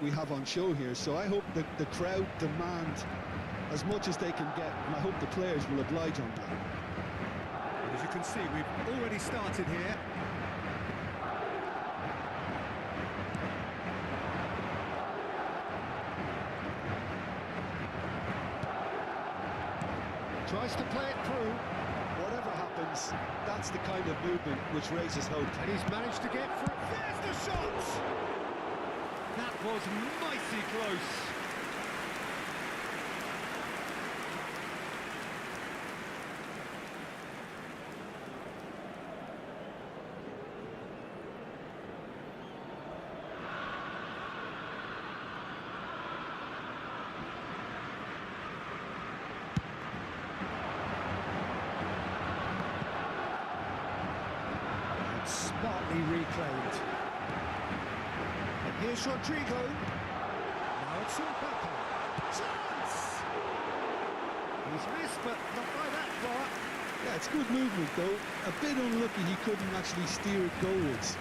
we have on show here, so I hope that the crowd demand as much as they can get, and I hope the players will oblige on that. And as you can see, we've already started here. Tries to play it through. Whatever happens, that's the kind of movement which raises hope. And he's managed to get through. There's the shot! That was mighty close. Smartly reclaimed. And here's Rodrigo. Now it's Mbappe. Chance! He's missed, but not by that far. Yeah, it's good movement though. A bit unlucky he couldn't actually steer it goalwards.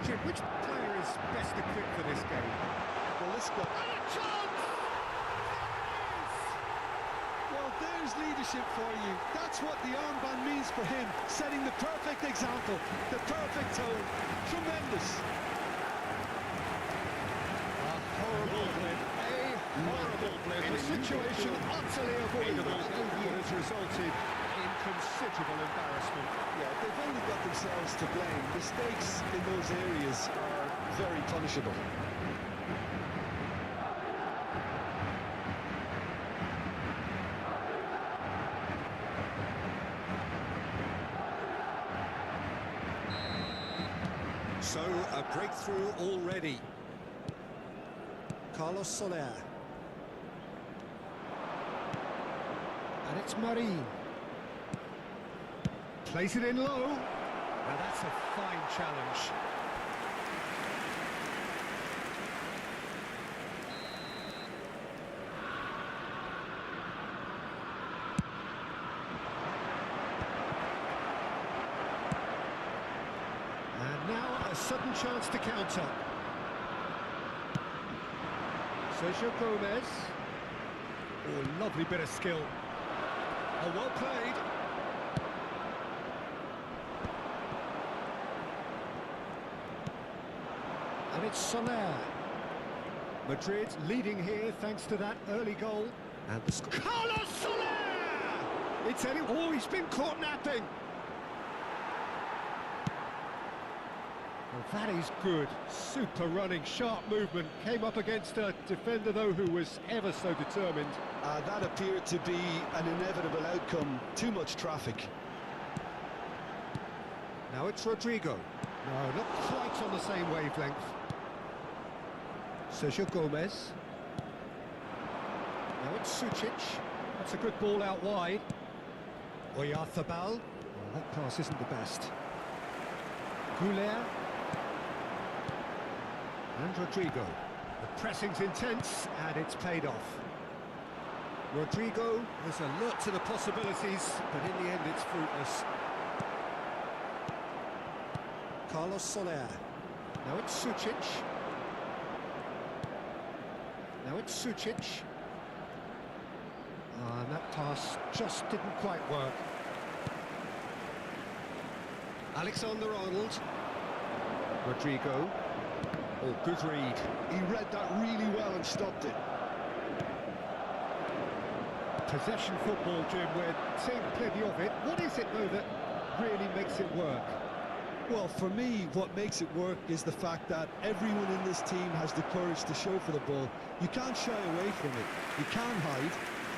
Jim, which player is best equipped for this game? Well, this guy... And a chance! Well, there's leadership for you. That's what the armband means for him, setting the perfect example, the perfect tone. Tremendous. A horrible blip. A horrible blip. In a situation utterly avoidable, it has resulted in considerable embarrassment. Yeah, they've only got themselves to blame. Mistakes in those areas are very punishable. So, a breakthrough already. Carlos Soler. And it's Marin. Plays it in low. Now that's a fine challenge. And now a sudden chance to counter. Sergio Gomez. Oh, lovely bit of skill. Oh, well played. And it's Soler. Madrid leading here thanks to that early goal. And the score. Carlos Soler! It's any. Oh, he's been caught napping. Well, that is good. Super running, sharp movement. Came up against a defender, though, who was ever so determined. That appeared to be an inevitable outcome. Too much traffic. Now it's Rodrigo. No, not quite on the same wavelength. Sergio Gomez. Now it's Sucic. That's a good ball out wide. Oyarzabal. Well, that pass isn't the best. Goulet. And Rodrigo. The pressing's intense, and it's paid off. Rodrigo was alert to the possibilities, but in the end it's fruitless. Carlos Soler. Now it's Sucic. Now it's Sucic. And that pass just didn't quite work. Alexander-Arnold. Rodrigo. Oh, good read. He read that really well and stopped it. Possession football, Jim, we're seeing plenty of it. What is it, though, that really makes it work? Well, for me, what makes it work is the fact that everyone in this team has the courage to show for the ball. You can't shy away from it. You can't hide.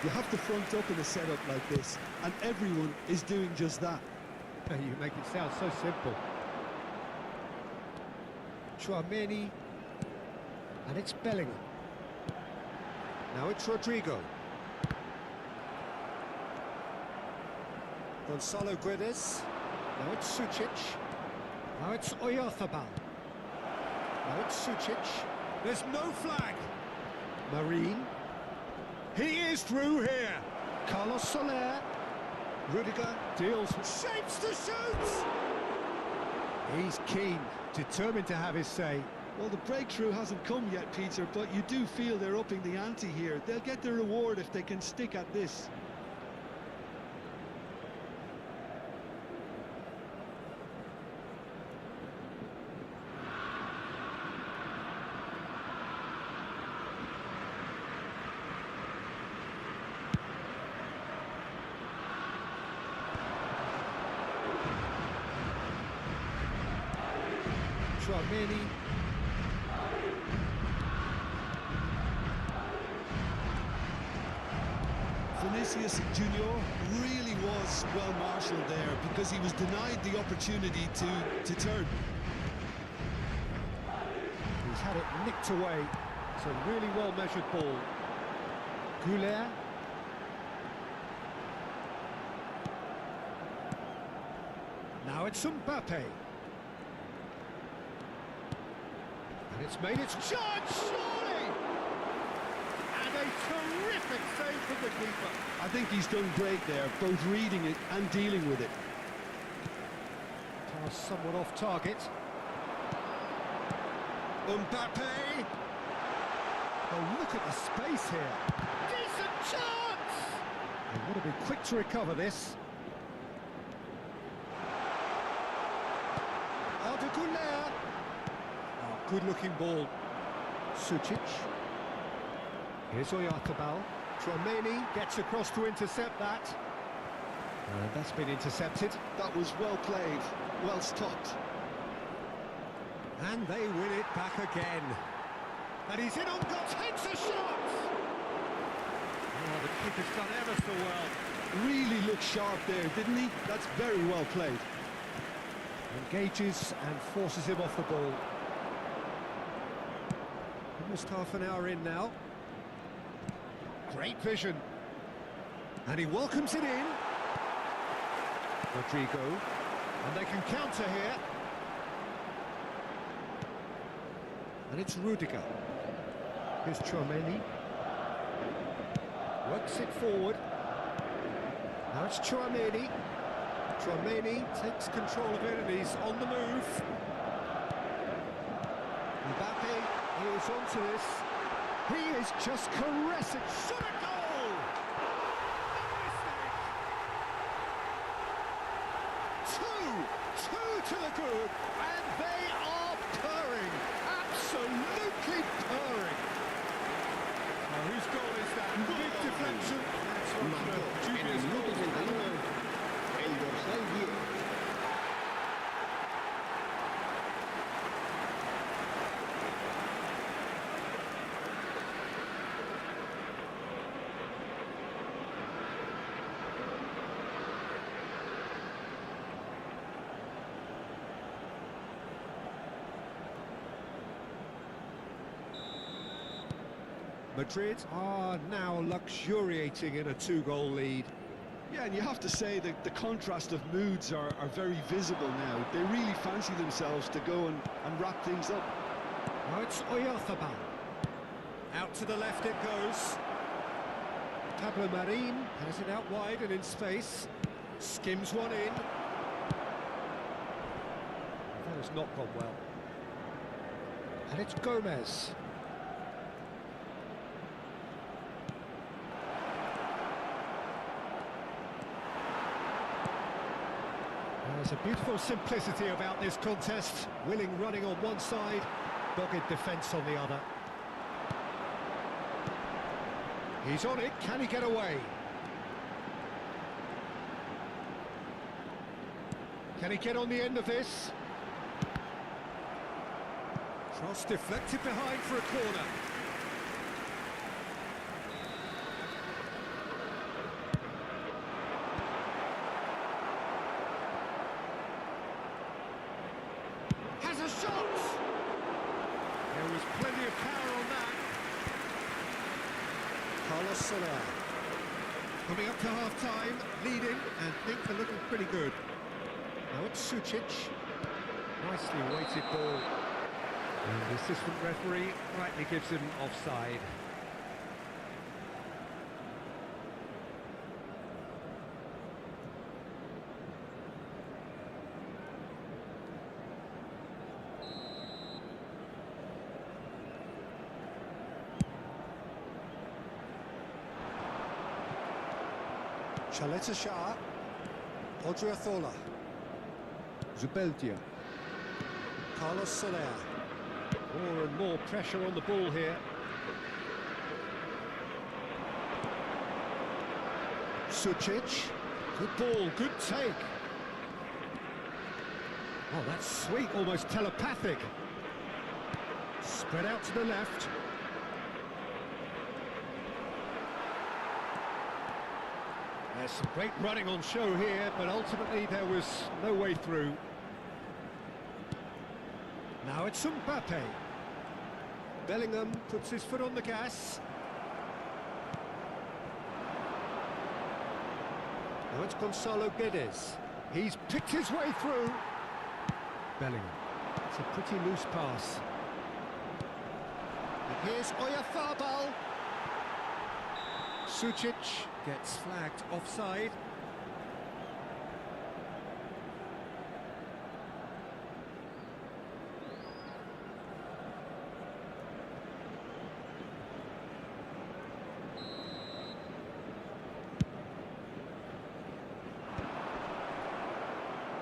You have to front up in a setup like this, and everyone is doing just that. You make it sound so simple. Chouameni. And it's Bellingham. Now it's Rodrigo. Gonzalo Guedes. Now it's Sucic. Now it's Oyarzabal. Now it's Sucic. There's no flag. Marin. He is through here. Carlos Soler. Rudiger deals. Shapes to shoot. He's keen. determined to have his say. Well, the breakthrough hasn't come yet, Peter, but you do feel they're upping the ante here. They'll get their reward if they can stick at this. Tchouaméni. Vinicius Junior really was well marshalled there because he was denied the opportunity to turn. He's had it nicked away. It's a really well-measured ball. Goulet. Now it's Mbappe. And it's made its chance, surely! And a terrific save from the keeper. I think he's done great there, both reading it and dealing with it. Pass somewhat off target. Mbappe! Oh, look at the space here. Decent chance! They want to be quick to recover this. Arda Güler. Oh, good-looking ball. Sucic. Here's Oyarzabal. Tchouaméni gets across to intercept that. And that's been intercepted. That was well played, well stopped. And they win it back again. And he's in on goal, takes a shot! Oh, the keeper's done ever so well. Really looked sharp there, didn't he? That's very well played. Engages and forces him off the ball. Almost half an hour in now. Great vision. And he welcomes it in. Rodrigo. And they can counter here. And it's Rudiger. Here's Tchouaméni. Works it forward. Now it's Tchouaméni. Tchouaméni takes control of it and he's on the move. Mbappe is onto this. He is just caressing. Shot a goal! No mistake. Two to the good, and they are purring. Absolutely purring. Now, whose goal is that? Big deflection. That's what Julius goal. El dorsal 10. Madrid are now luxuriating in a two-goal lead. Yeah, and you have to say that the contrast of moods are very visible now. They really fancy themselves to go and wrap things up. Now it's Oyarzabal. Out to the left it goes. Pablo Marin has it out wide and in space. Skims one in. That has not gone well. And it's Gomez. There's a beautiful simplicity about this contest. Willing running on one side, dogged defence on the other. He's on it, can he get away? Can he get on the end of this? Cross deflected behind for a corner. Has a shot! There was plenty of power on that. Carlos Soler. Coming up to half-time, leading, and think they're looking pretty good. Now it's Sucic. Nicely weighted ball. And the assistant referee rightly gives him offside. Chaleta Shah. Odriozola. Zubeldia. Carlos Soler. More and more pressure on the ball here. Sucic. Good ball, good take. Oh, that's sweet, almost telepathic. Spread out to the left. There's some great running on show here, but ultimately there was no way through. Now it's Mbappe. Bellingham puts his foot on the gas. Now it's Gonzalo Guedes. He's picked his way through. Bellingham. It's a pretty loose pass. And here's Oyarzabal. Sucic gets flagged offside.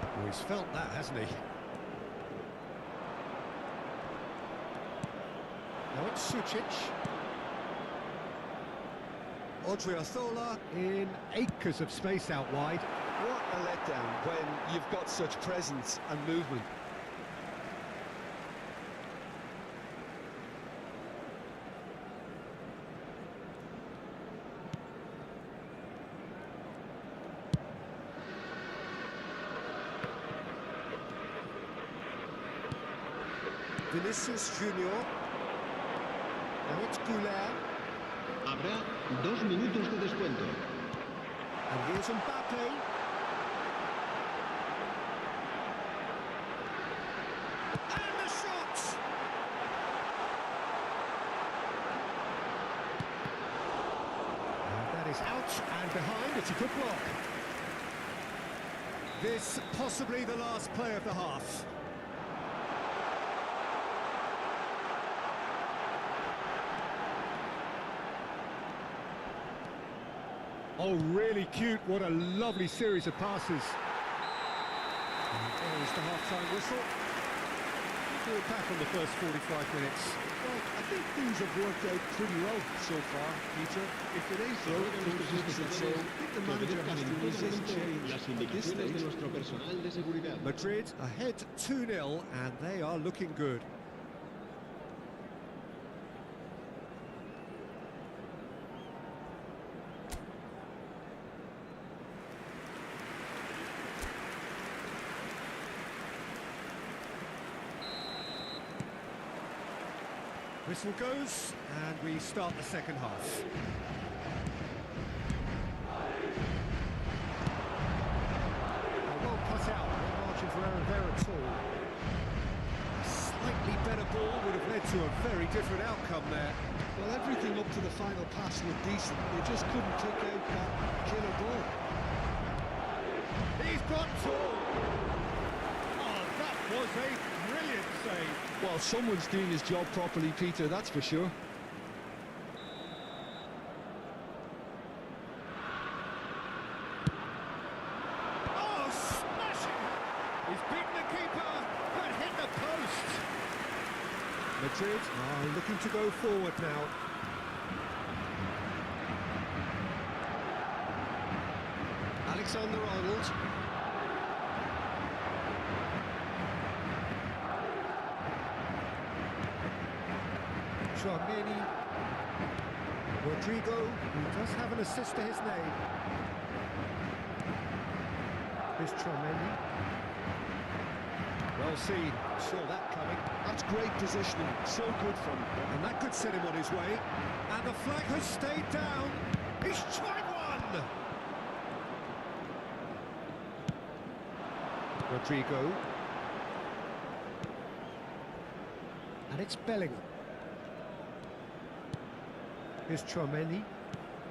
Oh, he's felt that, hasn't he? Now it's Sucic. Odriozola in acres of space out wide. What a letdown when you've got such presence and movement. Vinicius Junior. Now it's Goulart. Habrá 2 minutos de descuento. And here's Mbappe. And the shot! And that is out and behind. It's a good block. This possibly the last play of the half. Oh, really cute. What a lovely series of passes. And there is the half-time whistle. We're back on the first 45 minutes. Well, I think things have worked out pretty well so far, Peter. If it ain't broke, don't fix it. So I think the manager has to resist change Las at this indicaciones de stage. nuestro personal de seguridad. Madrid ahead 2-0, and they are looking good. Whistle goes, and we start the second half. Well cut out, no margin for error there at all. A slightly better ball would have led to a very different outcome there. Well, everything up to the final pass looked decent. They just couldn't pick out that killer ball. He's got two! Oh, that was a brilliant save. Well, someone's doing his job properly, Peter, that's for sure. Oh, smashing! He's beaten the keeper, but hit the post. Madrid are looking to go forward now. Alexander-Arnold. Tchouaméni. Rodrigo, who does have an assist to his name. Here's Tchouaméni. Well seen, saw that coming. That's great positioning, so good from him. And that could set him on his way. And the flag has stayed down. He's tried one! Rodrigo. And it's Bellingham. Here's Tchouaméni.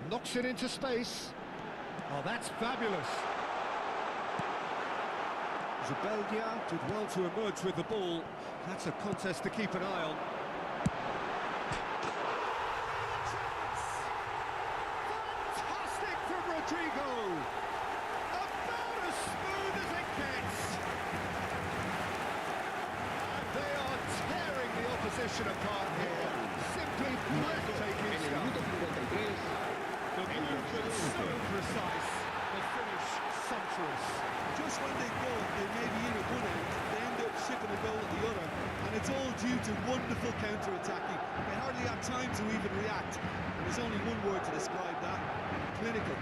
Knocks it into space. Oh, that's fabulous. Zubeldia did well to emerge with the ball. That's a contest to keep an eye on. Fantastic from Rodrigo! possession apart here. Simply breathtaking En el stuff. minuto 53, The movement so precise, the finish sumptuous. Just when they thought they may be in at one end, they end up shipping a goal at the other, and it's all due to wonderful counter-attacking. They hardly have time to even react, and there's only one word to describe that: clinical.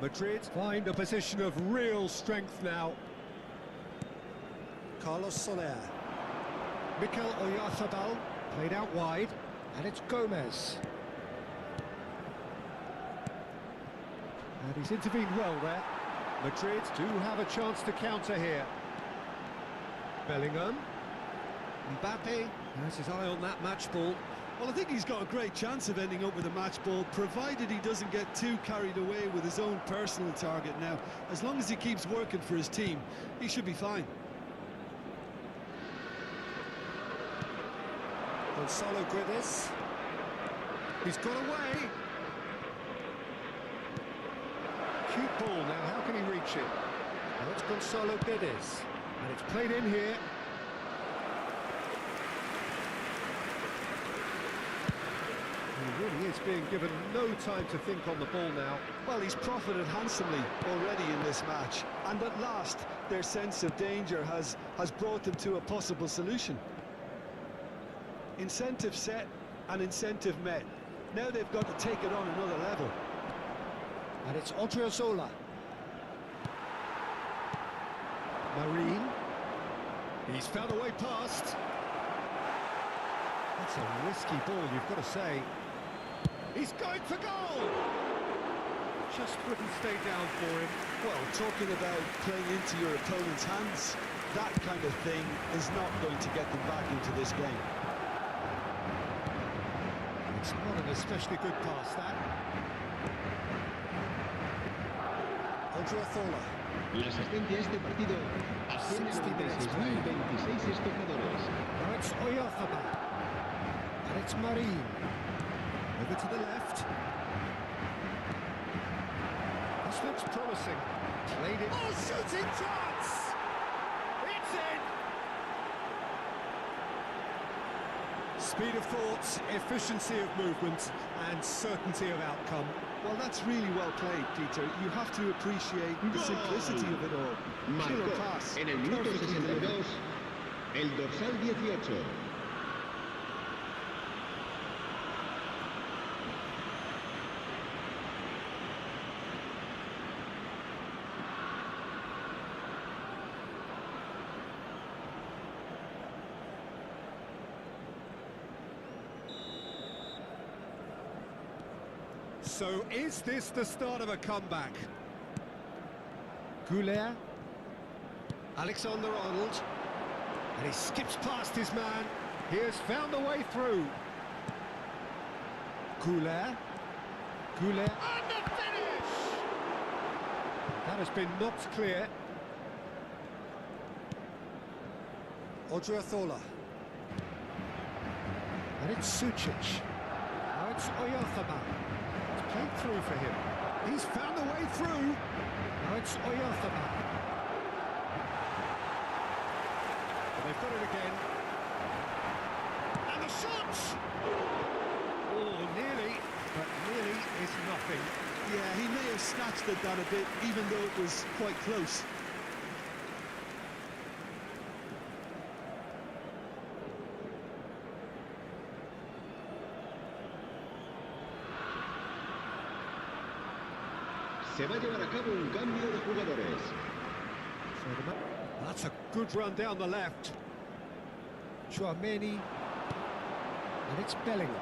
Madrid find a position of real strength now. Carlos Soler. Mikel Oyarzabal played out wide, and it's Gomez. And he's intervened well there. Madrid do have a chance to counter here. Bellingham. Mbappe has his eye on that match ball. Well, I think he's got a great chance of ending up with a match ball, provided he doesn't get too carried away with his own personal target now. As long as he keeps working for his team, he should be fine. Gonzalo Guedes. He's got away. Cute ball now, how can he reach it? Now it's Gonzalo Guedes, and it's played in here. He really is being given no time to think on the ball now. Well, he's profited handsomely already in this match, and at last their sense of danger has brought them to a possible solution. Incentive set and incentive met. Now they've got to take it on another level. And it's Odriozola. Marine. He's found a way past. That's a risky ball, you've got to say. He's going for goal! Just wouldn't stay down for him. Well, talking about playing into your opponent's hands, that kind of thing is not going to get them back into this game. It's not an especially good pass, that. Odriozola. la asistencia a este partido asciende a 96.026 espectadores. Now it's Oyarzabal. And it's Marine. Over to the left. This looks promising. Played it. Oh, shooting chance! It's in! Speed of thought, efficiency of movement, and certainty of outcome. Well, that's really well played, Peter. You have to appreciate the simplicity of it all. Killer Marcó pass. en el minuto Perfectly 62 delivered. el dorsal 18. So is this the start of a comeback? Goulet. Alexander-Arnold. And he skips past his man. He has found a way through. Goulet. Goulet. And the finish! That has been knocked clear. Odriozola. And it's Sucic. Now it's Oyarzabal. Played through for him. He's found a way through. Now it's Oyarzabal. They've got it again. And the shot! Oh, nearly, but nearly is nothing. Yeah, he may have snatched at that a bit, even though it was quite close. Se va a llevar a cabo un cambio de jugadores. That's a good run down the left. Chouameni. And it's Bellingham.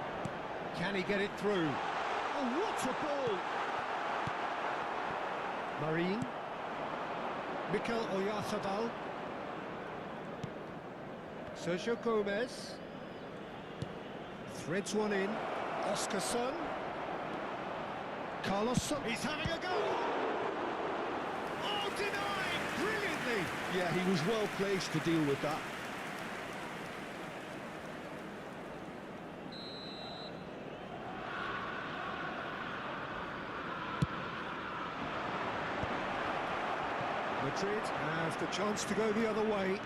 Can he get it through? Oh, what a ball! Marine. Mikel Oyarzabal. Sergio Gomez. Threads one in. Oscarson. Carlos. He's having a go! denying brilliantly. Yeah, he was well placed to deal with that. Madrid have the chance to go the other way.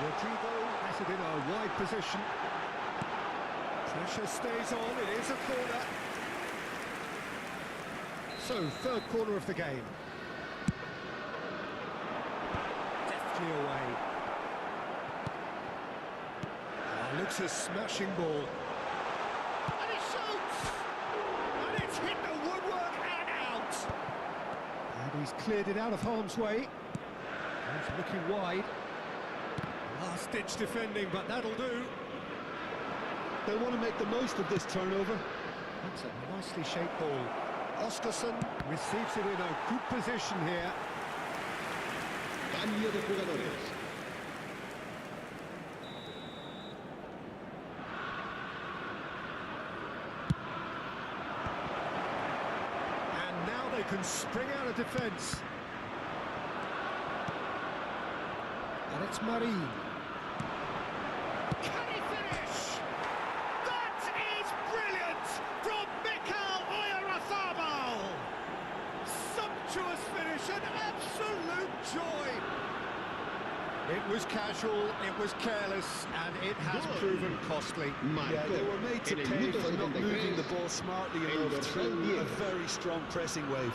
Rodrigo has it in a wide position. Pressure stays on, it is a corner. So, third corner of the game. Deftly away. Looks a smashing ball. And he shoots! And it's hit the woodwork and out! And he's cleared it out of harm's way. He's looking wide. Last-ditch defending, but that'll do. They want to make the most of this turnover. That's a nicely shaped ball. Oscarson receives it in a good position here. Cambio de jugadores. And now they can spring out of defence. And it's Marin. Can he finish? That is brilliant from Mikel Oyarzabal. Sumptuous finish, an absolute joy. It was casual, it was careless, and it has proven costly. Yeah, they were made to pay for not moving the ball smartly enough through a very strong pressing wave.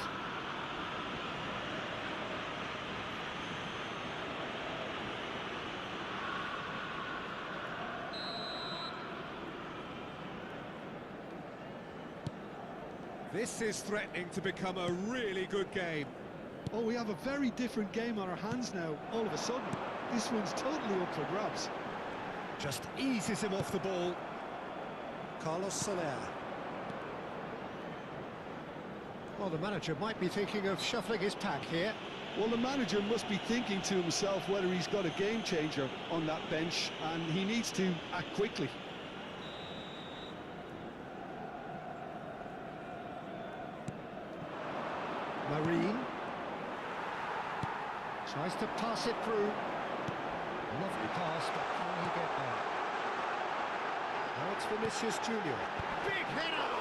This is threatening to become a really good game. Oh, we have a very different game on our hands now, all of a sudden. This one's totally up for grabs. Just eases him off the ball. Carlos Soler. Well, the manager might be thinking of shuffling his pack here. Well, the manager must be thinking to himself whether he's got a game changer on that bench, and he needs to act quickly. Marin tries to pass it through. Lovely pass, but can he get there? Now it's Vinicius Junior. Big header!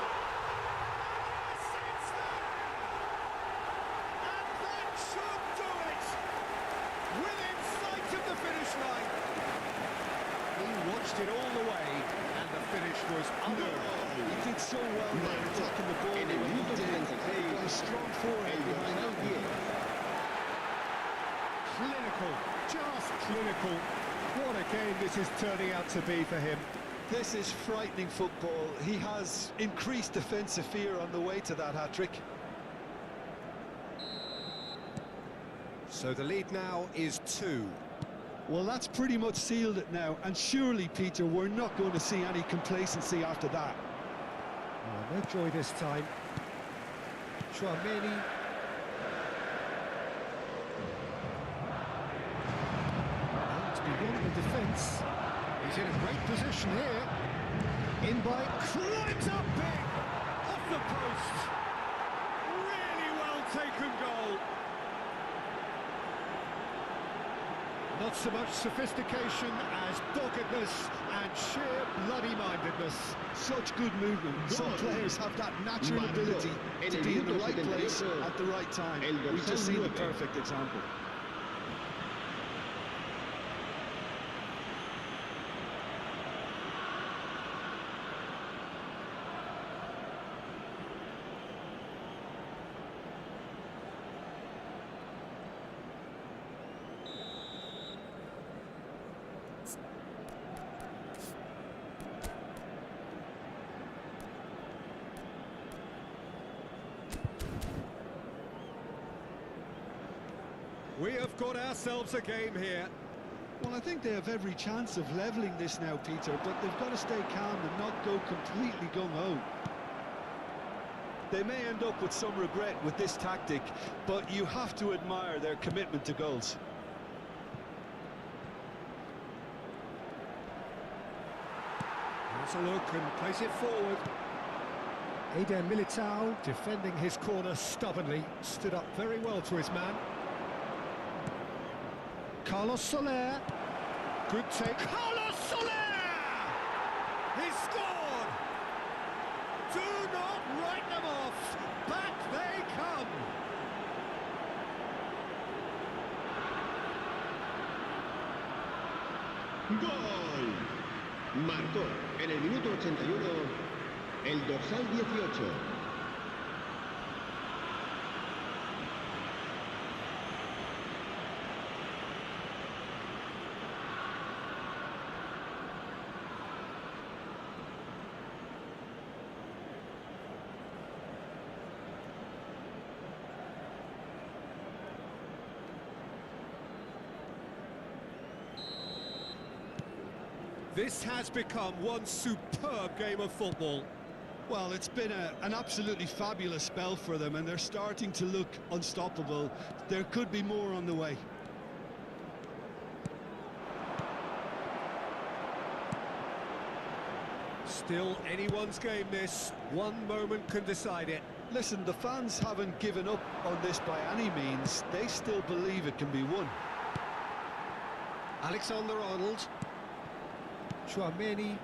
And that should do it! Within sight of the finish line. He watched it all the way, and the finish was unearned. He did so well there, attacking the ball. En el minuto 76, Got a strong forehand behind that. 10. Clinical, just clinical. What a game this is turning out to be for him. This is frightening football. He has increased defensive fear on the way to that hat-trick. So the lead now is 2. Well, that's pretty much sealed it now, and surely, Peter, we're not going to see any complacency after that. Oh, no joy this time. Chouameni. It's beyond the defence. He's in a great position here. In by, climbs up big, off the post. Really well taken goal. Not so much sophistication as doggedness and sheer bloody-mindedness. Such good movement. Some players have that natural ability to be in the right place at the right time. We've just seen the perfect example. We have got ourselves a game here. Well, I think they have every chance of levelling this now, Peter, but they've got to stay calm and not go completely gung-ho. They may end up with some regret with this tactic, but you have to admire their commitment to goals. Has a look and plays it forward. Eder Militao defending his corner stubbornly, stood up very well to his man. Carlos Soler, good take. Carlos Soler! He scored! Do not write them off, back they come! ¡Gol! Marcó en el minuto 81 el dorsal 18. This has become one superb game of football. Well, it's been an absolutely fabulous spell for them, and they're starting to look unstoppable. There could be more on the way. Still anyone's game this. One moment can decide it. Listen, the fans haven't given up on this by any means. They still believe it can be won. Alexander-Arnold. Chouameni.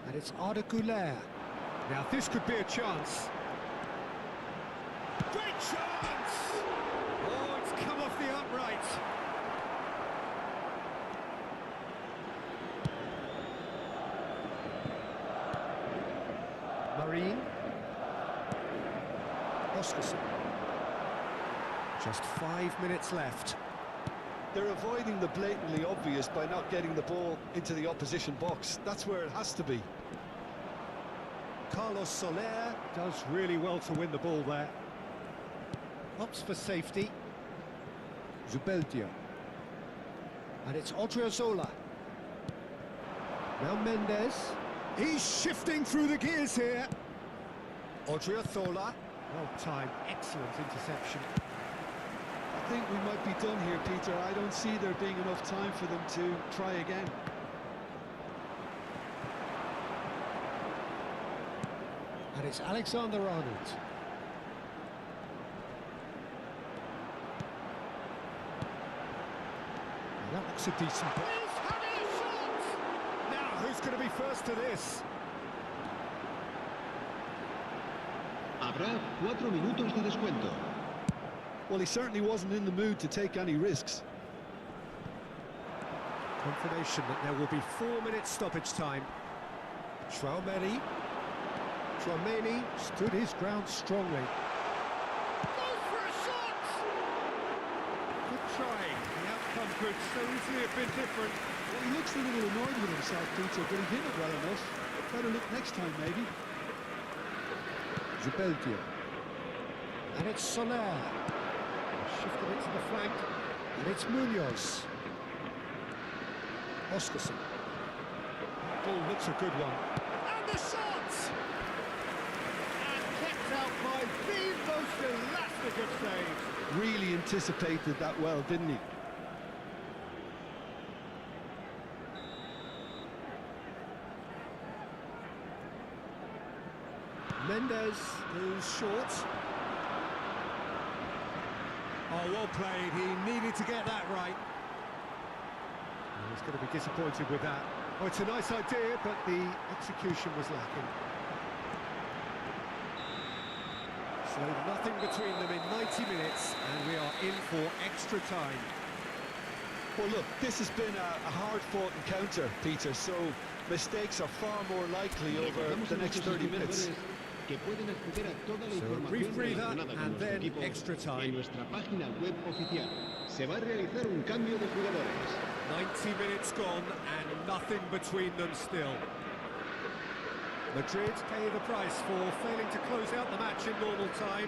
And it's Arda Güler. Now this could be a chance. Great chance! Oh, it's come off the upright. Marine. Oscarson. Just 5 minutes left. They're avoiding the blatantly obvious by not getting the ball into the opposition box. That's where it has to be. Carlos Soler does really well to win the ball there. Opts for safety. Zubeldia. And it's Odriozola. Now Mendes. He's shifting through the gears here. Odriozola. Well timed, excellent interception. I think we might be done here, Peter. I don't see there being enough time for them to try again. And it's Alexander-Arnold. That looks a decent ball. He's having a shot! Now, who's going to be first to this? Habrá 4 minutos de descuento. Well, he certainly wasn't in the mood to take any risks. Confirmation that there will be 4 minutes stoppage time. Chouameni stood his ground strongly. Goes for a shot! Good try. The outcome could so easily have been different. Well, he looks a little annoyed with himself, Peter, but he hit it well enough. Better look next time, maybe. Zubeldia. And it's Soler. Shifted it to the flank. And it's Munoz. Oscarson. Ball looks a good one. And the shot! And kept out by the most elastic of saves. Really anticipated that well, didn't he? Mendes goes short. Oh, well played. He needed to get that right. He's going to be disappointed with that. Oh, it's a nice idea, but the execution was lacking. So nothing between them in 90 minutes, and we are in for extra time. Well, look, this has been a hard-fought encounter, Peter, so mistakes are far more likely over the next 30 minutes. Que pueden acceder a toda la So a información brief breather relacionada con and nuestro then equipo extra en time. nuestra página web oficial. Se va a realizar un cambio de jugadores. 90 minutes gone and nothing between them still. Madrid pay the price for failing to close out the match in normal time.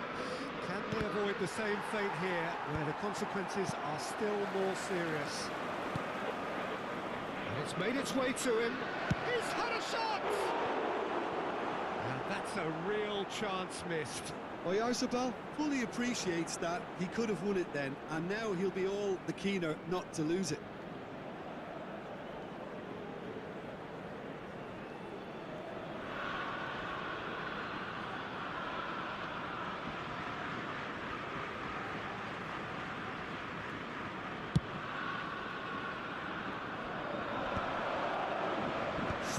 Can they avoid the same fate here, where the consequences are still more serious? And it's made its way to him. He's had a shot! And that's a real chance missed. Oyarzabal fully appreciates that he could have won it then, and now he'll be all the keener not to lose it.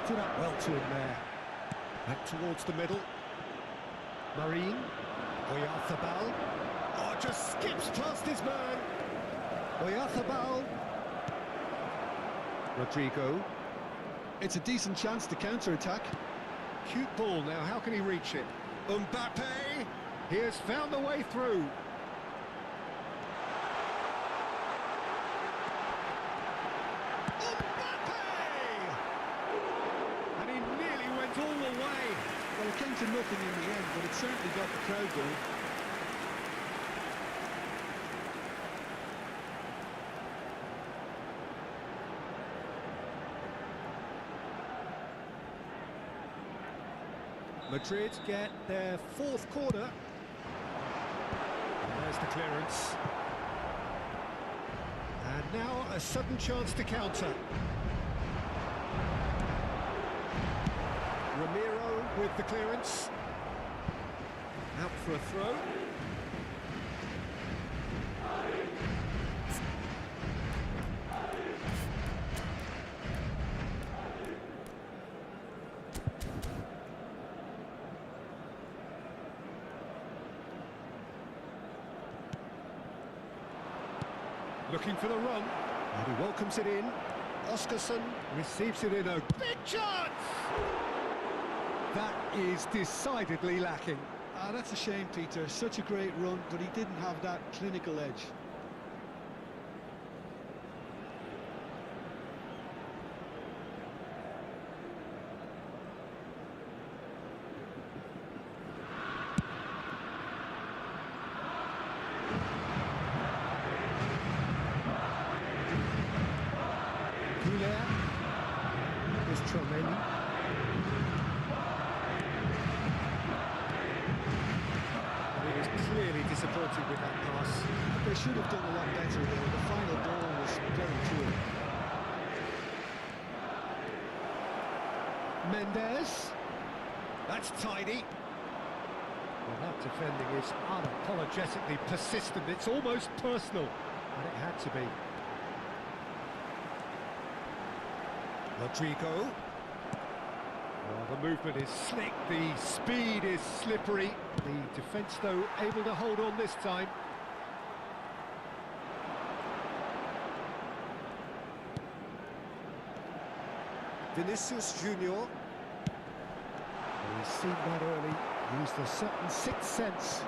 Stood up well to him there. Back towards the middle. Marine. Oyarzabal. Oh, just skips past his man. Oyarzabal. Rodrigo. It's a decent chance to counter-attack. Cute ball now, how can he reach it? Mbappe! He has found the way through. Well, it came to nothing in the end, but it certainly got the crowd going. Madrid get their fourth corner. And there's the clearance. And now a sudden chance to counter. Ramiro with the clearance. Out for a throw. Looking for the run. And he welcomes it in. Oscarson receives it in a big chance! That is decidedly lacking. That's a shame, Peter. Such a great run, but he didn't have that clinical edge. Here's Tromeni. He was clearly disappointed with that pass. They should have done a lot better there. The final ball was very poor. Mendes. That's tidy. Well, that defending is unapologetically persistent. It's almost personal, and it had to be. Rodrigo. Well, the movement is slick, the speed is slippery. The defence, though, able to hold on this time. Vinicius Junior. He's seen that early, used a certain sixth sense.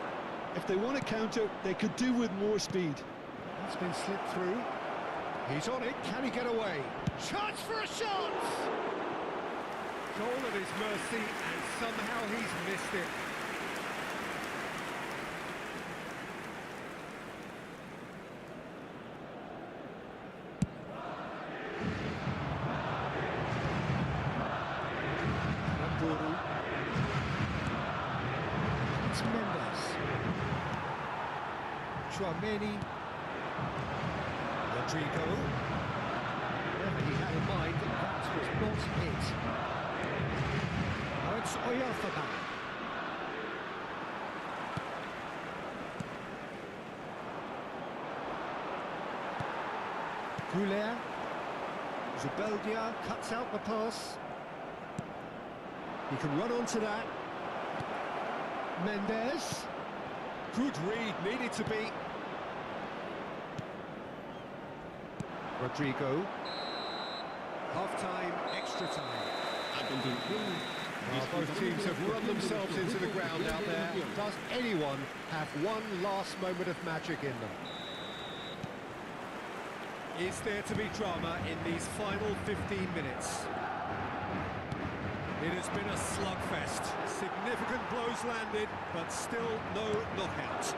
If they want to counter, they could do with more speed. That's been slipped through. He's on it, can he get away? Chance for a shot! Goal at his mercy, and somehow he's missed it. Abdul. It's Mendes. Chouameni. Rodrigo. Whatever he had in mind, that was not it. Now it's Oyarzabal. Goulet. Zubeldia cuts out the pass. He can run onto that. Mendes. Good read, needed to be. Rodrigo. Half-time, extra time. Both teams have run themselves into the ground out there. Does anyone have one last moment of magic in them? Is there to be drama in these final 15 minutes? It has been a slugfest. Significant blows landed, but still no knockout.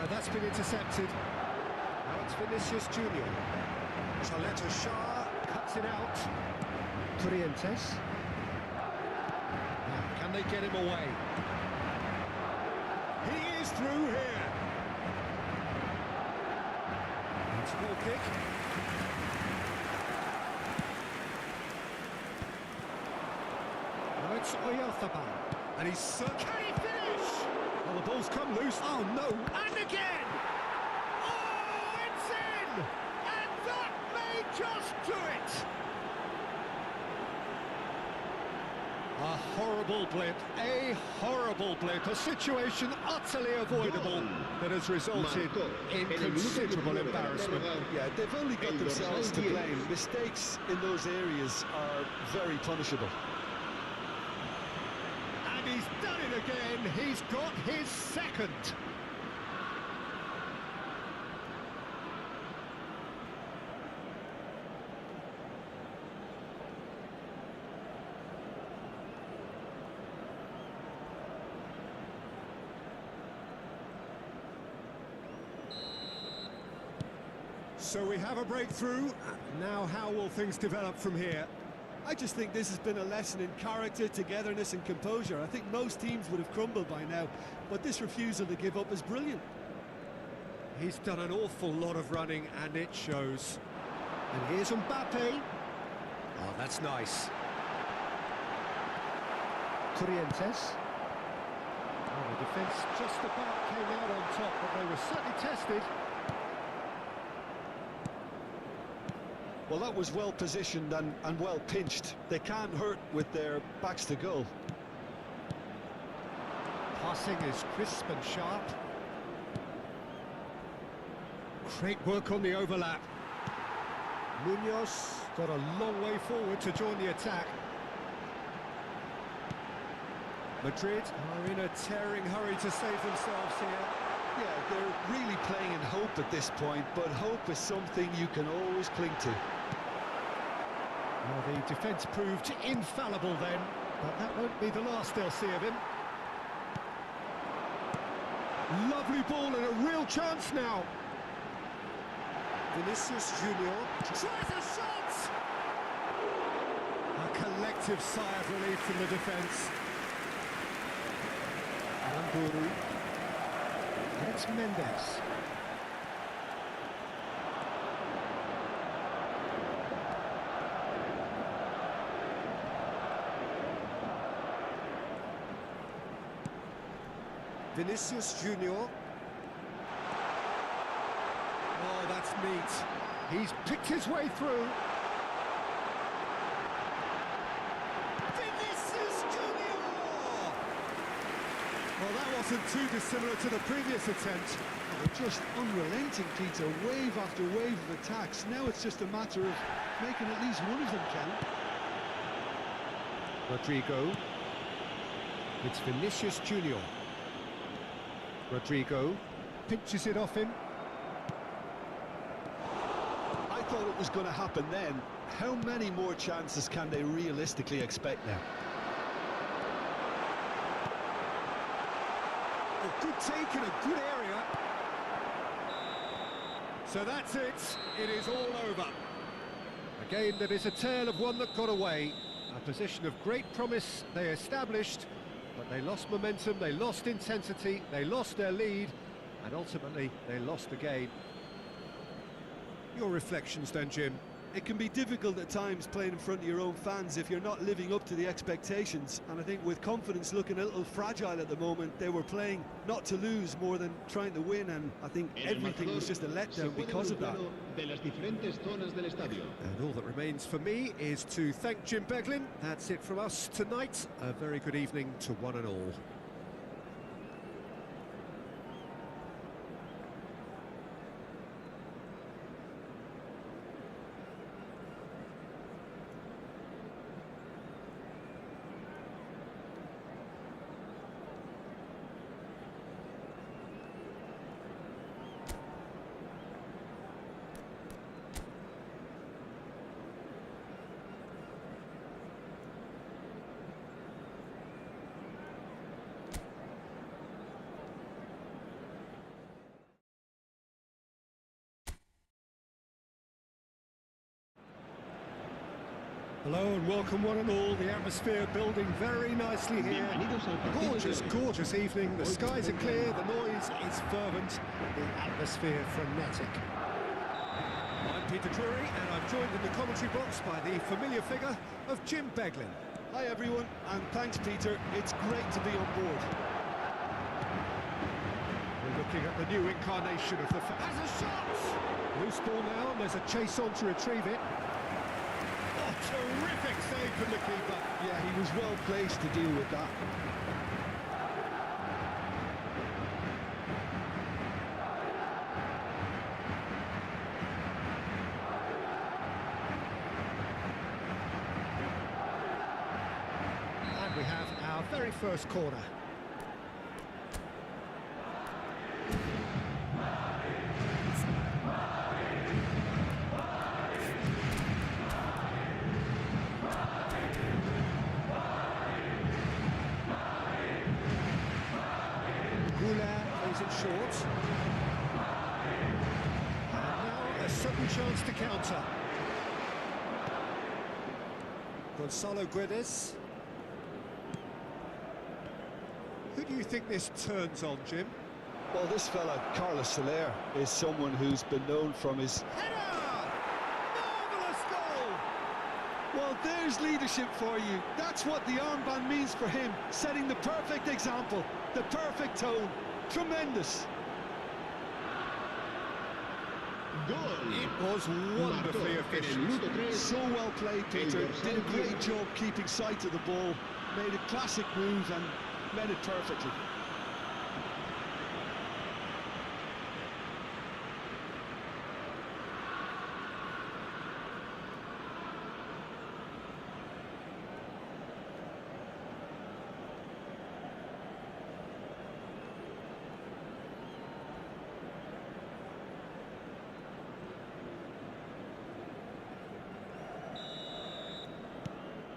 That's been intercepted. Now it's Vinicius Junior. Chaleta Shah cuts it out. Corrientes. Now, can they get him away? through here. It's a goal kick. Now it's Oyarzabal. And he's... Can he finish? Well, the ball's come loose. Oh, no. And again! Oh, it's in! And that may just do it! A horrible blip, a situation utterly avoidable that has resulted in considerable embarrassment. Yeah, they've only got themselves to blame. Mistakes in those areas are very punishable. And he's done it again, he's got his second. So we have a breakthrough. Now how will things develop from here? I just think this has been a lesson in character, togetherness and composure. I think most teams would have crumbled by now, but this refusal to give up is brilliant. He's done an awful lot of running and it shows. And here's Mbappe. Oh, that's nice. Corrientes. Oh, the defence just about came out on top, but they were certainly tested. Well, that was well positioned and well pinched. They can't hurt with their backs to goal. Passing is crisp and sharp. Great work on the overlap. Munoz got a long way forward to join the attack. Madrid are in a tearing hurry to save themselves here. Yeah, they're really playing in hope at this point, but hope is something you can always cling to. Well, the defence proved infallible then, but that won't be the last they'll see of him. Lovely ball and a real chance now. Vinicius Junior tries a shot! A collective sigh of relief from the defence. Aramburu. And it's Mendes. Vinicius Junior. Oh, that's neat. He's picked his way through. Vinicius Junior! Well, that wasn't too dissimilar to the previous attempt. They're just unrelenting, Peter. Wave after wave of attacks. Now it's just a matter of making at least one of them count. Rodrigo. It's Vinicius Junior. Rodrigo pinches it off him. I thought it was going to happen then. How many more chances can they realistically expect now? A good take in a good area. So that's it. It is all over. A game that is a tale of one that got away. A position of great promise they established, but they lost momentum, they lost intensity, they lost their lead, and ultimately they lost the game. Your reflections then, Jim? It can be difficult at times playing in front of your own fans if you're not living up to the expectations, and I think with confidence looking a little fragile at the moment, they were playing not to lose more than trying to win, and I think everything was just a letdown because of that. And all that remains for me is to thank Jim Beglin. That's it from us tonight. A very good evening to one and all. Hello and welcome one and all. The atmosphere building very nicely here. Bienvenidos al partido de hoy. Gorgeous evening. The skies are clear, the noise is fervent, the atmosphere frenetic. I'm Peter Drury and I'm joined in the commentary box by the familiar figure of Jim Beglin. Hi everyone, and thanks Peter, it's great to be on board. We're looking at the new incarnation of the... Has a shot! Loose ball now and there's a chase on to retrieve it. Oh, terrific save from the keeper. Yeah, he was well placed to deal with that. And we have our very first corner. Plays it short. And now a sudden chance to counter. Gonzalo Guedes. Who do you think this turns on, Jim? Well, this fella, Carlos Soler, is someone who's been known from his... Header! Marvellous goal! Well, there's leadership for you. That's what the armband means for him, setting the perfect example, the perfect tone. Tremendous. Goal. It was wonderfully efficient. So well played, Peter. Did a great job keeping sight of the ball. Made a classic move and met it perfectly.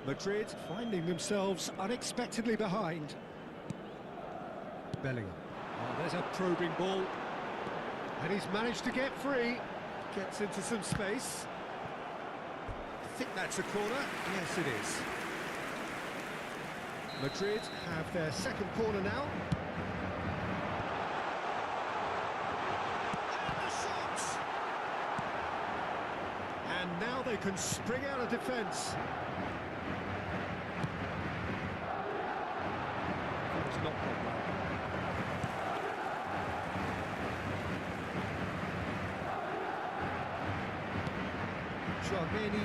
Madrid finding themselves unexpectedly behind. Bellingham. Oh, there's a probing ball. And he's managed to get free. Gets into some space. I think that's a corner. Yes, it is. Madrid have their second corner now. And the shot! And now they can spring out of defence. Not Chouameni.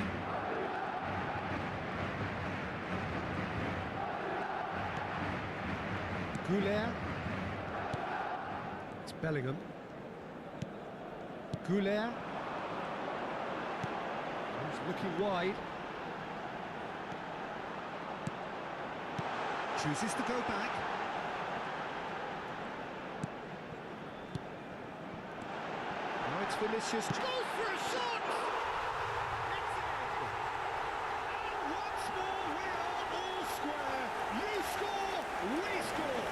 Goulet. It's Bellingham. Goulet. He's looking wide. Chooses to go back. It's Vinicius. Goes for a shot! It's in! And once more we are all square. You score, we score.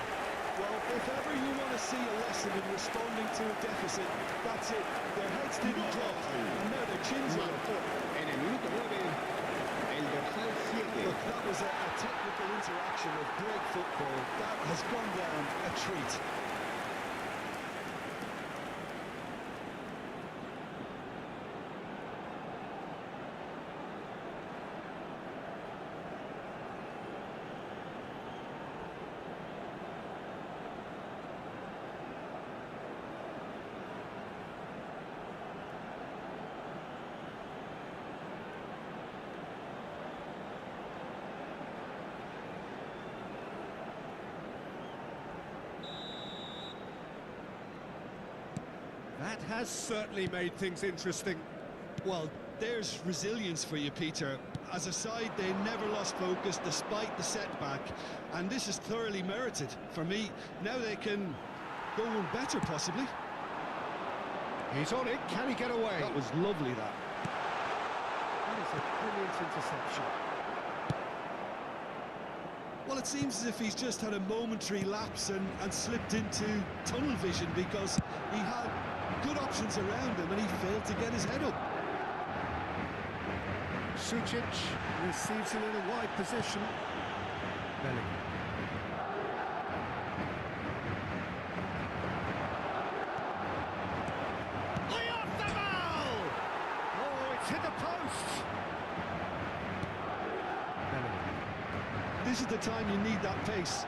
Well, if ever you want to see a lesson in responding to a deficit, that's it. Their heads didn't drop, and now their chins are up. En el minuto 9, el dorsal 7. Look, that was a technical interaction of great football. That has gone down a treat. That has certainly made things interesting. Well, there's resilience for you, Peter. As a side, they never lost focus despite the setback, and this is thoroughly merited. For me, now they can go one better, possibly. He's on it. Can he get away? That was lovely, that. That is a brilliant interception. Well, it seems as if he's just had a momentary lapse and slipped into tunnel vision, because he had good options around him and he failed to get his head up. Sucic receives it in a wide position. Bellingham. Oh, it's hit the post. Bellingham. This is the time you need that pace.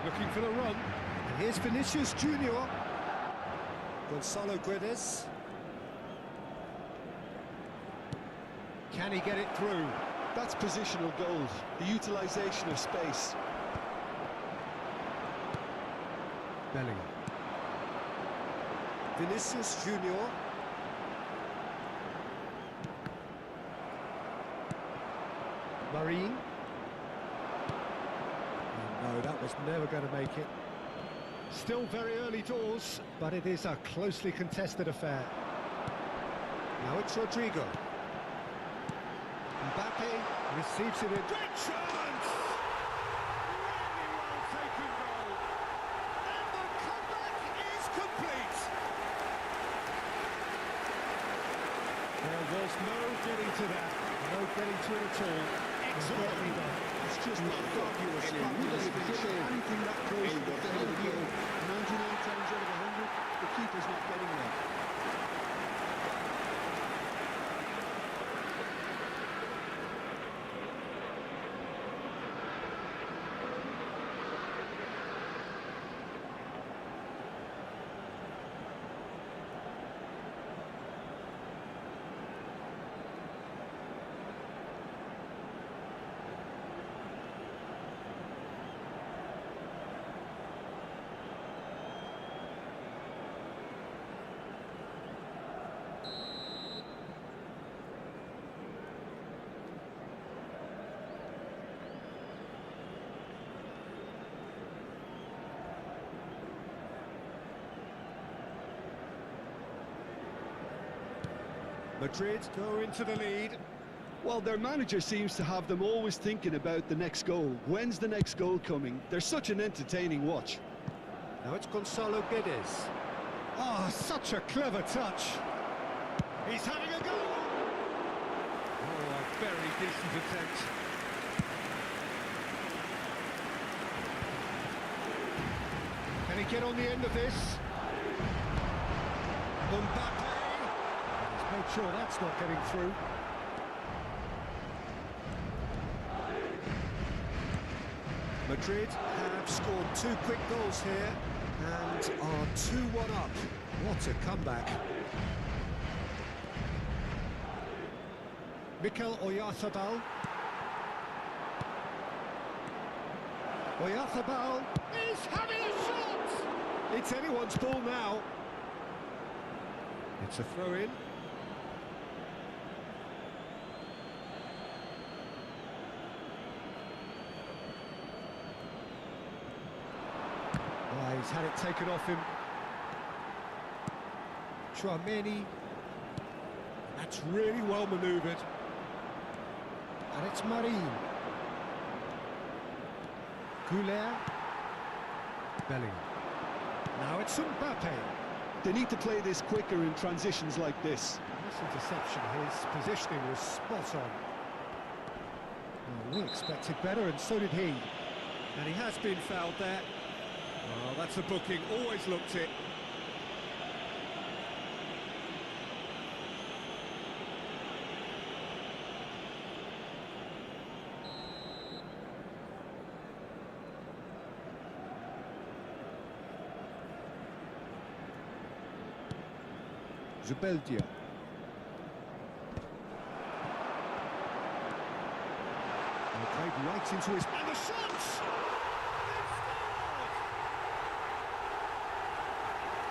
Looking for the run. And here's Vinicius Junior. Gonzalo Guedes. Can he get it through? That's positional goals, the utilisation of space. Bellingham. Vinicius Junior. Marine. Oh, no, that was never going to make it. Still very early doors, but it is a closely contested affair. Now it's Rodrigo. Mbappe receives it in. Great chance! Really well taken goal. And the comeback is complete. There was no getting to that. No getting to it at all. Excellently done. It's just fabulous, fabulous finish. Anything that close to the final goal, 99 times out of 100, the keeper's not getting there. Madrid go into the lead. Well, their manager seems to have them always thinking about the next goal. When's the next goal coming? They're such an entertaining watch. Now it's Gonzalo Guedes. Oh, such a clever touch. He's having a go. Oh, a very decent attempt. Can he get on the end of this? Mbappe. Make sure that's not getting through. Madrid have scored 2 quick goals here and are 2-1 up. What a comeback. Mikel Oyarzabal. Oyarzabal is having a shot! It's anyone's ball now. It's a throw-in. He's had it taken off him. Chouameni. That's really well manoeuvred. And it's Marine. Goulet. Bellingham. Now it's Mbappe. They need to play this quicker in transitions like this. This interception, his positioning was spot on. Well, we expected better, and so did he. And he has been fouled there. Oh, that's a booking, always looked it. Zubeldia. Played right into his... And the shots!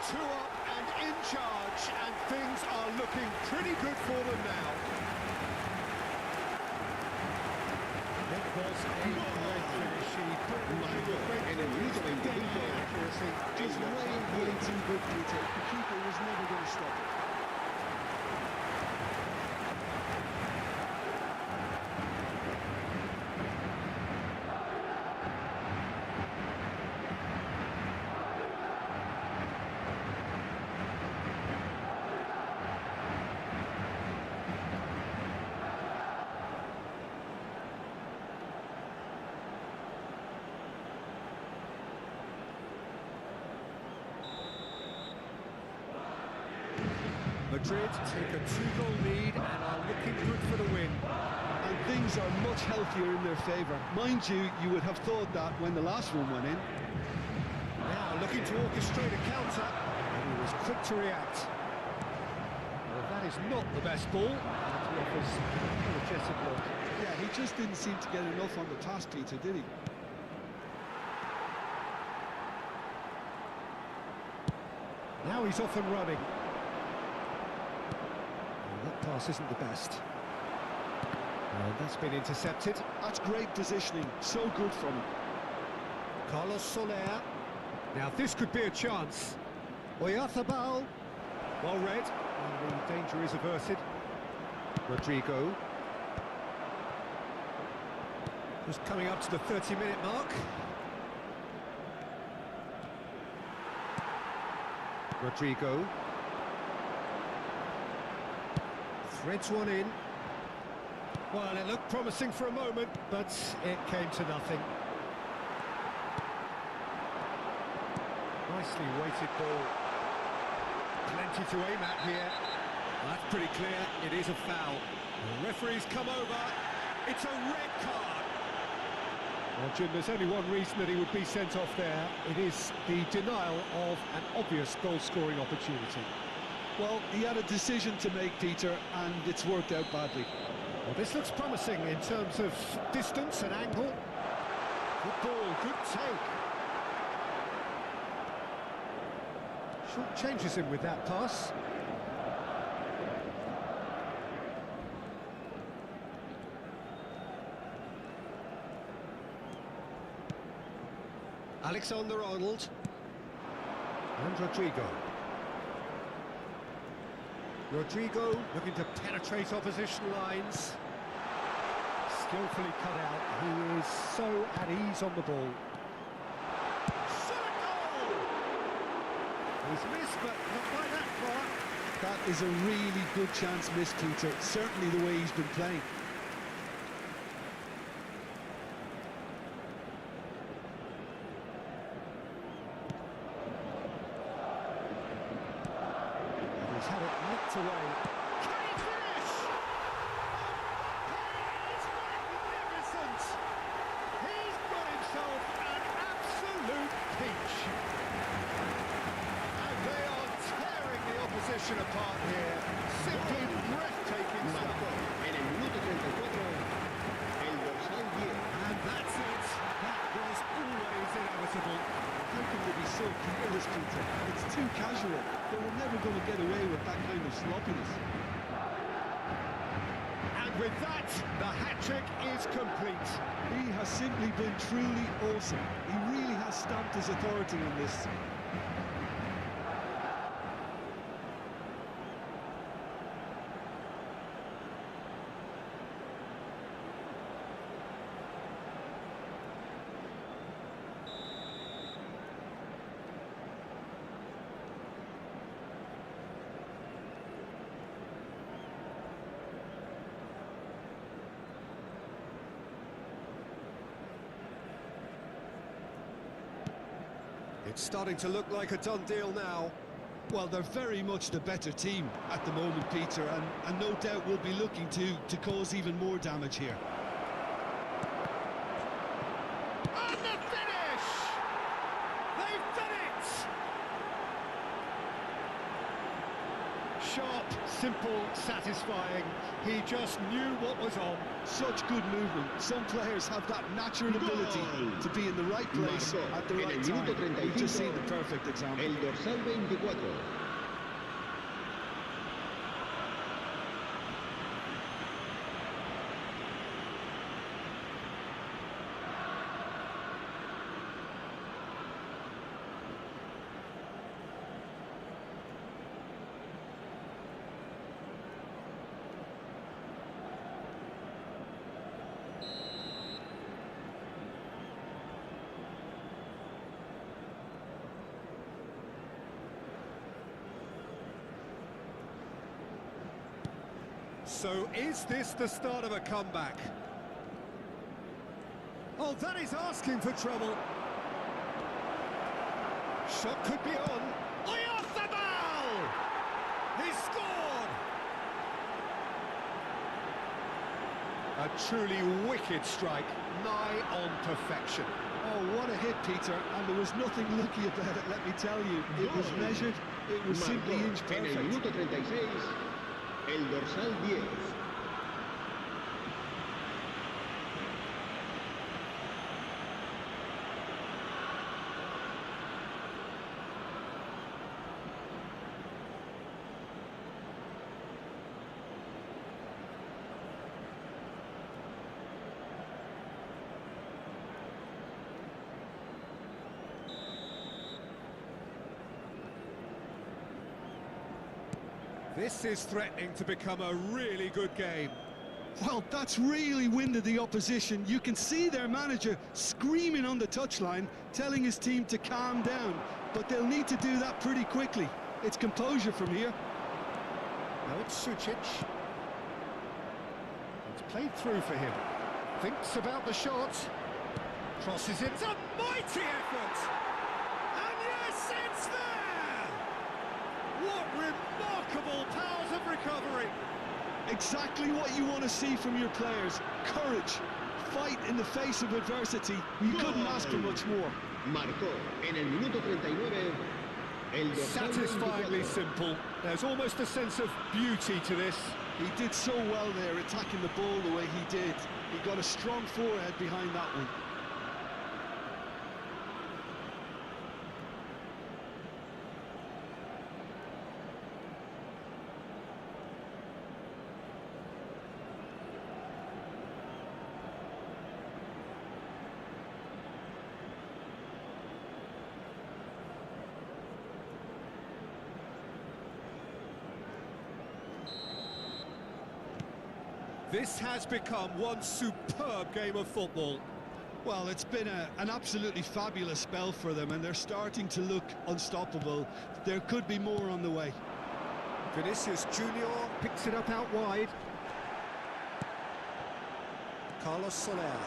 Two up and in charge, and things are looking pretty good for them now. It was a great finish. He put it right En el minuto 25, accuracy. Just way too good for the take. The keeper was never going to stop it. Madrid take a 2-goal lead and are looking good for the win. And things are much healthier in their favour. Mind you, you would have thought that when the last one went in. Now looking to orchestrate a counter, and he was quick to react. Well, that is not the best ball, and he offers an apologetic look. Yeah, he just didn't seem to get enough on the pass, Peter, did he? Now he's off and running. Well, that pass isn't the best. And that's been intercepted. That's great positioning, so good from him. Carlos Soler. Now this could be a chance. Oyarzabal. Well read, and the danger is averted. Rodrigo. Just coming up to the 30-minute mark. Rodrigo. Threads one in. Well, it looked promising for a moment, but it came to nothing. Nicely weighted ball. Plenty to aim at here. That's pretty clear, it is a foul. The referee's come over. It's a red card. Well, Jim, there's only one reason that he would be sent off there. It is the denial of an obvious goal-scoring opportunity. Well, he had a decision to make, Peter, and it's worked out badly. Well, this looks promising in terms of distance and angle. Good ball, good take. Short changes him with that pass. Alexander-Arnold. And Rodrigo. Rodrigo looking to penetrate opposition lines. Skillfully cut out. He is so at ease on the ball. He's missed, but not by that far. That is a really good chance missed, Peter. Certainly the way he's been playing. He's had it knocked away. Can he finish? He's magnificent! He's got himself an absolute peach. And they are tearing the opposition apart here. Simply breathtaking stuff. En el minuto 34, el dorsal 10. And that's it. That was always inevitable. How can they be so careless, Peter? It's too casual. They were never going to get away with that kind of sloppiness. And with that, the hat-trick is complete. He has simply been truly awesome. He really has stamped his authority on this. It's starting to look like a done deal now. Well, they're very much the better team at the moment, Peter, and no doubt will be looking to cause even more damage here. And the finish! They've done it! Sharp, simple, satisfying. He just knew what was on. Such good movement. Some players have that natural ability to be in the right place at the right time. We've just seen the perfect example. El dorsal 24. So is this the start of a comeback? Oh, that is asking for trouble. Shot could be on. Oyarzabal! He scores! A truly wicked strike, nigh on perfection. Oh, what a hit, Peter, and there was nothing lucky about it, let me tell you. It was measured, it was simply inch En el perfect. minuto 36, el dorsal 10. This is threatening to become a really good game. Well, that's really winded the opposition. You can see their manager screaming on the touchline, telling his team to calm down, but they'll need to do that pretty quickly. It's composure from here. Now it's Sucic. It's played through for him. Thinks about the shot. Crosses it. It's a mighty effort! And yes, it's there! What remarkable powers of recovery! Exactly what you want to see from your players. Courage, fight in the face of adversity. You couldn't ask for much more. Marcó en el minuto 39 el dorsal Satisfyingly 24. simple. There's almost a sense of beauty to this. He did so well there, attacking the ball the way he did. He got a strong forehead behind that one. This has become one superb game of football. Well, it's been an absolutely fabulous spell for them, and they're starting to look unstoppable. There could be more on the way. Vinicius Junior picks it up out wide. Carlos Soler.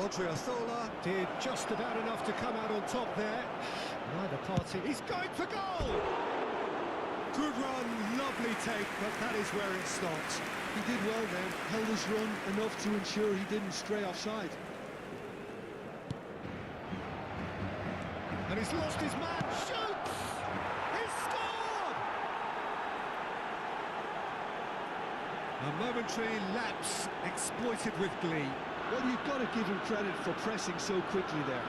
Odriozola did just about enough to come out on top there. Neither party. He's going for goal! Good run, lovely take, but that is where it stops. He did well then, held his run enough to ensure he didn't stray offside. And he's lost his man, shoots! He's scored! A momentary lapse exploited with glee. Well, you've got to give him credit for pressing so quickly there.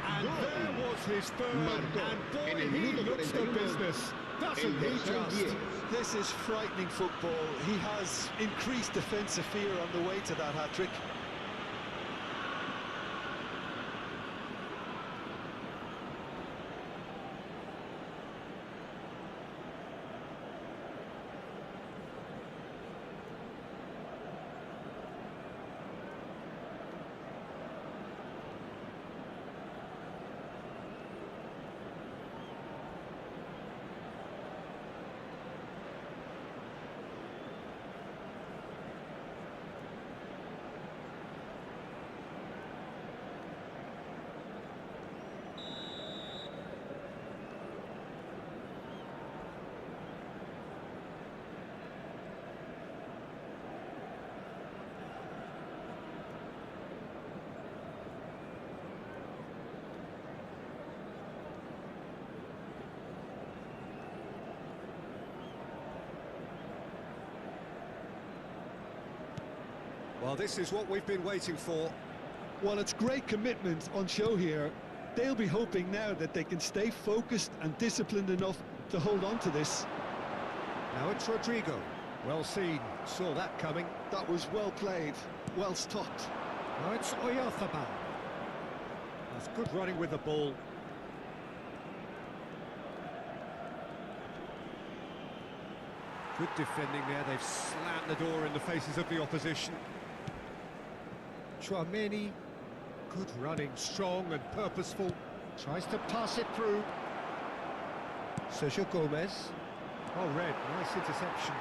And there was his third, Marcó en and el boy, he minuto looks the 41, business. Doesn't el he dorsal just? 10. This is frightening football. He has increased defensive fear on the way to that hat-trick. Well, this is what we've been waiting for. Well, it's great commitment on show here. They'll be hoping now that they can stay focused and disciplined enough to hold on to this. Now it's Rodrigo. Well seen, saw that coming. That was well played, well stopped. Now it's Oyarzabal. That's good running with the ball. Good defending there, they've slammed the door in the faces of the opposition. Chouameni, good running, strong and purposeful. Tries to pass it through. Sergio Gomez. Oh, red, nice interception.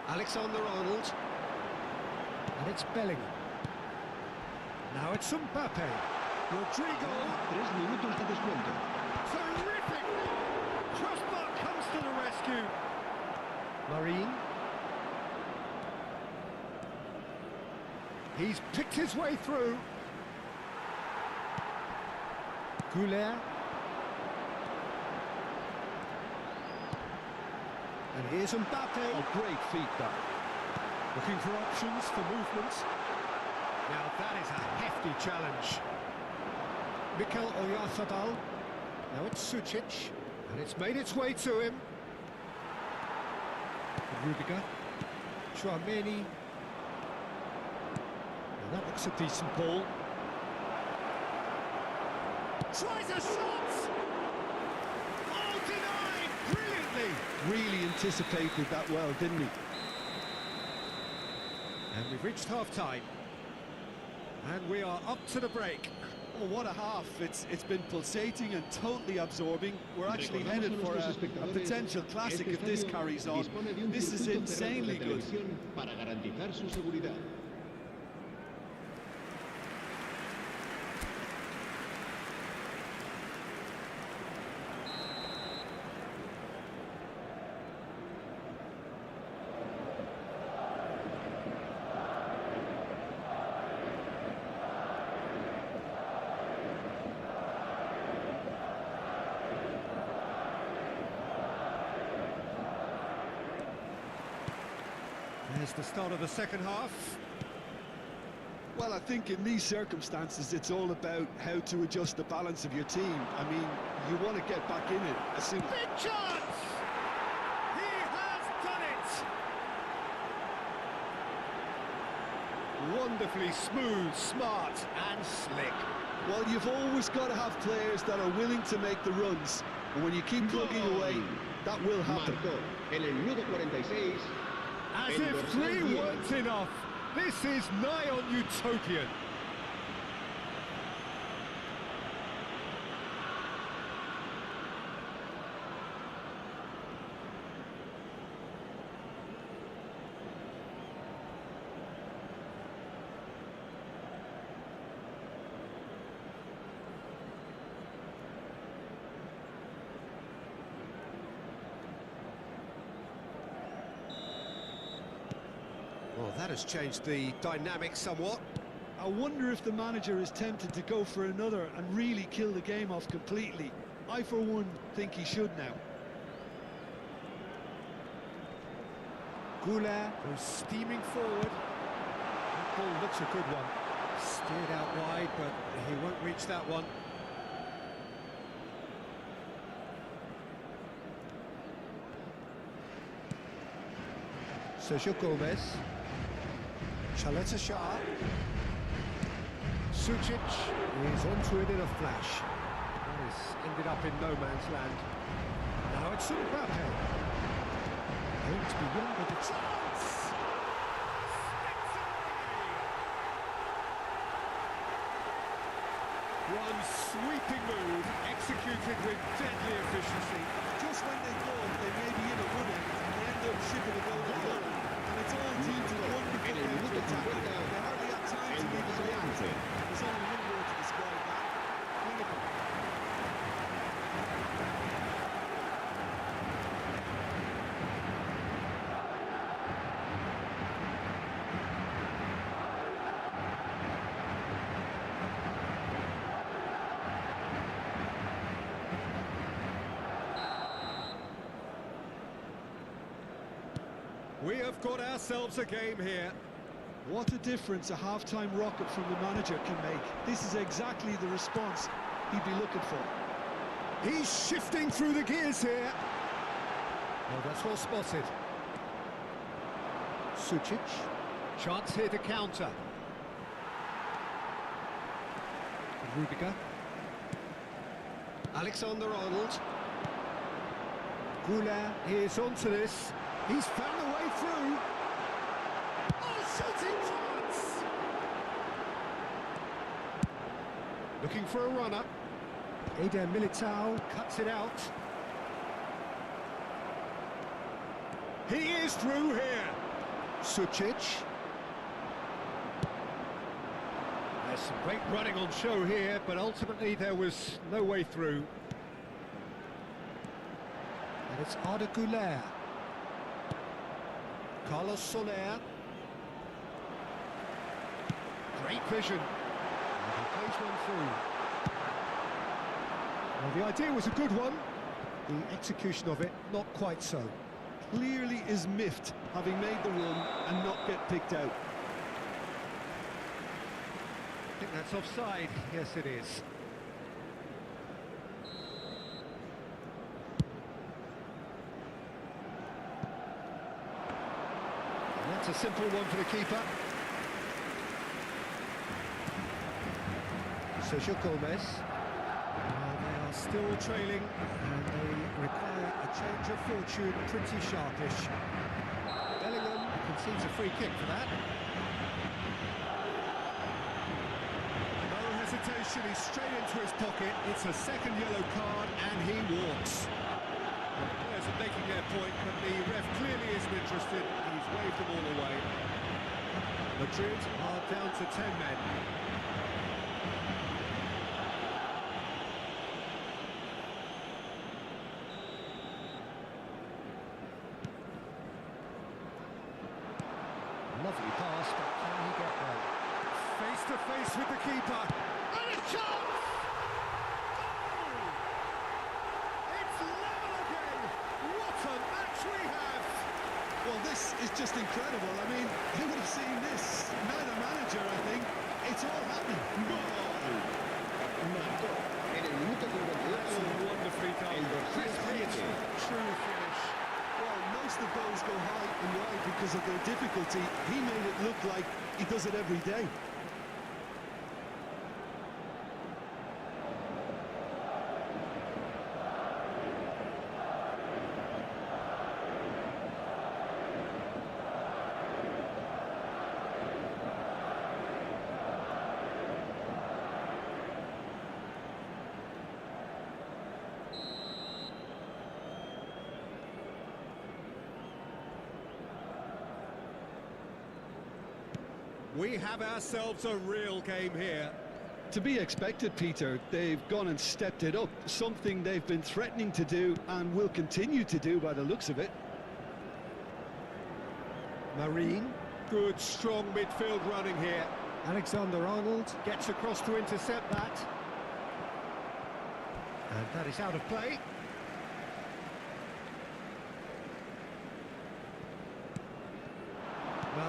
Alexander-Arnold. And it's Bellingham. Now it's Mbappe. Rodrigo. 3 minutos de descuento. Terrific! Crossbar comes to the rescue. Marine. He's picked his way through. Goulet. And here's Mbappe. Oh, great feet, that. Looking for options for movement. Now that is a hefty challenge. Mikel Oyarzabal. Now it's Sucic. And it's made its way to him. Rudiger. Chouameni. And that looks a decent ball. Tries a shot! Oh, denied! Brilliantly! Really anticipated that well, didn't he? And we've reached half-time. And we are up to the break. Oh, what a half. It's been pulsating and totally absorbing. We're actually headed for a potential classic if this carries on. This is insanely good. Para garantizar su seguridad. There's the start of the second half. Well, I think in these circumstances, it's all about how to adjust the balance of your team. I mean, you want to get back in it as soon as... Big chance! He has done it! Wonderfully smooth, smart and slick. Well, you've always got to have players that are willing to make the runs. And when you keep plugging away, that will happen. Marcó en el minuto 46. As if 3 weren't enough. This is nigh on utopian. Well, that has changed the dynamic somewhat. I wonder if the manager is tempted to go for another and really kill the game off completely. I, for one, think he should now. Goulet goes steaming forward. That ball looks a good one. Steered out wide, but he won't reach that one. Sergio Gomez. Chaleta Shah. Sucic is onto it in a flash. That has ended up in no man's land. Now it's Mbappe. Aimed beyond the chance! One sweeping move, executed with deadly efficiency. Just when they thought they may be in a run-in, they end up shipping a goal to goal. And it's all due to the wonderful counter-attack. They hardly had time to even react. There's only one word to describe that. Clinical. We have got ourselves a game here. What a difference a half-time rocket from the manager can make. This is exactly the response he'd be looking for. He's shifting through the gears here. Oh, that's well spotted. Sucic. Chance here to counter. Rudiger. Alexander-Arnold. Goulet is onto this. He's found a way through. Oh, shooting chance! Looking for a runner. Eder Militao cuts it out. He is through here. Sucic. There's some great running on show here, but ultimately there was no way through. And it's Arda Güler. Carlos Soler. Great vision. And he plays one through. Well, the idea was a good one. The execution of it, not quite so. Clearly is miffed, having made the run and not get picked out. I think that's offside. Yes, it is. And that's a simple one for the keeper. Sergio Gomez. They are still trailing, and they require a change of fortune, pretty sharpish. Bellingham concedes a free kick for that. No hesitation, he's straight into his pocket. It's a second yellow card, and he walks. Well, the players are making their point, but the ref clearly isn't interested. He's waved them all away. Madrid are down to 10 men. Lovely pass, but can he get there? Face to face with the keeper. And a chance! Goal! It's level again! What a match we have! Well, this is just incredible. I mean, who would have seen this? Neither manager, I think. It's all happening. Marcó en el minuto 52 Wonderfully done. el dorsal 7. True finish. Well, most of those go high and wide because of their difficulty. He made it look like he does it every day. We have ourselves a real game here. To be expected, Peter. They've gone and stepped it up, something they've been threatening to do and will continue to do by the looks of it. Marine, good strong midfield running here. Alexander-Arnold gets across to intercept that. And that is out of play.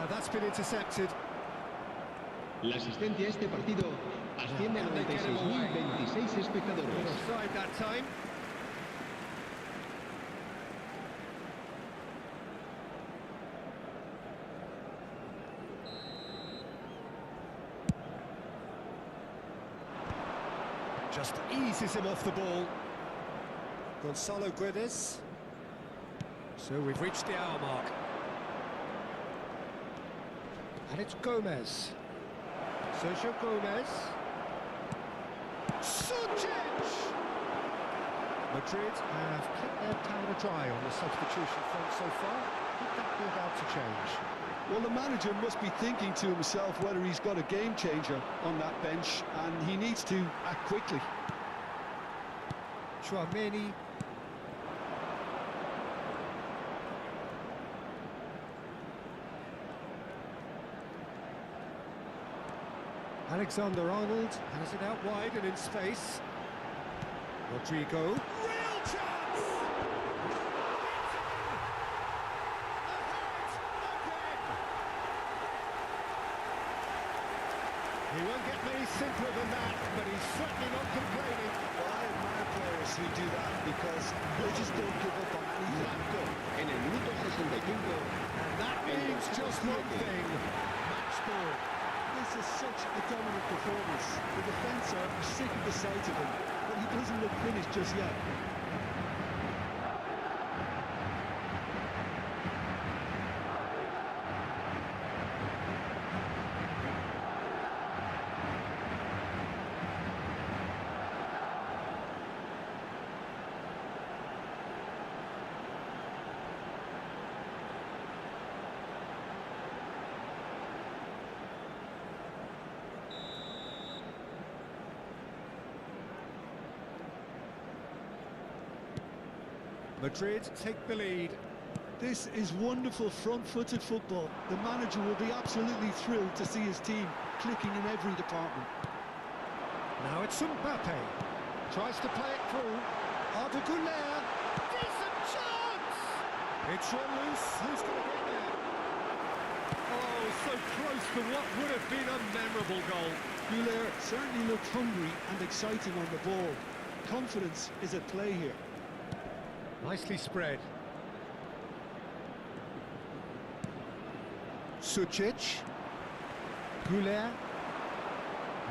That's been intercepted. La asistencia a este partido asciende a 96.026 espectadores. Offside that time. Just eases him off the ball. Gonzalo Guedes. So we've reached the hour mark. And it's Gomez. Sergio Gomez. Sujic! Madrid have kept their powder dry on the substitution front so far. Could that be about to change? Well, the manager must be thinking to himself whether he's got a game changer on that bench, and he needs to act quickly. Chouameni. Alexander-Arnold has it out wide and in space. Rodrigo. Real chance! He won't get many simpler than that, but he's certainly not complaining. Well, I admire players who do that because they just don't give up on anything. Marcó en el minuto 65. And that means just one thing. Match ball. This is such a dominant performance. The defence are sick of the sight of him, but he doesn't look finished just yet. Madrid take the lead. This is wonderful front-footed football. The manager will be absolutely thrilled to see his team clicking in every department. Now it's Mbappe. Tries to play it through. Arda Güler. Decent chance! It's run loose. Who's going to get there? Oh, so close to what would have been a memorable goal. Güler certainly looked hungry and exciting on the ball. Confidence is at play here. Nicely spread. Sucic. Güler.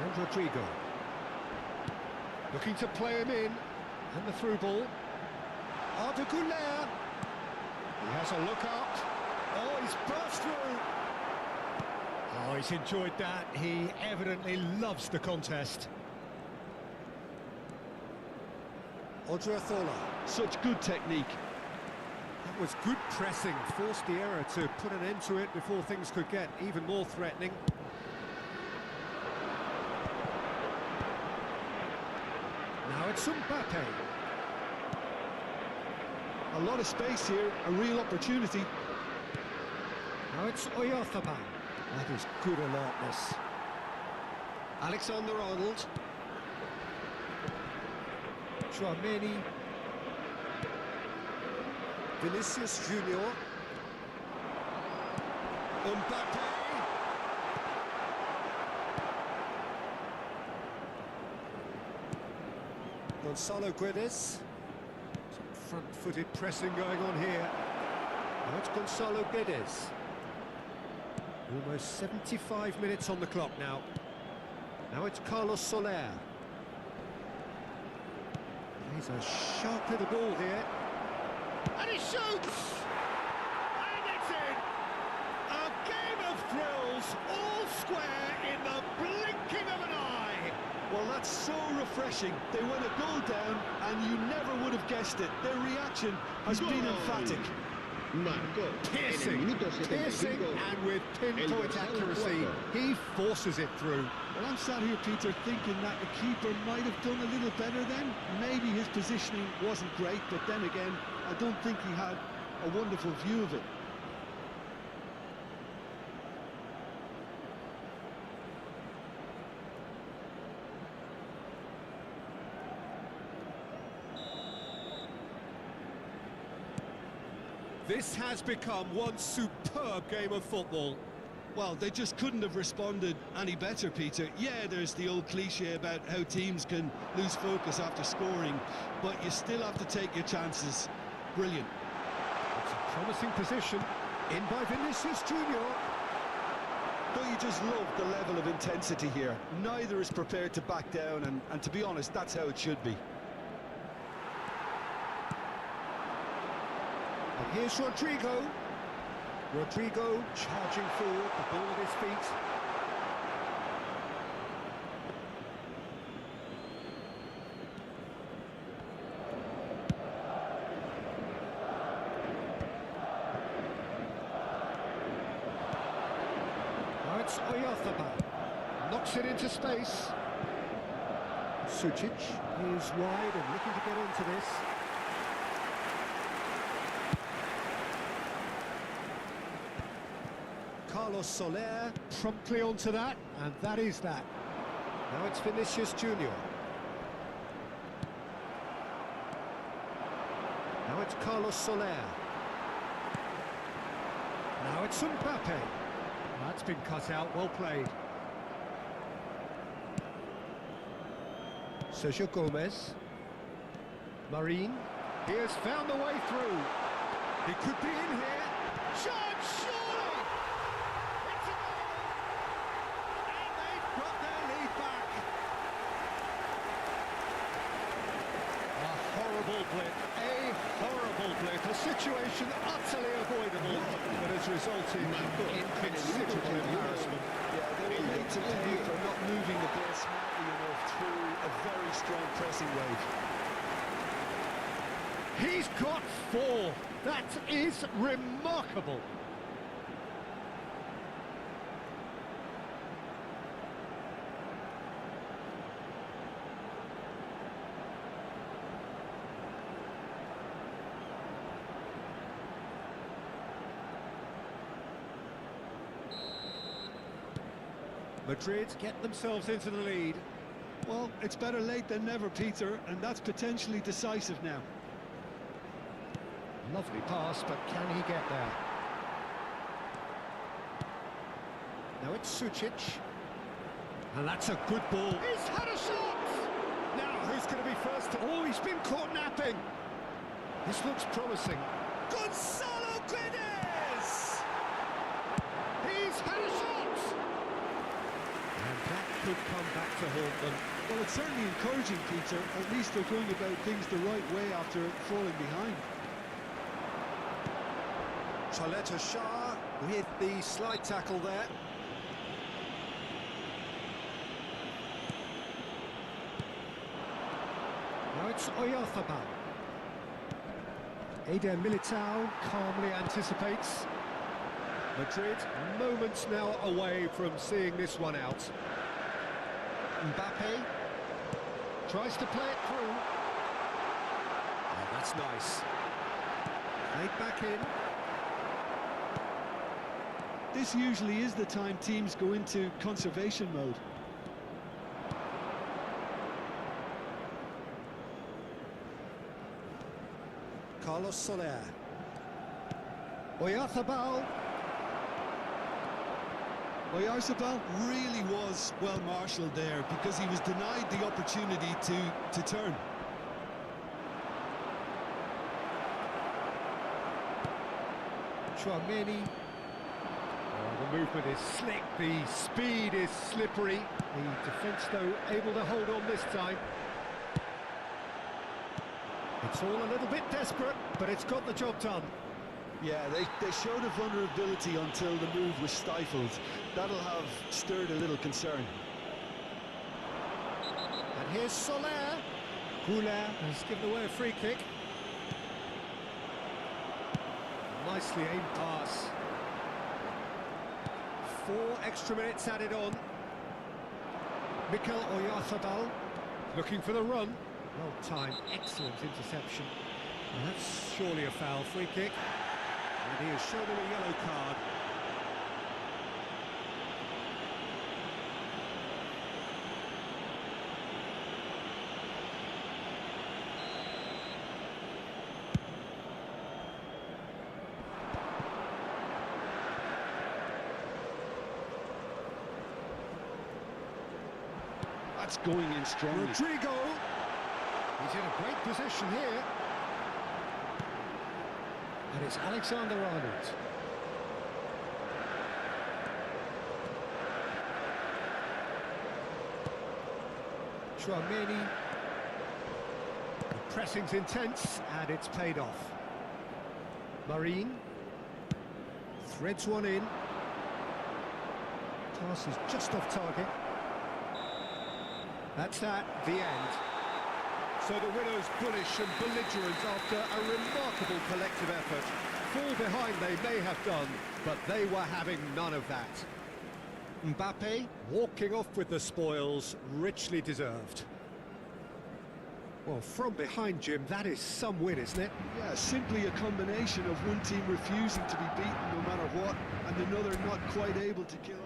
And Rodrigo. Looking to play him in. And the through ball. Arda Güler. He has a look out. Oh, he's burst through. Oh, he's enjoyed that. He evidently loves the contest. Odriozola. Such good technique. That was good pressing. Forced the error to put an end to it before things could get even more threatening. Now it's Mbappe. A lot of space here, a real opportunity. Now it's Oyarzabal. That is good alertness. Alexander-Arnold. Chouameni. Vinicius Junior. Mbappe. Gonzalo Guedes. Some front-footed pressing going on here. Now it's Gonzalo Guedes. Almost 75 minutes on the clock now. Now it's Carlos Soler. He's a sharp little ball here. And he shoots! And it's in! A game of thrills, all square in the blinking of an eye! Well, that's so refreshing. They went a goal down, and you never would have guessed it. Their reaction has been emphatic. Marcó Piercing, en el minuto 75. and with pinpoint accuracy, he forces it through. Well, I'm sat here, Peter, thinking that the keeper might have done a little better then. Maybe his positioning wasn't great, but then again, I don't think he had a wonderful view of it. This has become one superb game of football. Well, they just couldn't have responded any better, Peter. Yeah, there's the old cliche about how teams can lose focus after scoring, but you still have to take your chances. Brilliant. It's a promising position. In by Vinicius Junior. But you just love the level of intensity here. Neither is prepared to back down, and to be honest, that's how it should be. And here's Rodrigo. Rodrigo charging forward, the ball at his feet. Now it's Oyarzabal. Knocks it into space. Sucic is wide and looking to get into this. Carlos Soler promptly onto that, and that is that. Now it's Vinicius Junior. Now it's Carlos Soler. Now it's Mbappe. That's been cut out, well played. Sergio Gomez. Marine. He has found the way through. He could be in here. Shot, surely! It's a goal! And they've got their lead back. A horrible blip. A horrible blip. A situation utterly avoidable that has resulted in considerable embarrassment. Yeah, they were late to pay for not moving the ball smartly enough through a very strong pressing wave. He's got 4. That is remarkable. Madrid get themselves into the lead. Well, it's better late than never, Peter, and that's potentially decisive now. Lovely pass, but can he get there? Now it's Sucic. And that's a good ball. He's had a shot! Now, who's going to be first? Oh, he's been caught napping. This looks promising. Gonzalo Guedes! He's had a shot! And that could come back to haunt them. Well, it's certainly encouraging, Peter. At least they're going about things the right way after falling behind. Chaleta Shah with the slide tackle there. Now it's Oyarzabal. Eder Militao calmly anticipates. Madrid moments now away from seeing this one out. Mbappe tries to play it through. Oh, that's nice. Played back in. This usually is the time teams go into conservation mode. Carlos Soler. Oyarzabal. Oyarzabal really was well marshalled there because he was denied the opportunity to turn. Chouameni. Oh, the movement is slick, the speed is slippery. The defence, though, able to hold on this time. It's all a little bit desperate, but it's got the job done. Yeah, they showed a vulnerability until the move was stifled. That'll have stirred a little concern. And here's Soler. Goulart has given away a free kick. Nicely aimed pass. 4 extra minutes added on. Mikel Oyarzabal looking for the run. Well timed, excellent interception. And that's surely a foul. Free kick. And he has shown him a yellow card. That's going in strongly. Rodrigo. He's in a great position here. And it's Alexander-Arnold. Chouameni. The pressing's intense, and it's paid off. Marine. Threads one in. Pass is just off target. That's that, the end. So the winners bullish and belligerent after a remarkable collective effort. Fall behind they may have done, but they were having none of that. Mbappe walking off with the spoils, richly deserved. Well, from behind, Jim, that is some win, isn't it? Yeah, simply a combination of one team refusing to be beaten no matter what, and another not quite able to kill off.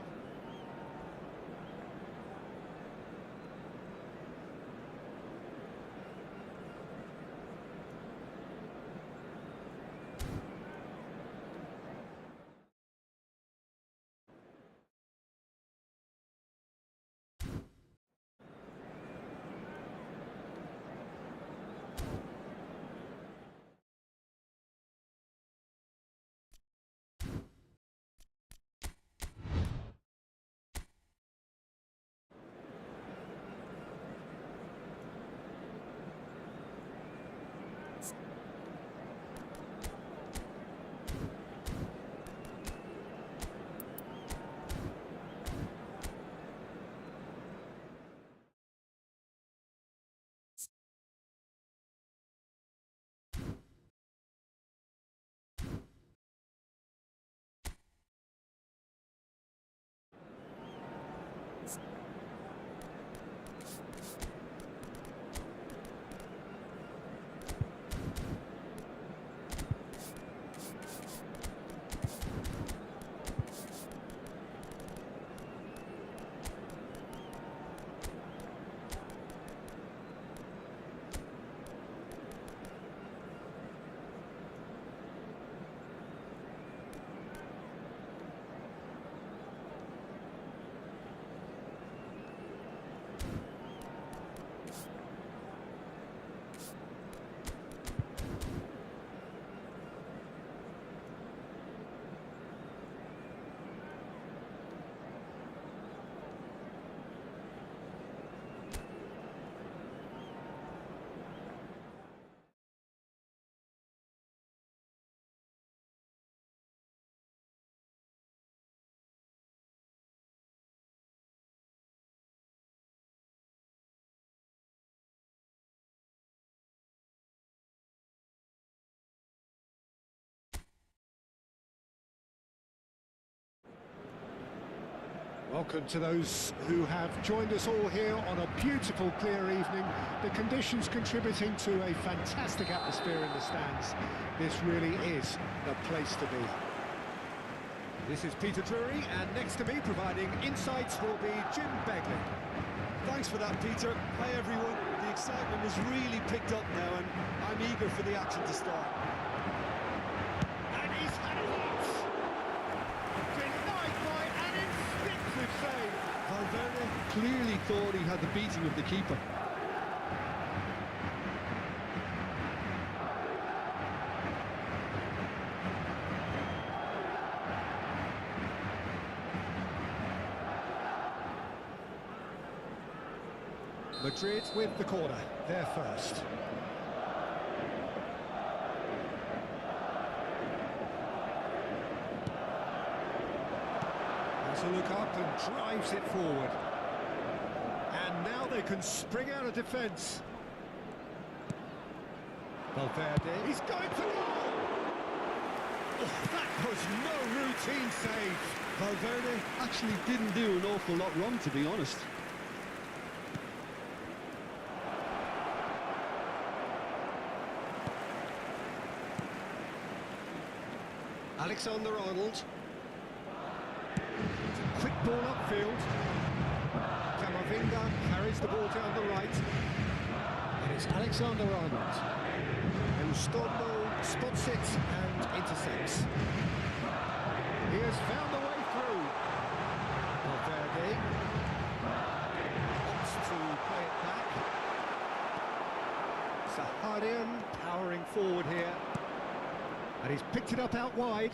Welcome to those who have joined us all here on a beautiful, clear evening. The conditions contributing to a fantastic atmosphere in the stands. This really is the place to be. This is Peter Drury, and next to me providing insights will be Jim Begley. Thanks for that, Peter. Hi, everyone. The excitement has really picked up now, and I'm eager for the action to start. And he's had it out. Denied by an instinctive save. Valverde clearly thought he had the beating of the keeper. Madrid with the corner, they're first. Has a look up and drives it forward. And now they can spring out of defence. Valverde, he's going for goal! Oh, that was no routine save. Valverde actually didn't do an awful lot wrong, to be honest. Alexander-Arnold. Quick ball upfield. Camavinga carries the ball down the right. And it's Alexander-Arnold. And Stondo spots it and intercepts. He has found the way through. Valverde wants to play it back. Saharian powering forward here. And he's picked it up out wide.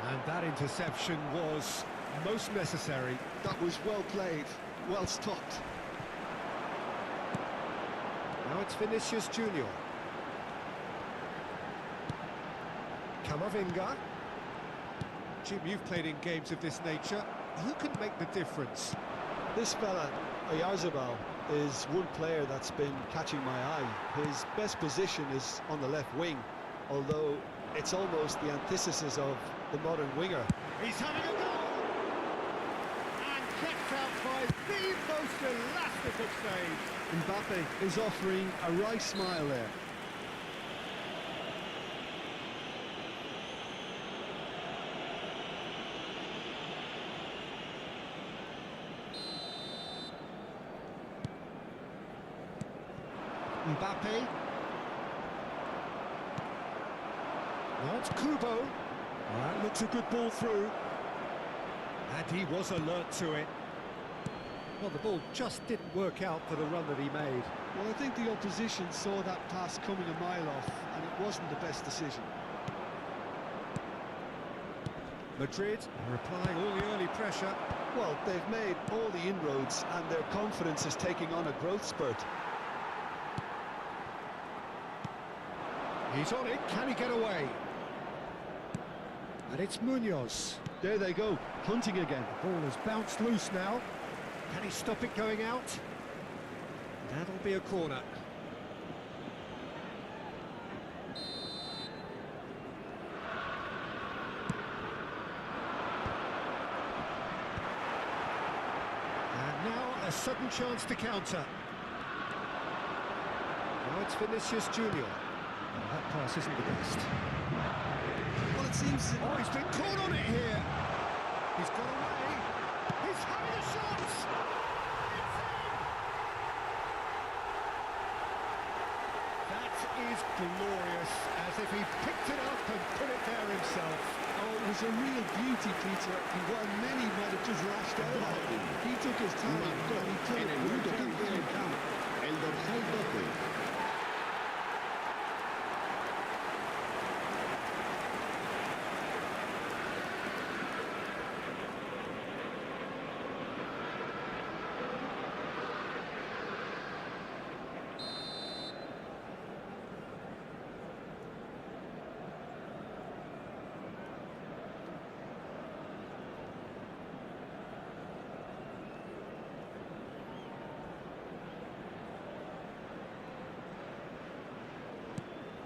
And that interception was most necessary. That was well played, well stopped. Now it's Vinicius Junior. Camavinga. Jim, you've played in games of this nature. Who can make the difference? This fella, Oyarzabal, is one player that's been catching my eye. His best position is on the left wing, although it's almost the antithesis of the modern winger. He's having a goal! And kept out by the most elastic of saves. Mbappe is offering a wry smile there. Mbappe. Now it's Kubo. That looks a good ball through. And he was alert to it. Well, the ball just didn't work out for the run that he made. Well, I think the opposition saw that pass coming a mile off, and it wasn't the best decision. Madrid are applying all the early pressure. Well, they've made all the inroads, and their confidence is taking on a growth spurt. He's on it, can he get away? And it's Munoz. There they go, hunting again. The ball has bounced loose now. Can he stop it going out? That'll be a corner. And now a sudden chance to counter. Now it's Vinicius Junior. Oh, that pass isn't the best. Well, it seems... Oh, he's been caught on it here. He's got away. He's having a shot. It's in. That is glorious, as if he picked it up and put it there himself. Oh, it was a real beauty, Peter, and while many might have just lashed out at him, he took his time and he put En it el right punto down campo del campo, el dorsal 12.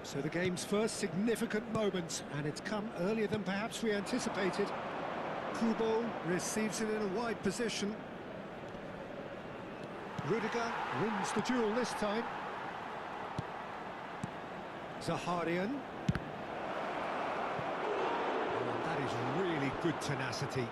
So the game's first significant moment, and it's come earlier than perhaps we anticipated. Kubo receives it in a wide position. Rudiger wins the duel this time. Zaharian. Oh, that is really good tenacity.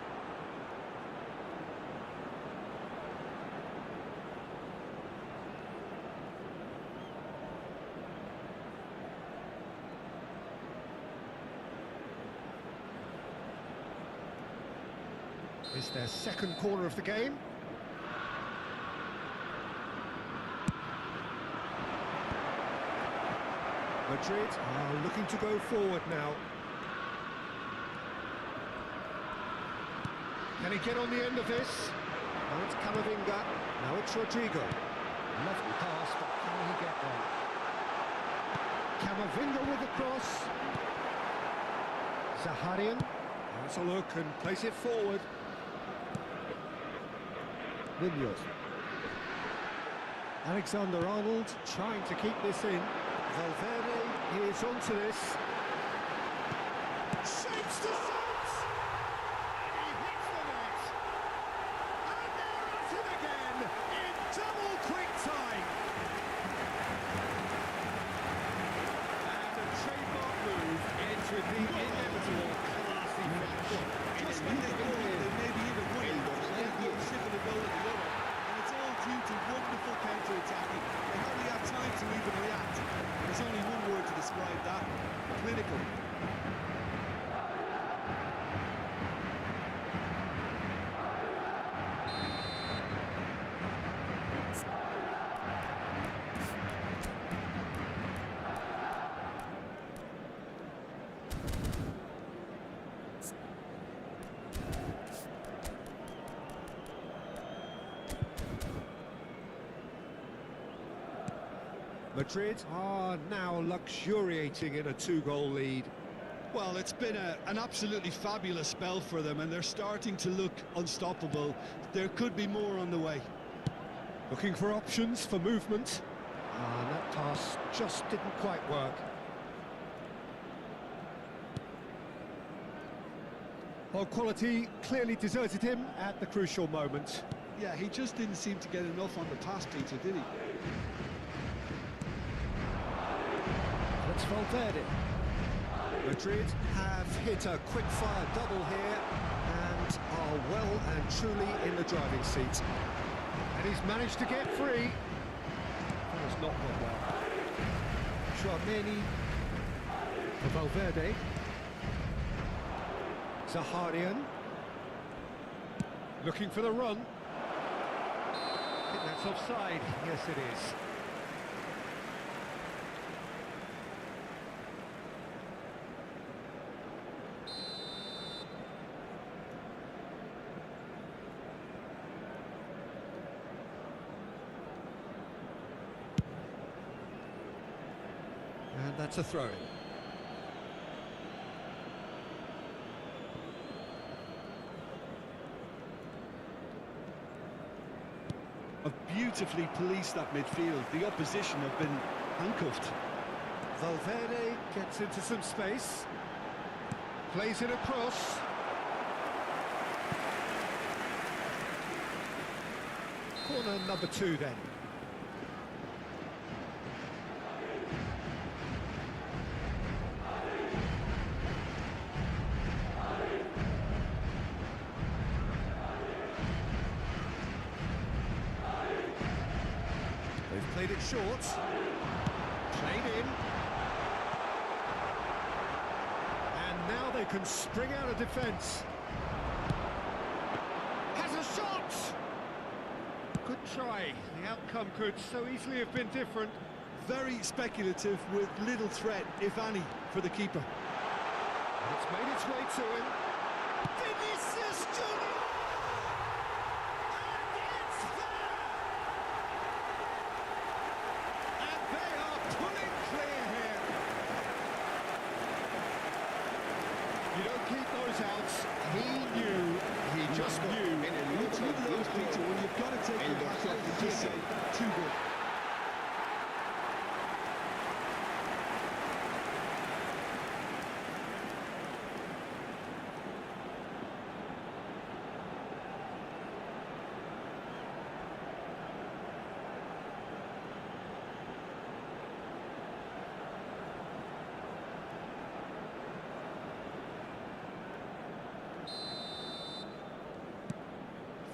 It's their second corner of the game. Madrid are looking to go forward now. Can he get on the end of this? Now it's Camavinga. Now it's Rodrigo. Lovely pass, but can he get there? Camavinga with the cross. Zaharian. Has a look and plays it forward. Munoz. Alexander-Arnold trying to keep this in. Valverde is onto this. Shapes to shots! And he hits the net! And they're at it again in double quick time! And a trademark move ends with the inevitable classy finish. Just when they thought they maybe even win, they're shipping a goal at the other. And it's all due to wonderful counter-attacking. They hardly have time to even react. There's only one word to describe that: clinical. Madrid are now luxuriating in a two-goal lead. Well, it's been an absolutely fabulous spell for them, and they're starting to look unstoppable. There could be more on the way. Looking for options for movement. And that pass just didn't quite work. Well, quality clearly deserted him at the crucial moment. Yeah, he just didn't seem to get enough on the pass, Peter, did he? It's Valverde. Madrid have hit a quick-fire double here and are well and truly in the driving seat. And he's managed to get free. That has not gone well. Chouameni for Valverde. Zaharian. Looking for the run. I think that's offside. Yes, it is. And that's a throw-in. Have beautifully policed that midfield. The opposition have been handcuffed. Valverde gets into some space. Plays it across. Corner number 2 then. They've played it short. Played in. And now they can spring out of defence. Has a shot! Good try. The outcome could so easily have been different. Very speculative with little threat, if any, for the keeper. And it's made its way to him. Vinicius Junior! And it's there! And they are pulling clear here. You don't keep those outs. He knew. He just knew. It's one of those, Peter, when you've got to take your hat off and just say, too good.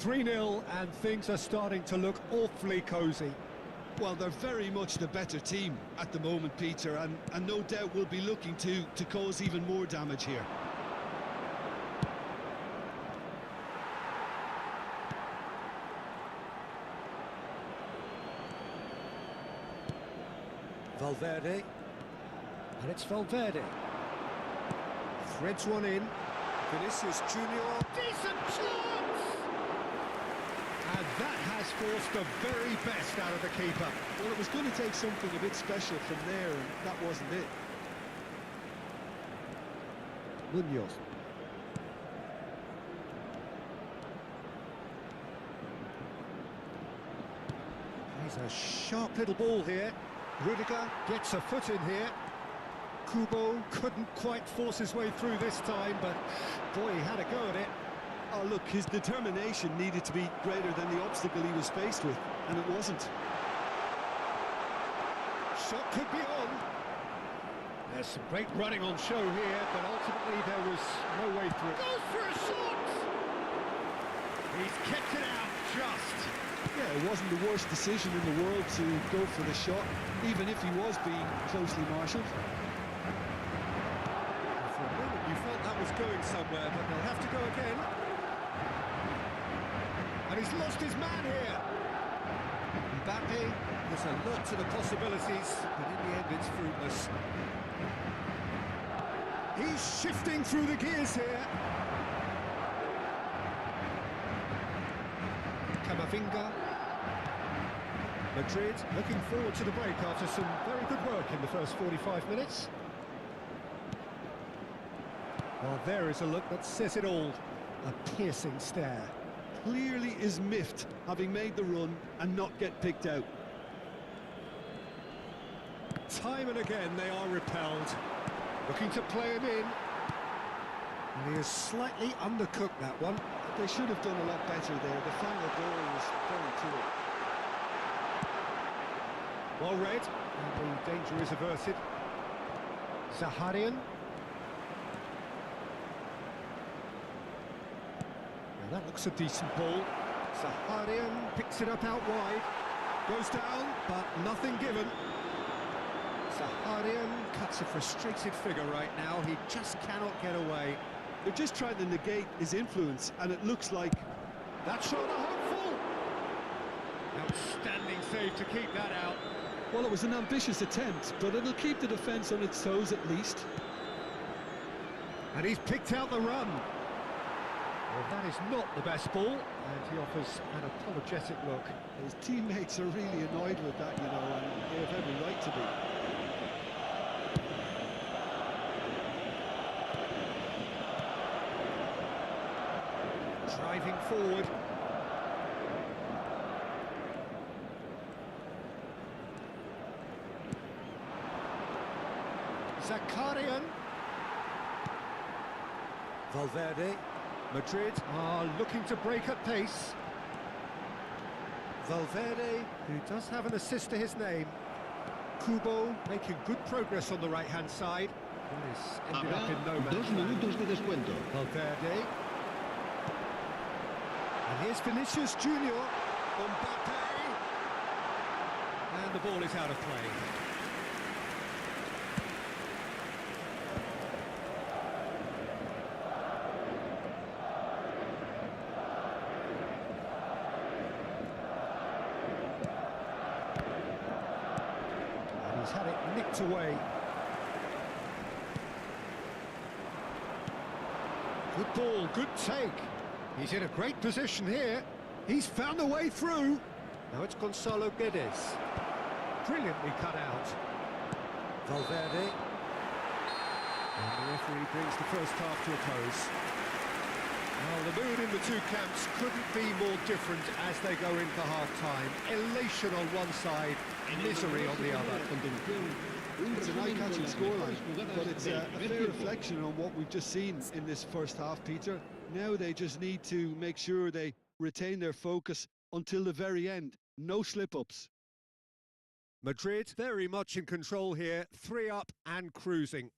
3-0 and things are starting to look awfully cosy. Well, they're very much the better team at the moment, Peter, and no doubt will be looking to cause even more damage here. Valverde, and it's Valverde. Threads one in. Vinicius Junior. Decent chance! And that has forced the very best out of the keeper. Well, it was going to take something a bit special from there, and that wasn't it. Munoz. He's a sharp little ball here. Rudiger gets a foot in here. Kubo couldn't quite force his way through this time, but boy, he had a go at it. Oh, look, his determination needed to be greater than the obstacle he was faced with, and it wasn't. Shot could be on. There's some great running on show here, but ultimately there was no way through. Goes for a shot! He's kept it out just. Yeah, it wasn't the worst decision in the world to go for the shot, even if he was being closely marshalled. For a moment you felt that was going somewhere, but they'll have to go again. And he's lost his man here. Mbappe has a lot to the possibilities, but in the end it's fruitless. He's shifting through the gears here. Camavinga. Madrid looking forward to the break after some very good work in the first 45 minutes. Well, there is a look that says it all. A piercing stare. Clearly is miffed, having made the run and not get picked out. Time and again they are repelled. Looking to play him in. And he has slightly undercooked that one. They should have done a lot better there. The final ball was very poor. Well read, and the danger is averted. Zaharian. Now that looks a decent ball. Zaharian picks it up out wide. Goes down, but nothing given. Zaharian cuts a frustrated figure right now. He just cannot get away. They're just trying to negate his influence, and it looks like... That shot a hopeful! Outstanding save to keep that out. Well, it was an ambitious attempt, but it'll keep the defence on its toes at least. And he's picked out the run. Well, that is not the best ball, and he offers an apologetic look. His teammates are really annoyed with that, you know, and they have every right to be. Driving forward. Zakarian. Valverde. Madrid are looking to break at pace. Valverde, who does have an assist to his name. Kubo making good progress on the right-hand side. This ended up in no man's 2 minutos de descuento. Valverde. And here's Vinicius Junior. Mbappe. And the ball is out of play. And he's had it nicked away. Good ball, good take. He's in a great position here. He's found a way through. Now it's Gonzalo Guedes. Brilliantly cut out. Valverde. And the referee brings the first half to a close. Well, the mood in the two camps couldn't be more different as they go in for half-time. Elation on one side, misery on the other. It's an eye-catching scoreline, but it's a fair reflection on what we've just seen in this first half, Peter. Now they just need to make sure they retain their focus until the very end. No slip-ups. Madrid very much in control here, 3 up and cruising.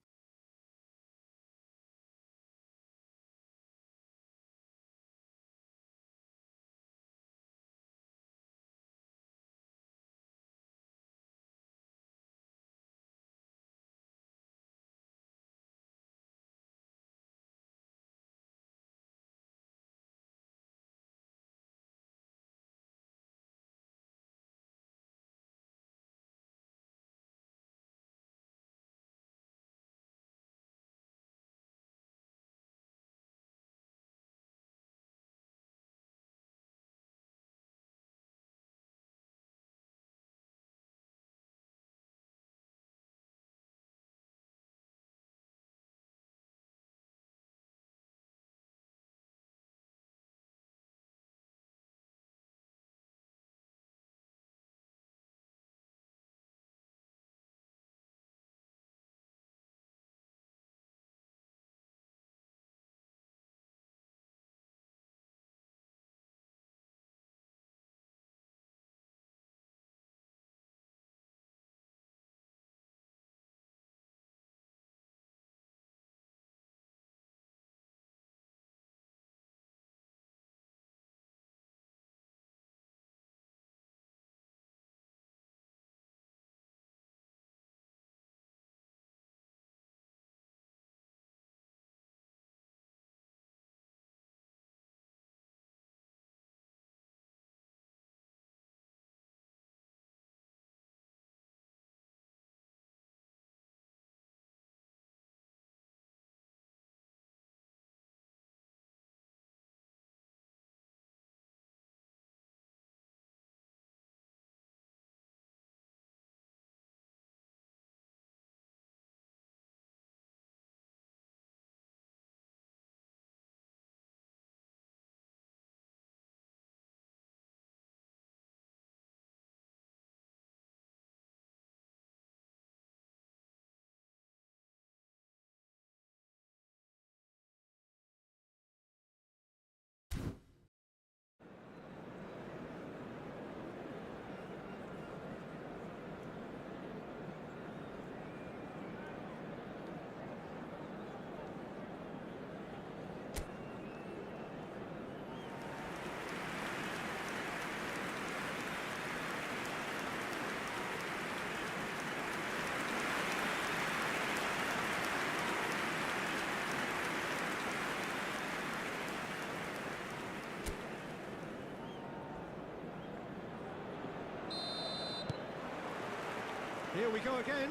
Here we go again.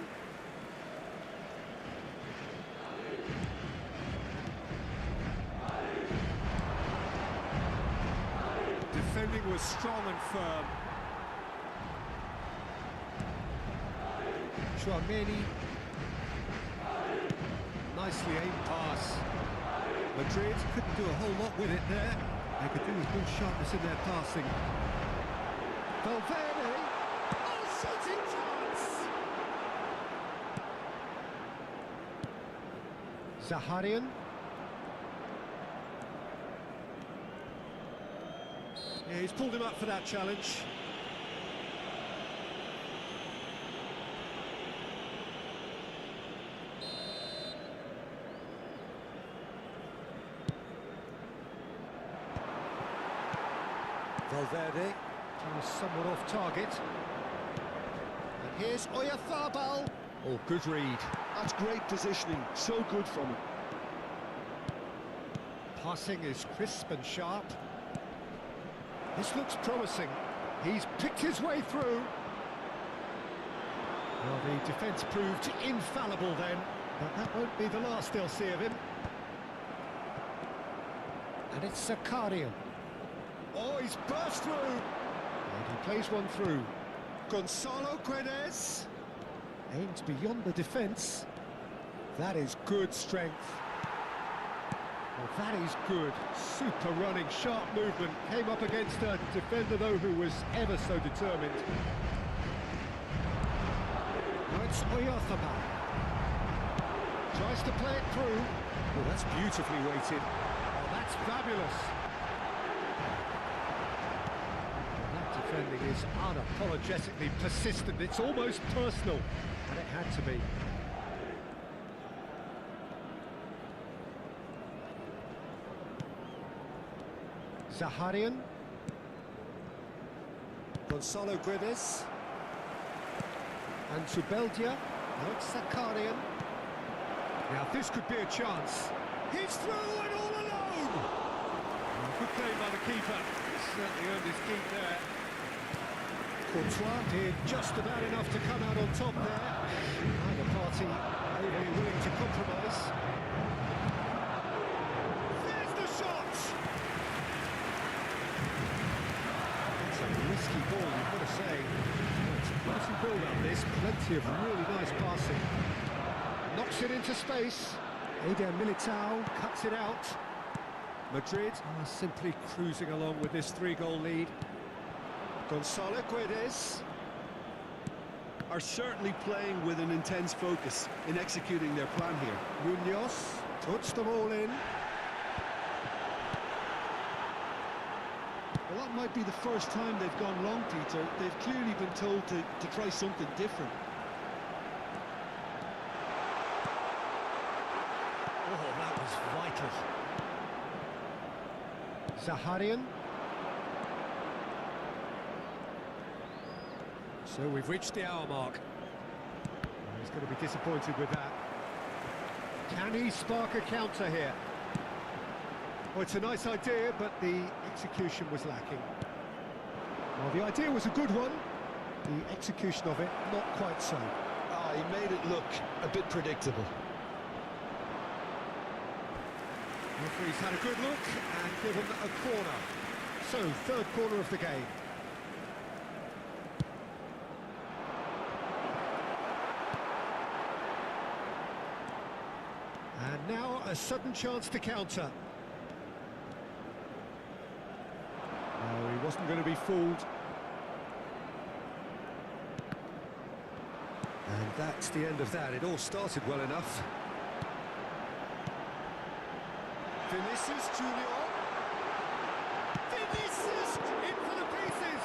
Defending was strong and firm. Chouameni. Nicely aimed pass. Madrid couldn't do a whole lot with it there. They could do with more sharpness in their passing. Valverde. Oh, shooting chance! Zaharian. Yeah, he's pulled him up for that challenge. Valverde, somewhat off target. And here's Oyarzabal. Oh, good read. That's great positioning, so good from him. Passing is crisp and sharp. This looks promising. He's picked his way through. Well, the defence proved infallible then, but that won't be the last they'll see of him. And it's Zakaria. Oh, he's burst through! And he plays one through. Gonzalo Guedes aims beyond the defence. That is good strength. Well, that is good. Super running, sharp movement. Came up against a defender, though, who was ever so determined. Now it's Oyarzabal. Tries to play it through. Oh, that's beautifully weighted. Oh, that's fabulous. Defending is unapologetically persistent. It's almost personal, and it had to be. Zaharian. Gonzalo Guedes. And Zubeldia. Now it's Zakarian. Now this could be a chance. He's through and all alone! Good play by the keeper. He's certainly earned his keep there. Courtois did just about enough to come out on top there. Neither party overly willing to compromise. There's the shot! It's a risky ball, you've got to say. It's a quality build-up, this. Plenty of really nice passing. Knocks it into space. Eder Militao cuts it out. Madrid are simply cruising along with this 3-goal lead. Gonzalo Guedes are certainly playing with an intense focus in executing their plan here. Munoz puts them all in. Well, that might be the first time they've gone long, Peter. They've clearly been told to try something different. Oh, that was vital. Zaharian. So we've reached the hour mark. He's going to be disappointed with that. Can he spark a counter here? Well, it's a nice idea, but the execution was lacking. Well, the idea was a good one. The execution of it, not quite so. He made it look a bit predictable. Referee's had a good look and given a corner. So, third corner of the game. And now a sudden chance to counter. No, he wasn't going to be fooled. And that's the end of that. It all started well enough. Vinicius Junior. Vinicius in for the pieces.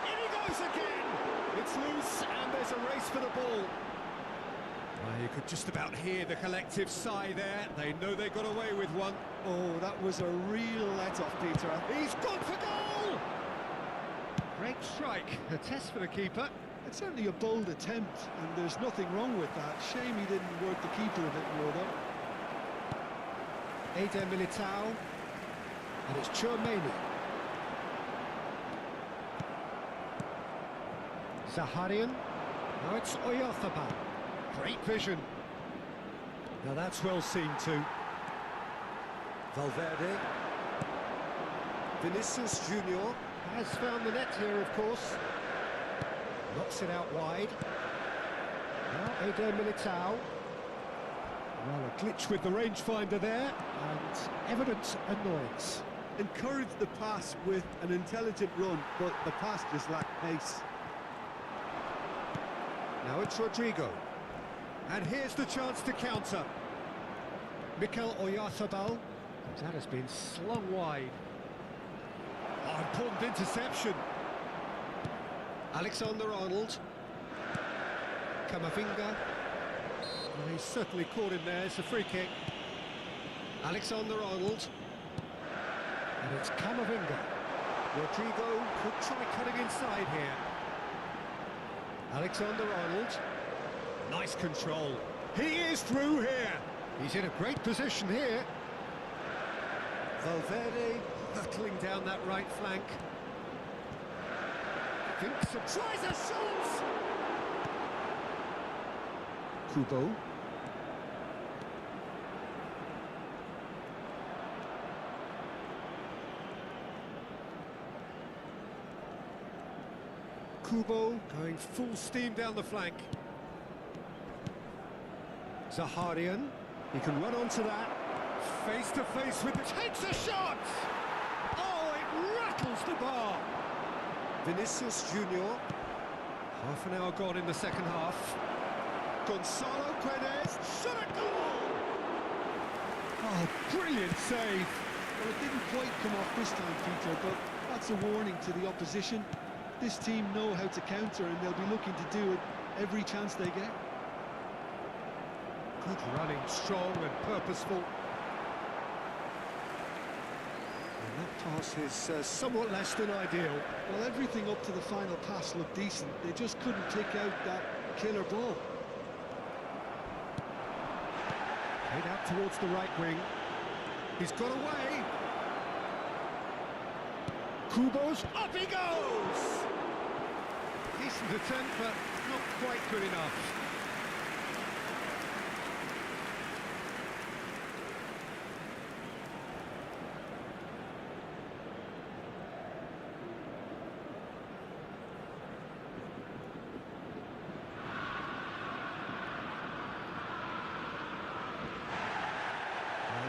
In he goes again. It's loose and there's a race for the ball. Well, you could just about hear the collective sigh there. They know they got away with one. Oh, that was a real let-off, Peter. He's gone for goal! Great strike. A test for the keeper. It's certainly a bold attempt, and there's nothing wrong with that. Shame he didn't work the keeper a bit more, though. Eder Militao. And it's Chouameni. Zaharian. Now it's Oyarzabal. Great vision. Now that's well seen too. Valverde. Vinicius Junior. Has found the net here, of course. Knocks it out wide. Now Eder Militao. Well, a glitch with the rangefinder there, and evident annoyance. Encouraged the pass with an intelligent run, but the pass just lacked pace. Now it's Rodrigo. And here's the chance to counter. Mikel Oyarzabal. That has been slung wide. Oh, important interception. Alexander-Arnold. Camavinga. Well, he's certainly caught him there. It's a free kick. Alexander-Arnold. And it's Camavinga. Rodrigo could try cutting inside here. Alexander-Arnold. Nice control. He is through here. He's in a great position here. Valverde hurtling down that right flank. Thinks and tries a shot! Kubo. Kubo going full steam down the flank. Zaharian. He can run onto that. Face to face with... Takes a shot! Oh, it rattles the bar! Vinicius Junior. Half an hour gone in the second half. Gonzalo Guedes, shot a goal! Oh, brilliant save! Well, it didn't quite come off this time, Peter, but that's a warning to the opposition. This team know how to counter, and they'll be looking to do it every chance they get. Good running, strong and purposeful. And that pass is somewhat less than ideal. Well, everything up to the final pass looked decent. They just couldn't pick out that killer ball. Played out towards the right wing. He's got away. Kubo's up he goes! Decent attempt, but not quite good enough.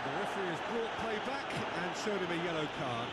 The referee has brought play back and showed him a yellow card.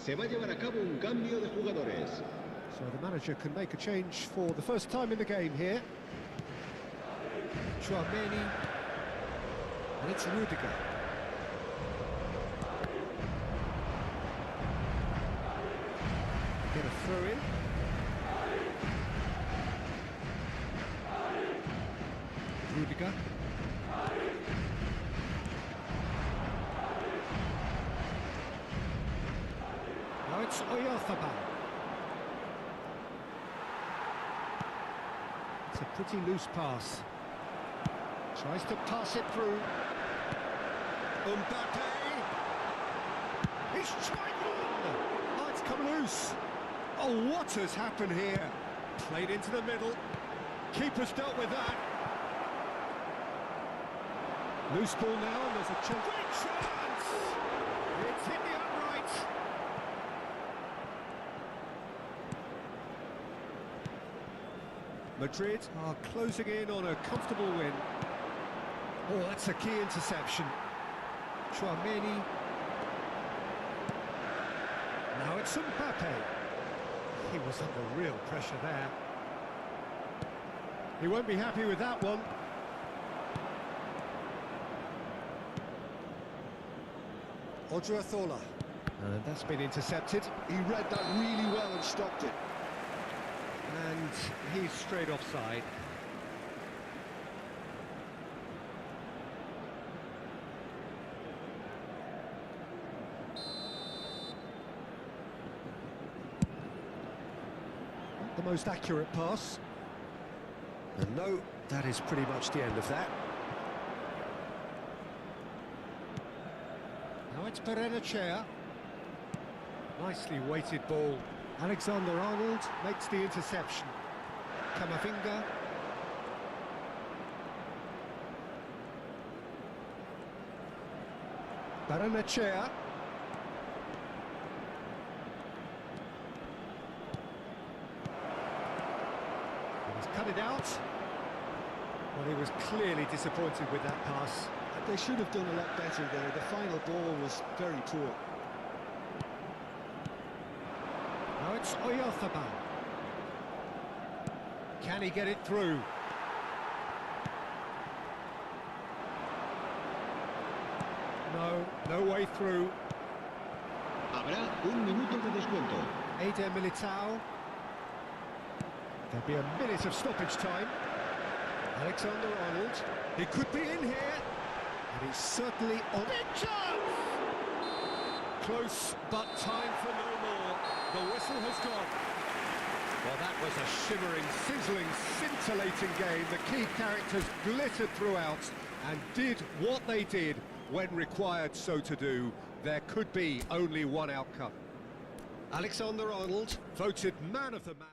Se va a llevar a cabo un cambio de jugadores. So the manager can make a change for the first time in the game here. Chouameni. And it's Rudiger. Get a throw in. Rudiger. Now it's Oyarzabal. It's a pretty loose pass. Tries to pass it through. Mbappe! He's tried one! Oh, it's come loose. Oh, what has happened here? Played into the middle. Keeper's dealt with that. Loose ball now, and there's a chance. Great chance! It's hit the upright. Madrid are closing in on a comfortable win. Oh, that's a key interception. Chouameni. Now it's Mbappe. He was under real pressure there. He won't be happy with that one. Odriozola. And that's been intercepted. He read that really well and stopped it. And he's straight offside. Not the most accurate pass. And no, that is pretty much the end of that. Now it's Bernabéu. Nicely weighted ball. Alexander-Arnold makes the interception. Camavinga. Bernabéu. He's cut it out. Well, he was clearly disappointed with that pass. They should have done a lot better there. The final ball was very poor. Now it's Oyarzabal. Can he get it through? No way through. Habrá un minuto de descuento. Eder Militao. There'll be a minute of stoppage time. Alexander-Arnold. He could be in here. And he's certainly on. Big chance! Close, but time for no more. The whistle has gone. Well, that was a shimmering, sizzling, scintillating game. The key characters glittered throughout and did what they did when required so to do. There could be only one outcome. Alexander-Arnold voted man of the match.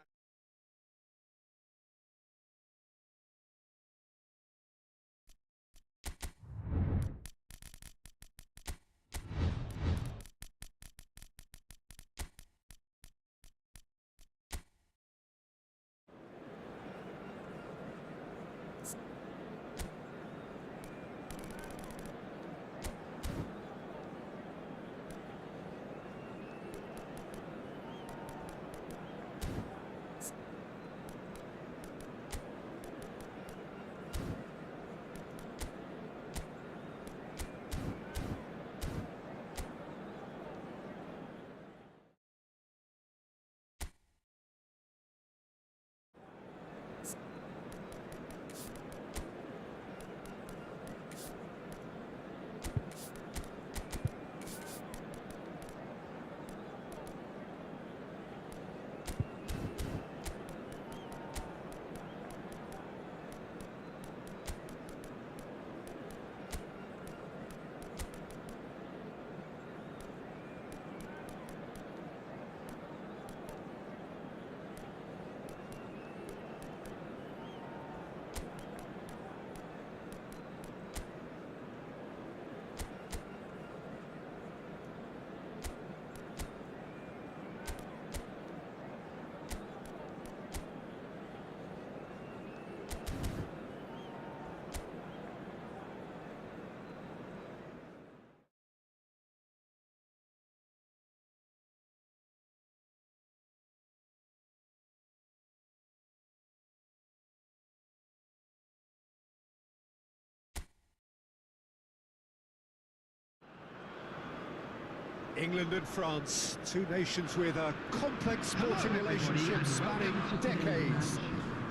England and France, two nations with a complex sporting relationship spanning decades.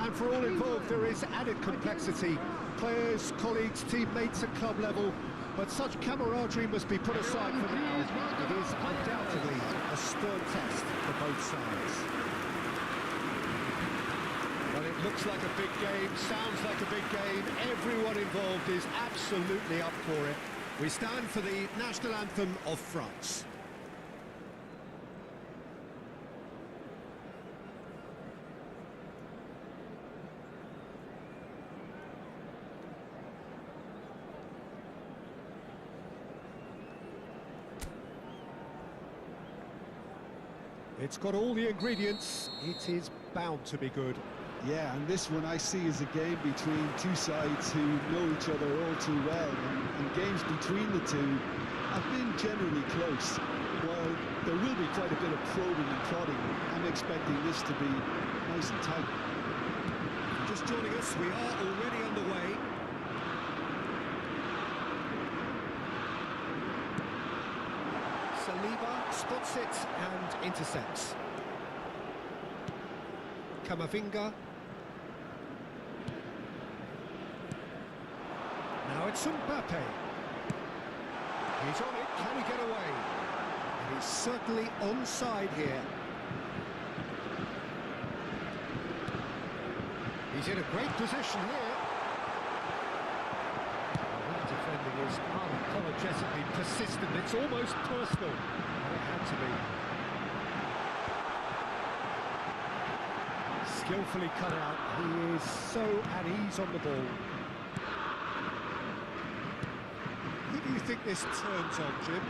And for all involved, there is added complexity. players, colleagues, teammates at club level, but such camaraderie must be put aside for now. It is undoubtedly a stern test for both sides. Well, it looks like a big game, sounds like a big game. Everyone involved is absolutely up for it. We stand for the national anthem of France. It's got all the ingredients. It is bound to be good. Yeah, and this one I see as a game between two sides who know each other all too well, and games between the two have been generally close. While there will be quite a bit of probing and prodding, I'm expecting this to be nice and tight. Just joining us, we are already underway. Saliba spots it and intercepts. Camavinga. Now it's Mbappe. He's on it, can he get away? And he's certainly onside here. He's in a great position here. That defending is unapologetically persistent. It's almost personal. And it had to be. Skillfully cut out. He is so at ease on the ball. Who do you think this turns on, Jim?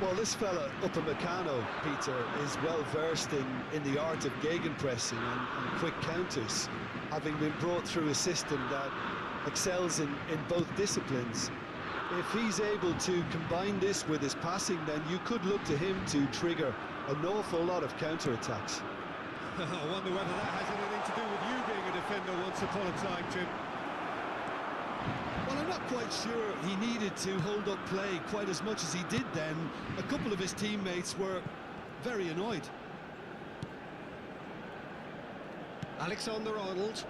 Well, this fella, Upamecano, Peter, is well versed in the art of gegenpressing and quick counters, having been brought through a system that excels in both disciplines. If he's able to combine this with his passing, then you could look to him to trigger an awful lot of counter-attacks. I wonder whether that has anything to do with you being a defender once upon a time, Jim. Well, I'm not quite sure he needed to hold up play quite as much as he did then. A couple of his teammates were very annoyed. Alexander-Arnold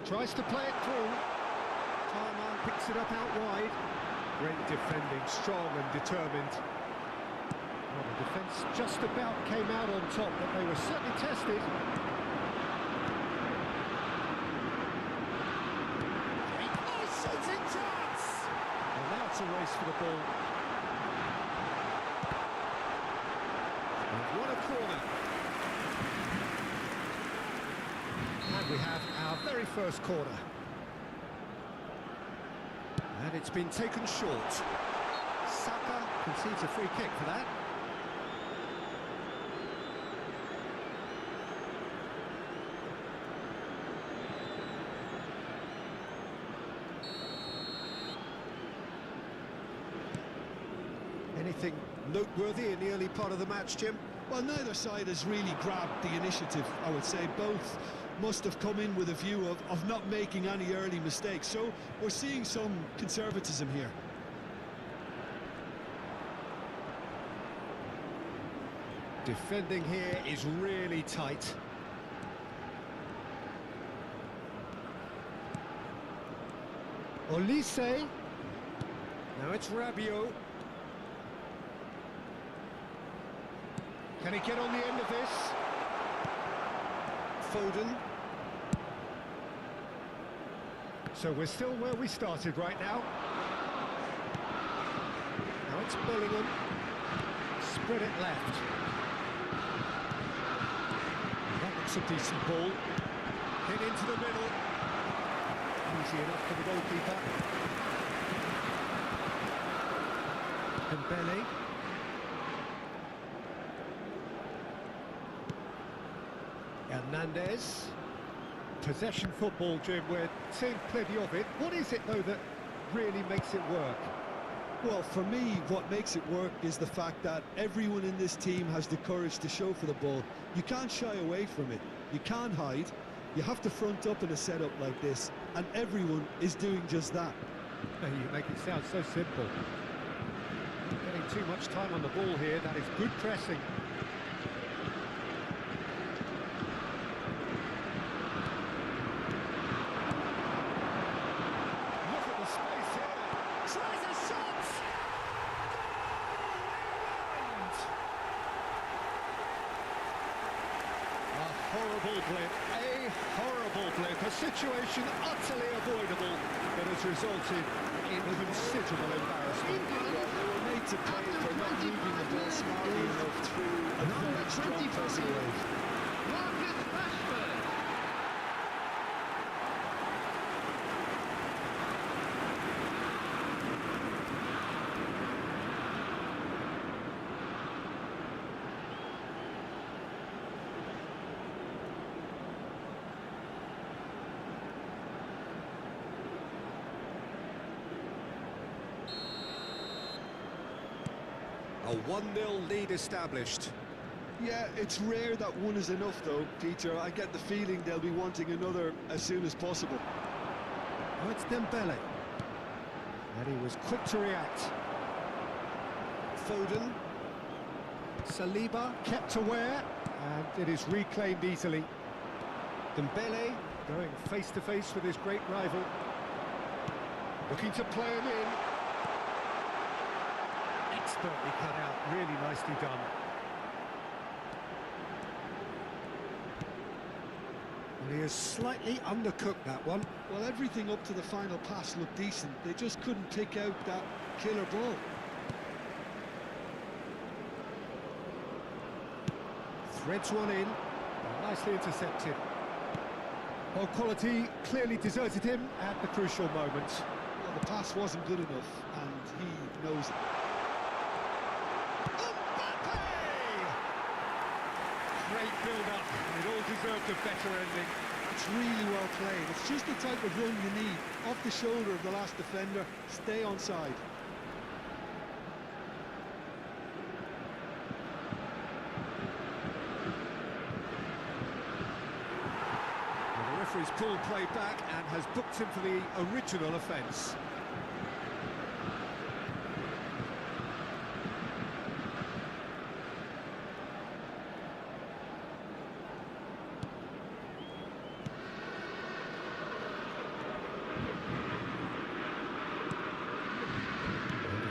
tries to play it through. Tarman picks it up out wide. Great defending, strong and determined. Well, the defence just about came out on top, but they were certainly tested. Shooting chance! And now it's a race for the ball. And what a corner! And we have our very first corner. And it's been taken short. Saka concedes a free kick for that. Anything noteworthy in the early part of the match, Jim? Well, neither side has really grabbed the initiative, I would say. Both must have come in with a view of not making any early mistakes. So we're seeing some conservatism here. Defending here is really tight. Olise. Now it's Rabiot. Can he get on the end of this? Foden. So we're still where we started right now. Now it's Bellingham. Spread it left. That looks a decent ball. Hit into the middle. Easy enough for the goalkeeper. Dembele. Hernandez. Possession football, Jim, we're seeing plenty of it. What is it, though, that really makes it work? Well, for me, what makes it work is the fact that everyone in this team has the courage to show for the ball. You can't shy away from it. You can't hide. You have to front up in a setup like this, and everyone is doing just that. You make it sound so simple. Getting too much time on the ball here. That is good pressing. little blip, a horrible blip, a situation utterly avoidable that has resulted in considerable embarrassment. Well, they were made to pay for not moving the ball smartly enough through a very strong pressing wave. Marcus Rashford. A 1-0 lead established. Yeah, it's rare that one is enough though, Peter. I get the feeling they'll be wanting another as soon as possible. Oh, it's Dembele. And he was quick to react. Foden. Saliba kept aware, and it is reclaimed easily. Dembele going face-to-face with his great rival. Looking to play him in. Expertly cut out, really nicely done. And he has slightly undercooked that one. Well, everything up to the final pass looked decent. They just couldn't pick out that killer ball. Threads one in, nicely intercepted. Well, quality clearly deserted him at the crucial moment. Well, the pass wasn't good enough, and he knows it. Great build-up, it all deserved a better ending. It's really well played. It's just the type of run you need. Off the shoulder of the last defender, stay onside. Well, the referee's pulled play back and has booked him for the original offence.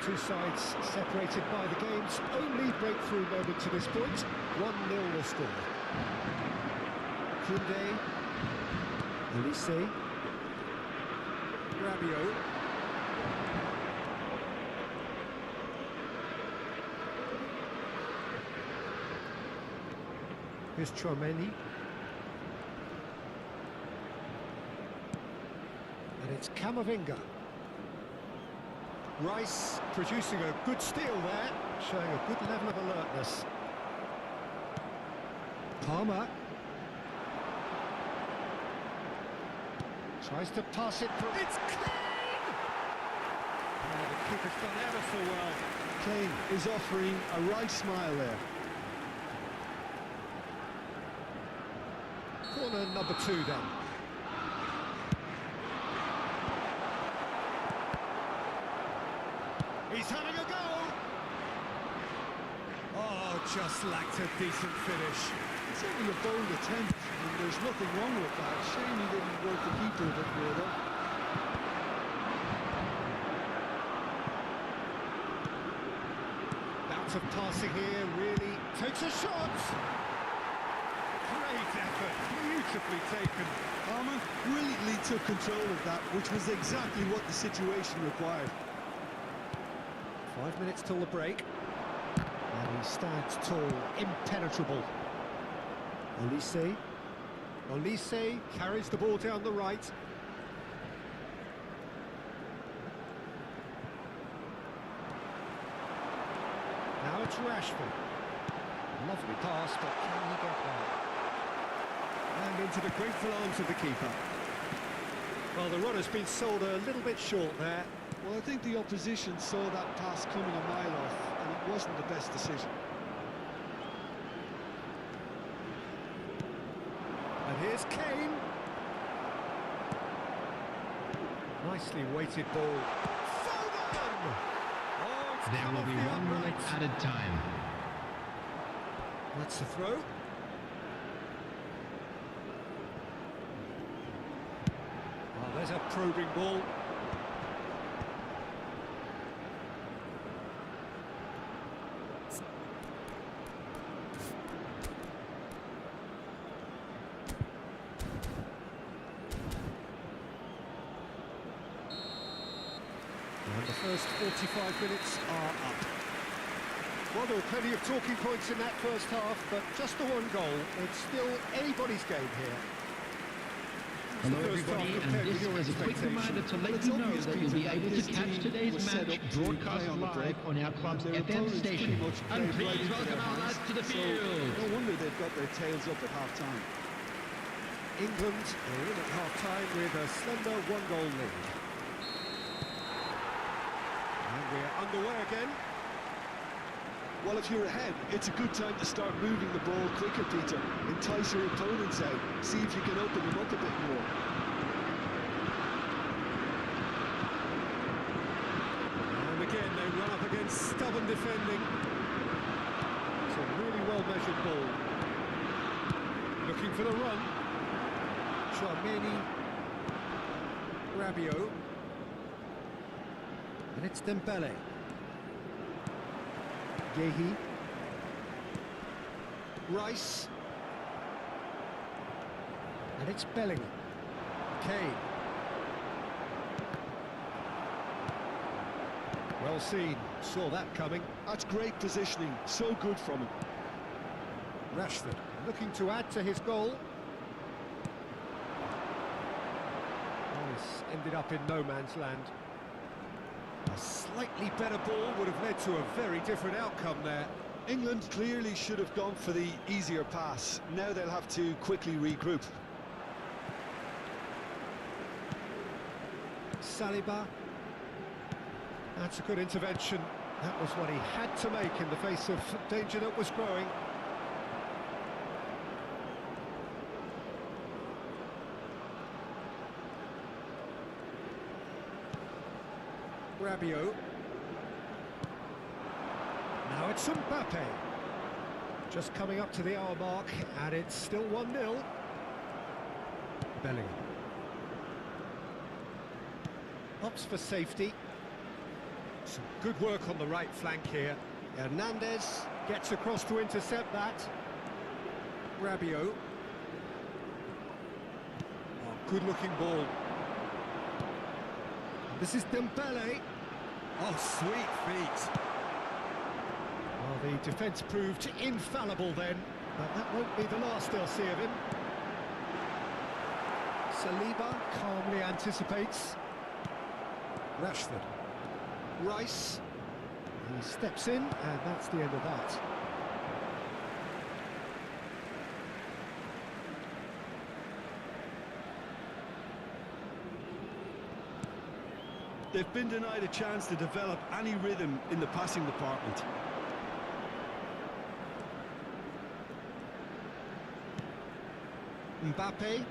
Two sides separated by the game's only breakthrough moment to this point. 1-0 the score. Koundé, Elise, Rabiot. Here's Chouameni. And it's Camavinga. Rice producing a good steal there, showing a good level of alertness. Palmer. Tries to pass it through. It's clean! Oh, the keeper's done ever so well. Kane is offering a right smile there. Corner number 2 then. He's having a go! Oh, just lacked a decent finish. It's only a bold attempt, and there's nothing wrong with that. Shame he didn't work the keeper a bit more, though. Bout of passing here, really takes a shot! Great effort, beautifully taken. Palmer brilliantly took control of that, which was exactly what the situation required. 5 minutes till the break. And he stands tall, impenetrable. Olise. Olise carries the ball down the right. Now it's Rashford. Lovely pass, but can he get there? And into the grateful arms of the keeper. Well, the run has been sold a little bit short there. Well, I think the opposition saw that pass coming a mile off, and it wasn't the best decision. And here's Kane. Nicely weighted ball. Foden! Oh, it's There come will off be the 1 minute upright. added time. That's the throw. Oh, there's a probing ball. And the first 45 minutes are up. Well, there were plenty of talking points in that first half, but just the one goal. It's still anybody's game here. Hello everybody, and this is a quick reminder to let you know that you'll be able to catch today's match broadcast live on our club's FM station. And please welcome our lads to the field. No wonder they've got their tails up at half-time. England are in at half-time with a slender one-goal lead. And we're underway again. Well, if you're ahead, it's a good time to start moving the ball quicker, Peter. Entice your opponents out. See if you can open them up a bit more. And again, they run up against stubborn defending. It's a really well-measured ball. Looking for the run. Charmeni. Rabiot. And it's Dembele. Yehi. Rice. And it's Bellingham. Kane. Well seen. Saw that coming. That's great positioning. So good from him. Rashford looking to add to his goal. Oh, this ended up in no man's land. A slightly better ball would have led to a very different outcome there. England clearly should have gone for the easier pass. Now they'll have to quickly regroup. Saliba. That's a good intervention. That was what he had to make in the face of danger that was growing. Rabiot. Now it's Mbappe. Just coming up to the hour mark, and it's still 1-0. Bellingham. Opts for safety. Some good work on the right flank here. Hernandez gets across to intercept that. Rabiot. Oh, good-looking ball. This is Dembele. Oh, sweet feet. Well, the defence proved infallible then, but that won't be the last they'll see of him. Saliba calmly anticipates. Rashford. Rice. He steps in, and that's the end of that. They've been denied a chance to develop any rhythm in the passing department. Mbappe.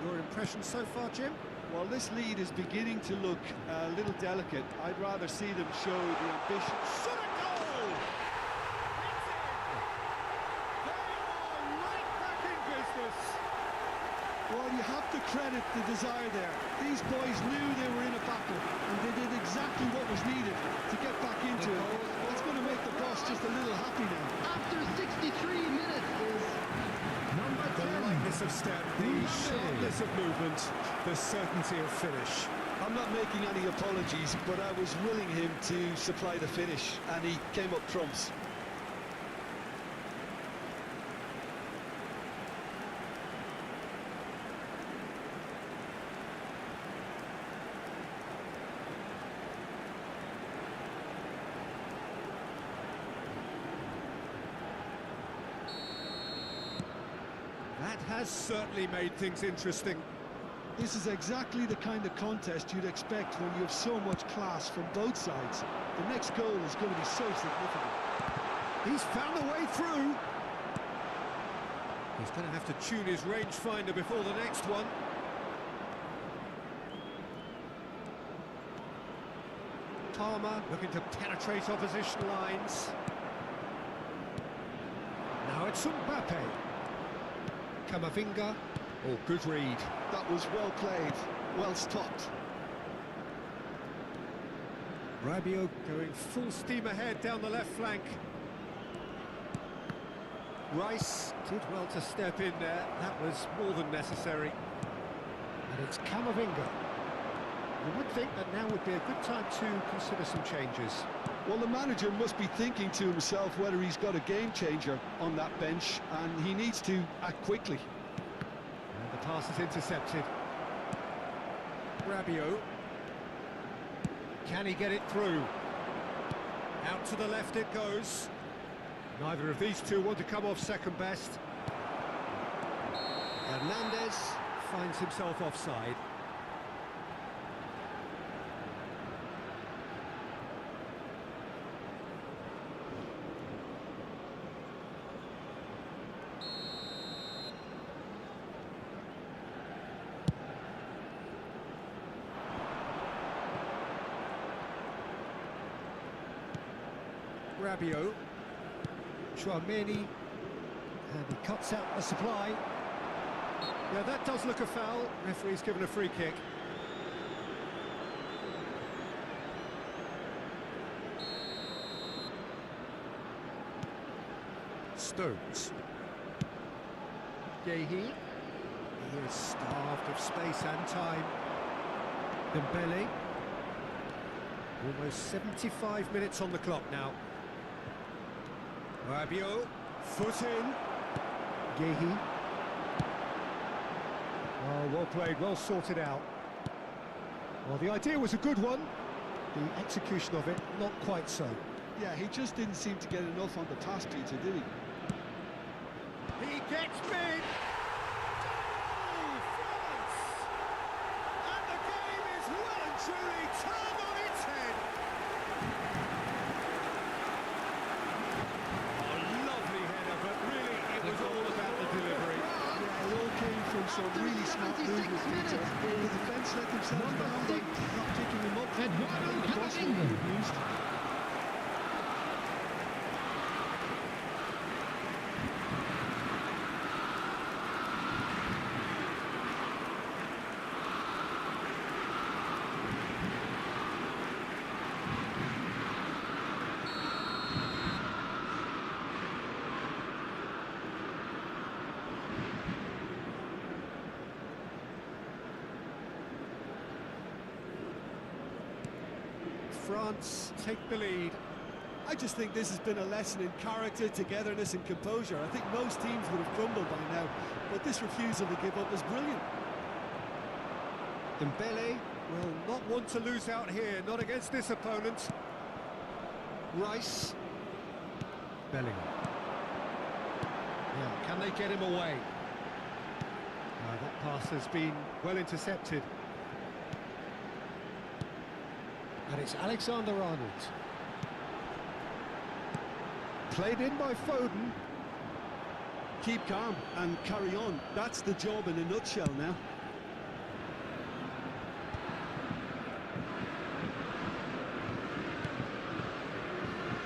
Your impression so far, Jim? Well, this lead is beginning to look a little delicate. I'd rather see them show the ambition. Shot a goal! It's in! They are right back in business. Well, you have to credit the desire there. These boys knew they were in a battle, and they did exactly what was needed to get back into it. That's going to make the boss just a little happy now. After 63 minutes is number 10. The lightness of step, the sharpness of movement, the certainty of finish. I'm not making any apologies, but I was willing him to supply the finish, and he came up trumps. That has certainly made things interesting. This is exactly the kind of contest you'd expect when you have so much class from both sides. The next goal is going to be so significant. He's found a way through. He's going to have to tune his rangefinder before the next one. Palmer looking to penetrate opposition lines. Now it's Mbappe. Camavinga. Oh, good read. That was well played, well stopped. Rabiot going full steam ahead down the left flank. Rice did well to step in there. That was more than necessary. And it's Camavinga. You would think that now would be a good time to consider some changes. Well, the manager must be thinking to himself whether he's got a game changer on that bench, and he needs to act quickly. And the pass is intercepted. Rabiot. Can he get it through? Out to the left it goes. Neither of these two want to come off second best. Hernandez finds himself offside. Rabiot, Chouameni, and he cuts out the supply. Yeah, that does look a foul. Referee's given a free kick. Stones. Yehi. He is starved of space and time. Dembele. Almost 75 minutes on the clock now. Rabiot, foot in. Yehi. Oh, well played, well sorted out. Well, the idea was a good one. The execution of it, not quite so. Yeah, he just didn't seem to get enough on the pass, Peter, did he? He gets mid. Oh, France! And the game is well and truly turned on its head. A lovely header, but really it was all about the delivery. Yeah, it all came from some really smart movement, Peter. The defence let themselves down by not picking him up. Eduardo The cross will be abused. France take the lead. I just think this has been a lesson in character, togetherness and composure. I think most teams would have crumbled by now, but this refusal to give up is brilliant. Dembele will not want to lose out here, not against this opponent. Rice. Bellingham. Yeah, can they get him away? That pass has been well intercepted. And it's Alexander-Arnold. Played in by Foden. Keep calm and carry on. That's the job in a nutshell now.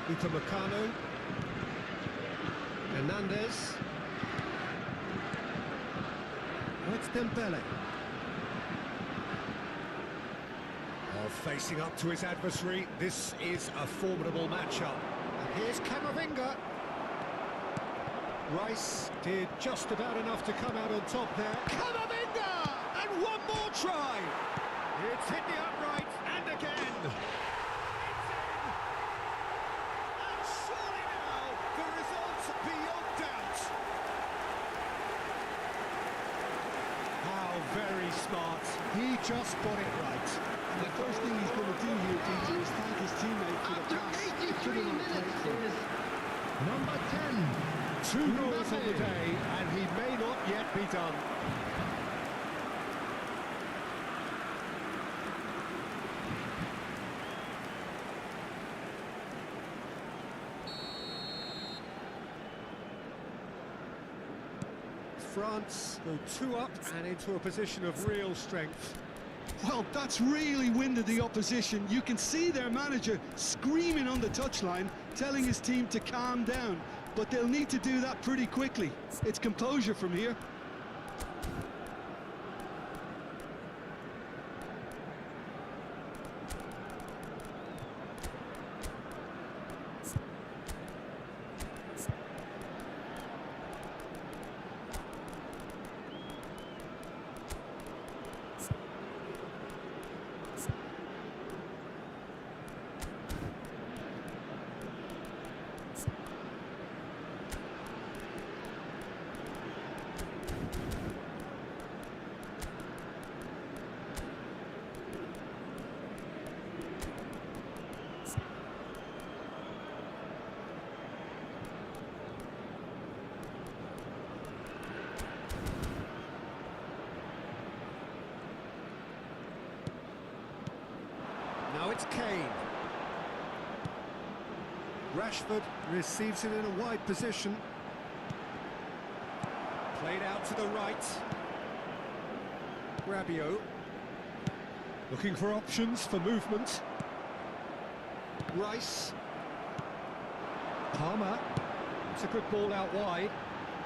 Upamecano. Hernandez. That's Dembele. Facing up to his adversary, this is a formidable matchup. And here's Camavinga. Rice did just about enough to come out on top there. Camavinga! And one more try! It's hit the upright, and again! It's in! And surely now, the result's beyond doubt. How very smart. He just got it right. And the first thing he's going to do here, Peter, is thank his teammate for the pass. After 83 minutes is number 10. 2 goals on the day, and he may not yet be done. France go 2 up and into a position of real strength. Well, that's really winded the opposition. You can see their manager screaming on the touchline, telling his team to calm down. But they'll need to do that pretty quickly. It's composure from here. Now it's Kane. Rashford receives it in a wide position. Played out to the right. Rabiot. Looking for options for movement. Rice. Palmer. It's a good ball out wide.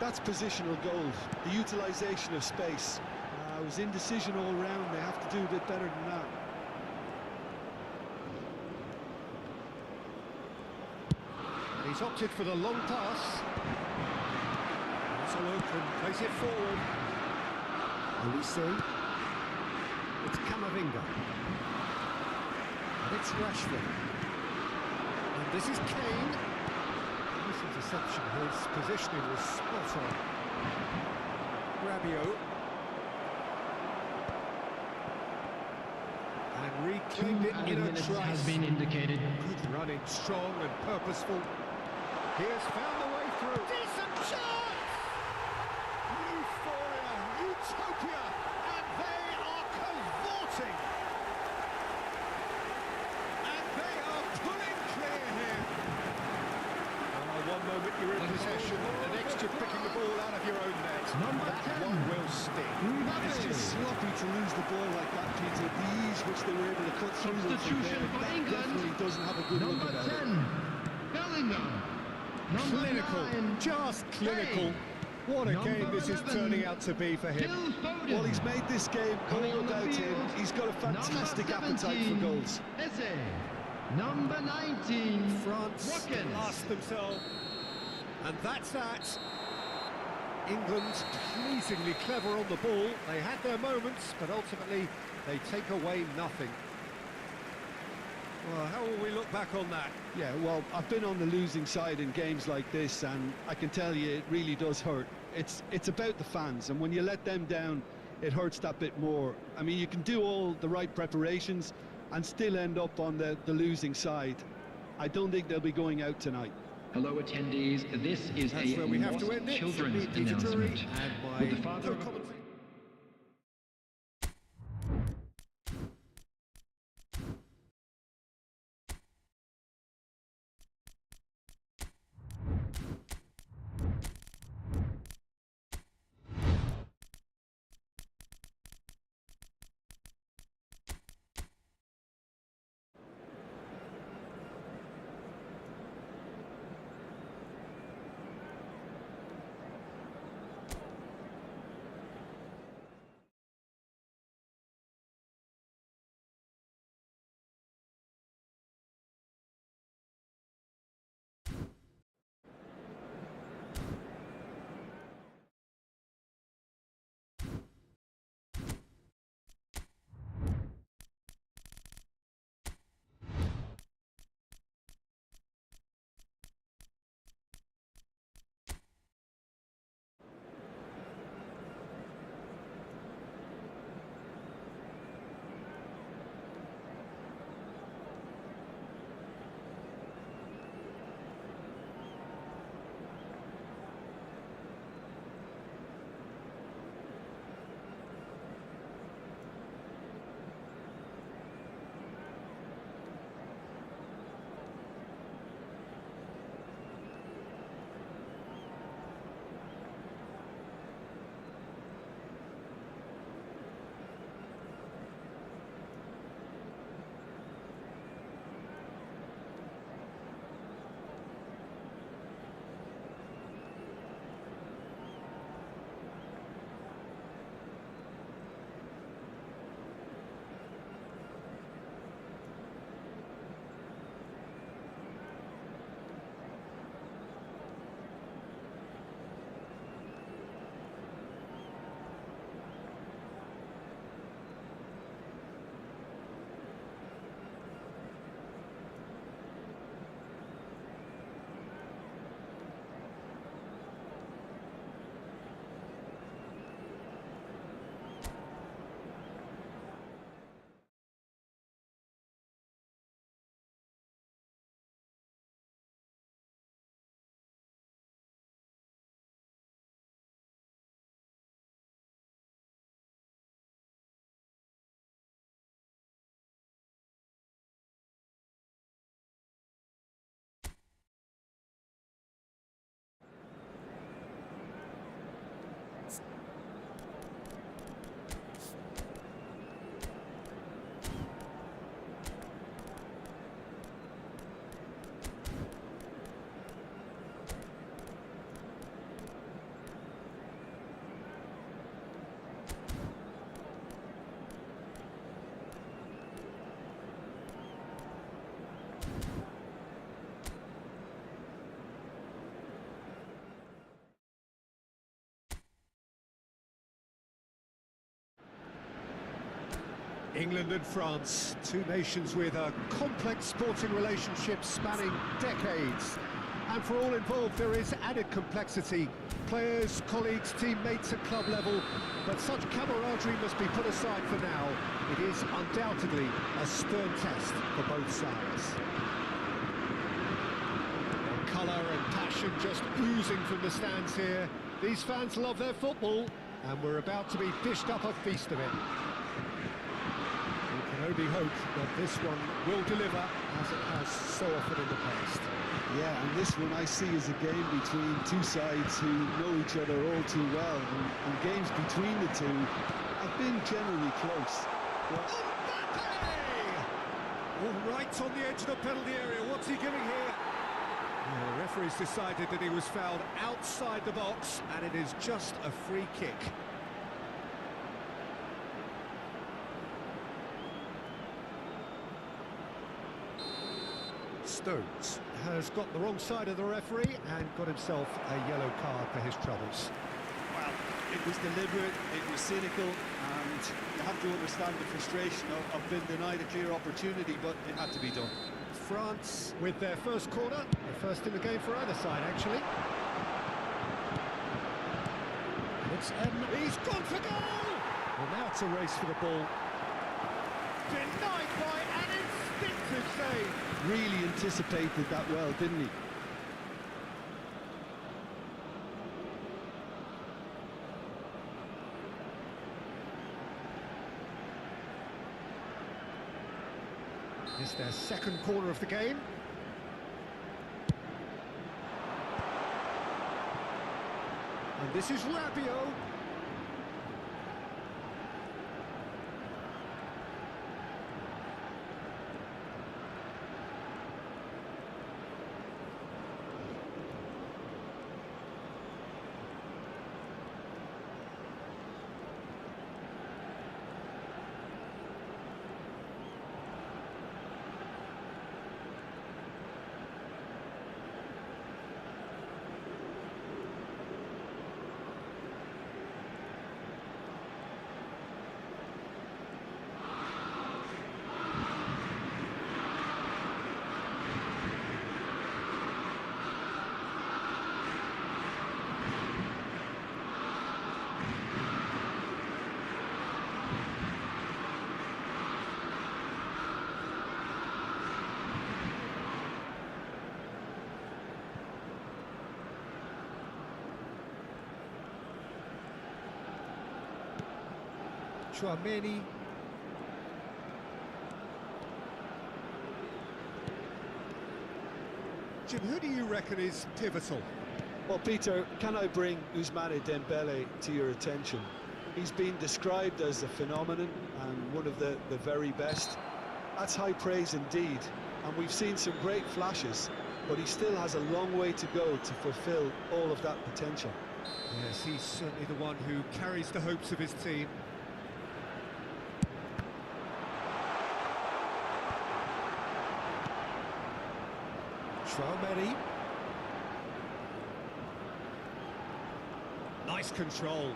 That's positional goals, the utilisation of space. It was indecision all round. They have to do a bit better than that. He's opted for the long pass. It's all open, plays it forward. Olise. It's Camavinga. And it's Rashford. And this is Kane. This interception, his positioning was spot on. Rabiot. And reclaimed it in a trice. Has been indicated. Good running, strong and purposeful. He has found the way through. Decent chance! Euphoria, utopia, and they are cavorting. And they are pulling clear here. One moment you're in possession, the next you're picking the ball out of your own net. That one will stick. It's just sloppy to lose the ball like that, Peter. The ease which they were able to cut through them from there, Substitution for that England. definitely doesn't have a good look Number about 10, it. Bellingham. Number Clinical, 9, just clinical. What a Number game this is 11, turning out to be for him. Phil Foden. Well, he's made this game Coming all on the about him. field, He's got a fantastic number appetite 17, for goals. Eze. Number 19, France Watkins. lost themselves. And that's that. England pleasingly clever on the ball. They had their moments, but ultimately they take away nothing. Well, how will we look back on that? Yeah, well, I've been on the losing side in games like this, and I can tell you it really does hurt. It's about the fans, and when you let them down, it hurts that bit more. I mean, you can do all the right preparations and still end up on the losing side. I don't think they'll be going out tonight. Hello attendees, this is That's where we have to end it. children's From me, Peter Drury, announcement. and With my the father of co-commentator. England and France, two nations with a complex sporting relationship spanning decades. And for all involved, there is added complexity. Players, colleagues, teammates at club level. But such camaraderie must be put aside for now. It is undoubtedly a stern test for both sides. Colour and passion just oozing from the stands here. These fans love their football, and we're about to be dished up a feast of it. We can only hope that this one will deliver, as it has so often in the past. Yeah, and this one I see as a game between two sides who know each other all too well, and games between the two have been generally close. All right on the edge of the penalty area. What's he giving here? The referee's decided that he was fouled outside the box, and it is just a free kick. Stones has got the wrong side of the referee and got himself a yellow card for his troubles. Well, it was deliberate, it was cynical, and you have to understand the frustration of being denied a clear opportunity, but it had to be done. France with their first corner, the first in the game for either side, actually. It's he's gone for goal! Well, now it's a race for the ball. Denied by an instinctive save. Really anticipated that well, didn't he? It's their second corner of the game. And this is Rabiot. Chouameni. Jim, who do you reckon is pivotal? Well, Peter, can I bring Ousmane Dembele to your attention? He's been described as a phenomenon and one of the very best. That's high praise indeed, and we've seen some great flashes, but he still has a long way to go to fulfill all of that potential. Yes, he's certainly the one who carries the hopes of his team. Chouameni. Nice control.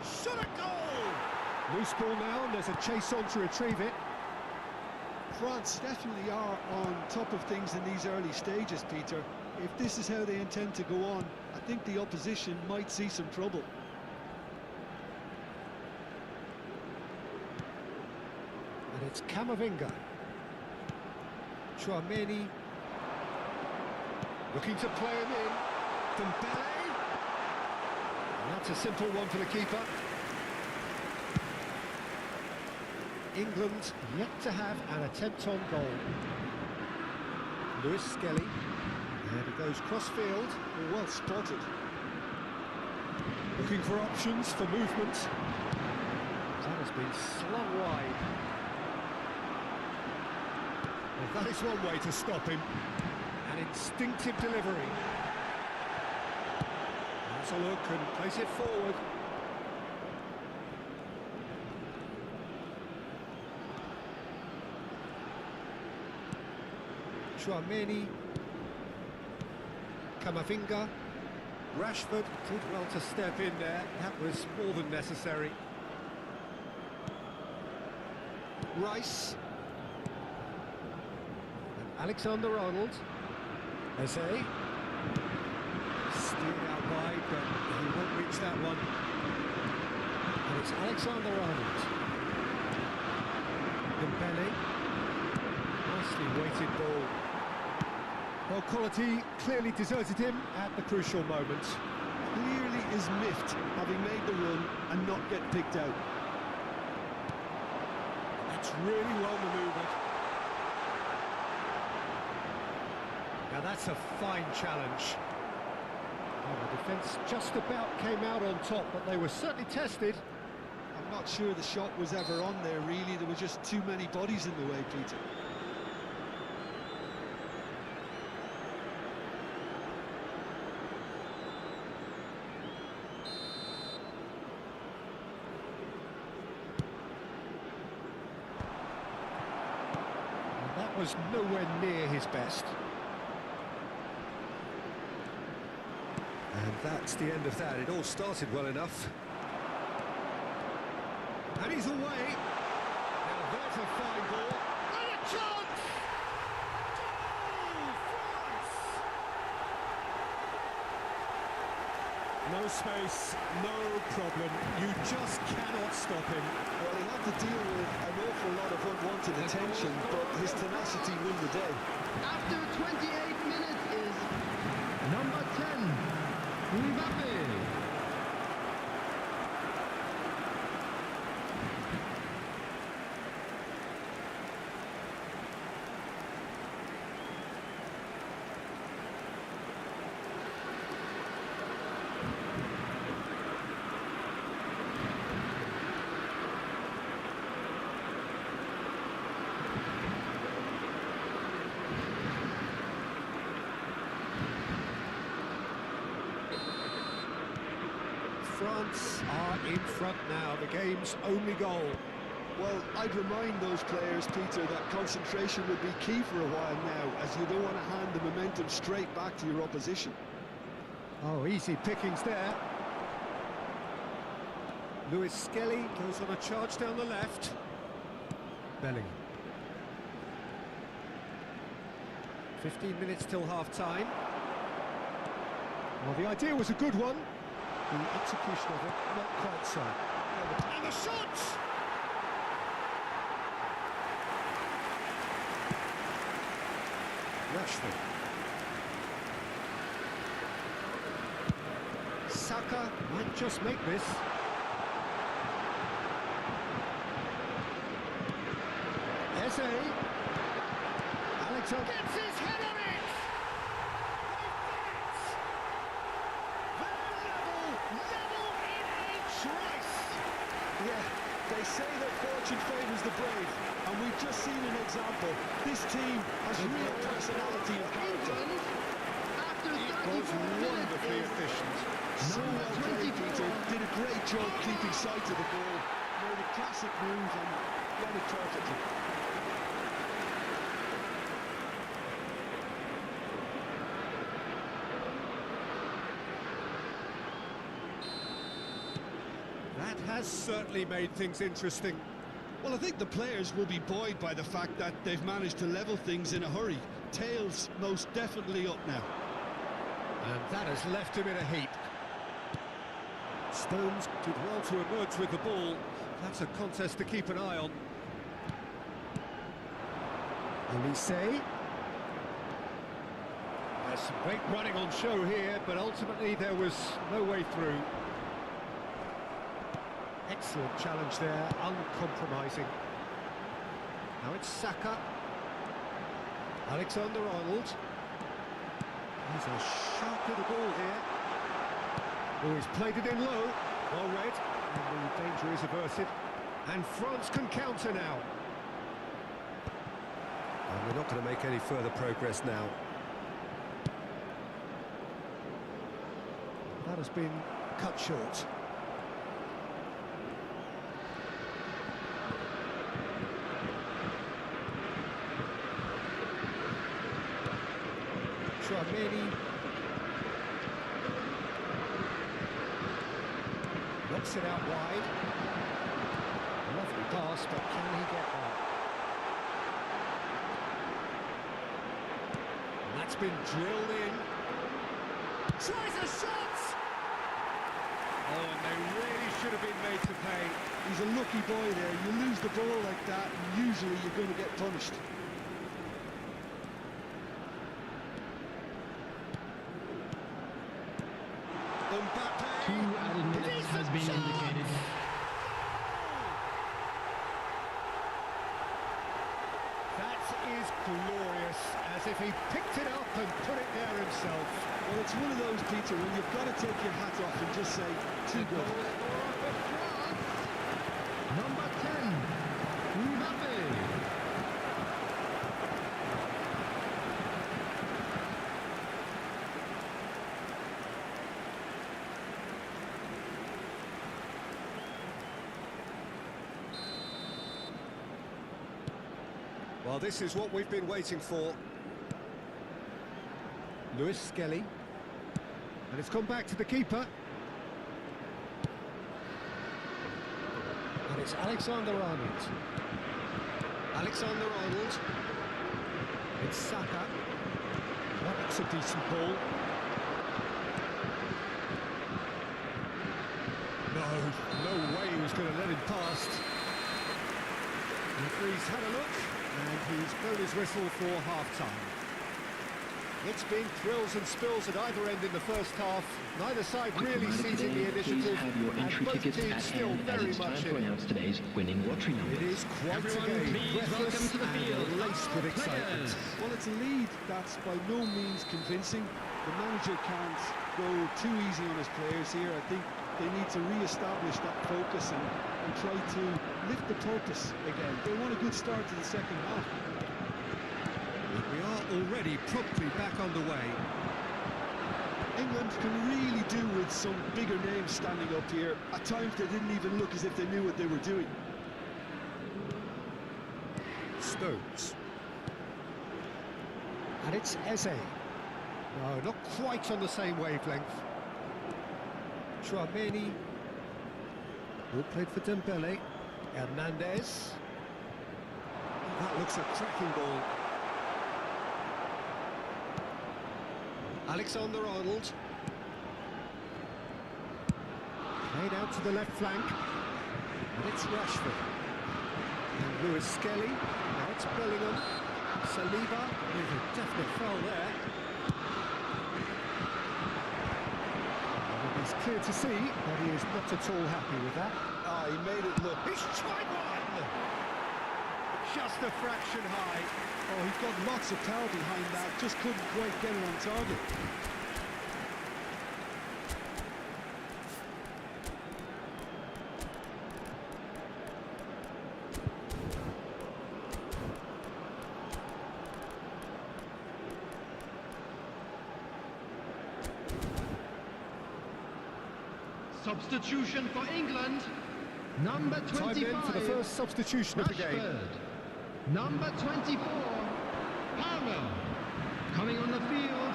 Shot a goal! Loose ball now, and there's a chase on to retrieve it. France definitely are on top of things in these early stages, Peter. If this is how they intend to go on, I think the opposition might see some trouble. And it's Camavinga. Chouameni. Looking to play him in. Dembele. And that's a simple one for the keeper. England yet to have an attempt on goal. Lewis Skelly. And he goes cross-field. Oh, well spotted. Looking for options for movement. That has been slung wide. Well, that is one way to stop him. An instinctive delivery. Has a look and plays it forward. Chouameni. Camavinga. Rashford did well to step in there. That was more than necessary. Rice. And Alexander-Arnold. Eze. Steered out wide, but he won't reach that one. And it's Alexander-Arnold. Dembele. Nicely weighted ball. Well, quality clearly deserted him at the crucial moment. Clearly is miffed having made the run and not get picked out. That's really well manoeuvred. Now that's a fine challenge. Well, the defence just about came out on top, but they were certainly tested. I'm not sure the shot was ever on there, really. There were just too many bodies in the way, Peter. That was nowhere near his best. And that's the end of that. It all started well enough. And he's away. Now there's a fine ball. And a chance! Goal, France! No space, no problem. You just cannot stop him. Well, he had to deal with an awful lot of unwanted attention, but his tenacity won the day. After 28 minutes is number 10, Mbappe. France are in front now, the game's only goal. Well, I'd remind those players, Peter, that concentration would be key for a while now, as you don't want to hand the momentum straight back to your opposition. Oh, easy pickings there. Lewis Skelly goes on a charge down the left. Bellingham. 15 minutes till half-time. Well, the idea was a good one. The execution of it, not quite so. And the shot! Rashford. Saka might just make this. Eze. Alexander gets his head on it! Yeah, they say that fortune favours the brave, and we've just seen an example. This team has real personality and character. After It 34 was wonderfully minutes efficient. So number well played, 24. Peter. Did a great job keeping sight of the ball. Made a classic move and got it perfectly. That has certainly made things interesting. Well, I think the players will be buoyed by the fact that they've managed to level things in a hurry. Tails most definitely up now. And that has left him in a heap. Stones did well to emerge with the ball. That's a contest to keep an eye on. Elise. There's some great running on show here, but ultimately there was no way through. Excellent challenge there, uncompromising. Now it's Saka. Alexander-Arnold. He's a sharp little ball here. Oh, he's played it in low. Well read. And the danger is averted. And France can counter now. And we're not going to make any further progress now. That has been cut short. Tchouameni knocks it out wide. Lovely pass, but can he get there? That's been drilled in. Tries a shot! Oh, and they really should have been made to pay. He's a lucky boy there. You lose the ball like that, and usually you're going to get punished. Mbappe! 2 added minutes has been indicated. That is glorious, as if he picked it up and put it there himself. Well, it's one of those, Peter, when you've got to take your hat off and just say, too good. Number 10, Mbappe. Well, this is what we've been waiting for. Lewis Skelly. And it's come back to the keeper. And it's Alexander-Arnold. Alexander-Arnold. It's Saka. That's a decent ball. No way he was going to let him past. The referee's had a look, and he's blown his whistle for half-time. It's been thrills and spills at either end in the first half. Neither side really seizing the initiative, and both teams still very much in it. Today's winning lottery numbers. It is quite a game, breathless and laced with excitement. Well, it's a lead that's by no means convincing. The manager can't go too easy on his players here. I think they need to re-establish that focus and try to lift the purpose again. They want a good start to the second half. We are already promptly back on the way. England can really do with some bigger names standing up here. At times they didn't even look as if they knew what they were doing. Stones. And it's Eze. No, not quite on the same wavelength. Chouameni. Who played for Dembele. Hernandez. That looks a cracking ball. Alexander-Arnold. Played out to the left flank. And it's Rashford. And Lewis Skelly. Now it's Bellingham. Saliba. There's a definite foul there. And it's clear to see that he is not at all happy with that. Ah, he made it look. He's tried one! Just a fraction high. Oh, he's got lots of power behind that, just couldn't quite get it on target. Substitution for England. Number 25. Time in for the first substitution of the game. Rashford. Number 24, Powell. Coming on the field,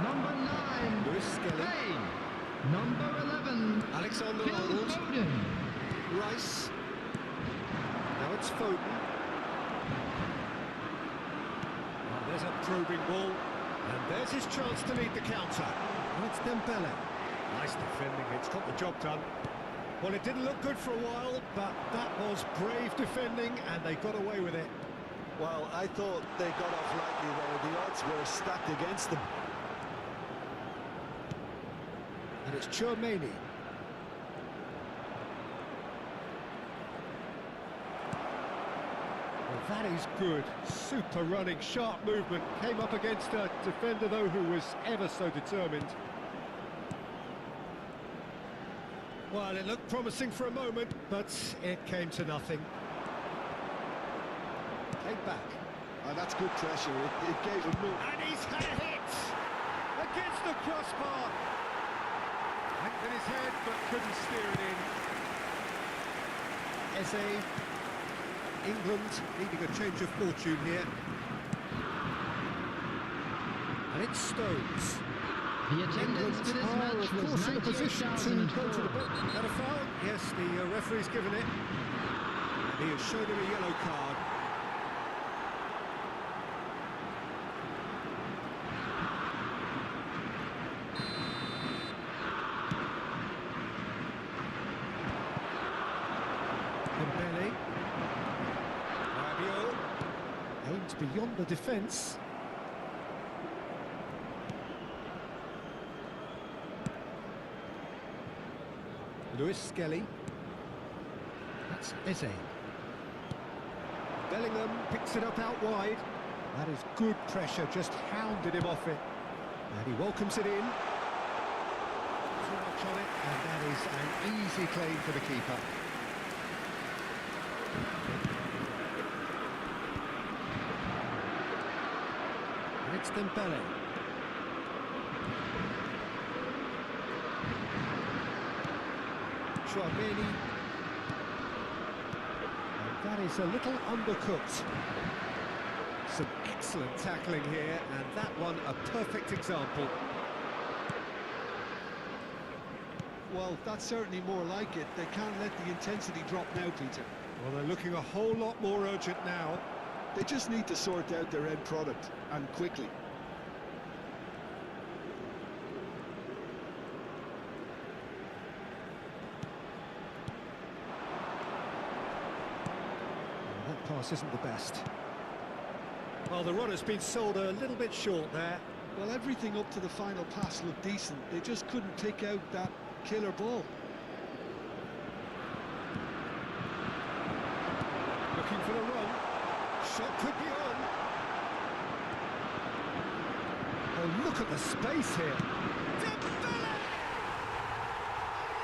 number 9, Lewis Skelly. Kane. Number 11, Phil Alexander-Arnold. Foden. Rice. Now it's Foden. Oh, there's a probing ball. And there's his chance to lead the counter. And it's Dembele. Nice defending, it's got the job done. Well, it didn't look good for a while, but that was brave defending, and they got away with it. Well, I thought they got off lightly there. The odds were stacked against them. And it's Chouameni. Well, that is good. Super running, sharp movement. Came up against a defender, though, who was ever so determined. Well, it looked promising for a moment, but it came to nothing. Played back. That's good pressure. It gave him no... And he's had a hit! Against the crossbar! Went with his head, but couldn't steer it in. Eze. England needing a change of fortune here. And it's Stones. The attendance for this match of was course in a position to go to the 98,004. bench. That a foul? Yes, the referee's given it. And he has shown him a yellow card. It's beyond the defence. Lewis Skelly. That's Eze. Bellingham picks it up out wide. That is good pressure, just hounded him off it. And he welcomes it in. Too much on it, and that is an easy claim for the keeper. And it's Dembele. Chouameni. And that is a little undercooked. Some excellent tackling here, and that one a perfect example. Well, that's certainly more like it. They can't let the intensity drop now, Peter. Well, they're looking a whole lot more urgent now. They just need to sort out their end product, and quickly. That pass isn't the best. Well, the runner's been sold a little bit short there. Well, everything up to the final pass looked decent. They just couldn't pick out that killer ball. Looking for the run. Shot could be on. Oh, look at the space here. Dembele!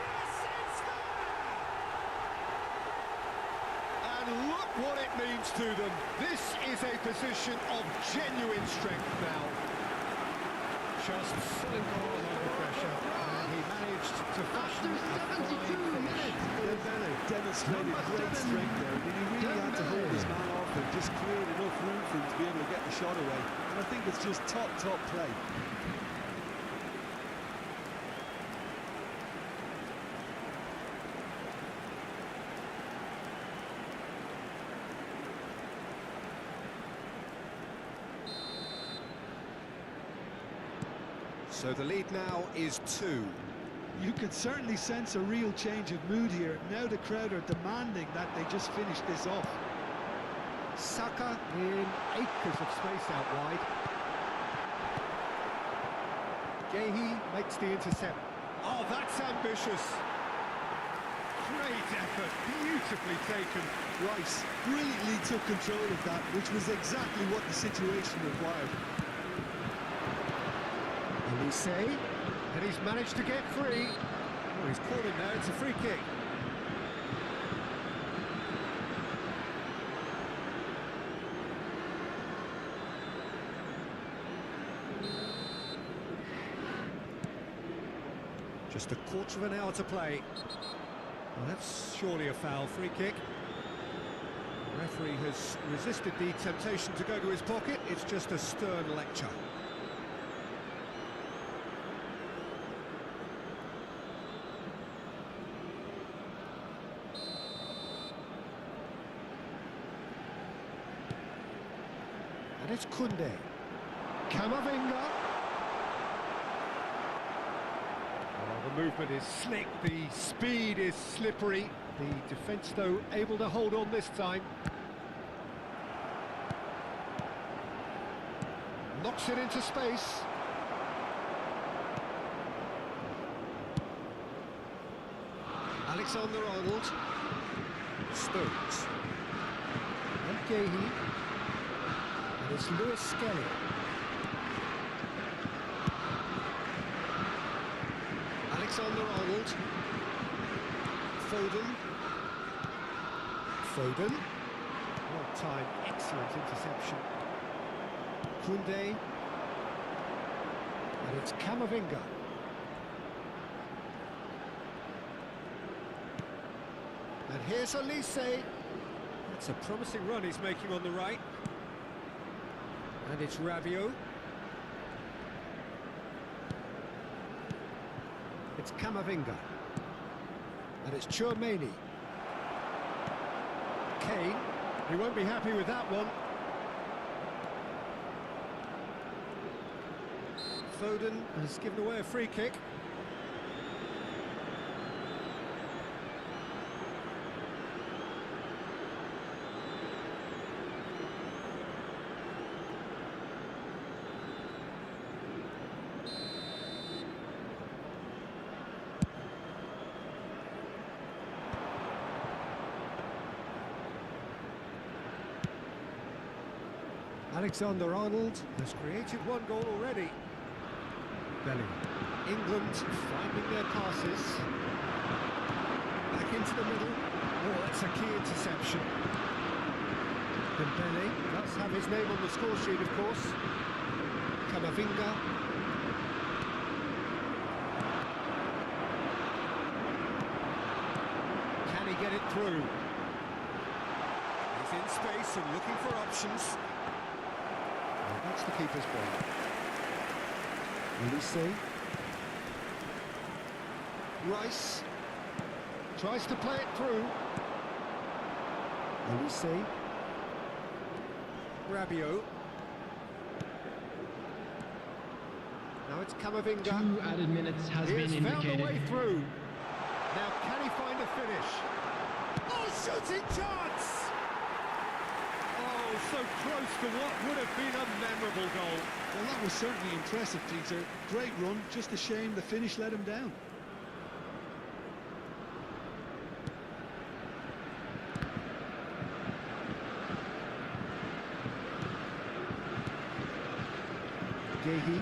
Yes, it's there! And look what it means to them. This is a position of genuine strength now. Just so far under pressure, and he managed to fashion After 72 minutes. Dembele demonstrated great strength there. I mean, he really had to hold his man off and just cleared enough room for him to be able to get the shot away. And I think it's just top play. So the lead now is 2. You could certainly sense a real change of mood here. Now the crowd are demanding that they just finish this off. Saka in acres of space out wide. Gehi makes the intercept. Oh, that's ambitious. Great effort, beautifully taken. Rice brilliantly took control of that, which was exactly what the situation required. Elise, and he's managed to get free. Oh, he's caught him now, it's a free kick. Just a quarter of an hour to play. Well, that's surely a foul. Free kick. The referee has resisted the temptation to go to his pocket. It's just a stern lecture. And it's Koundé. Camavinga. Oh, the movement is slick, the speed is slippery. The defence, though, able to hold on this time. Knocks it into space. Alexander-Arnold. Stones. And Gehi. And it's Lewis Skelly. Alexander-Arnold. Foden. Well timed, excellent interception. Koundé. And it's Camavinga. And here's Elise. That's a promising run he's making on the right. And it's Rabiot. It's Camavinga. And it's Chouameni. Kane. He won't be happy with that one. Foden has given away a free kick. Alexander-Arnold has created one goal already. Bellingham. England finding their passes. Back into the middle. Oh, that's a key interception. Dembele does have his name on the score sheet, of course. Camavinga. Can he get it through? He's in space and looking for options. Well, that's the keeper's ball. Ulisse. Rice tries to play it through. Ulisse. Rabiot. Now it's Camavinga. 2 added minutes has He been has found indicated. a way through. Now can he find a finish? Oh, shooting chance! Oh, so close to what would have been a memorable goal. Well, that was certainly impressive, Peter. Great run, just a shame the finish let him down. Gehi.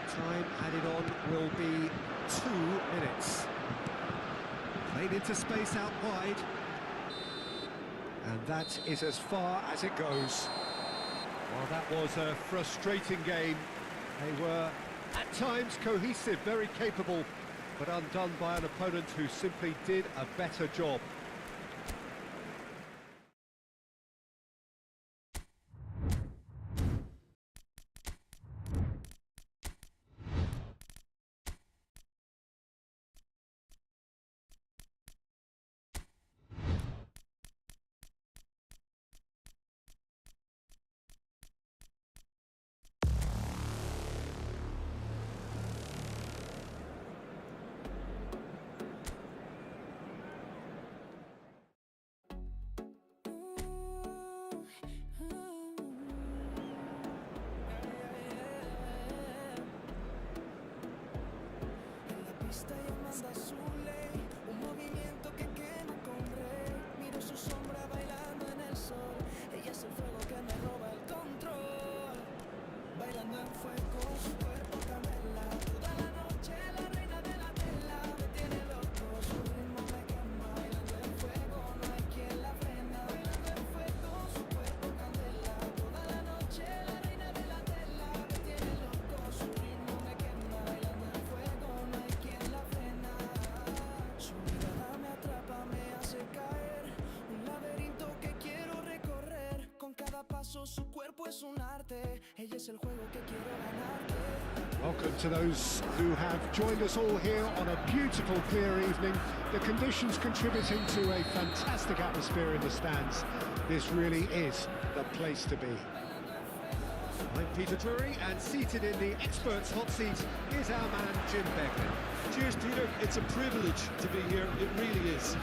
Time added on will be 2 minutes. Played into space out wide. And that is as far as it goes. Well, that was a frustrating game. They were, at times, cohesive, very capable, but undone by an opponent who simply did a better job. Está llamando a su ley, un movimiento que quema con rey. Miro su sombra bailando en el sol. Ella es el fuego que me roba el control. Bailando en fuego, su cuerpo candela. Toda la noche la reina de la tela. Me tiene loco, su ritmo me quema. Bailando en fuego, no hay quien la frena. Bailando en fuego, su cuerpo candela. Toda la noche la reina de la tela. Me tiene loco, su ritmo me quema. Bailando en fuego, no hay quien la frena. Su mirada me atrapa, me hace caer. Un laberinto que quiero recorrer. Con cada paso su cuerpo es un arte. Ella es el juego que quiero ganarte. Welcome to those who have joined us all here on a beautiful, clear evening. The conditions contributing to a fantastic atmosphere in the stands. This really is the place to be. I'm Peter Drury, and seated in the experts' hot seat is our man Jim Beglin. Cheers, Peter. It's a privilege to be here. It really is.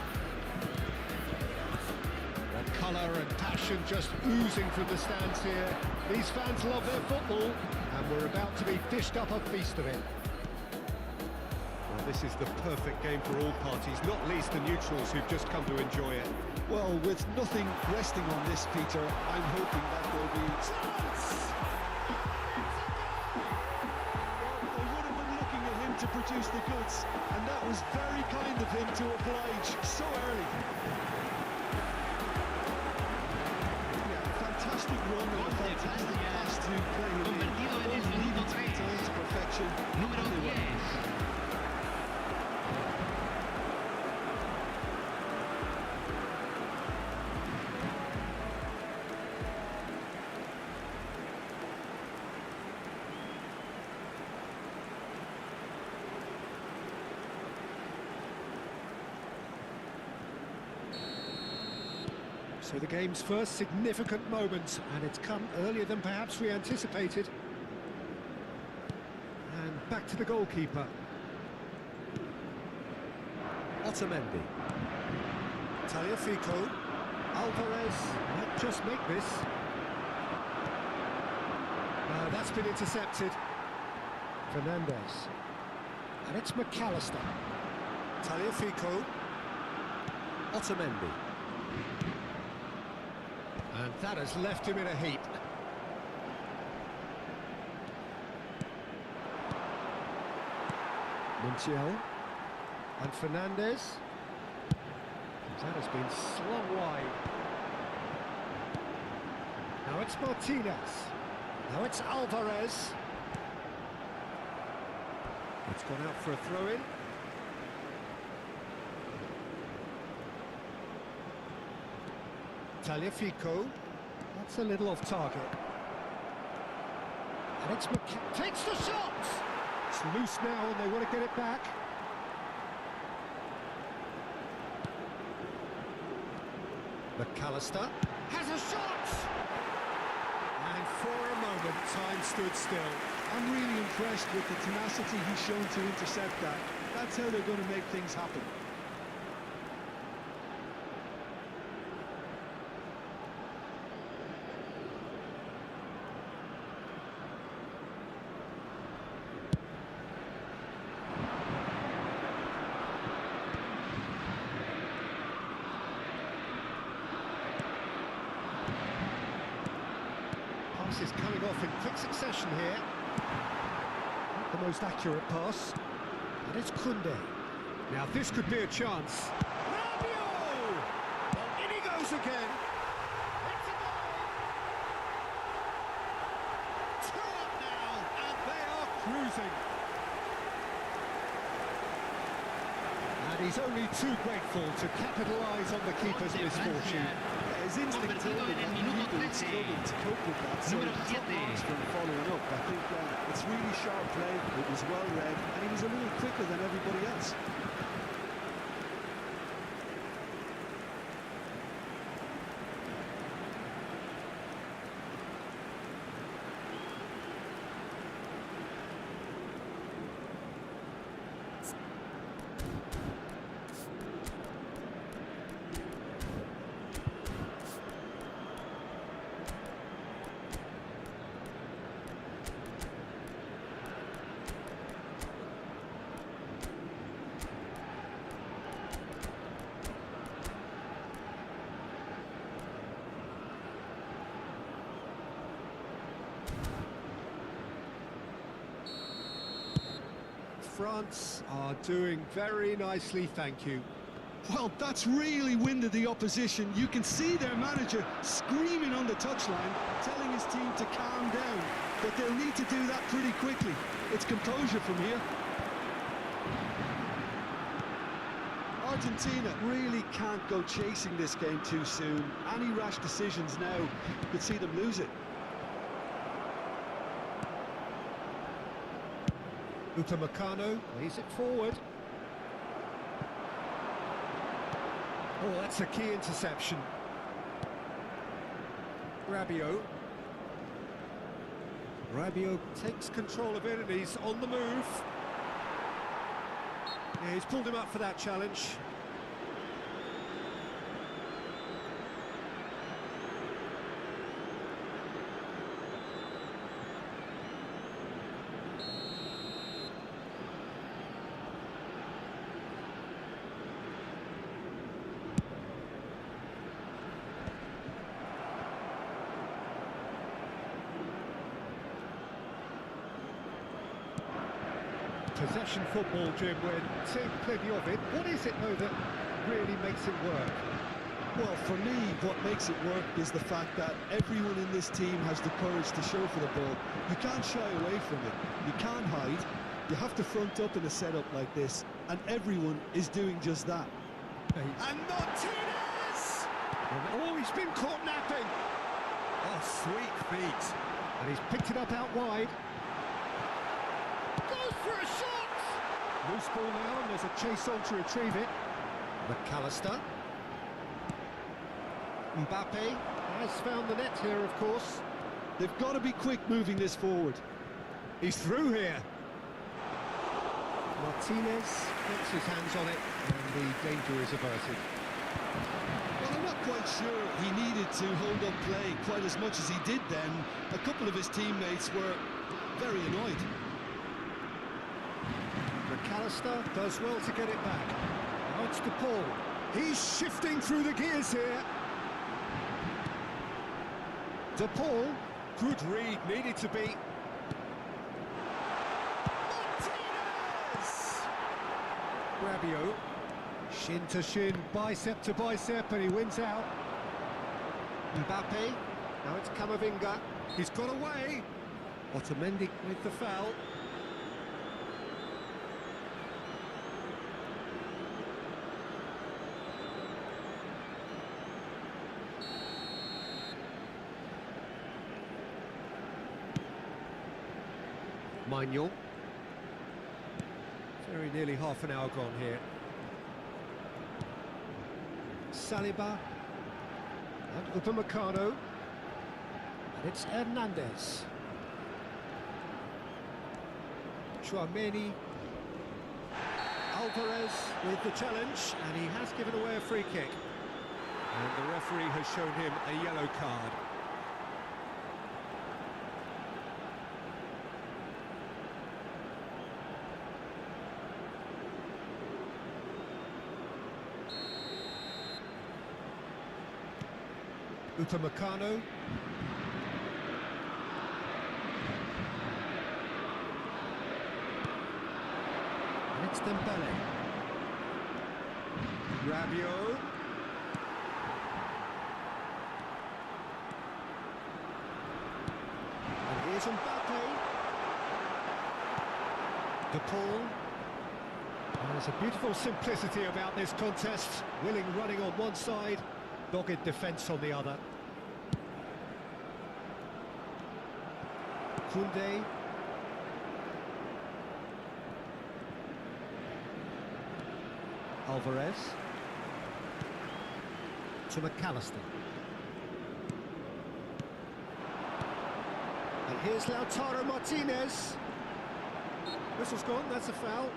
The colour and passion just oozing from the stands here. These fans love their football, and we're about to be dished up a feast of it. Well, this is the perfect game for all parties, not least the neutrals who've just come to enjoy it. Well, with nothing resting on this, Peter, I'm hoping that there'll be... Well, they would have been looking at him to produce the goods, and that was very kind of him to oblige so early. Fantastic run and a fantastic pass to play him in. Needed to be timed to perfection. Número 10. So the game's first significant moment, and it's come earlier than perhaps we anticipated. And back to the goalkeeper. Otamendi. Tagliafico. Alvarez might just make this. That's been intercepted. Fernandez. And it's McAllister. Tagliafico. Otamendi. And that has left him in a heap. Montiel. And Fernandez. That has been slung wide. Now it's Martinez. Now it's Alvarez. It's gone out for a throw-in. Tagliafico. That's a little off target. And it's takes the shot! It's loose now and they want to get it back. McAllister has a shot! And for a moment, time stood still. I'm really impressed with the tenacity he's shown to intercept that. That's how they're going to make things happen. Is coming off in quick succession here. Not the most accurate pass. And it's Koundé. Now this could be a chance. Rabiot! Well, in he goes again. It's a goal! 2 up now, and they are cruising. And he's only too grateful to capitalise on the keeper's misfortune. His instinct told him that people would struggle to cope with that, so it's not marks from following up. I think it's really sharp play, it was well read, and he was a little quicker than everybody else. France are doing very nicely, thank you. Well, that's really winded the opposition. You can see their manager screaming on the touchline, telling his team to calm down, but they'll need to do that pretty quickly. It's composure from here. Argentina really can't go chasing this game too soon. Any rash decisions now could see them lose it. Upamecano plays it forward. Oh, that's a key interception. Rabiot. Rabiot takes control of it and he's on the move. Yeah, he's pulled him up for that challenge. Possession football, Jim, when seeing plenty of it. What is it, though, that really makes it work? Well, for me, what makes it work is the fact that everyone in this team has the courage to show for the ball. You can't shy away from it. You can't hide. You have to front up in a setup like this, and everyone is doing just that. And Martinez! Oh, he's been caught napping. Oh, sweet feet. And he's picked it up out wide. Goes for a shot! Loose ball now, and there's a chase on to retrieve it. McAllister. Mbappe has found the net here, of course. They've got to be quick moving this forward. He's through here. Martinez gets his hands on it, and the danger is averted. Well, I'm not quite sure he needed to hold up play quite as much as he did then. A couple of his teammates were very annoyed. McAllister does well to get it back. Now it's DePaul. He's shifting through the gears here. De Paul. Good read, needed to be. Martinez! Rabiot. Shin to shin, bicep to bicep, and he wins out. Mbappe. Now it's Camavinga. He's got away. Otamendi with the foul. Manuel. Very nearly half an hour gone here. Saliba. And Upamecano. And it's Hernandez. Chouameni. Alvarez with the challenge, and he has given away a free kick. And the referee has shown him a yellow card. Upamecano. And it's Dembele. Rabiot. And here's Mbappe. De Paul. There's a beautiful simplicity about this contest. Willing running on one side, dogged defence on the other. Koundé. Alvarez. To McAllister. And here's Lautaro Martinez. Whistle's gone, that's a foul.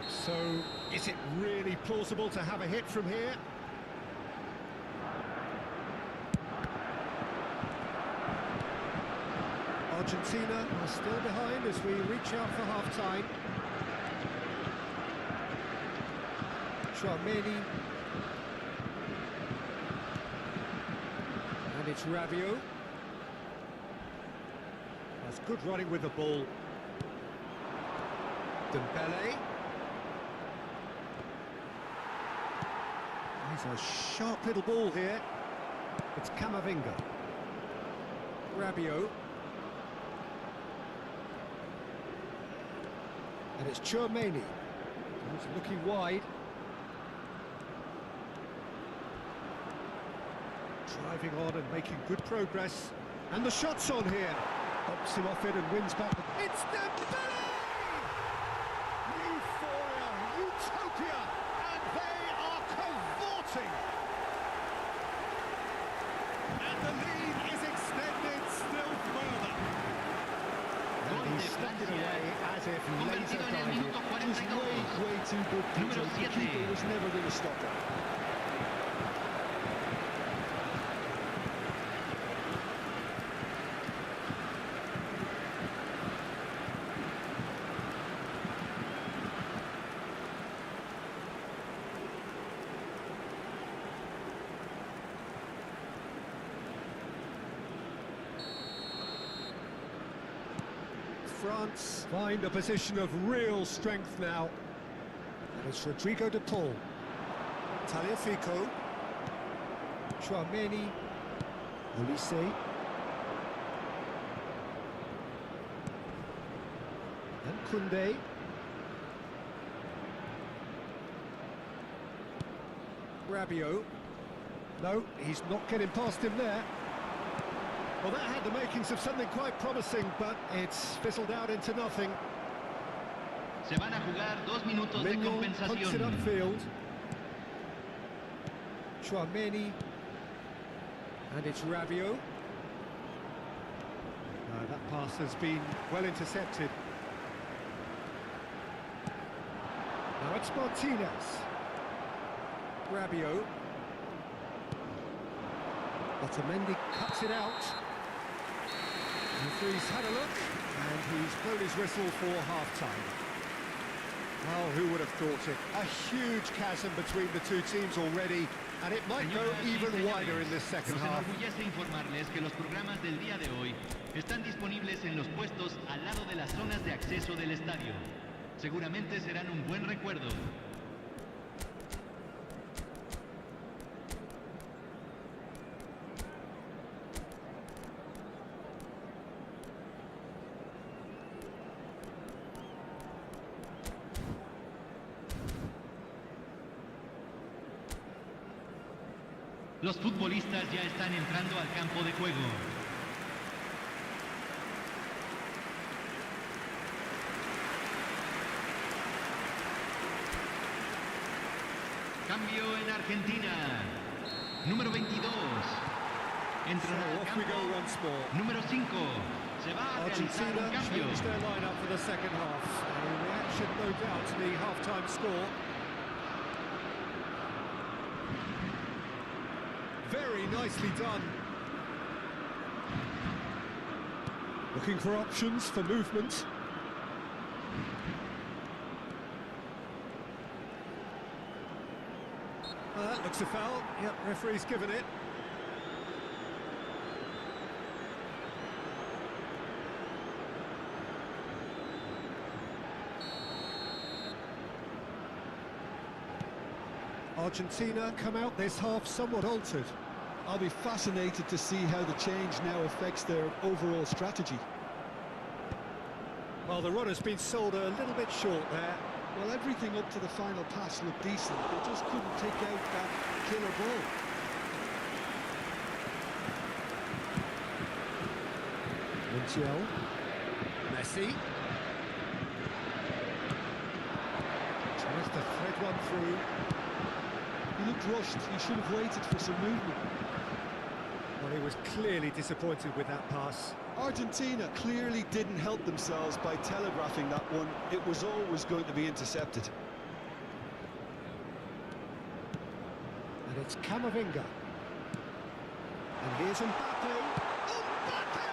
So, is it really plausible to have a hit from here? Argentina are still behind as we reach out for half-time. Chouameni. And it's Rabiot. That's good running with the ball. Dembele. He's a sharp little ball here. It's Camavinga. Rabiot. And it's Chouameni. He's looking wide. Driving on and making good progress. And the shot's on here. Pops him off it and wins back. It's Dembele! Euphoria, utopia, and they are cavorting. And the lead is extended still further. And he's stuck it away as if laser guided. Just way too good. The keeper was never going to stop it. France find a position of real strength now. And it's Rodrigo de Paul. Tagliafico. Chouameni. Olise. And Koundé. Rabiot. No, he's not getting past him there. Well, that had the makings of something quite promising, but it's fizzled out into nothing. Se van a jugar 2 minutos de Mignolet punts it compensación. upfield. Chouameni. And it's Rabiot. No, that pass has been well intercepted. Now it's Martinez. Rabiot. Otamendi cuts it out. The referee's had a look, and he's blown his whistle for half-time. Oh, who would have thought it? A huge chasm between the two teams already, and it might go Señoras y even señores, wider in this second nos half. enorgullece informarles que los programas del día de hoy están disponibles en los puestos al lado de las zonas de acceso del estadio. Seguramente serán un buen recuerdo. Los futbolistas ya están entrando al campo de juego. Cambio en Argentina. Número 22. Entrará So al off we campo. go once more. Número 5. Se va a realizar Argentina un cambio. changed their lineup for the second half. A reaction, no doubt, to the half-time score. Very nicely done. Looking for options for movement. That looks a foul. Yep, referee's given it. Argentina come out this half somewhat altered. I'll be fascinated to see how the change now affects their overall strategy. Well, the run has been sold a little bit short there. Well, everything up to the final pass looked decent. They just couldn't take out that killer ball. Montiel. Messi. Tries to thread one through. He looked rushed. He should have waited for some movement. Well, he was clearly disappointed with that pass. Argentina clearly didn't help themselves by telegraphing that one. It was always going to be intercepted. And it's Camavinga. And here's Mbappe. Mbappe!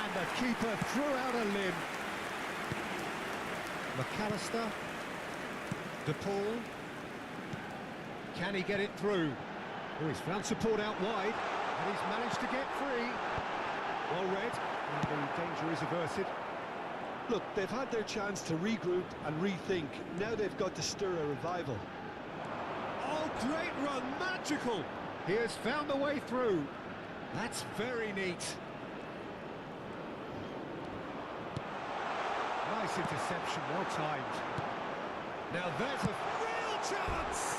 And the keeper threw out a limb. McAllister. De Paul. Can he get it through? Oh, he's found support out wide, and he's managed to get free. Well read, and the danger is averted. Look, they've had their chance to regroup and rethink. Now they've got to stir a revival. Oh, great run, magical! He has found the way through. That's very neat. Nice interception, well timed. Now there's a real chance!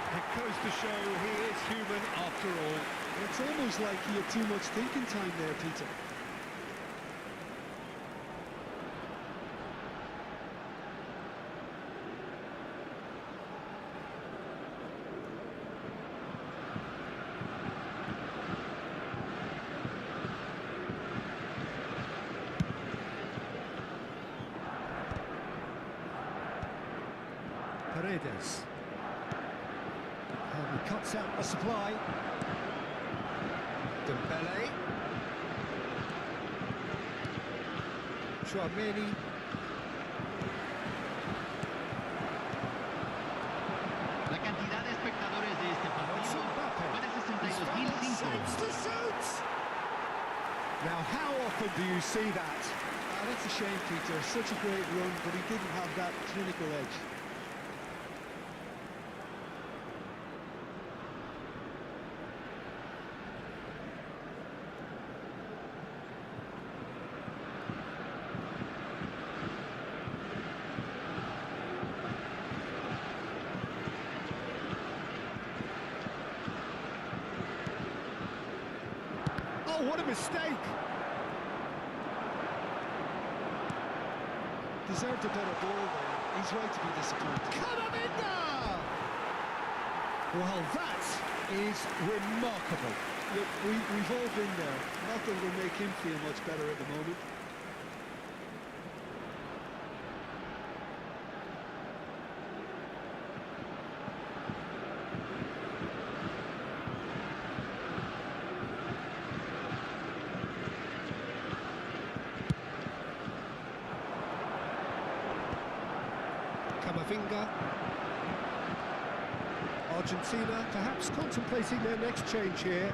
It goes to show he is human after all. It's almost like he had too much thinking time there, Peter. Paredes. And he cuts out the supply. Dembele. Chouameni. La cantidad de espectadores de este partido fue de 62.005. Saves to suit. Now, how often do you see that? That's a shame, Peter. Such a great run, but he didn't have that clinical edge. Oh, what a mistake! Deserved a better ball there. He's right to be disappointed. Camavinga! Well, that is remarkable. Look, we've all been there. Nothing will make him feel much better at the moment. Camavinga. Argentina perhaps contemplating their next change here.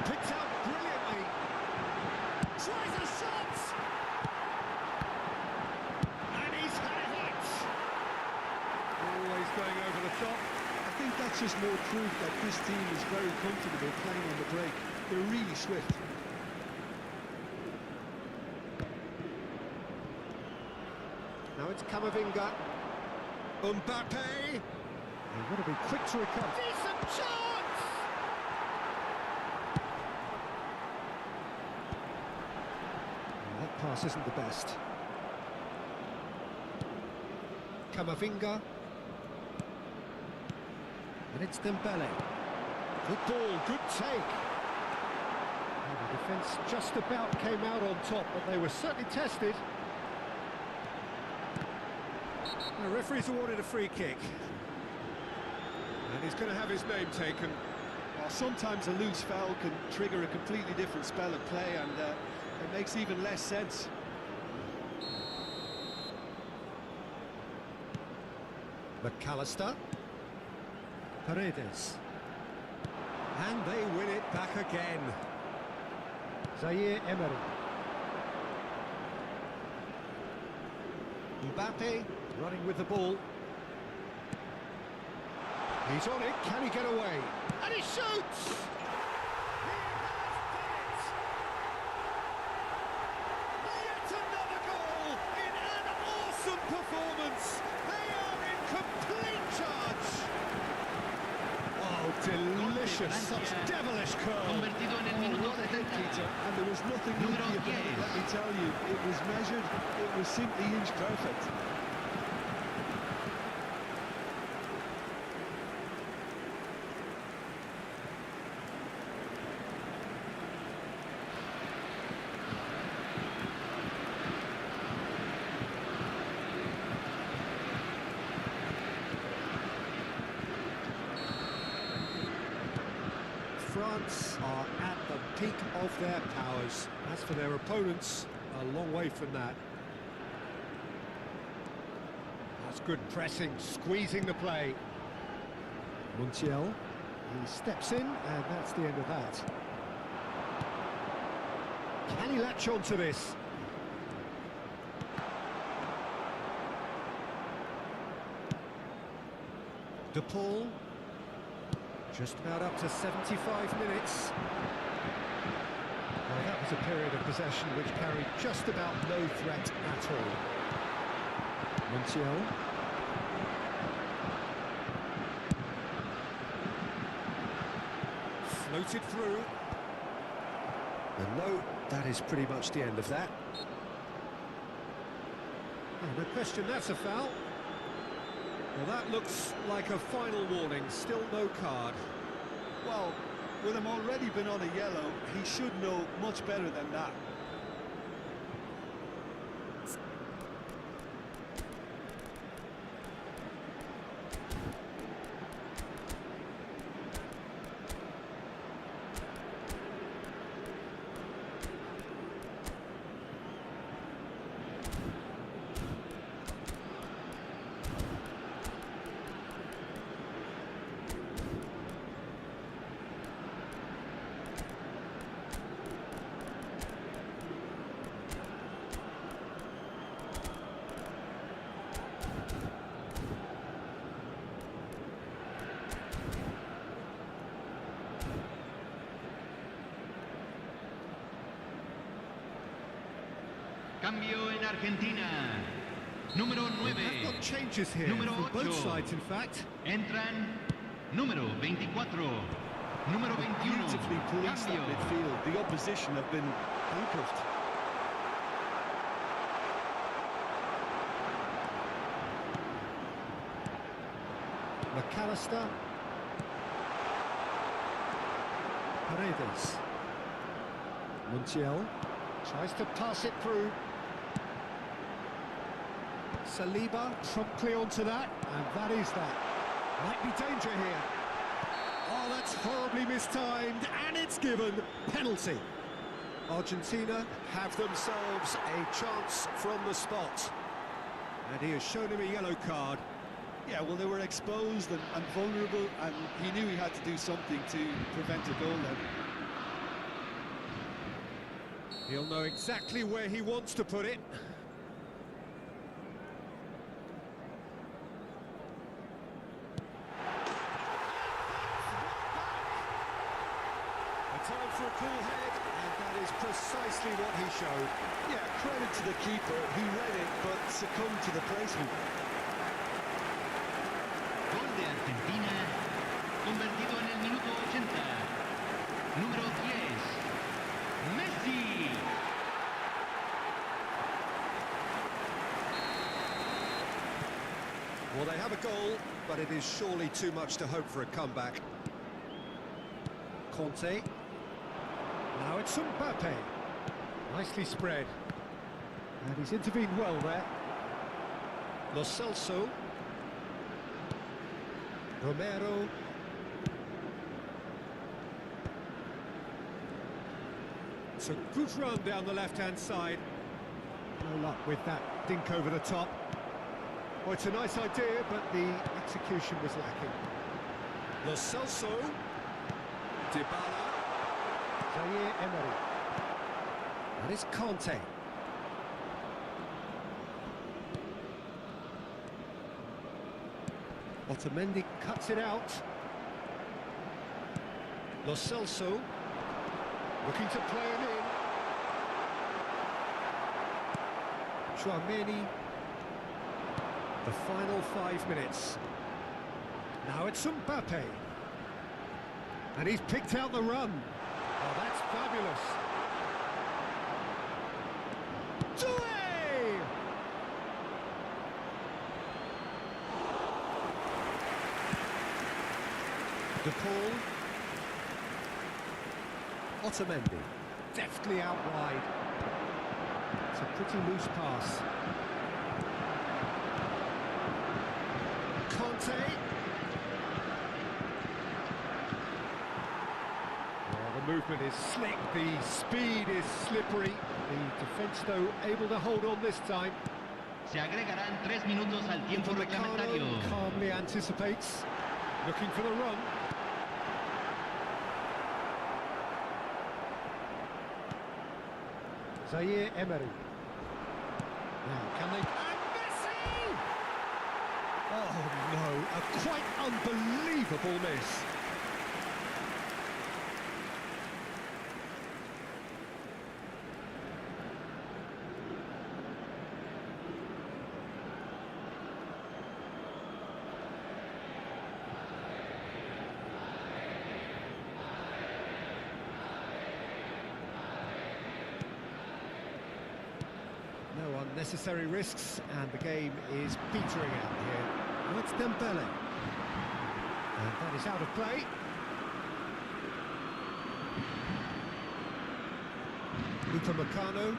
Picked out brilliantly. Tries a shot! And he's had it! Always going over the top. I think that's just more proof that this team is very comfortable playing on the break. They're really swift. Now it's Camavinga. Mbappe! They've got to be quick to recover. Decent chance! That pass isn't the best. Camavinga. And it's Dembele. Good ball, good take. And the defence just about came out on top, but they were certainly tested. The referee's awarded a free kick. And he's going to have his name taken. Well, sometimes a loose foul can trigger a completely different spell of play, and it makes even less sense. McAllister. Paredes. And they win it back again. Zaire Emery. Mbappe running with the ball. He's on it, can he get away? And he shoots! Yet another goal in an awesome performance. They are in complete charge. Oh, delicious, such devilish curl. Convertido en el minuto What a hit, 70. Peter. And there was nothing Número easy about it, 10. let me tell you. It was measured, it was simply inch perfect. France are at the peak of their powers. As for their opponents, a long way from that. That's good pressing, squeezing the play. Montiel, he steps in, and that's the end of that. Can he latch on to this? De Paul. Just about up to 75 minutes. Well, that was a period of possession which carried just about no threat at all. Montiel. Floated through. And no, that is pretty much the end of that. Oh, no question, that's a foul. Well, that looks like a final warning, still no card. Well, with him already been on a yellow, he should know much better than that. Cambio en Argentina. Número 9. They've got changes here, Número from both 8. sides in fact. Entran número 24. Número 21. Beautifully policed that Cambio. midfield. The opposition have been handcuffed. McAllister. Paredes. Montiel tries to pass it through. Saliba promptly onto that, and that is that. Might be danger here. Oh, that's horribly mistimed, and it's given. Penalty. Argentina have themselves a chance from the spot. And he has shown him a yellow card. Yeah, well, they were exposed and vulnerable, and he knew he had to do something to prevent a goal then. He'll know exactly where he wants to put it. A time for a cool head, and that is precisely what he showed. Yeah, credit to the keeper. He read it, but succumbed to the placement. Gol de Argentina, convertido en el minuto 80. Número 10, Messi. Well, they have a goal, but it is surely too much to hope for a comeback. Conte. Now it's Mbappe. Nicely spread. And he's intervened well there. Lo Celso. Romero. It's a good run down the left-hand side. No luck with that dink over the top. Well, it's a nice idea, but the execution was lacking. Lo Celso. Dybala. Zaire Emery. That is Conte. Otamendi cuts it out. Lo Celso. Looking to play him in. Chouameni. The final 5 minutes. Now it's Mbappe. And he's picked out the run. Oh, that's fabulous. Doué! De Paul. Otamendi. Deftly out wide. It's a pretty loose pass. Conte. Well, the movement is slick, the speed is slippery. The defence, though, able to hold on this time. Se agregarán 3 minutos al tiempo reglamentario. Calmly anticipates, looking for the run. Zaire Emery. Now, can they... And Messi! Oh, no, a quite unbelievable miss. No unnecessary risks, and the game is petering out here. Now it's Dembele. And that is out of play. Upamecano.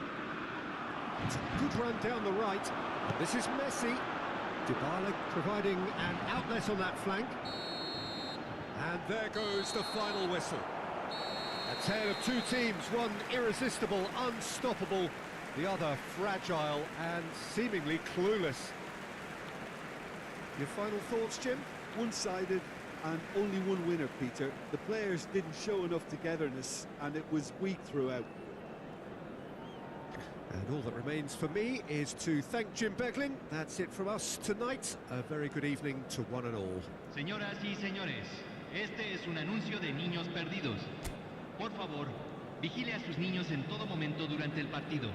It's a good run down the right. This is Messi. Dybala providing an outlet on that flank. And there goes the final whistle. A tale of two teams, one irresistible, unstoppable, the other fragile and seemingly clueless. Your final thoughts, Jim? One-sided and only one winner, Peter. The players didn't show enough togetherness, and it was weak throughout. And all that remains for me is to thank Jim Beglin. That's it from us tonight. A very good evening to one and all. Señoras y señores, este es un anuncio de niños perdidos. Por favor, vigile a sus niños en todo momento durante el partido.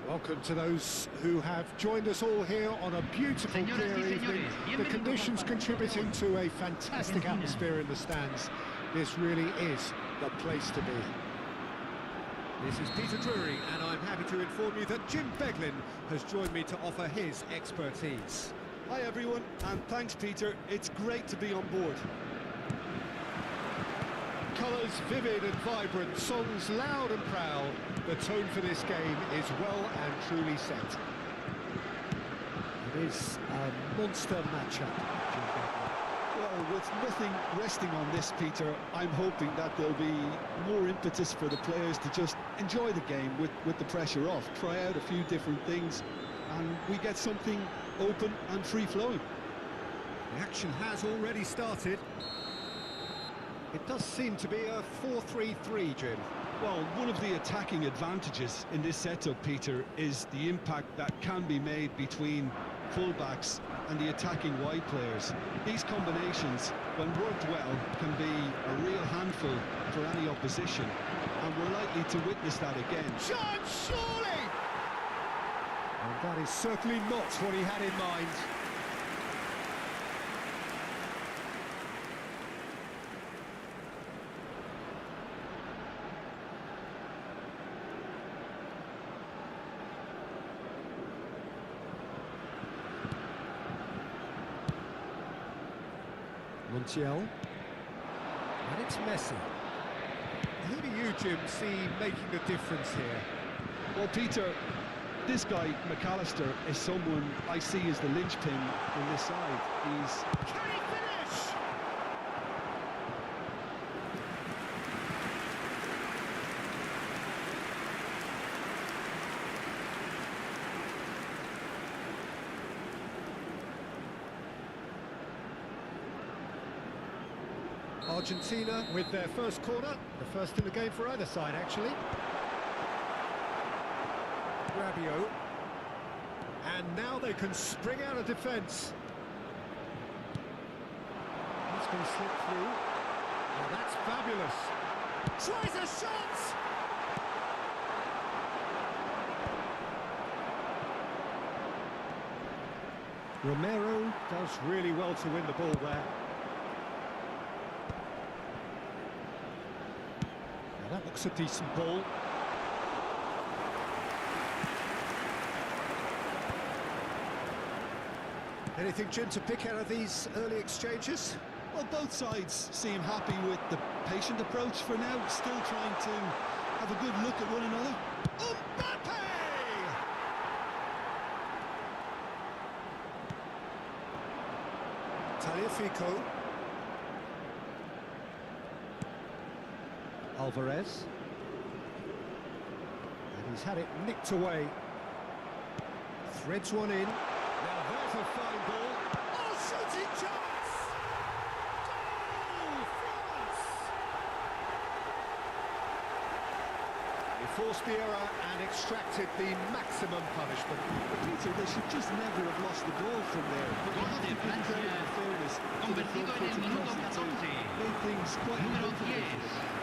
Welcome to those who have joined us all here on a beautiful clear evening. The conditions contributing to a fantastic atmosphere in the stands. This really is the place to be. This is Peter Drury, and I'm happy to inform you that Jim Beglin has joined me to offer his expertise. Hi everyone, and thanks Peter. It's great to be on board. Colours vivid and vibrant, songs loud and proud. The tone for this game is well and truly set. It is a monster matchup, Jim Beglin. Well, with nothing resting on this, Peter, I'm hoping that there'll be more impetus for the players to just enjoy the game with the pressure off, try out a few different things, and we get something open and free-flowing. The action has already started. It does seem to be a 4-3-3, Jim. Well, one of the attacking advantages in this setup, Peter, is the impact that can be made between fullbacks and the attacking wide players. These combinations, when worked well, can be a real handful for any opposition, and we're likely to witness that again. Chance, surely! And that is certainly not what he had in mind. Montiel. And it's Messi. Who do you, Jim, see making the difference here? Well, Peter, this guy, McAllister, is someone I see as the linchpin in this side. He's... Can he finish? Argentina with their first corner, the first in the game for either side, actually. Rabiot. And now they can spring out of defence. He's going to slip through. Oh, that's fabulous. Tries a shot! Romero does really well to win the ball there. Now that looks a decent ball. Anything, Jim, to pick out of these early exchanges? Well, both sides seem happy with the patient approach for now, still trying to have a good look at one another. Mbappe! Tagliafico. Alvarez. And he's had it nicked away. Threads one in. Now there's a fine ball. Oh, shooting chance! Goal, France! He forced the error and extracted the maximum punishment. Peter, they should just never have lost the ball from there. But you have to give credit and fairness to the front foot across the two. Made things quite uncomfortable.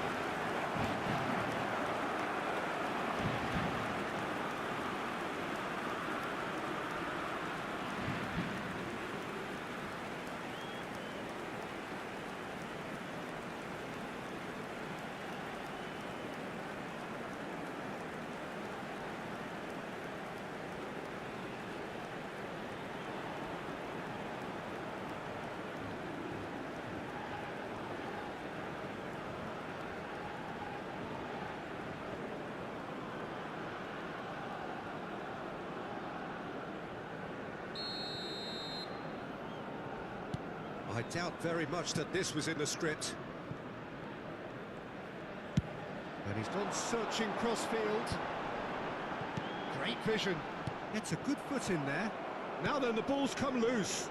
I doubt very much that this was in the script. And he's gone searching crossfield. Great vision. Gets a good foot in there. Now then, the ball's come loose.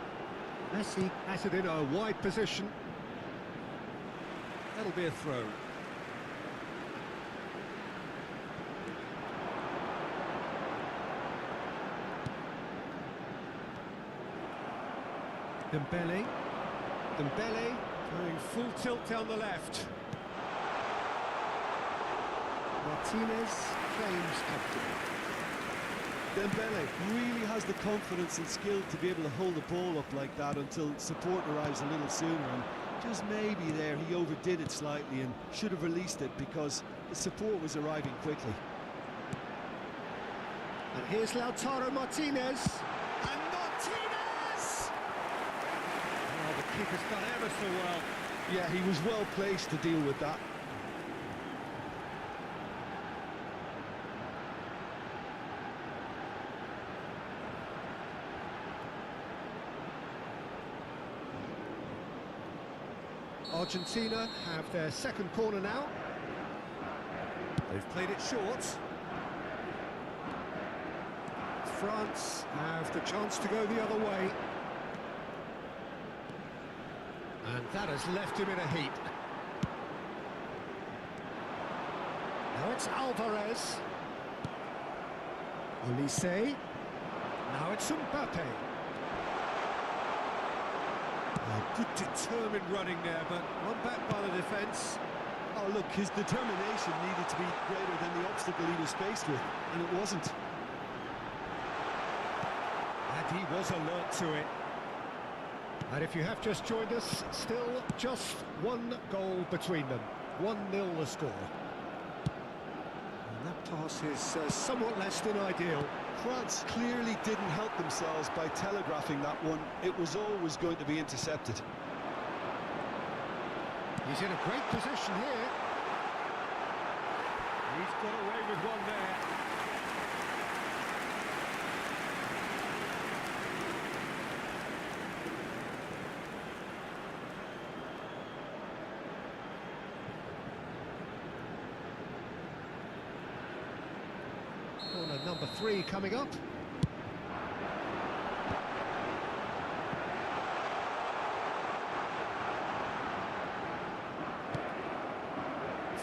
Messi has it in a wide position. That'll be a throw. Dembele. Dembele going full tilt down the left. Martinez claims comfortable. Dembele really has the confidence and skill to be able to hold the ball up like that until support arrives a little sooner, and just maybe there he overdid it slightly and should have released it because the support was arriving quickly. And here's Lautaro Martinez. And Martinez! Oh, the keeper's done ever so well. Yeah, he was well placed to deal with that. Argentina have their second corner now. They've played it short. France have the chance to go the other way. And that has left him in a heap. Now it's Alvarez. Olise. Now it's Mbappe. Good determined running there, but one back by the defence. Oh, look, his determination needed to be greater than the obstacle he was faced with, and it wasn't. And he was alert to it. And if you have just joined us, still just one goal between them. 1-0 the score. And that pass is somewhat less than ideal. France clearly didn't help themselves by telegraphing that one. It was always going to be intercepted. He's in a great position here. He's got away with one there. Corner number 3 coming up.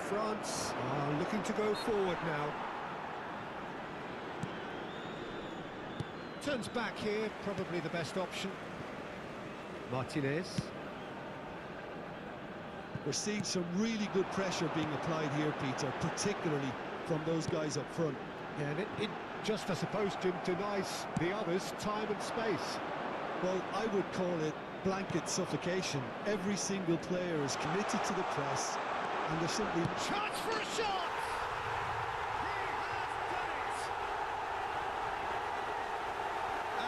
France are looking to go forward now. Turns back here, probably the best option. Martinez. We're seeing some really good pressure being applied here, Peter, particularly from those guys up front. Yeah, and it just, I suppose, Jim, denies the others time and space. Well, I would call it blanket suffocation. Every single player is committed to the press, and they're simply... Chance for a shot! He has done it!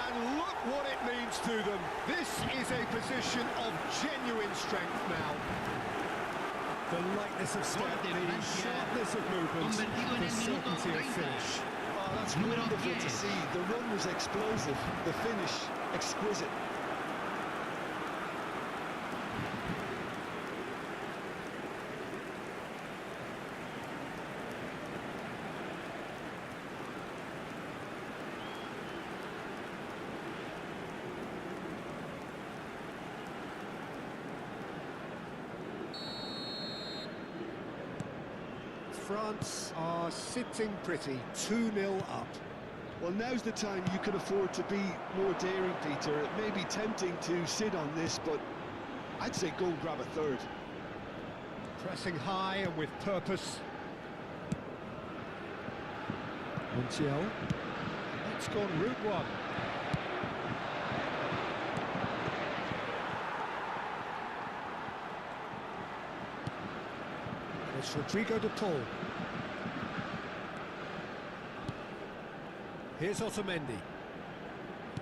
And look what it means to them. This is a position of genuine strength now. The lightness of step, the sharpness of movement, the certainty of finish. Oh, that's wonderful to see. The run was explosive, the finish exquisite. France are sitting pretty, 2-0 up. Well, now's the time you can afford to be more daring, Peter. It may be tempting to sit on this, but I'd say go and grab a third. Pressing high and with purpose. Montiel. It's gone route one. It's Rodrigo de Paul. Here's Otamendi.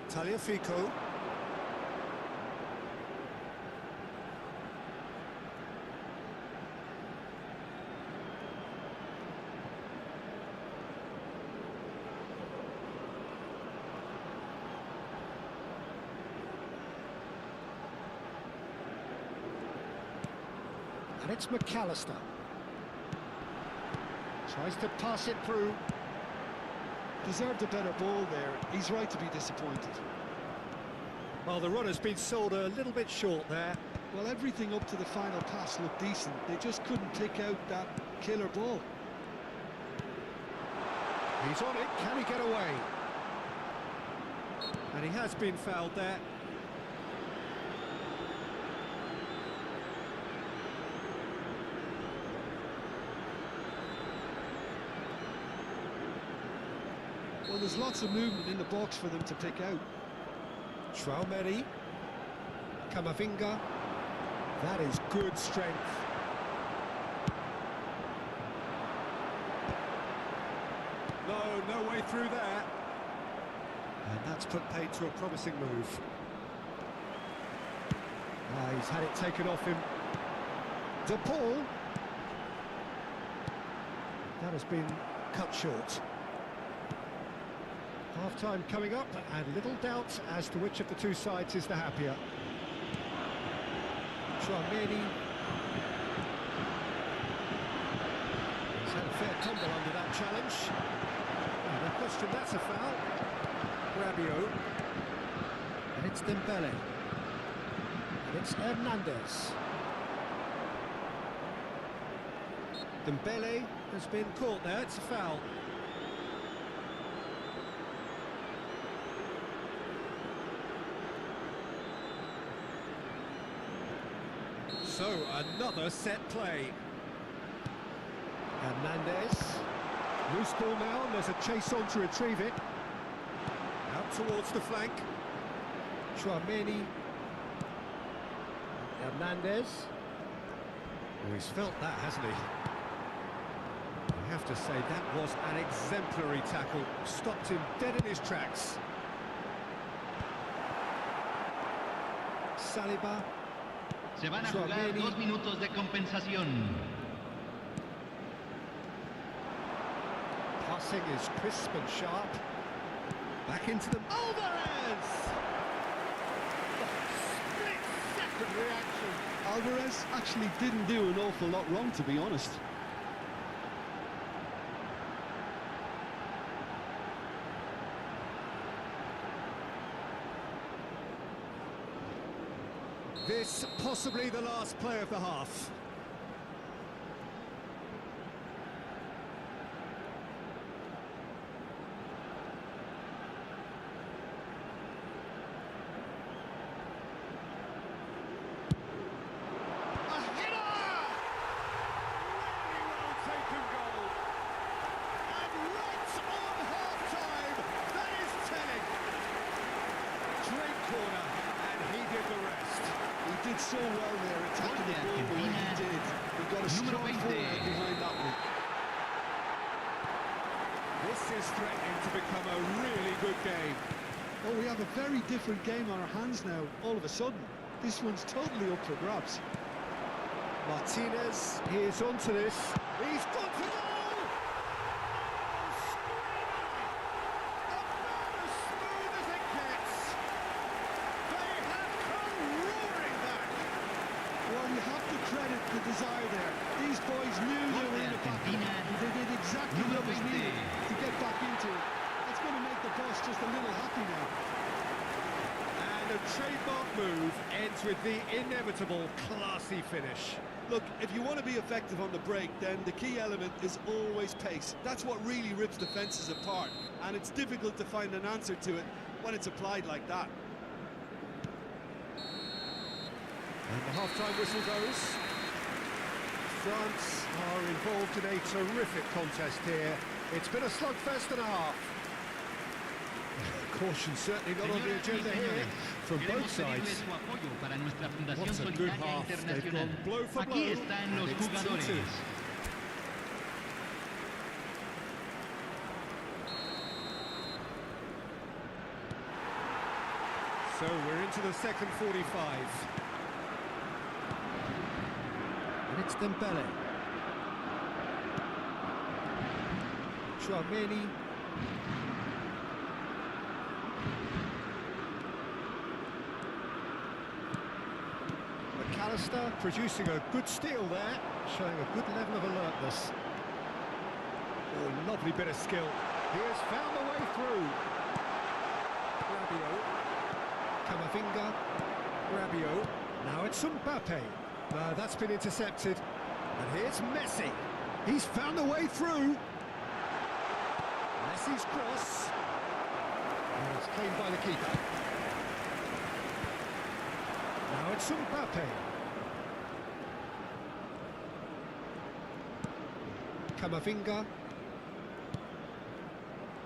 Tagliafico. And it's McAllister. Tries to pass it through. Deserved a better ball there. He's right to be disappointed. Well, the run has been sold a little bit short there. Well, everything up to the final pass looked decent. They just couldn't pick out that killer ball. He's on it. Can he get away? And he has been fouled there. Well, there's lots of movement in the box for them to pick out. Traumeri. Camavinga. That is good strength. No way through there. And that's put paid to a promising move. He's had it taken off him. De Paul. That has been cut short. Half-time coming up, and little doubt as to which of the two sides is the happier. Chouameni. He's had a fair tumble under that challenge. No question that's a foul. Rabiot. And it's Dembele. And it's Hernandez. Dembele has been caught there, it's a foul. So, another set play. Hernandez. Loose ball now, and there's a chase on to retrieve it. Out towards the flank. Chouameni. Hernandez. Oh, he's felt that, hasn't he? I have to say, that was an exemplary tackle. Stopped him dead in his tracks. Saliba. Se van a jugar 2 minutos de compensación. Passing is crisp and sharp. Back into the... Alvarez! Split-second reaction. Alvarez actually didn't do an awful lot wrong, to be honest. This possibly the last play of the half. A header! Really well taken goal. And right on half-time, that is telling. Straight corner, and he did the rest. He did so well there, attacking the ball the way he did. He got a strong forward behind that one. This is threatening to become a really good game. Oh, we have a very different game on our hands now, all of a sudden. This one's totally up for grabs. Martinez, he is onto this. He's got to goal! Oh, screaming! About as smooth as it gets. They have come roaring back. Well, you have to credit the desire there. These boys knew they were in the back. They did exactly what was needed to get back into it. That's going to make the boss just a little happy now. And a trademark move ends with the inevitable classy finish. Look, if you want to be effective on the break, then the key element is always pace. That's what really rips defences apart, and it's difficult to find an answer to it when it's applied like that. And the half-time whistle goes. France are involved in a terrific contest here. It's been a slugfest and a half. Caution certainly not on the agenda here from both sides. What a good half. They've gone blow for blow. And it's 2-2. So we're into the second 45. And it's Dembele. Chouameni. McAllister producing a good steal there, showing a good level of alertness. Oh, lovely bit of skill. He has found a way through. Rabiot. Camavinga. Rabiot. Now it's Mbappe. That's been intercepted. And here's Messi. He's found a way through. Messi's cross. And it's claimed by the keeper. Now it's Mbappe. Camavinga.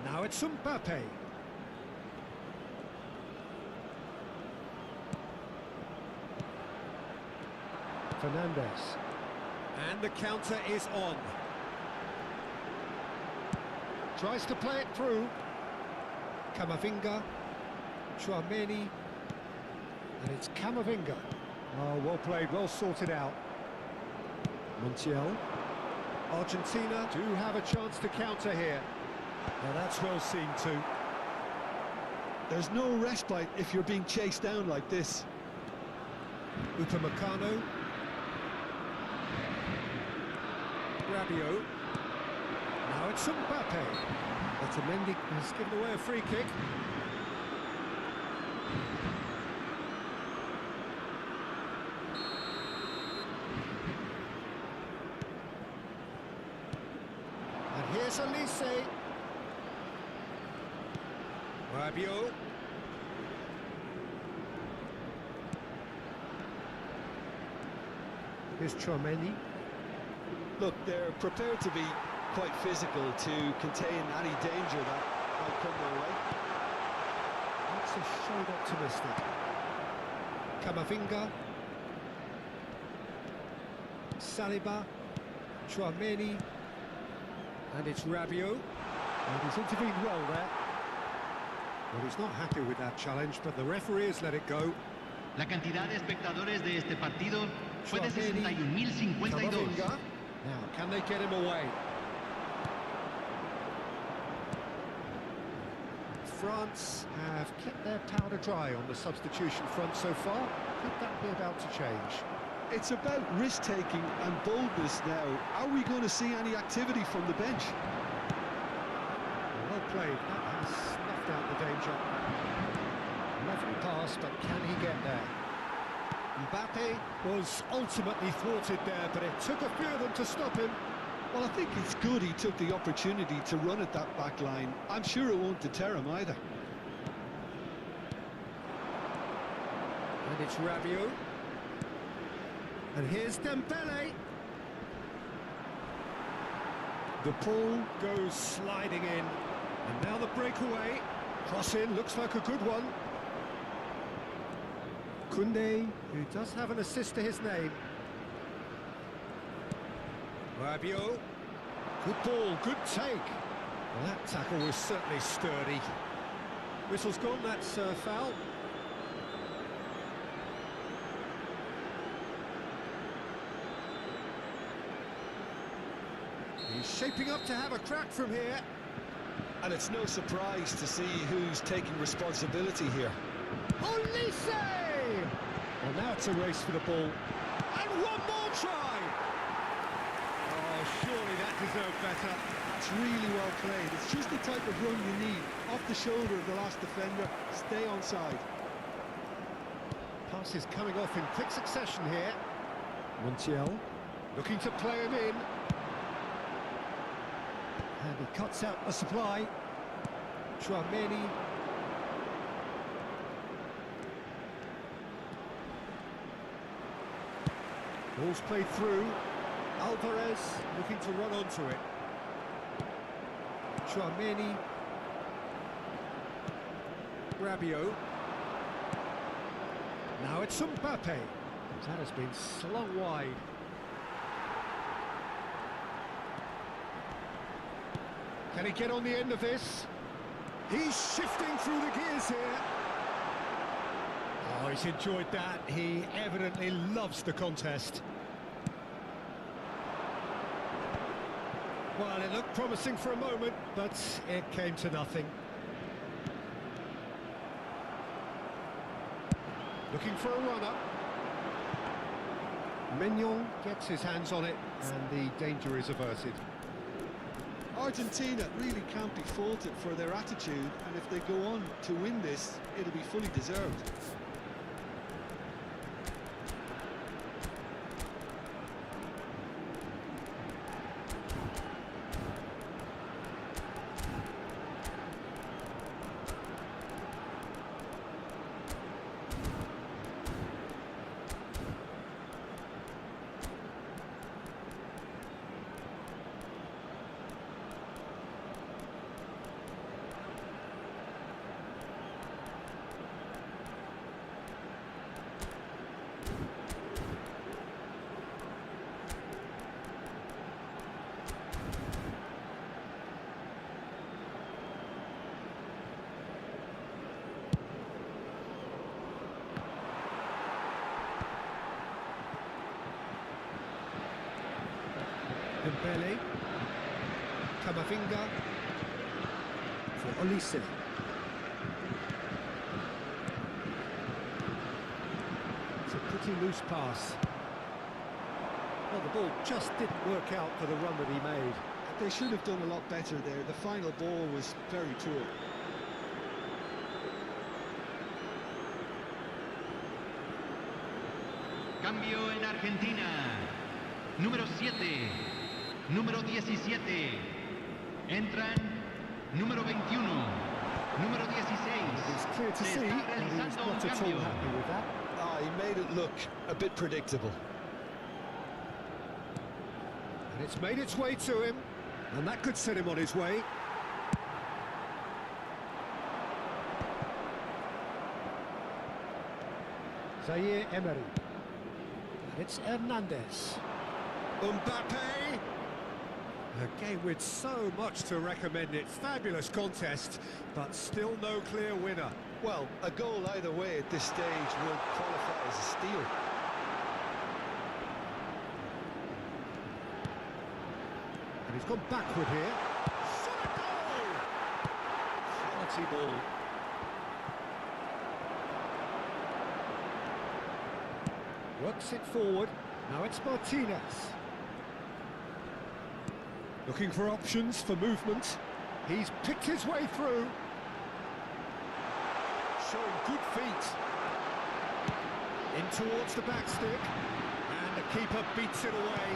Now it's Mbappe. Fernandez. And the counter is on. Tries to play it through. Camavinga. Chouameni. And it's Camavinga. Oh, well played, well sorted out. Montiel. Argentina do have a chance to counter here. Now that's well seen too. There's no respite if you're being chased down like this. Upamecano. Rabiot. Now it's Mbappe. Otamendi has given away a free kick. And here's Elise. Rabiot. Here's Chouameni. Look, they're prepared to be quite physical to contain any danger that might come their way. That's a shade optimistic. Camavinga. Saliba. Chouameni. And it's Rabiot. And he's intervened well there. Well, he's not happy with that challenge, but the referee has let it go. La cantidad de espectadores de este partido fue de 61.052. Now, can they get him away? France have kept their powder dry on the substitution front so far. Could that be about to change? It's about risk-taking and boldness now. Are we going to see any activity from the bench? Well played. That has snuffed out the danger. Lovely pass, but can he get there? Mbappe was ultimately thwarted there, but it took a few of them to stop him. Well, I think it's good he took the opportunity to run at that back line. I'm sure it won't deter him either. And it's Rabiot. And here's Dembele. The ball goes sliding in. And now the breakaway. Cross in, looks like a good one. Koundé, who does have an assist to his name. Rabiot. Good ball, good take. Well, that tackle was certainly sturdy. Whistle's gone, that's a foul. He's shaping up to have a crack from here. And it's no surprise to see who's taking responsibility here. Olise! Well, now it's a race for the ball. And one more try! Oh, surely that deserved better. That's really well played. It's just the type of run you need. Off the shoulder of the last defender, stay onside. Pass is coming off in quick succession here. Montiel looking to play him in. And he cuts out the supply. Chouameni. Ball's played through. Alvarez looking to run onto it. Chouameni. Rabiot. Now it's Mbappe. That has been slung wide. Can he get on the end of this? He's shifting through the gears here. Oh, he's enjoyed that. He evidently loves the contest. Well, it looked promising for a moment, but it came to nothing. Looking for a runner. Mignon gets his hands on it, and the danger is averted. Argentina really can't be faulted for their attitude, and if they go on to win this, it'll be fully deserved. Dembele. Camavinga. For Olise. It's a pretty loose pass. Well, the ball just didn't work out for the run that he made. They should have done a lot better there. The final ball was very poor. Cambio en Argentina. Número 7. Número 17. Entran número 21. Número 16. It's clear to Se see está that he was realizando un not at all cambio. happy with that. Ah, he made it look a bit predictable. And it's made its way to him. And that could set him on his way. Zaire Emery. And it's Hernandez. Mbappe! A game with so much to recommend it. Fabulous contest, but still no clear winner. Well, a goal either way at this stage will qualify as a steal. And he's gone backward here. Shot a goal! Quality ball. Works it forward. Now it's Martinez. Looking for options for movement. He's picked his way through. Showing good feet. In towards the back stick. And the keeper beats it away.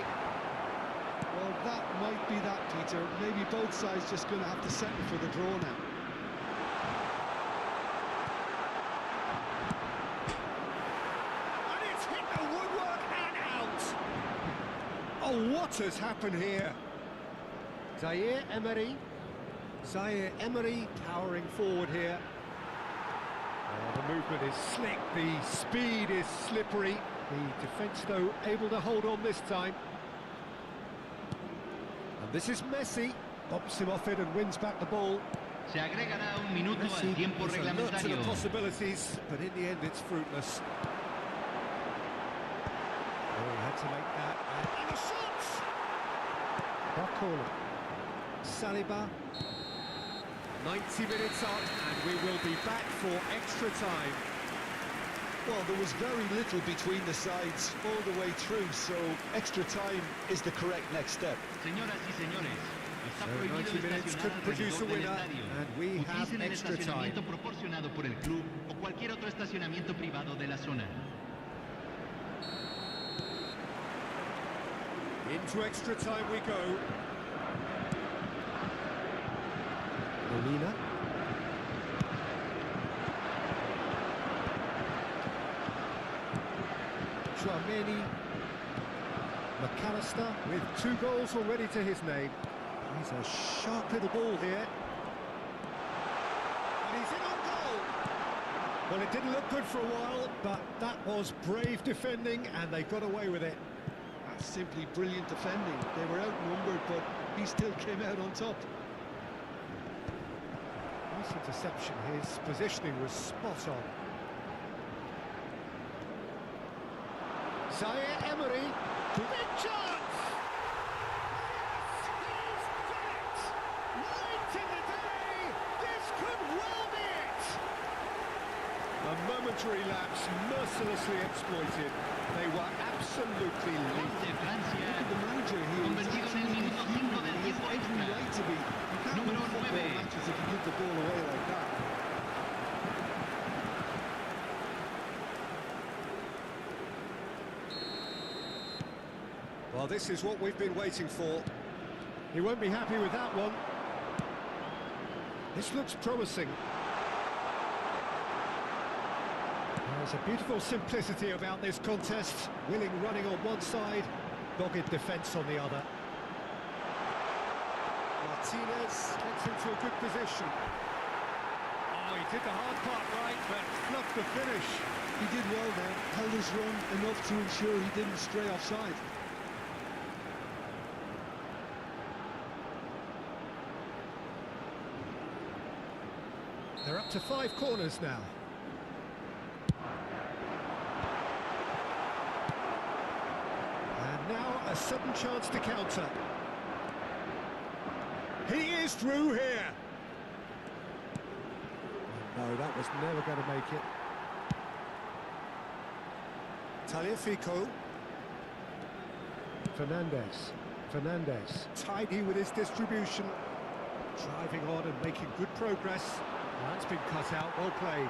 Well, that might be that, Peter. Maybe both sides just going to have to settle for the draw now. And it's hit the woodwork and out. Oh, what has happened here? Zaire Emery. Zaire Emery powering forward here. Oh, the movement is slick, the speed is slippery. The defence, though, able to hold on this time. And this is Messi. Bumps him off it and wins back the ball. Se agregará un minuto al tiempo is alert to the reglamentario. possibilities, but in the end it's fruitless. Oh, he had to make that. And the shots! Barcola. Saliba. 90 minutes on, and we will be back for extra time. Well, there was very little between the sides all the way through, so extra time is the correct next step. Señoras y señores, está So prohibido 90 minutes estacionar couldn't produce a alrededor del winner, estadio. and we have Utilicen el extra time. estacionamiento proporcionado por el club o cualquier otro estacionamiento privado de la zona. Into extra time we go. Molina. Chouameni. McAllister with 2 goals already to his name. He's a sharp little ball here. And he's in on goal. Well, it didn't look good for a while, but that was brave defending and they got away with it. That's simply brilliant defending. They were outnumbered, but he still came out on top. Nice interception. His positioning was spot on. Zaire Emery. Big chance! Yes, he's done it! Late in the day, this could well be it! A momentary lapse mercilessly exploited. They were absolutely Gol lethal. de Francia, The manager here is convertido en el minuto 5 del he has tiempo every extra. right to be. You can't Número win football 9. matches if you give the ball away like that. Well, this is what we've been waiting for. He won't be happy with that one. This looks promising. There's a beautiful simplicity about this contest. Willing running on one side, dogged defence on the other. Martinez gets into a good position. Oh, he did the hard part right, but fluffed the finish. He did well there, held his run enough to ensure he didn't stray offside. They're up to 5 corners now. And now a sudden chance to counter. He is through here. No, that was never going to make it. Tagliafico. Fernandez. Tidy with his distribution. Driving on and making good progress. That's been cut out, well played.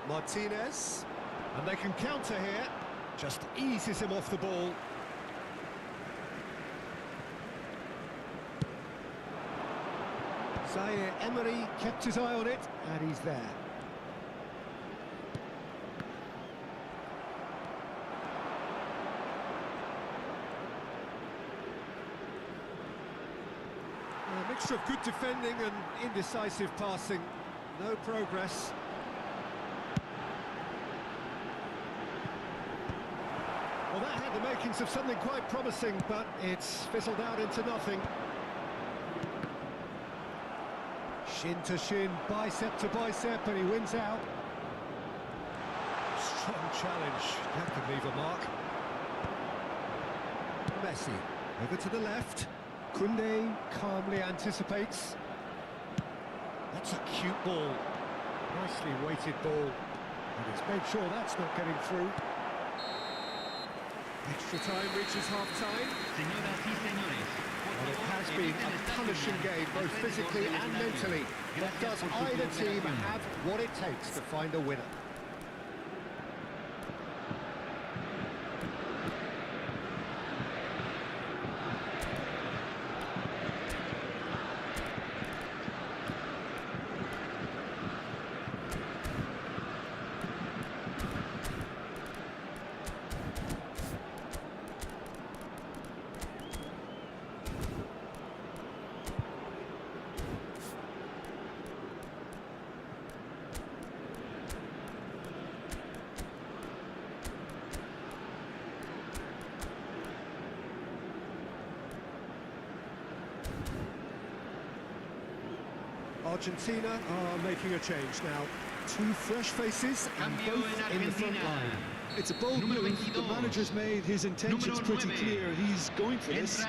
Martinez. And they can counter here. Just eases him off the ball. Zaire Emery kept his eye on it, and he's there. A mixture of good defending and indecisive passing. No progress. Well, that had the makings of something quite promising, but it's fizzled out into nothing. Shin to shin, bicep to bicep, and he wins out. Strong challenge, that could leave a mark. Messi, over to the left. Koundé calmly anticipates. That's a cute ball. Nicely weighted ball. And he's made sure that's not getting through. Extra time reaches half-time. Señoras y señores, Well, it has been a punishing game, both physically and mentally. But does either team have what it takes to find a winner? Argentina are making a change now. Two fresh faces and both in the front line. It's a bold move. The manager's made his intentions pretty clear. He's going for this.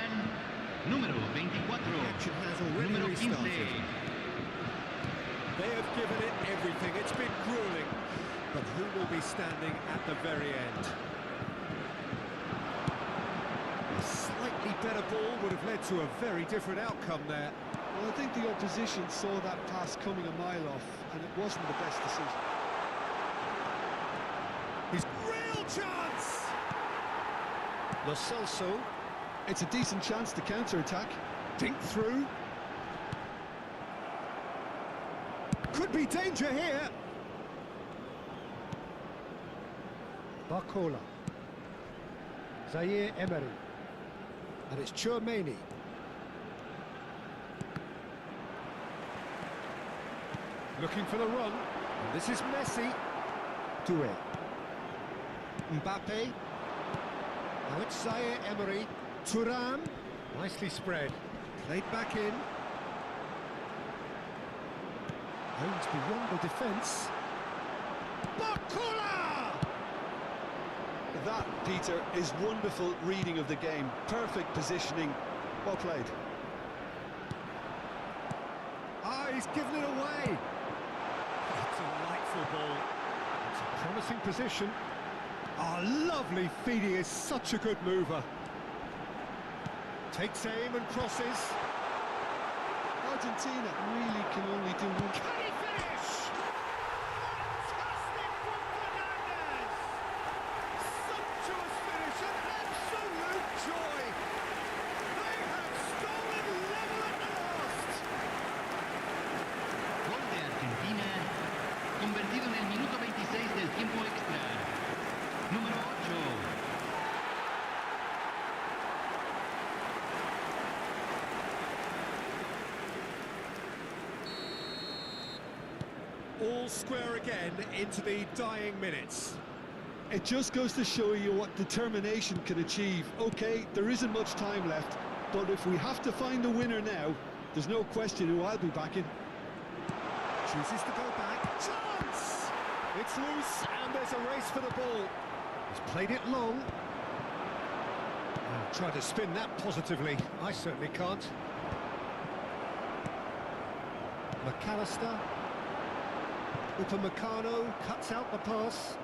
Número 24. Action has already Número restarted. 15. They have given it everything. It's been grueling. But who will be standing at the very end? A slightly better ball would have led to a very different outcome there. Well, I think the opposition saw that pass coming a mile off, and it wasn't the best decision. His real chance! Lo Celso. It's a decent chance to counter-attack. Dink through. Could be danger here. Barcola. Zaire Emery. And it's Chouameni. Looking for the run. And this is Messi. Touré. Mbappe. Now it's Zaire Emery. Thuram. Nicely spread. Played back in. Owns beyond the defence. Barcola! That, Peter, is wonderful reading of the game. Perfect positioning. Well played. Ah, he's given it away. It's a delightful ball. It's a promising position. Ah, lovely feeding is such a good mover. Takes aim and crosses. Argentina really can only do one. Can he finish? Fantastic from Fernandez! Sumptuous finish, an absolute joy. They have stolen level at the last. Gol de Argentina, convertido en el minuto 26 del tiempo extra. Número 8. All square again into the dying minutes. It just goes to show you what determination can achieve. Okay, there isn't much time left, but if we have to find a winner now, there's no question who I'll be backing. Chooses to go back. Chance! It's loose and there's a race for the ball. He's played it long. Try to spin that positively. I certainly can't. McAllister. Upamecano cuts out the pass.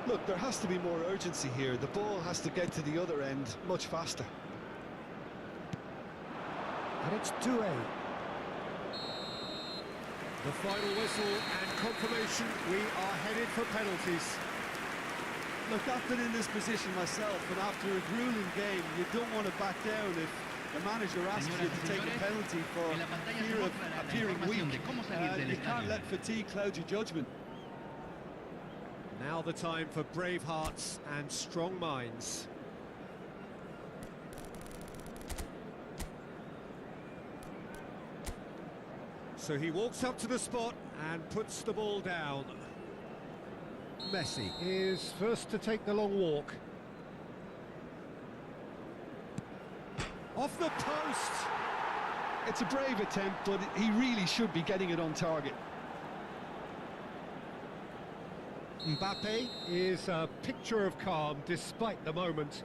Look, there has to be more urgency here. The ball has to get to the other end much faster. And it's Doué. The final whistle and confirmation, we are headed for penalties. Look, I've been in this position myself, and after a grueling game, you don't want to back down if the manager asks you to take a penalty for fear of appearing weak. You can't let fatigue cloud your judgment. Now the time for brave hearts and strong minds. So he walks up to the spot and puts the ball down. Messi is first to take the long walk. Off the post! It's a brave attempt, but he really should be getting it on target. Mbappe is a picture of calm despite the moment.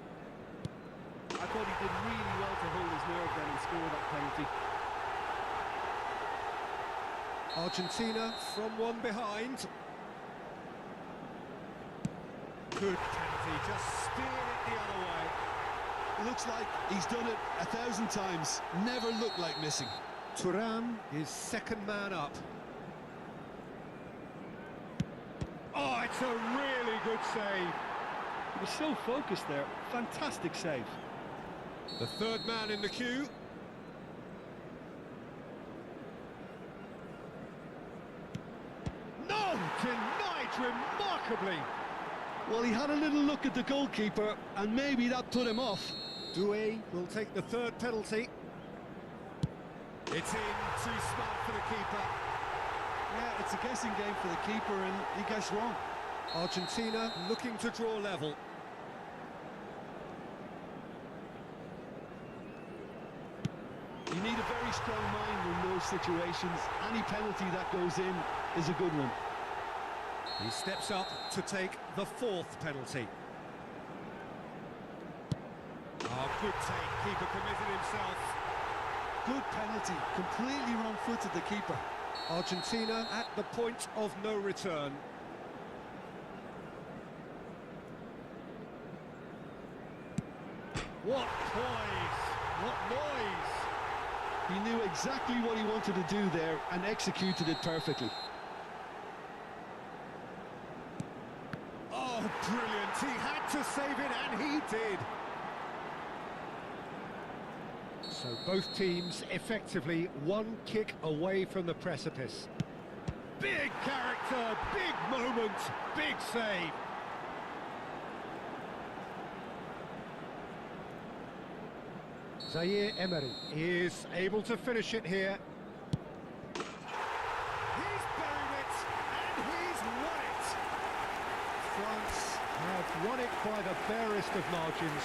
I thought he did really well to hold his nerve then and score that penalty. Argentina from one behind. Good penalty, just steered it the other way. Looks like he's done it 1,000 times. Never looked like missing. Thuram is second man up. Oh, it's a really good save. He was so focused there. Fantastic save. The third man in the queue. No! Denied remarkably. Well, he had a little look at the goalkeeper, and maybe that put him off. Doué will take the third penalty. It's in, too smart for the keeper. Yeah, it's a guessing game for the keeper, and he guessed wrong. Argentina looking to draw level. You need a very strong mind in those situations. Any penalty that goes in is a good one. He steps up to take the fourth penalty. Oh, good take. Keeper committed himself. Good penalty. Completely wrong-footed, the keeper. Argentina at the point of no return. What poise! What noise! He knew exactly what he wanted to do there and executed it perfectly. Oh, brilliant! He had to save it, and he did! So both teams effectively one kick away from the precipice. Big character, big moment, big save! Zaire Emery is able to finish it here. He's buried it, and he's won it! France have won it by the barest of margins.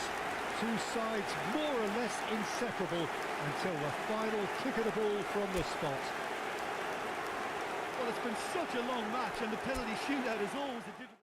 Two sides more or less inseparable until the final kick of the ball from the spot. Well, it's been such a long match, and the penalty shootout is always a difficult...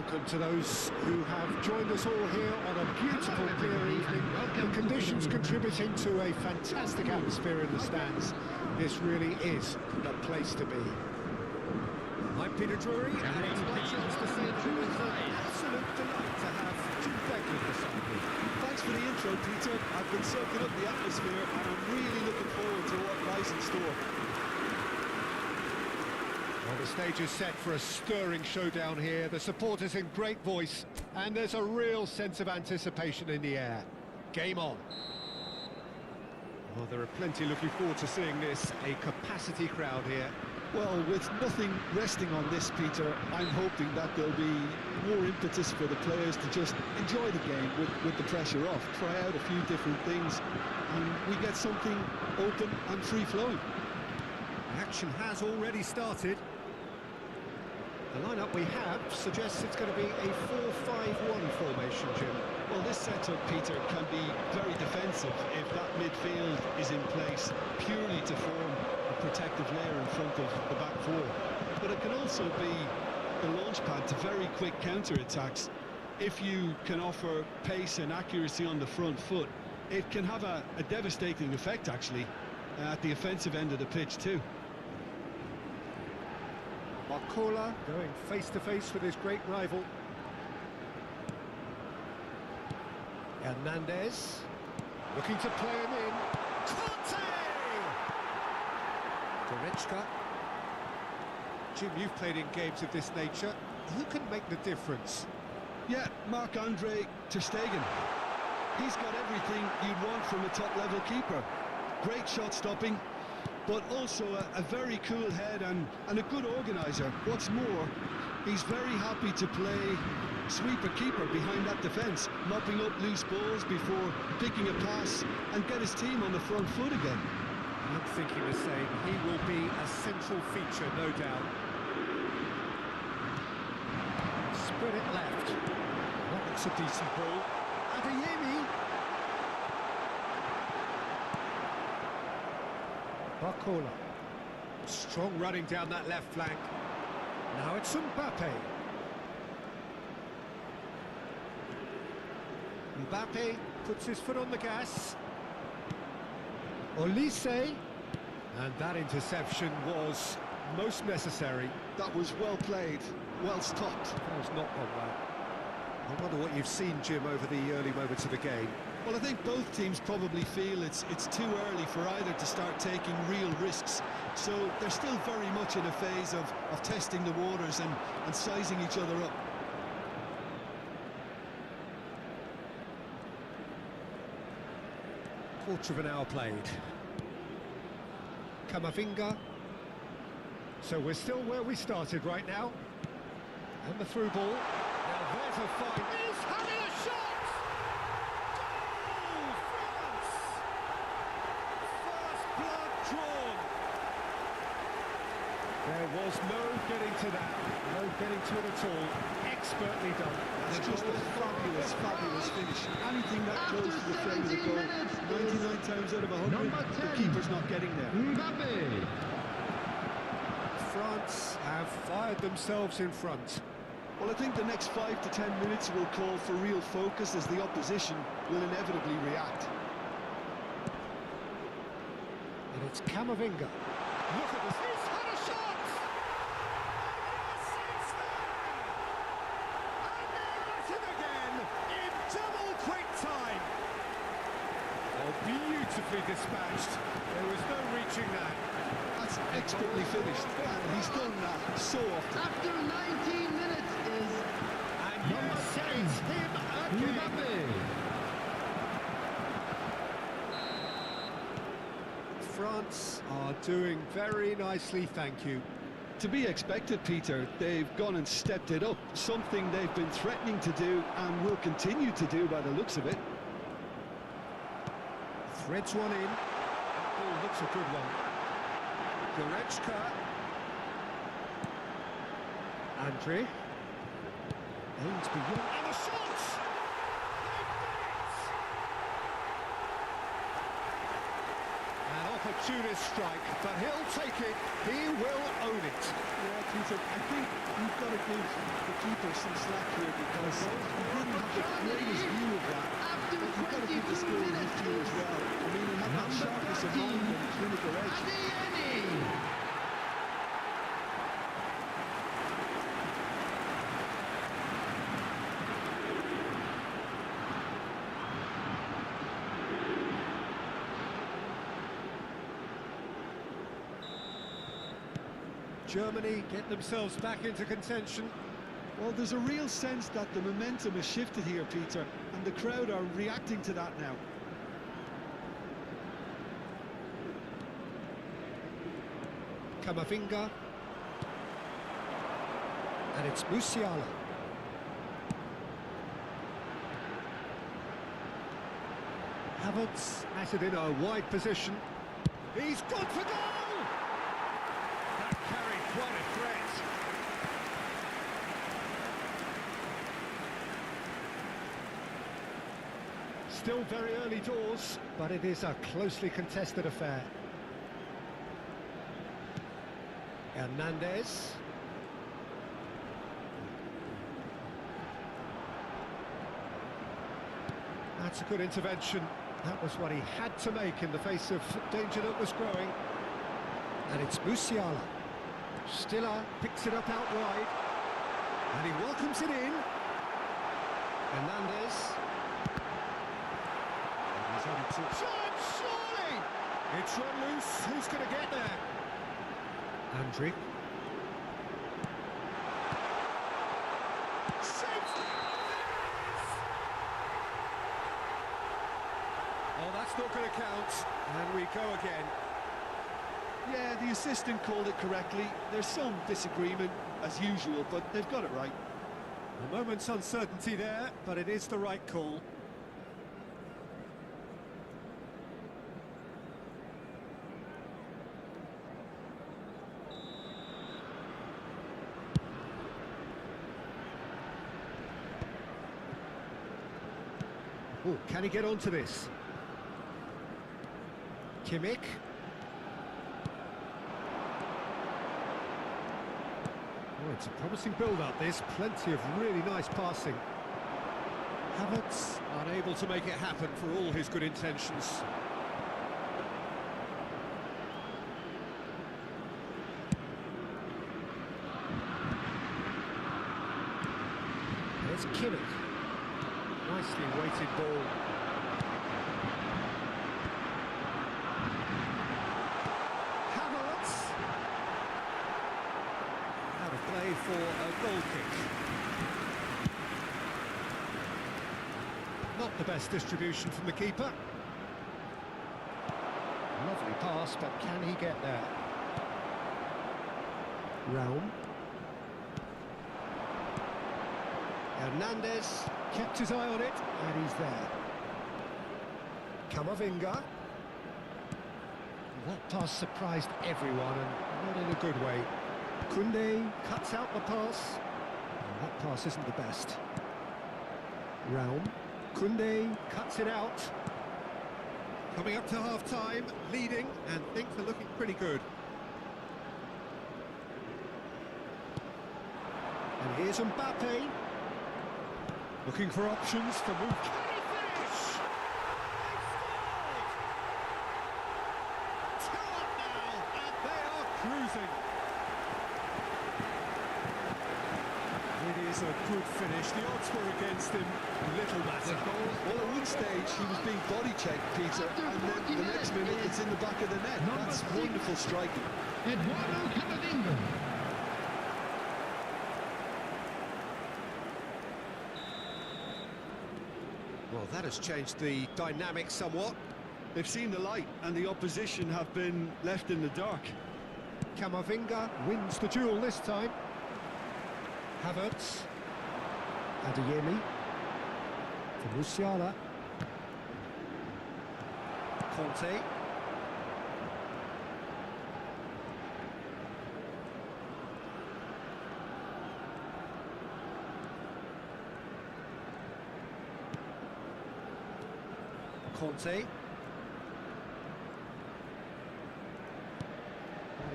welcome to those who have joined us all here on a beautiful clear evening. The conditions contributing to a fantastic atmosphere in the stands. This really is the place to be. I'm Peter Drury, and it's my chance to say that it was an absolute delight to have two beggars beside me. Thanks for the intro, Peter. I've been soaking up the atmosphere, and I'm really looking forward to what lies in store. Well, the stage is set for a stirring showdown here. The supporters in great voice, and there's a real sense of anticipation in the air. Game on. Well, there are plenty looking forward to seeing this. A capacity crowd here. Well, with nothing resting on this, Peter, I'm hoping that there'll be more impetus for the players to just enjoy the game with the pressure off, try out a few different things, and we get something open and free-flowing. The action has already started. The lineup we have suggests it's going to be a 4-5-1 formation, Jim. Well, this setup, Peter, can be very defensive if that midfield is in place purely to form a protective layer in front of the back four. But it can also be the launch pad to very quick counter-attacks. If you can offer pace and accuracy on the front foot, it can have a devastating effect, actually, at the offensive end of the pitch, too. Barcola going face-to-face with his great rival. Hernandez looking to play him in. Conte! Goretzka. Jim, you've played in games of this nature. Who can make the difference? Yeah, Marc-Andre ter Stegen. He's got everything you'd want from a top-level keeper. Great shot-stopping, but also a very cool head and a good organiser. What's more, he's very happy to play sweeper-keeper behind that defence, mopping up loose balls before picking a pass and get his team on the front foot again. I'm thinking the same. He will be a central feature, no doubt. Spread it left. That looks a decent ball. Adeyemi. Barcola. Strong running down that left flank. Now it's Mbappe. Mbappe puts his foot on the gas. Olise. And that interception was most necessary. That was well played, well stopped. That was not gone well. I wonder what you've seen, Jim, over the early moments of the game. Well, I think both teams probably feel it's too early for either to start taking real risks. So they're still very much in a phase of testing the waters and sizing each other up. Quarter of an hour played. Camavinga. So we're still where we started right now. And the through ball. Now there's a fight. He's having a shot! Goal, France! First blood drawn. There was no getting to that. No getting to it at all. Expertly done. It's just a fabulous, fabulous finish. Anything that goes to the frame of the goal, 99 times out of 100, the keeper's not getting there. Mbappe. France have fired themselves in front. Well, I think the next 5 to 10 minutes will call for real focus as the opposition will inevitably react. And it's Camavinga. Look at this. He's had a shot! Yes, it's there! And they let it again in double quick time. Oh, beautifully dispatched. There was no reaching that. That's expertly finished, and he's done that so often. After 19 minutes is And yes, it's him again. Mbappe. France are doing very nicely, thank you. To be expected, Peter. They've gone and stepped it up, something they've been threatening to do and will continue to do by the looks of it. Threads one in. That ball looks a good one. Goretzka. Andre. Aims beyond. And the shot! They've done it! An opportunist strike, but he'll take it. He will own it. Yeah, Peter, I think you've got to give the keeper some slack here because he didn't have the greatest view of that. After But you've got to give the 22 score his minutes. due as well. I mean, he had that Number sharpness of 13, mind and clinical edge. Adeyemi. Germany get themselves back into contention. Well, there's a real sense that the momentum has shifted here, Peter, and the crowd are reacting to that now. Camavinga. And it's Musiala. Havertz has it in a wide position. He's gone for goal! That carried quite a threat. Still very early doors, but it is a closely contested affair. Hernandez. That's a good intervention. That was what he had to make in the face of danger that was growing. And it's Musiala. Stiller picks it up out wide. And he welcomes it in. Hernandez. Shot, surely! It's run loose. Who's going to get there? Andriy. Oh, that's not going to count. And we go again. Yeah, the assistant called it correctly. There's some disagreement, as usual, but they've got it right. A moment's uncertainty there, but it is the right call. Oh, can he get onto this? Kimmich. Oh, it's a promising build-up, this. Plenty of really nice passing. Havertz unable to make it happen for all his good intentions. There's Kimmich. Nicely weighted ball. Havertz. Out of play for a goal kick. Not the best distribution from the keeper. Lovely pass, but can he get there? Raum. Hernandez kept his eye on it, and he's there. Camavinga. That pass surprised everyone, and not in a good way. Koundé cuts out the pass. And that pass isn't the best. Raum. Koundé cuts it out. Coming up to half-time, leading, and things are looking pretty good. And here's Mbappe. Looking for options for move. Can he finish? They scored! 2 up now, and they are cruising. It is a good finish. The odds were against him. Little matter. Well, at one stage, he was being body checked, Peter, and then the next minute, it's in the back of the net. That's wonderful striking. Eduardo Camavinga. Well, that has changed the dynamic somewhat. They've seen the light, and the opposition have been left in the dark. Camavinga wins the duel this time. Havertz. Adeyemi. For Musiala. Conte. Conte.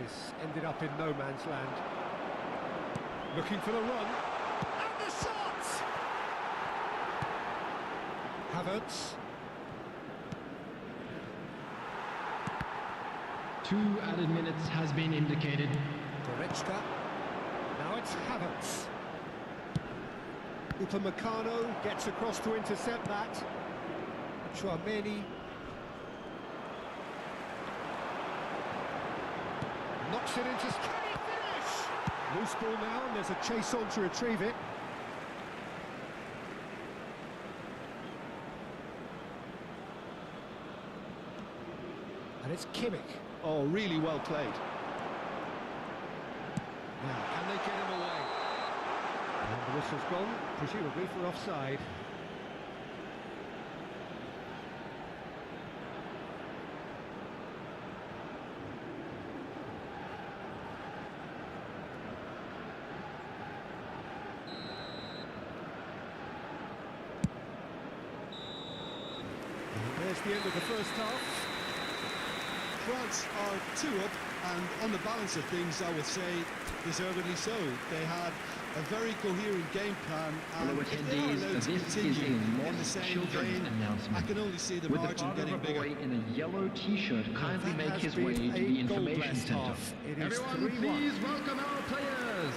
This ended up in no man's land. Looking for the run. And the shot! Havertz. 2 added minutes has been indicated. Goretzka. Now it's Havertz. Upamecano gets across to intercept that. Tchouaméni. Knocks it into... Can he finish? Loose ball now, and there's a chase on to retrieve it. And it's Kimmich. Oh, really well played. Now, can they get him away? And the whistle's gone, presumably for offside. And there's the end of the first half. France are 2 up, and on the balance of things, I would say deservedly so. They had a very coherent game plan, and Hello, if they are attendees, allowed to this is continue a in the lost same children's vein, announcement. I can only see the Would the margin father getting of a bigger. boy in a yellow t-shirt kindly That make has his been way to a the information goal-blessed centre? half. It is Everyone, 3-1. please welcome our players.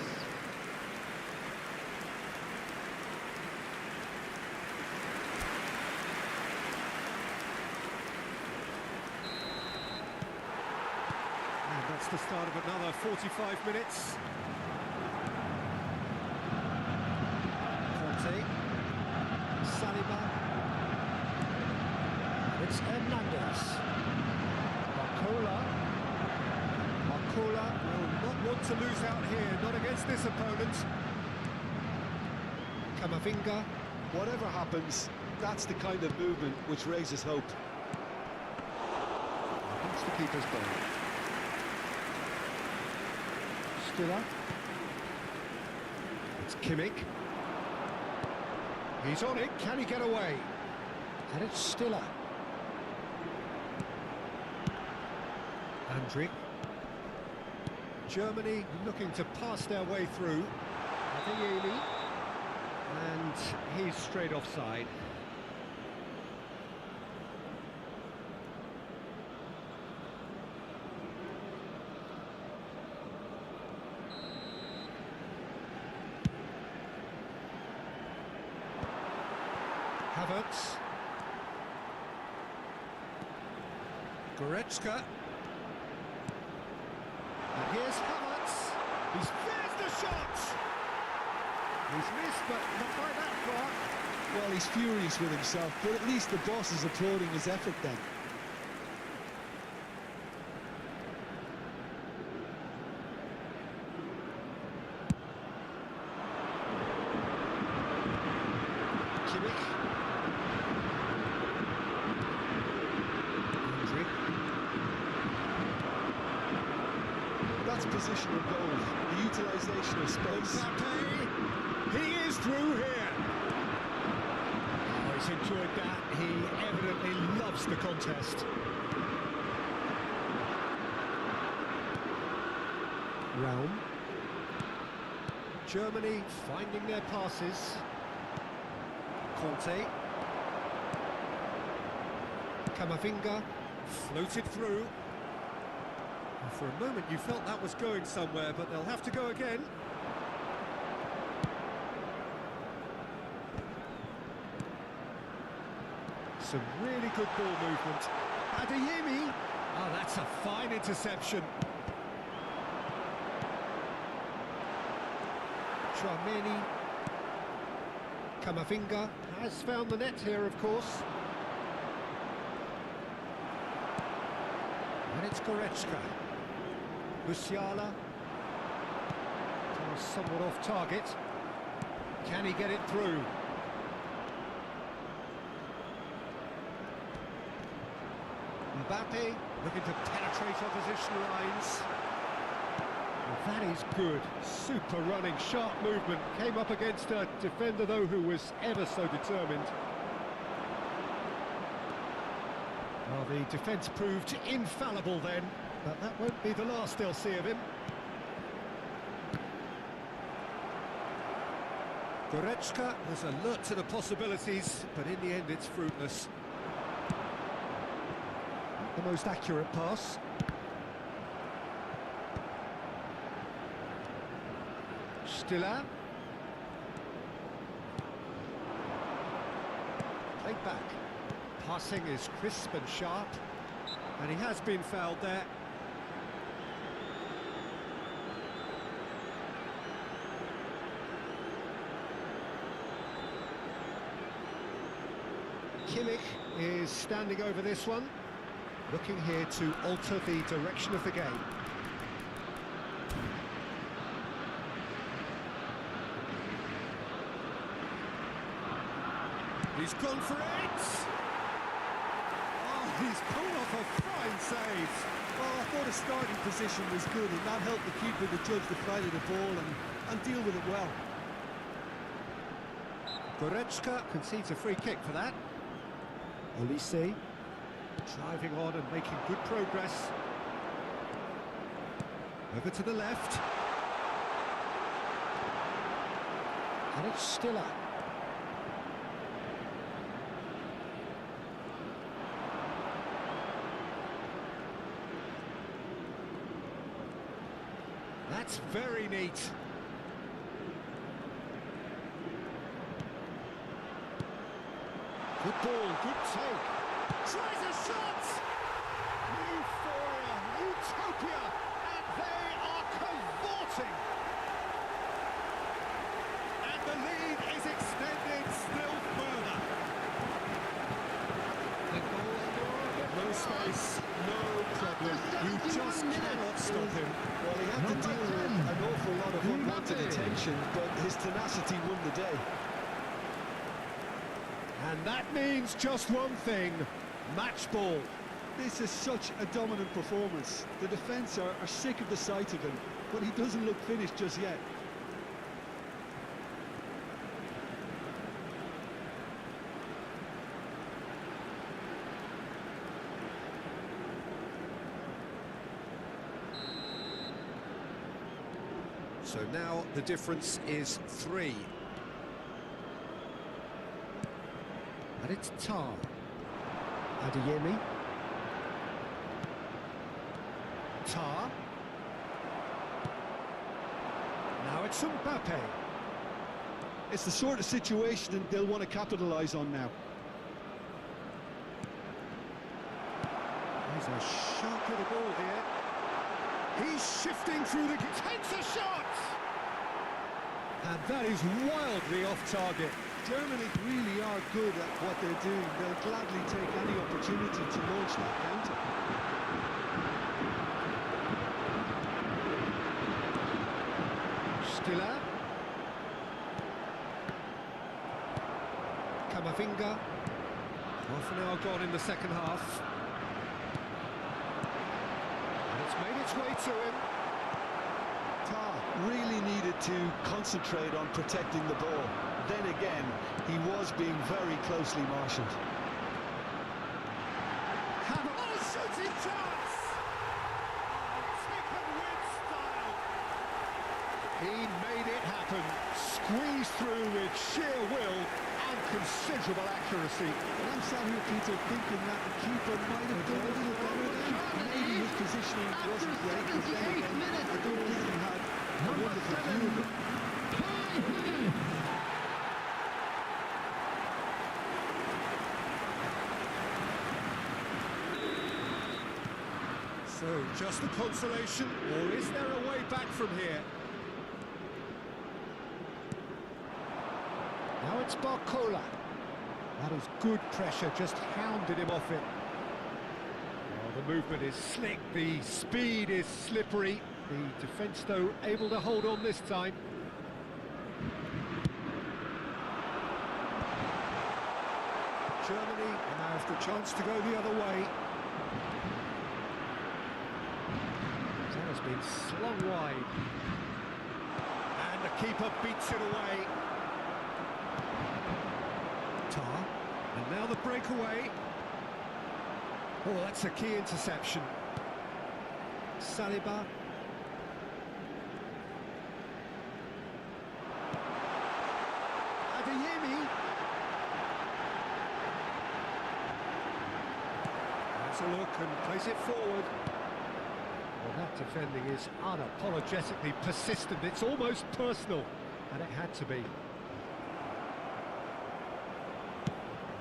And that's the start of another 45 minutes. Conte. Saliba. It's Hernandez. Marcola will not want to lose out here, not against this opponent. Camavinga. Whatever happens, that's the kind of movement which raises hope. That's the keeper's goal. Stiller. It's Kimmich. He's on it. Can he get away? And it's Stiller. Andrick. Germany looking to pass their way through. Adeyemi. And he's straight offside. Havertz. Goretzka. And here's Havertz. There's the shot! He's missed, but not by that far. Well, he's furious with himself, but at least the boss is applauding his effort then. Kimmich. Andrick. That's positional goal, the utilisation of space. Mbappe. He is through here. Oh, he's enjoyed that. He evidently loves the contest. Realm. Germany finding their passes. Conte. Camavinga floated through. And for a moment you felt that was going somewhere, but they'll have to go again. Some really good ball movement. Adeyemi. Oh, that's a fine interception. Tchouaméni. Camavinga has found the net here, of course. And it's Goretzka. Musiala. Somewhat off target. Can he get it through? Mbappe looking to penetrate opposition lines. Well, that is good. Super running, sharp movement. Came up against a defender, though, who was ever so determined. Well, the defence proved infallible then, but that won't be the last they'll see of him. Goretzka was alert to the possibilities, but in the end it's fruitless. The most accurate pass. Stiller. Played back. Passing is crisp and sharp, and he has been fouled there. Kimmich is standing over this one, looking here to alter the direction of the game. He's gone for it! Oh, he's pulled off a fine save. Oh, I thought his starting position was good, and that helped the keeper to judge the flight of the ball and deal with it well. Goretzka concedes a free kick for that. Olise driving on and making good progress. Over to the left. And it's Stiller. That's very neat. Good ball, good take. Tries a shot! Euphoria, utopia, and they are cavorting. And the lead is extended still further. The goal scorer. No space, no problem. You just cannot stop him. Well, he had to deal with an awful lot of unwanted attention, but his tenacity won the day. And that means just one thing, match ball. This is such a dominant performance. The defence are sick of the sight of him, but he doesn't look finished just yet. So now the difference is 3. And it's Tar. Adeyemi. Tar. Now it's Mbappe. It's the sort of situation that they'll want to capitalise on now. There's a sharp little ball here. He's shifting through the... Takes a shot! And that is wildly off target. Germany really are good at what they're doing. They'll gladly take any opportunity to launch that counter. Stiller. Camavinga. Half an hour gone in the second half. And it's made its way to him. Tar really needed to concentrate on protecting the ball. Then again, he was being very closely marshalled. Oh, shooting chance! Taken with style. He made it happen. Squeezed through with sheer will and considerable accuracy. And I'm sat here, Peter, thinking that the keeper might have done a little better there. Maybe his positioning wasn't great, but then again, I don't think he had a wonderful view of it. So, just the consolation, or is there a way back from here? Now it's Barcola. That is good pressure, just hounded him off it. Oh, the movement is slick, the speed is slippery. The defence, though, able to hold on this time. Germany now have the chance to go the other way. That has been slung wide. And the keeper beats it away. Tar. And now the breakaway. Oh, that's a key interception. Saliba. Adeyemi. Has a look and plays it forward. Well, that defending is unapologetically persistent. It's almost personal, and it had to be.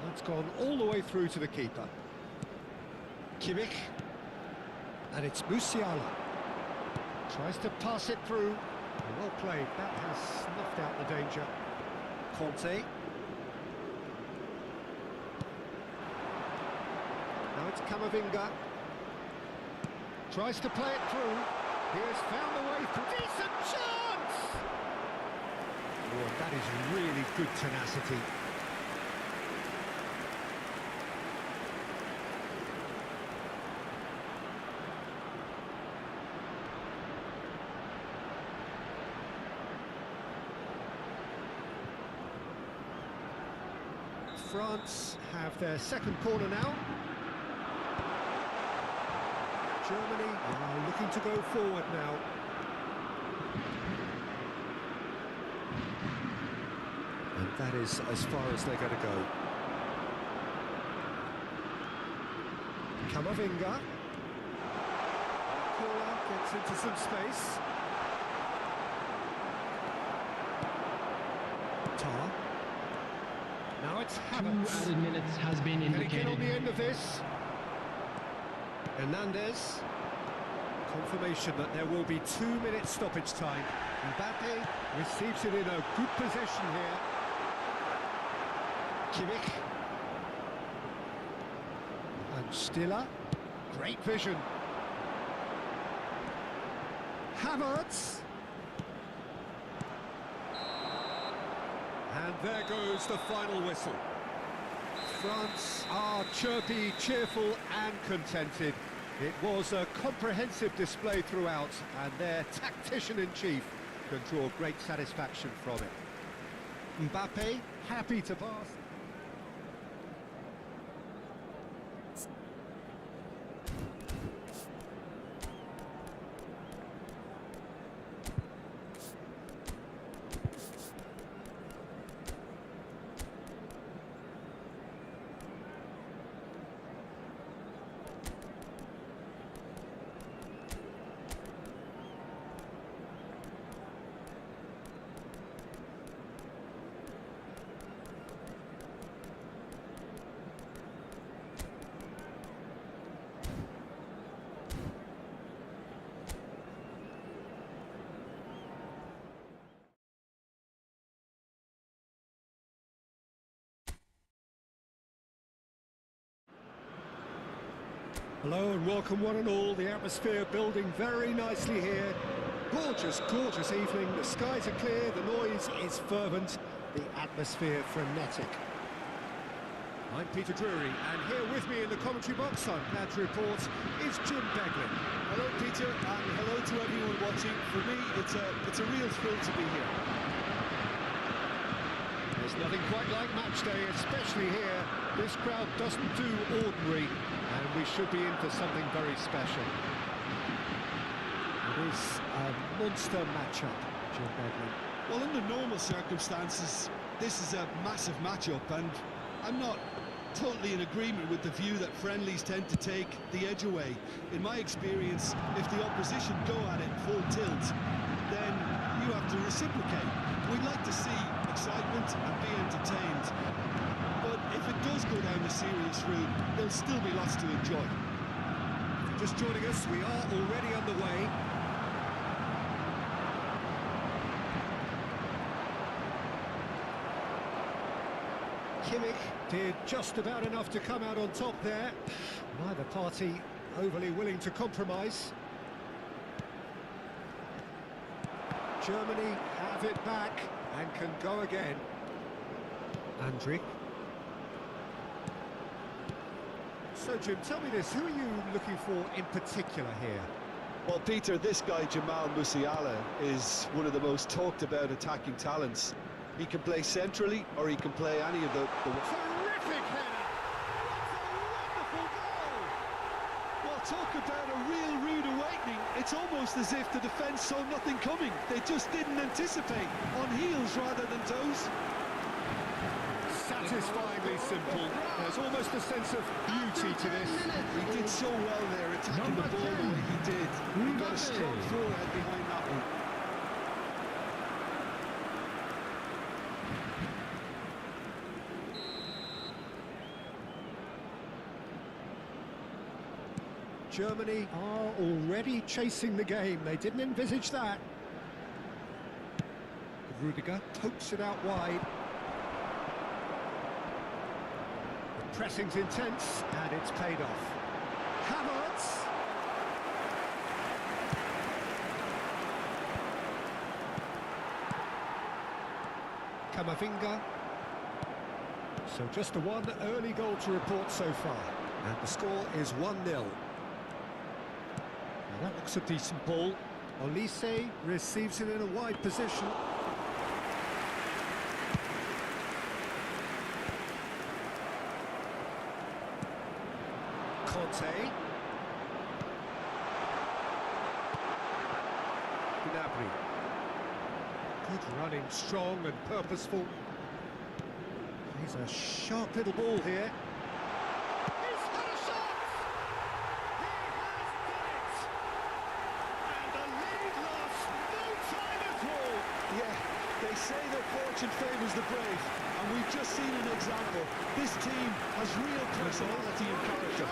That's gone all the way through to the keeper. Kimmich. And it's Musiala. Tries to pass it through. Well played. That has snuffed out the danger. Conte. Now it's Camavinga. Tries to play it through. He has found a way through. Decent chance! Oh, that is really good tenacity. France have their second corner now. Germany are looking to go forward now. And that is as far as they're going to go. Camavinga. Corner gets into some space. Tar. Now it's Havertz. Added minutes has been Can he get indicated. on the end of this? Hernandez. Confirmation that there will be 2 minutes stoppage time. Mbappe receives it in a good position here. Kimmich. And Stiller. Great vision. Havertz. And there goes the final whistle. France are chirpy, cheerful and contented. It was a comprehensive display throughout, and their tactician-in-chief can draw great satisfaction from it. Mbappe, happy to pass. Hello and welcome one and all. The atmosphere building very nicely here. Gorgeous, gorgeous evening. The skies are clear, the noise is fervent, the atmosphere frenetic. I'm Peter Drury, and here with me in the commentary box, I'm glad to report, is Jim Beglin. Hello, Peter, and hello to everyone watching. For me, it's a real thrill to be here. There's nothing quite like match day, especially here. This crowd doesn't do ordinary, and we should be in for something very special. It is a monster matchup, Jim Beglin. Well, under normal circumstances, this is a massive matchup, and I'm not totally in agreement with the view that friendlies tend to take the edge away. In my experience, if the opposition go at it full tilt, then you have to reciprocate. We'd like to see excitement and be entertained, but if it does go down the serious route, there'll still be lots to enjoy. If you're just joining us, we are already underway. Kimmich did just about enough to come out on top there. Neither party overly willing to compromise. Germany have it back and can go again. Andrić. So, Jim, tell me this, who are you looking for in particular here? Well, Peter, this guy, Jamal Musiala, is one of the most talked about attacking talents. He can play centrally, or he can play any of the... Terrific header! What a wonderful goal! talk about a real rude awakening. It's almost as if the defence saw nothing coming. They just didn't anticipate, on heels rather than toes. Satisfyingly simple. There's almost a sense of beauty to this. He did so well there, attacking the ball the way he did. He got a strong forehead behind that one. Germany are already chasing the game. They didn't envisage that. Rudiger pokes it out wide. The pressing's intense, and it's paid off. Havertz. Camavinga. So just the one early goal to report so far. And the score is 1-0. That looks a decent ball. Olise receives it in a wide position. Conte. Gnabry. Good running, strong and purposeful. He's a sharp little ball here. They say that fortune favours the brave, and we've just seen an example. This team has real personality and character.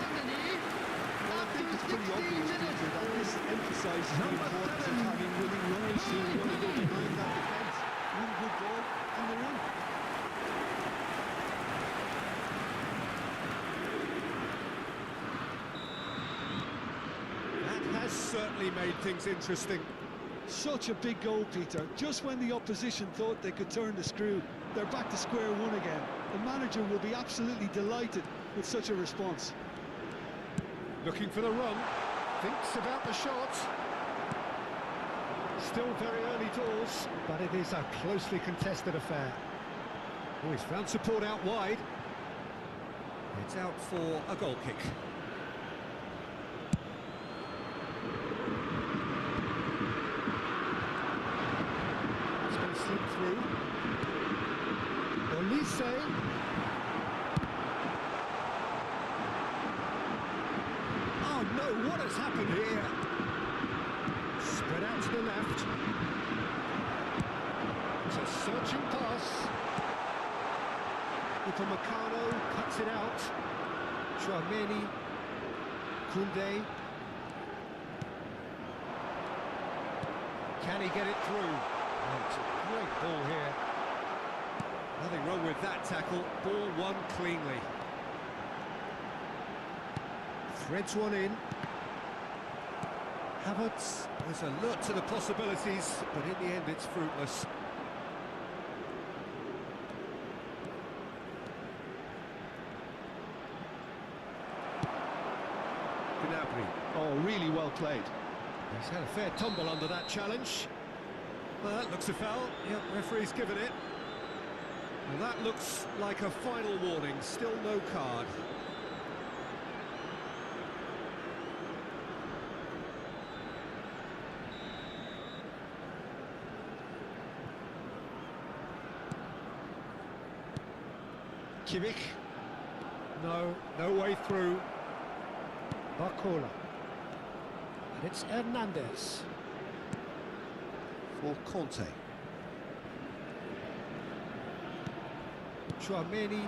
Well, I think it's pretty obvious, Peter, that this emphasises the importance of having winning runners who want to go behind that defence. Win a good ball, and they're in. That has certainly made things interesting. Such a big goal, Peter. Just when the opposition thought they could turn the screw, they're back to square one again. The manager will be absolutely delighted with such a response. Looking for the run, thinks about the shot. Still very early doors, but it is a closely contested affair. Oh, he's found support out wide. It's out for a goal kick. Through. Olise. Oh no, what has happened here? Spread out to the left. It's a searching pass. Upamecano cuts it out. Chouameni. Koundé. Can he get it through? Oh, it's a great ball here. Nothing wrong with that tackle. Ball won cleanly. Threads one in. Havertz is alert to the possibilities, but in the end it's fruitless. Gnabry. Oh, really well played. He's had a fair tumble under that challenge. Well, that looks a foul. Yep, referee's given it. Well, that looks like a final warning. Still no card. Kimmich. No way through. Barcola. And it's Hernandez. For Conte. Chouameni.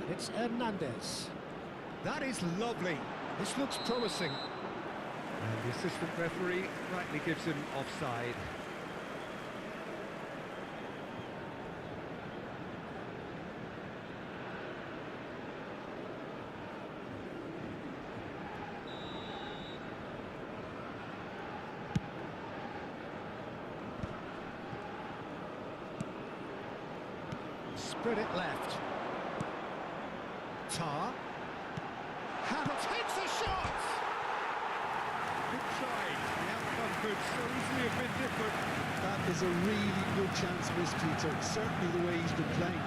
And it's Hernandez. That is lovely. This looks promising. And the assistant referee rightly gives him offside. Spread it left. Tar. Havertz hits a shot! Good try. The outcome could so easily have been different. That is a really good chance missed, Peter. Certainly the way he's been playing.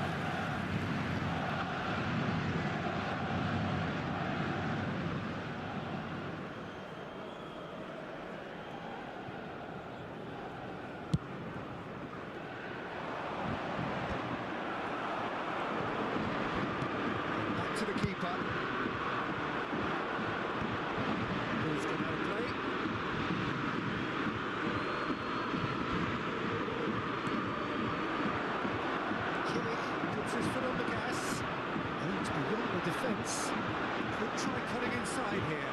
defence. Could try cutting inside here.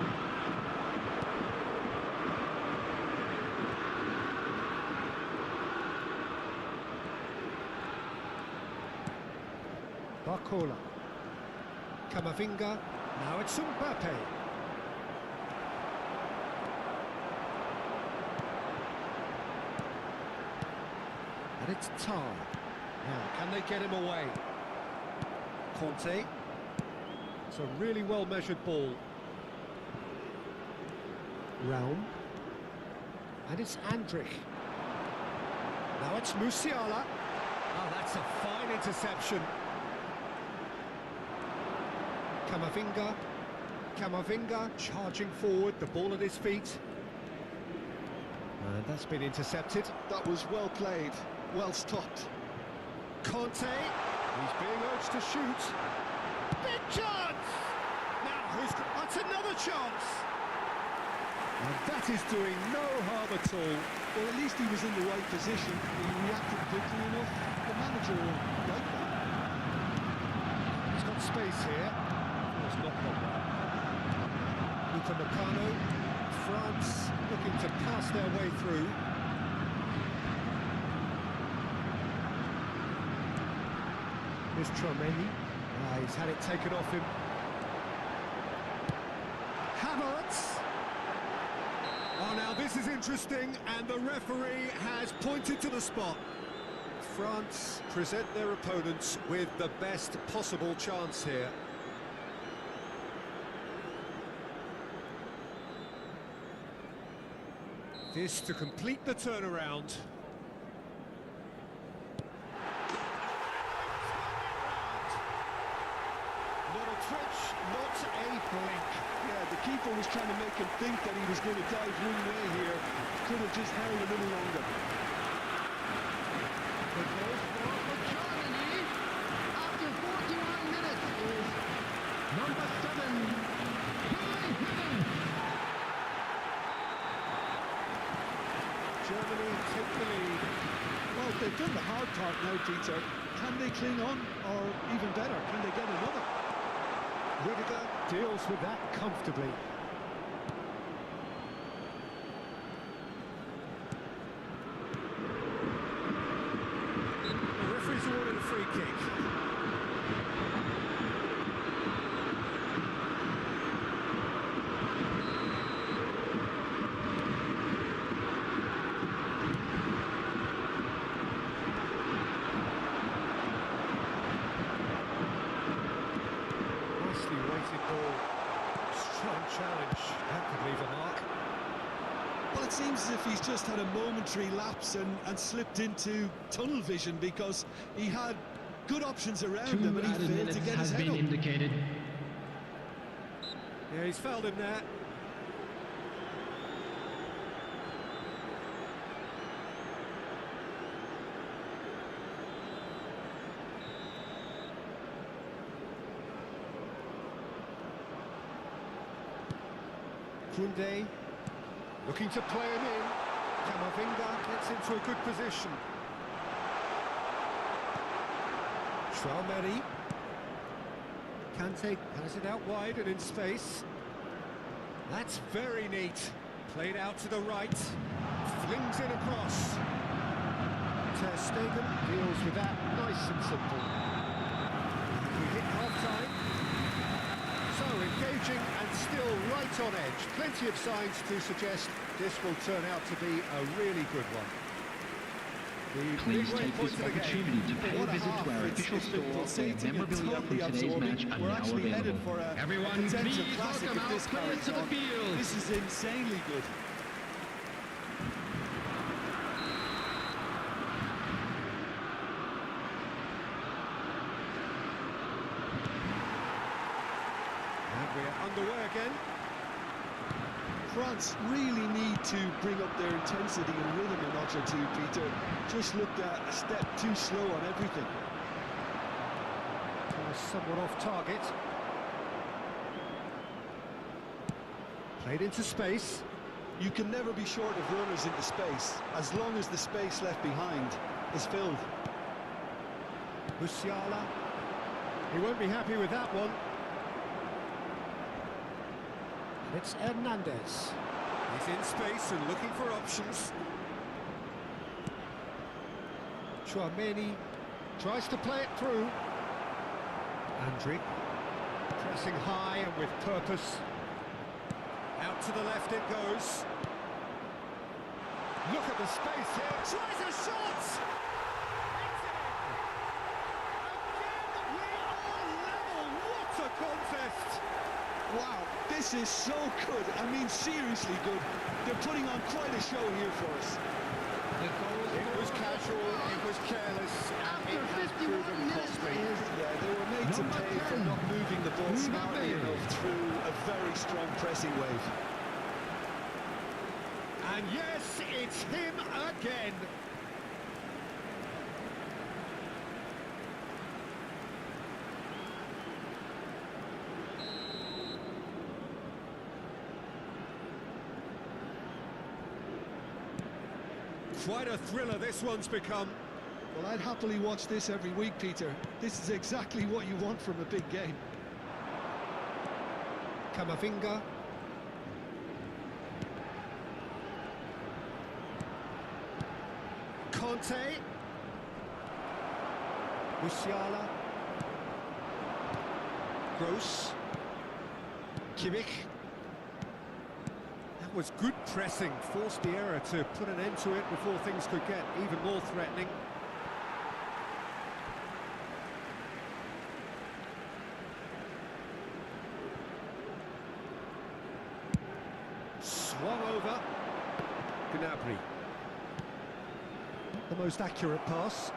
Barcola. Camavinga. Now it's Mbappe. And it's Tar. Now, can they get him away? Conte. It's a really well-measured ball. Raum. And it's Andrich. Now it's Musiala. Oh, that's a fine interception. Camavinga charging forward, the ball at his feet. And that's been intercepted. That was well played, well stopped. Conte, he's being urged to shoot. Big chance! Now, that's another chance! And that is doing no harm at all. Well, at least he was in the right position. He reacted quickly enough. The manager will like that. He's got space here. It's not gone well. Upamecano, France looking to pass their way through. Here's Tchouaméni. He's had it taken off him. Havertz. Oh, now this is interesting, and the referee has pointed to the spot. France present their opponents with the best possible chance here. This to complete the turnaround. Not a twitch, not a blink. Yeah, the keeper was trying to make him think that he was going to dive one way here. Could have just held a little longer. The goal scorer for Germany after 41 minutes is number 7. Germany take the lead. Well, they've done the hard part now, Peter. Can they cling on, or even better, can they get another? Rudiger deals with that comfortably. The referee's awarded a free kick. Challenge, that could leave a mark. Well, it seems as if he's just had a momentary lapse and slipped into tunnel vision, because he had good options around him and he failed to get his head up. Indicated. Yeah, he's fouled him there. Koundé, looking to play him in. Camavinga gets into a good position. Tchouaméni. Kante has it out wide and in space. That's very neat. Played out to the right. Flings it across. Ter Stegen deals with that nice and simple. We hit half-time. So engaging and still right on edge. Plenty of signs to suggest this will turn out to be a really good one. Please take this opportunity to pay a visit to our official store where memorabilia from today's match are now available. Everyone, please welcome our players to the field. This is insanely good. We're underway again. France really need to bring up their intensity and rhythm a notch or two, Peter. Just looked a step too slow on everything. Somewhat off target. Played into space. You can never be short of runners into space, as long as the space left behind is filled. Musiala. He won't be happy with that one. It's Hernandez. He's in space and looking for options. Chouameni tries to play it through. Andriy pressing high and with purpose. Out to the left it goes. Look at the space here. Tries a shot! It's in! Again, we are level. What a contest! Wow, this is so good. I mean, seriously good. They're putting on quite a show here for us. It was casual, it was careless, and it has proven costly. Yeah, they were made to pay for not moving the ball smartly enough through a very strong pressing wave. And yes, it's him again. Quite a thriller this one's become. Well, I'd happily watch this every week, Peter. This is exactly what you want from a big game. Camavinga. Conte. Musiala. Gross. Kimmich. That was good pressing, forced the error to put an end to it before things could get even more threatening. Swung over. Gnabry. The most accurate pass.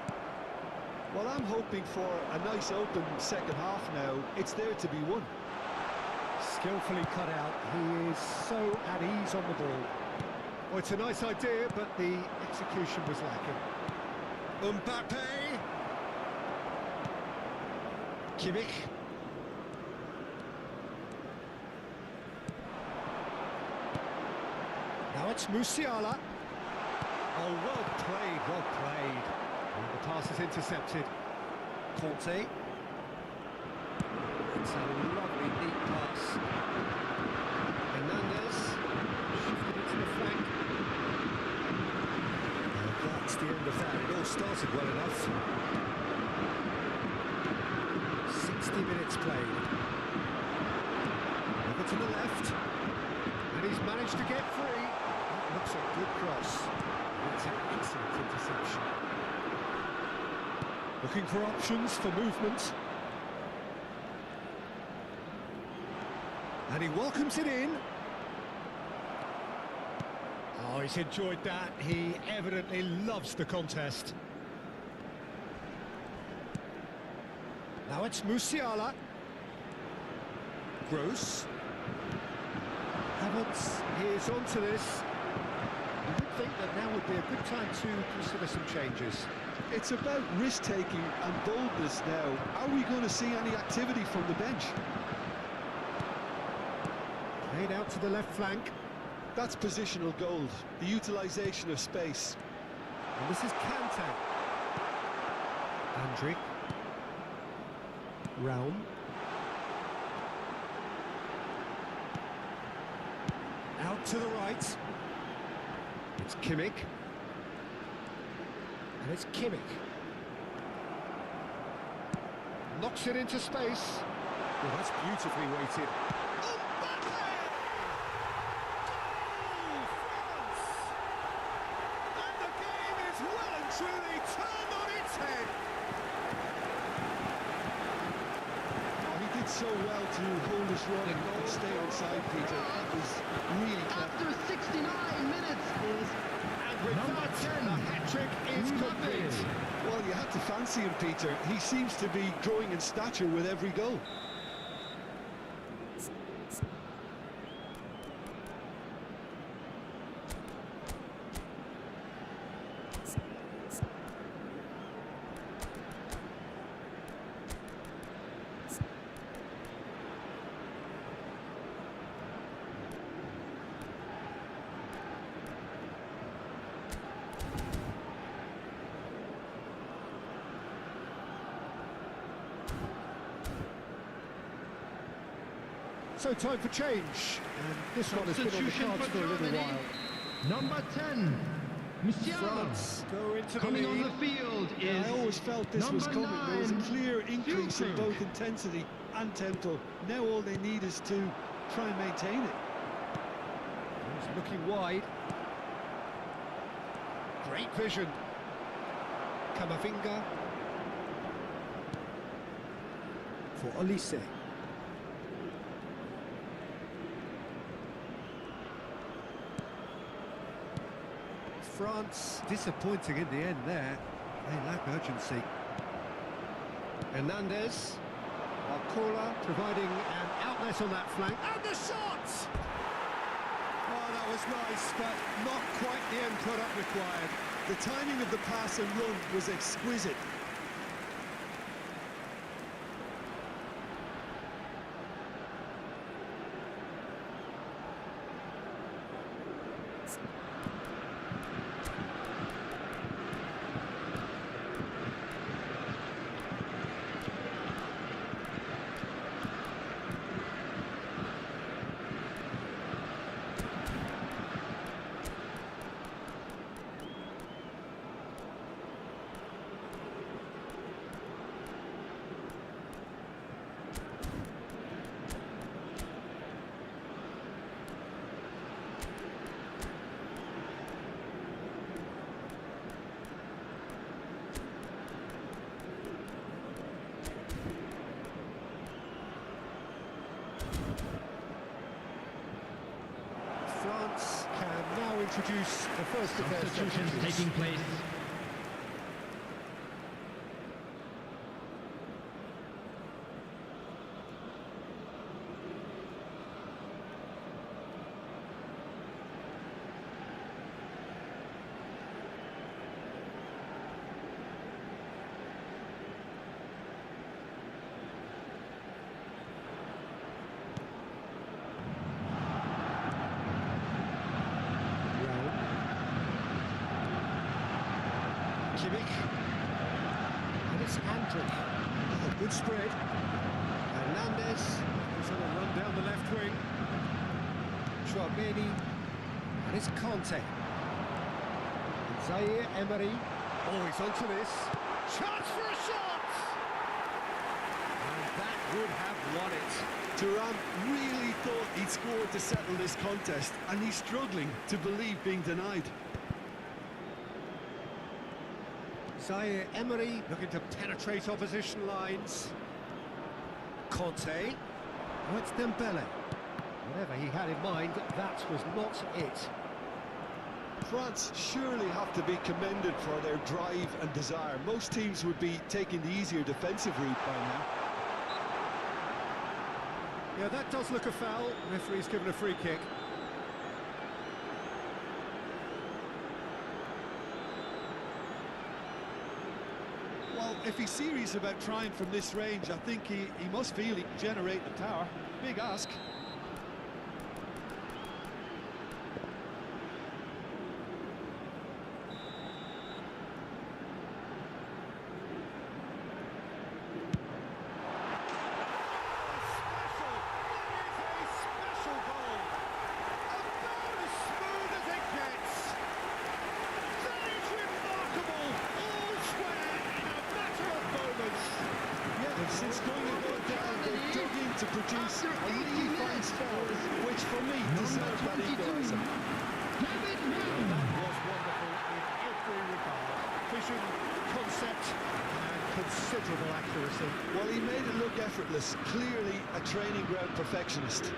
Well, I'm hoping for a nice open second half now. It's there to be won. Skillfully cut out. He is so at ease on the ball. Well, it's a nice idea, but the execution was lacking. Mbappe. Kimmich. Now it's Musiala. Oh, well played, well played. And the pass is intercepted. Conte. It's a lovely, neat pass. Hernandez. Shifted it to the flank. And that's the end of that. It all started well enough. 60 minutes played. Over to the left. And he's managed to get free. That looks a good cross. It's an excellent interception. Looking for options for movement. And he welcomes it in. Oh, he's enjoyed that. He evidently loves the contest. Now it's Musiala. Gross. Havertz is onto this. You would think that now would be a good time to consider some changes. It's about risk-taking and boldness now. Are we going to see any activity from the bench? Played out to the left flank. That's positional gold, the utilisation of space. And this is Kante. Andriy. Raum. Out to the right. It's Kimmich. And it's Kimmich. Knocks it into space. Well, that's beautifully weighted. Truly turned on its head. Oh, he did so well to hold his run and stay inside, Peter. That was really clever. After 69 minutes is And with that, the hat-trick is complete. Well, you had to fancy him, Peter. He seems to be growing in stature with every goal. So time for change, and this one has been on the Substitution cards for for a little Germany. while. Number 10, Musiala. France go into the Coming on lead. the field is I always felt this was number coming. There was a 9, clear increase in Fulkrug. both intensity and tempo. Now all they need is to try and maintain it. He's looking wide. Great vision. Camavinga. For Olise. France disappointing in the end there. They lack urgency. Hernandez. Alcola providing an outlet on that flank. And the shot! Oh, that was nice, but not quite the end product required. The timing of the pass and run was exquisite. France can now introduce the first of their Substitutions substitutions. taking place. Kimmich. And it's Andrick. Oh, good spread. Hernandez is on a run down the left wing. Chouameni. And it's Conte. Zaire Emery. Oh, he's onto this. Chance for a shot! And that would have won it. Thuram really thought he'd scored to settle this contest, and he's struggling to believe being denied. Zaire Emery looking to penetrate opposition lines. Conte. Oh, it's Dembele. Whatever he had in mind, that was not it. France surely have to be commended for their drive and desire. Most teams would be taking the easier defensive route by now. Yeah, that does look a foul. Referee's given a free kick. Well, if he's serious about trying from this range, I think he must feel he can generate the power. Big ask. Since going a goal down, they've dug in to produce a really fine spell, which for me deserves that equaliser. David That was wonderful in every regard. Vision, concept, and considerable accuracy. Well, he made it look effortless. Clearly a training ground perfectionist.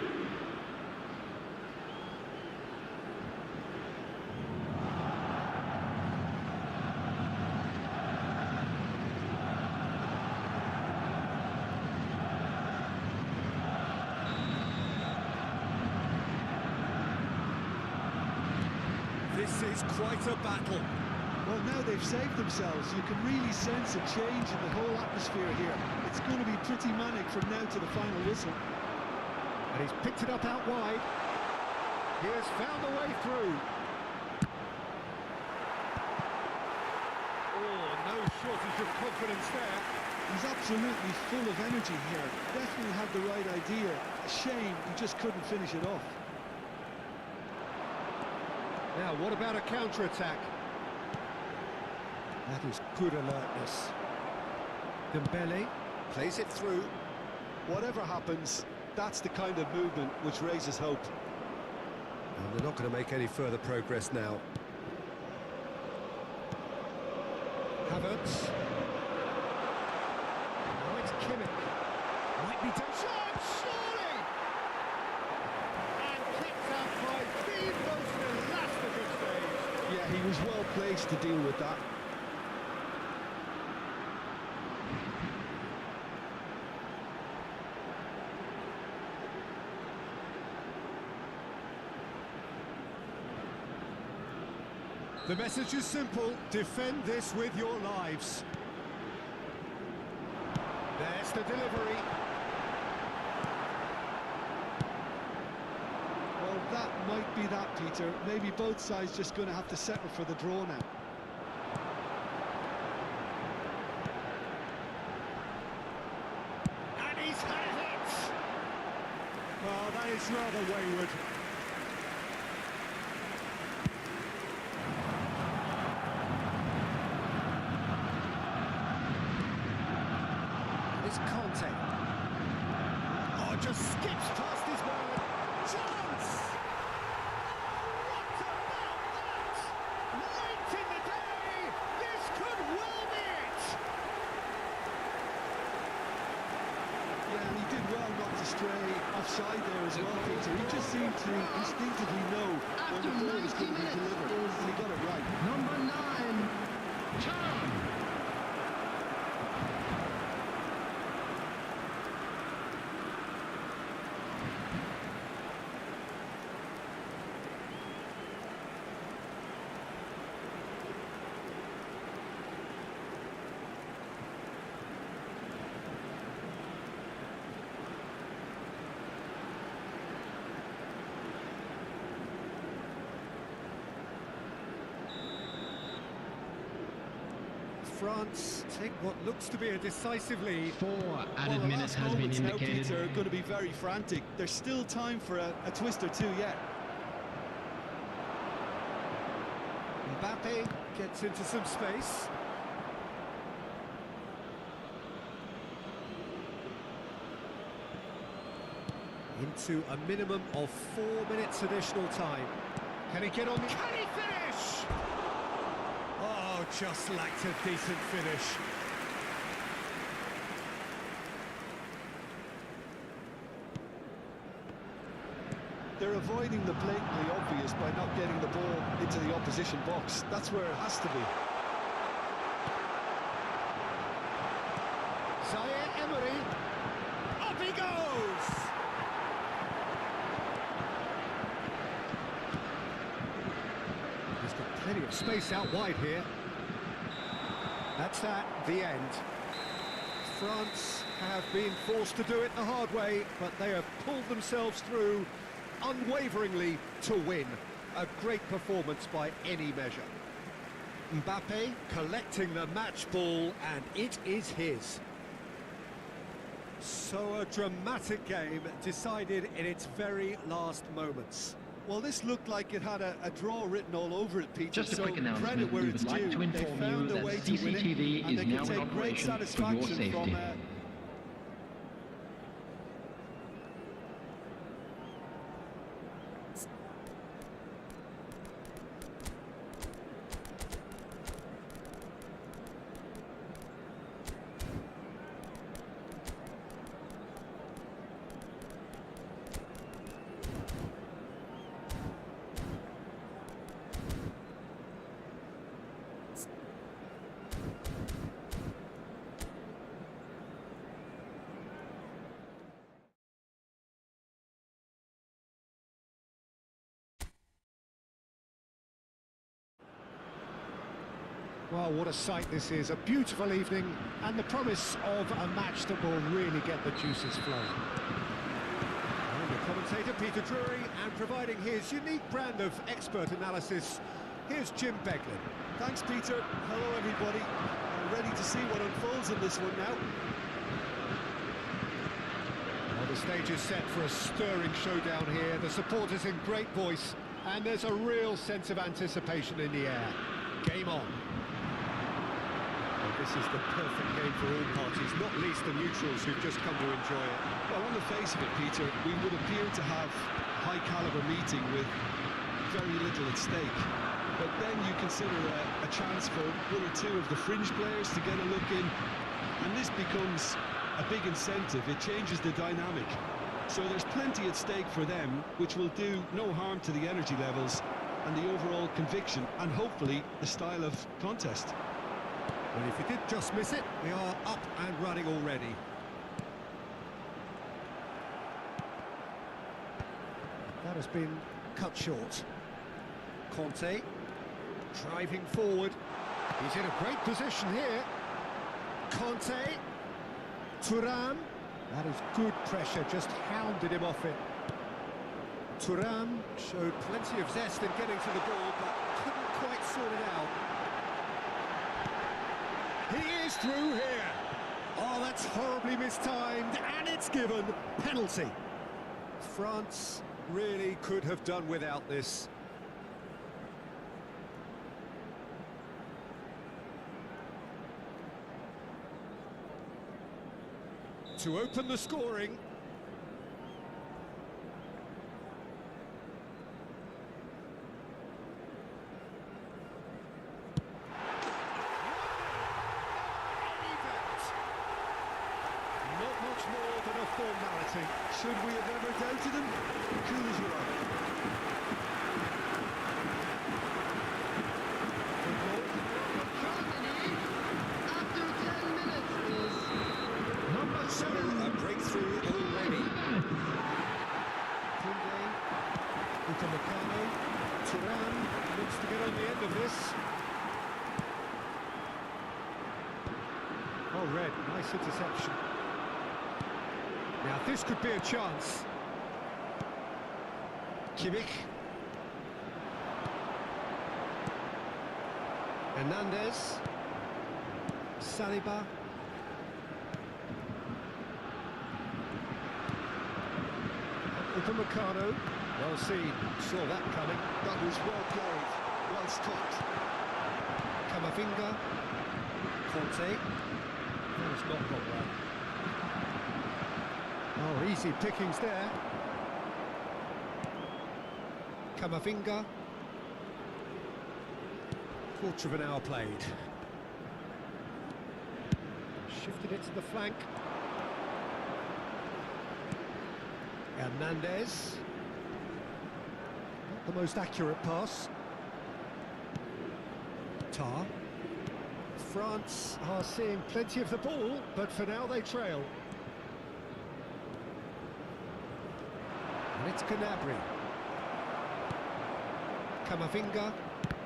This is quite a battle. Well, now they've saved themselves. You can really sense a change in the whole atmosphere here. It's going to be pretty manic from now to the final whistle. And he's picked it up out wide. He has found a way through. Oh, no shortage of confidence there. He's absolutely full of energy here. Definitely had the right idea. A shame he just couldn't finish it off. Now, what about a counter-attack? That is good alertness. Dembele plays it through. Whatever happens, that's the kind of movement which raises hope. And they're not going to make any further progress now. Havertz. Now it's Kimmich. Might be done. Shot, surely! And kicked out by the most elastic of stage. Yeah, he was well placed to deal with that. The message is simple: defend this with your lives. There's the delivery. Well, that might be that, Peter. Maybe both sides just going to have to settle for the draw now. And he's had it! Oh, that is rather wayward. It's Conte. Oh, just skips past his man. Chance! What about that? Late in the day, this could well be it! Yeah, and he did well not to stray offside there as well, Peter. He just seemed to instinctively know when the ball was going to be delivered, and he got it right. Number 9, Tom. France take what looks to be a decisive lead. 4 added Well, the minutes last has been moments now, indicated. Peter, are going to be very frantic. There's still time for a twist or two yet. Mbappe gets into some space. Into a minimum of 4 minutes additional time. Can he get on? Can he finish? Oh, just lacked a decent finish. They're avoiding the blatantly obvious by not getting the ball into the opposition box. That's where it has to be. Zaire Emery. Up he goes! He's got plenty of space out wide here. That's that, the end. France have been forced to do it the hard way, but they have pulled themselves through unwaveringly to win. A great performance by any measure. Mbappe collecting the match ball, and it is his. So a dramatic game decided in its very last moments. Well, this looked like it had a draw written all over it, Peter. Just a so quick announcement, credit where we it's would like due. to They inform found you a way that to win it, CCTV and is they now can in take great operation for your satisfaction safety. from Well, what a sight this is. A beautiful evening and the promise of a match that will really get the juices flowing. And the commentator, Peter Drury, and providing his unique brand of expert analysis, here's Jim Beglin. Thanks, Peter. Hello, everybody. I'm ready to see what unfolds in this one now. Well, The stage is set for a stirring showdown here. The supporters in great voice, and there's a real sense of anticipation in the air. Game on. Well, this is the perfect game for all parties, not least the neutrals who've just come to enjoy it. Well, on the face of it, Peter, we would appear to have a high-caliber meeting with very little at stake. But then you consider a chance for one or two of the fringe players to get a look in, and this becomes a big incentive. It changes the dynamic. So there's plenty at stake for them, which will do no harm to the energy levels and the overall conviction, and hopefully the style of contest. Well, if you did just miss it, we are up and running already. That has been cut short. Conte, driving forward. He's in a great position here. Conte, Thuram. That is good pressure, just hounded him off it. Thuram showed plenty of zest in getting to the ball, but couldn't quite sort it out. He is through here. Oh, that's horribly mistimed, and it's given. Penalty. France really could have done without this. To open the scoring. Not much more than a formality. Should we have ever doubted him? Cool as you are. After 10 minutes is number 7. A breakthrough already. Koundé, Upamecano, Thuram looks to get on the end of this. Oh, red, nice interception. Now this could be a chance. Kimmich. Hernandez. Saliba. Upamecano. Well seen. Saw that coming. That was well played, well stopped. Camavinga. Conte. That has not gone well. Oh, easy pickings there. Camavinga. Quarter of an hour played. Shifted it to the flank. Hernandez. Not the most accurate pass. Tar. France are seeing plenty of the ball, but for now they trail. And it's Gnabry. Camavinga.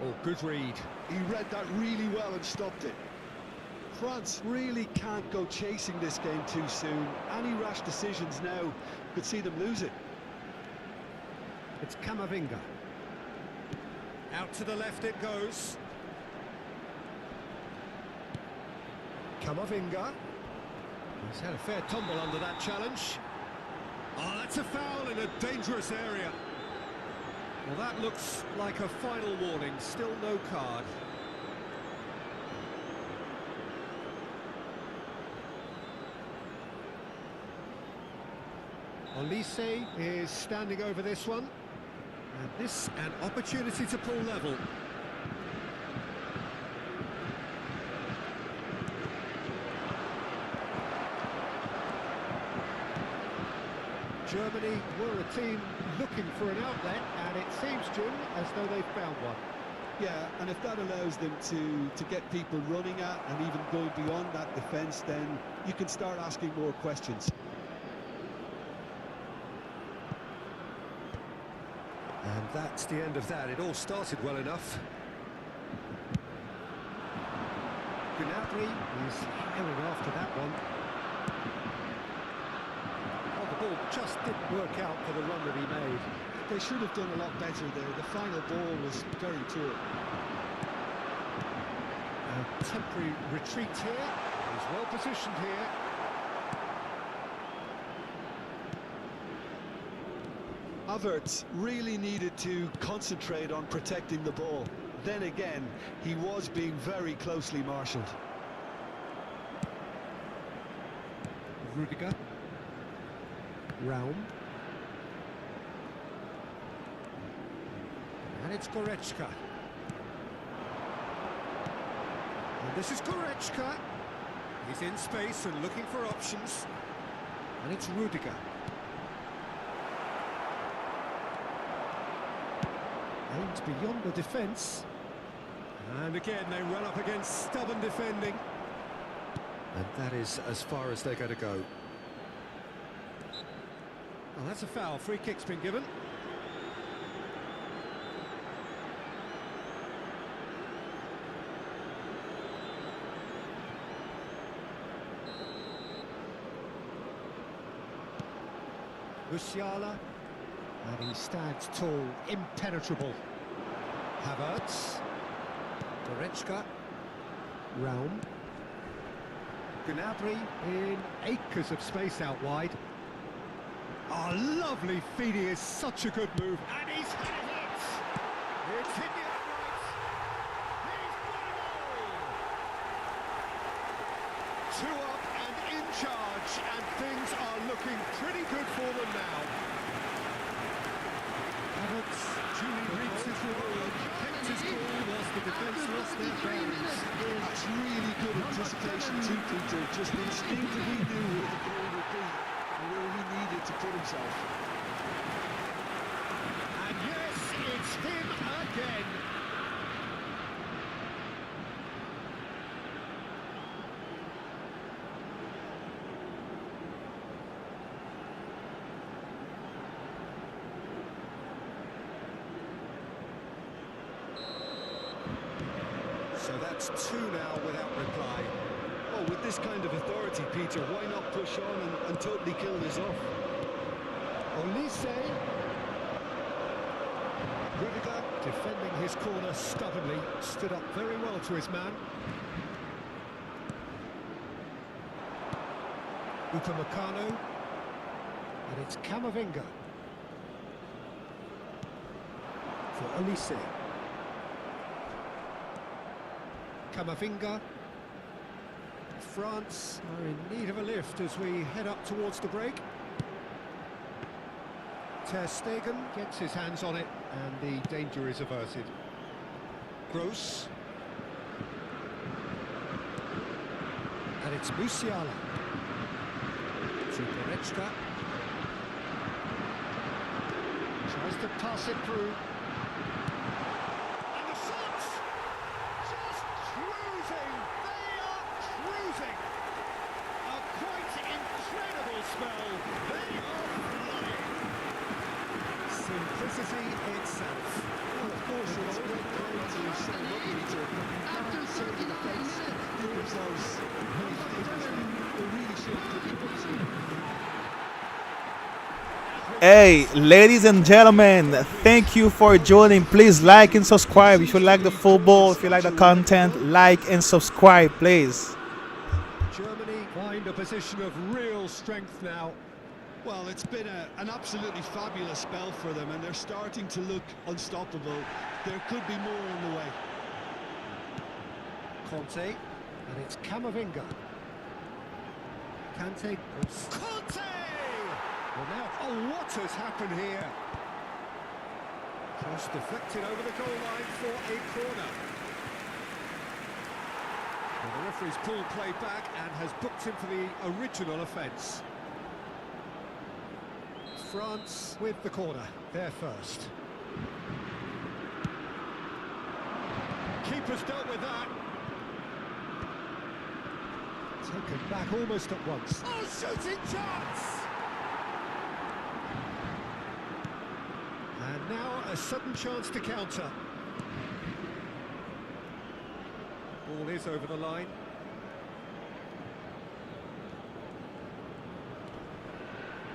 Oh, good read. He read that really well and stopped it. France really can't go chasing this game too soon. Any rash decisions now could see them lose it. It's Camavinga. Out to the left it goes. Camavinga. He's had a fair tumble under that challenge. Oh, that's a foul in a dangerous area. Well, that looks like a final warning. Still no card. Olise is standing over this one. And this an opportunity to pull level. Germany were a team looking for an outlet, and it seems, Jim, as though they've found one. Yeah, and if that allows them to get people running at and even go beyond that defence, then you can start asking more questions. And that's the end of that. It all started well enough. Gnabry is herring after that one. Oh, the ball just didn't work out for the run that he made. They should have done a lot better there. The final ball was very poor. A temporary retreat here. He's well positioned here. Havertz really needed to concentrate on protecting the ball. Then again, he was being very closely marshalled. Rudiger. Raum. And it's Goretzka. And this is Goretzka. He's in space and looking for options. And it's Rudiger. Aimed beyond the defence. And again, they run up against stubborn defending. And that is as far as they're going to go. Well, that's a foul. Free kick's been given. Musiala. And he stands tall, impenetrable. Havertz. Goretzka. Raum. Gnabry in acres of space out wide. Oh, lovely feed, he is such a good move. And he's had it! It's hit the upright. He's got it all! 2 up and in charge, and things are looking pretty good for them now. Havertz, Julie reaps his reward, kept his goal whilst the defence lost their bearings. That's really good anticipation too, Peter. Just instinctively knew where the ball would be and where he needed to put himself. And yes, it's him again. So that's 2 now without reply. Oh, with this kind of authority, Peter, why not push on and totally kill this off? Olise. Rudiger defending his corner stubbornly, stood up very well to his man. Upamecano. And it's Camavinga. For Olise. Camavinga. France are in need of a lift as we head up towards the break. Ter Stegen gets his hands on it and the danger is averted. Gross. And it's Musiala. To Goretzka. Tries to pass it through. And the shots! Just cruising! They are cruising! A quite incredible spell. They are flying. Simplicity itself. Well, of course, it's great going to set him up, Peter. After 39 minutes. Give themselves many favours. They really should have put the Hey, ladies and gentlemen, thank you for joining. Please like and subscribe if you like the football, if you like the content. Like and subscribe, please. Germany find a position of real strength now. Well, it's been an absolutely fabulous spell for them, and they're starting to look unstoppable. There could be more on the way. Conte, and it's Camavinga. Kante. Conte! Well now, oh, what has happened here? Cross deflected over the goal line for a corner. Well, the referee's pulled play back and has booked him for the original offence. France with the corner, they're first. Keeper's dealt with that. Taken back almost at once. Oh, shooting chance! And now a sudden chance to counter. Ball is over the line.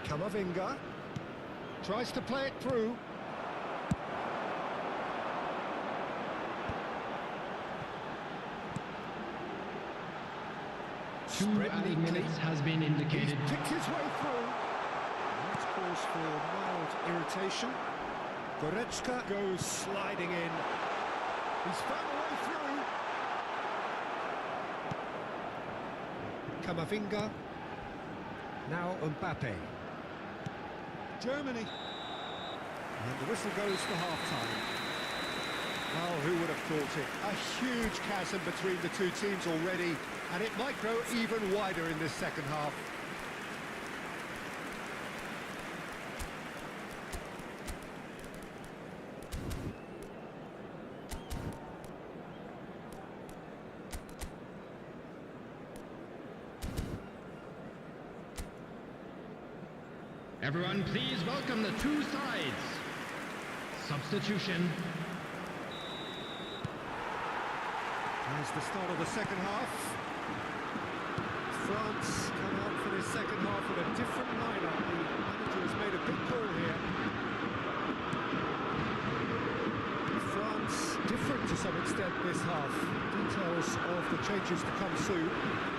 Camavinga tries to play it through. Two added minutes has been indicated. He's picked his way through. That's calls for mild irritation. Goretzka goes sliding in. He's found a way through. Camavinga. Now Mbappe. Germany. And the whistle goes for half-time. Well, who would have thought it? A huge chasm between the two teams already, and it might grow even wider in this second half. Everyone, please welcome the two sides. Substitution. There's the start of the second half. France come out for this second half with a different lineup. The manager has made a big call here. France different to some extent this half. Details of the changes to come soon.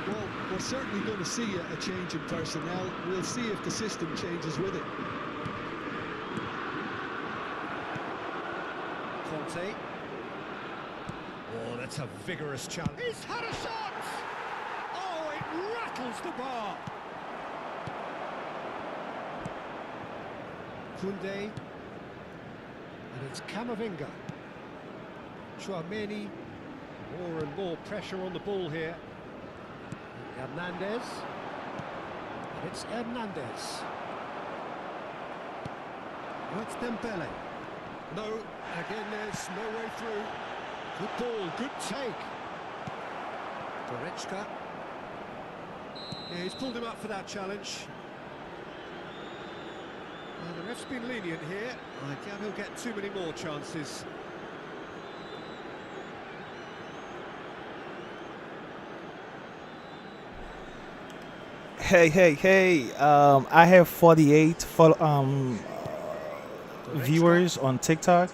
Well, we're certainly going to see a change in personnel. We'll see if the system changes with it. Conte. Oh, that's a vigorous challenge. He's had a shot! Oh, it rattles the bar. Koundé. And it's Camavinga. Chouameni. More and more pressure on the ball here. Hernandez. And it's Hernandez. Oh, it's Dembele. No, again there's no way through. Good ball, good take. Goretzka. Yeah, he's pulled him up for that challenge. The ref's been lenient here. I doubt he'll get too many more chances. Hey. I have 48 viewers on TikTok.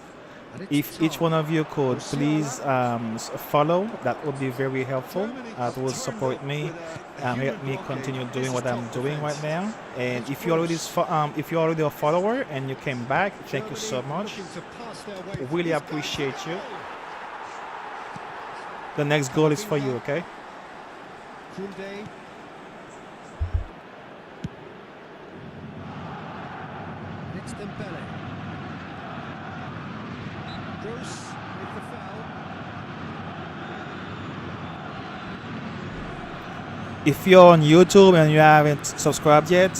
If each one of you could please follow, that would be very helpful. That would support me and help me continue doing what I'm doing right now. And if you're already a follower and you came back, thank you so much. Really appreciate you. The next goal is for you, okay? Koundé. It's Dembele. Gross with the foul. If you're on YouTube and you haven't subscribed yet,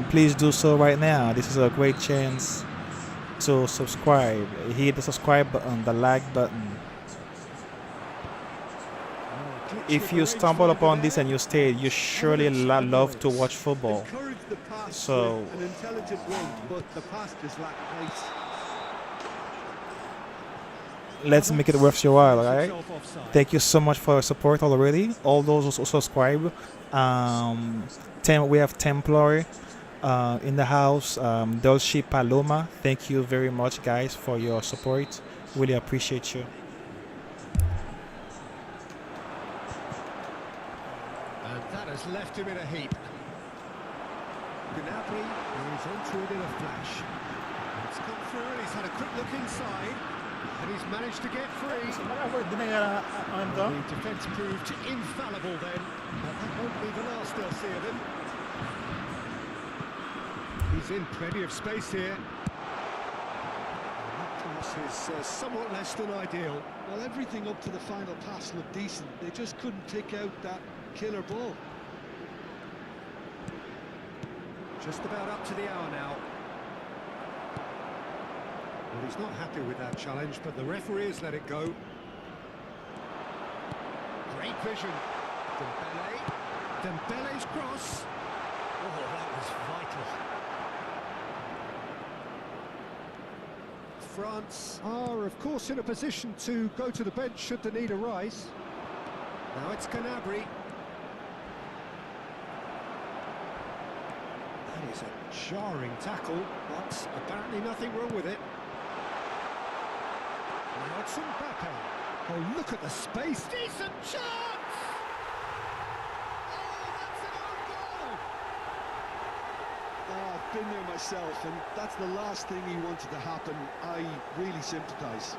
please do so right now. This is a great chance to subscribe. Hit the subscribe button, the like button. If you stumble upon this and you stay, you surely love to watch football. So an intelligent run, but the pass just lacked pace. Let's make it worth your while, alright? Thank you so much for your support already. All those who subscribe. We have Templar in the house. Dolce Paloma. Thank you very much, guys, for your support. Really appreciate you. And that has left him in a heap. Gnabry is onto it in a flash. It's come through and he's had a quick look inside. And he's managed to get free. The defence proved infallible then. But that won't be the last they'll see of him. He's in plenty of space here. And that pass is somewhat less than ideal. Well, everything up to the final pass looked decent. They just couldn't pick out that killer ball. Just about up to the hour now. Well, he's not happy with that challenge, but the referee has let it go. Great vision. Dembele's cross. Oh, that was vital. France are, of course, in a position to go to the bench should the need arise. Now it's Gnabry. That is a jarring tackle, but apparently nothing wrong with it. Now it's Mbappe. Oh, look at the space. Decent chance! Oh, that's an own goal! Oh, been there myself, and that's the last thing he wanted to happen. I really sympathise.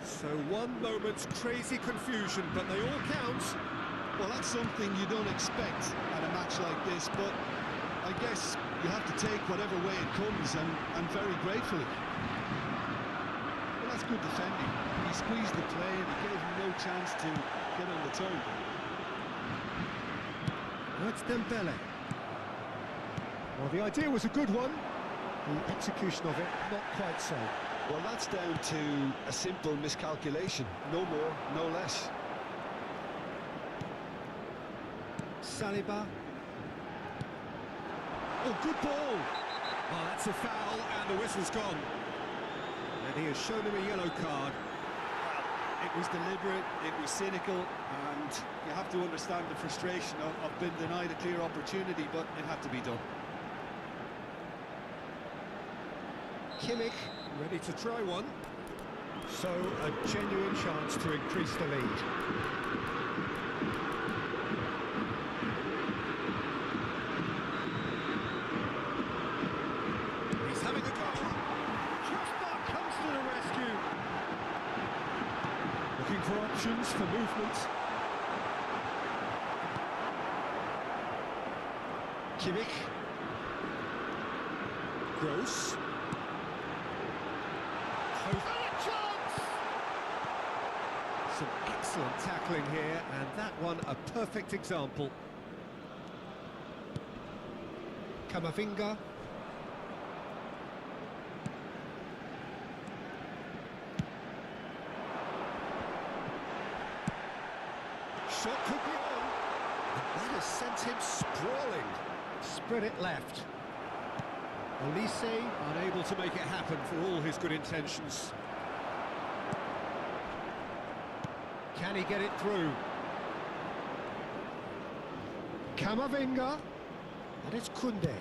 So one moment's crazy confusion, but they all count. Well, that's something you don't expect at a match like this, but I guess you have to take whatever way it comes, and very gratefully. Well, that's good defending. He squeezed the play and he gave him no chance to get on the turn. That's Dembele. Well, the idea was a good one. The execution of it, not quite so. Well, that's down to a simple miscalculation. No more, no less. Saliba. Oh, good ball. Oh, that's a foul, and the whistle's gone. And he has shown him a yellow card. Well, it was deliberate, it was cynical, and you have to understand the frustration of being denied a clear opportunity, but it had to be done. Kimmich, ready to try one. So, a genuine chance to increase the lead. He's having a go. Trustbar comes to the rescue. Looking for options for movement. Kimmich. Gross. Some excellent tackling here, and that one a perfect example. Camavinga. Shot could be on. And that has sent him sprawling. Spread it left. Elise unable to make it happen for all his good intentions. Can he get it through? Camavinga. And it's Koundé.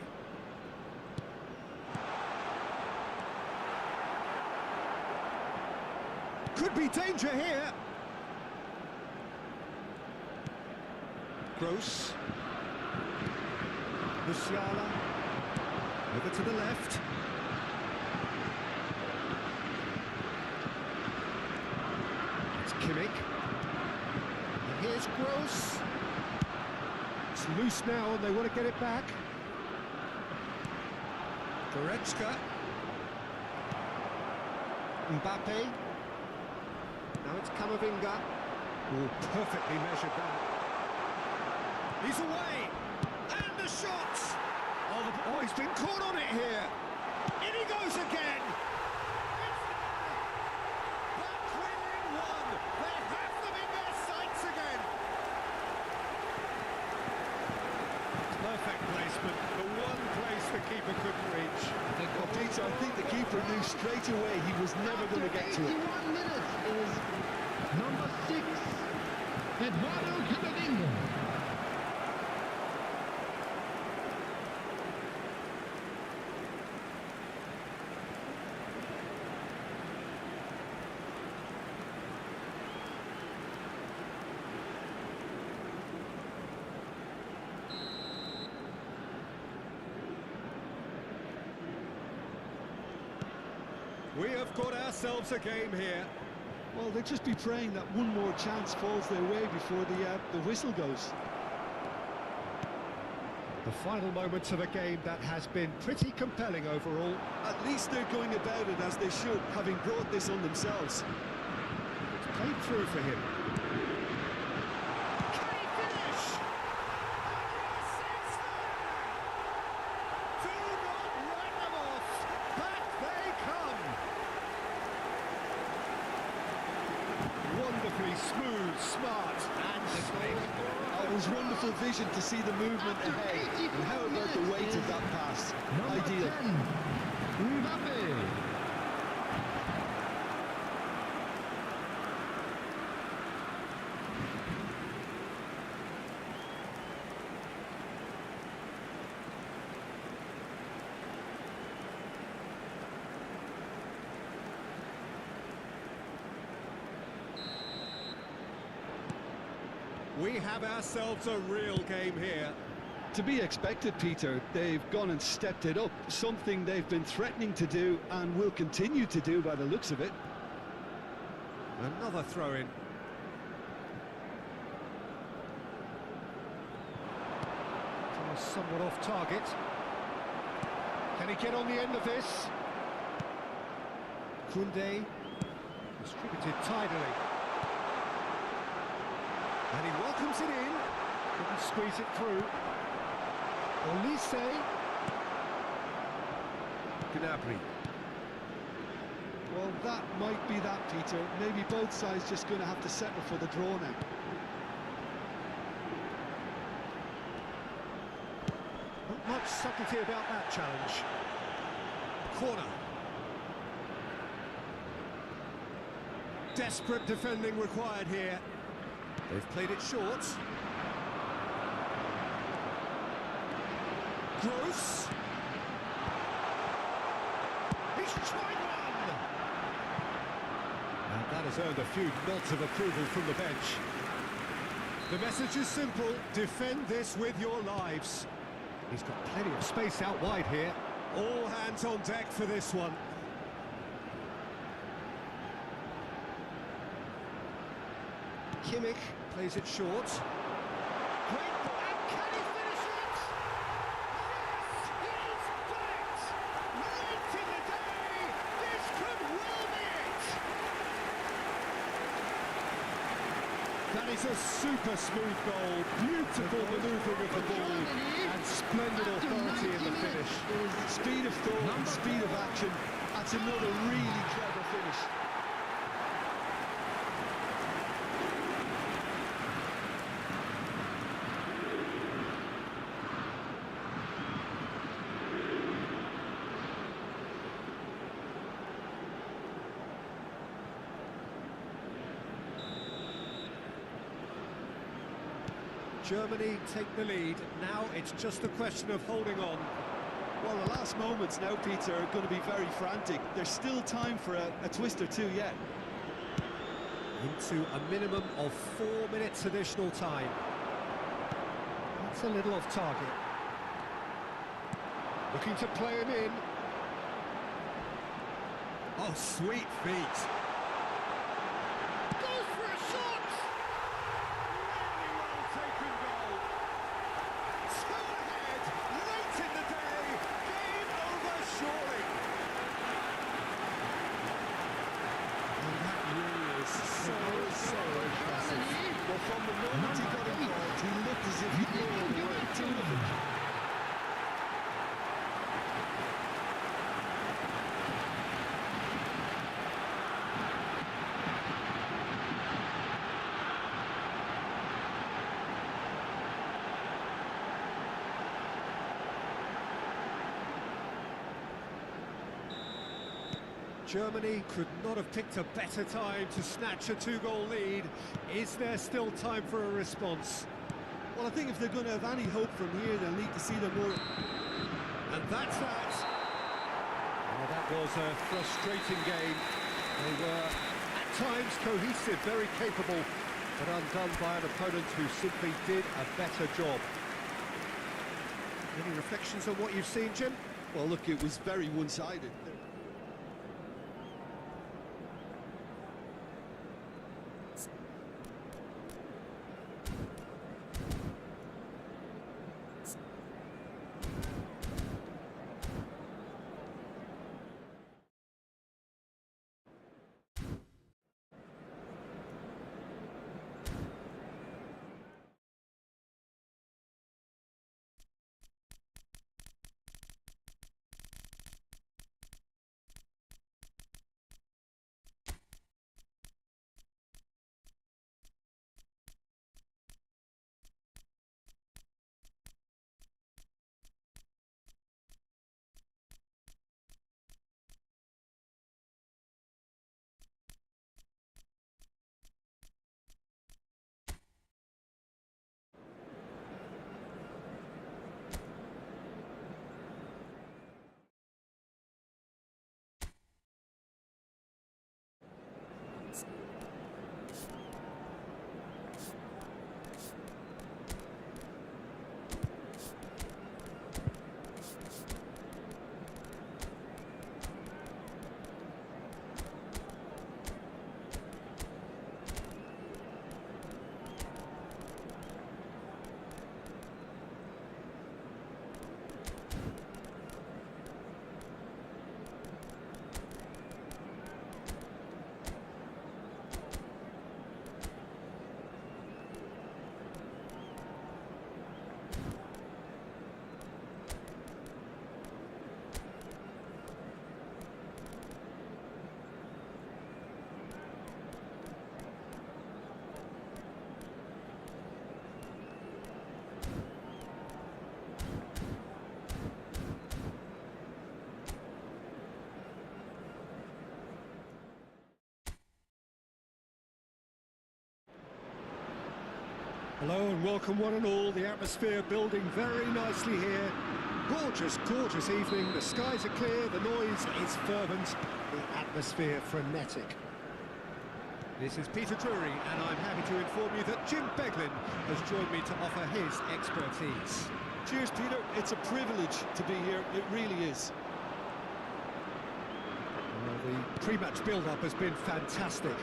Could be danger here. Gross. Musiala. Over to the left. It's Kimmich. And here's Gross. It's loose now and they want to get it back. Goretzka. Mbappe. Now it's Camavinga. Oh, perfectly measured that. He's away. And the shot. Oh, he's been caught on it here. In he goes again. Back within one. They have them in their sights again. Perfect placement. The one place the keeper couldn't reach. Well, Peter, I think the keeper knew straight away he was never going to get to it. 81 minutes is number 6, Eduardo Camavinga. We have got ourselves a game here. Well, they'll just be praying that one more chance falls their way before the whistle goes. The final moments of a game that has been pretty compelling overall. At least they're going about it as they should, having brought this on themselves. It's played through for him. Can he finish? Do not write them off. Back they come. Wonderfully smooth, smart, and slick. It was wonderful vision to see the movement ahead. And how about the weight of that pass? Number Ideal. 10, Mbappe. We have ourselves a real game here. To be expected, Peter. They've gone and stepped it up, something they've been threatening to do and will continue to do by the looks of it. Another throw-in. Somewhat off target. Can he get on the end of this? Koundé distributed tidily. And he welcomes it in. Couldn't squeeze it through. Olise. Gnabry. Well, that might be that, Peter. Maybe both sides just going to have to settle for the draw now. Not much subtlety about that challenge. Corner. Desperate defending required here. They've played it short. Gross. He's tried one! And that has earned a few nods of approval from the bench. The message is simple: defend this with your lives. He's got plenty of space out wide here. All hands on deck for this one. Kimmich plays it short. Great, and can he finish it? Yes, he's got it! Late in the day, this could well be it! That is a super smooth goal, beautiful manoeuvring of the ball, and splendid authority in the finish. Speed of thought and speed of action. That's another really clever finish. Germany take the lead. Now it's just a question of holding on. Well, the last moments now, Peter, are going to be very frantic. There's still time for a twist or two yet. Into a minimum of 4 minutes additional time. That's a little off target. Looking to play him in. Oh, sweet feet. Goes for a shot! Really well taken goal. Two ahead, late in the day. Game over surely. And that really is so impressive. Well, from the moment he got involved, he looked as if he'd know all the way to it. Germany could not have picked a better time to snatch a two-goal lead. Is there still time for a response? Well, I think if they're going to have any hope from here, they'll need to see them more. And that's that. Well, that was a frustrating game. They were, at times, cohesive, very capable, but undone by an opponent who simply did a better job. Any reflections on what you've seen, Jim? Well, look, it was very one-sided. Hello and welcome one and all. The atmosphere building very nicely here. Gorgeous, gorgeous evening. The skies are clear, the noise is fervent, the atmosphere frenetic. This is Peter Drury, and I'm happy to inform you that Jim Beglin has joined me to offer his expertise. Cheers, Peter. It's a privilege to be here. It really is. Well, the pre-match build-up has been fantastic.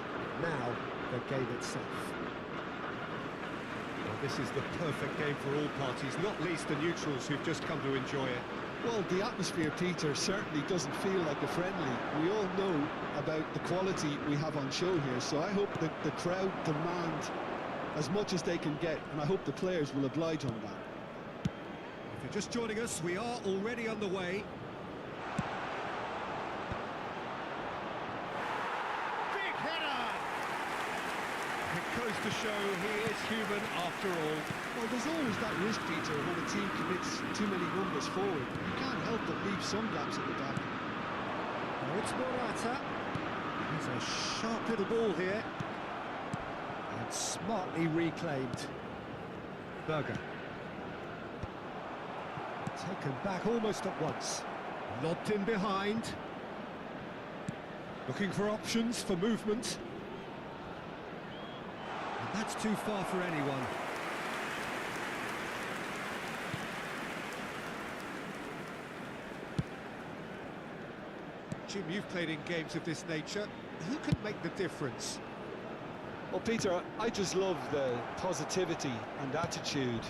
Now, the game itself. Well, this is the perfect game for all parties, not least the neutrals who've just come to enjoy it. Well, the atmosphere, Peter, certainly doesn't feel like a friendly. We all know about the quality we have on show here, so I hope that the crowd demand as much as they can get, and I hope the players will oblige on that. If you're just joining us, we are already underway. Big header! It goes to show he is human after all. Well, there's always that risk, Peter, when a team commits too many numbers forward. You can't help but leave some gaps at the back. Now it's Morata. He's a sharp little ball here. And smartly reclaimed. Berger. Taken back almost at once. Lobbed in behind. Looking for options for movement. And that's too far for anyone. Jim, you've played in games of this nature. Who can make the difference? Well, Peter, I just love the positivity and attitude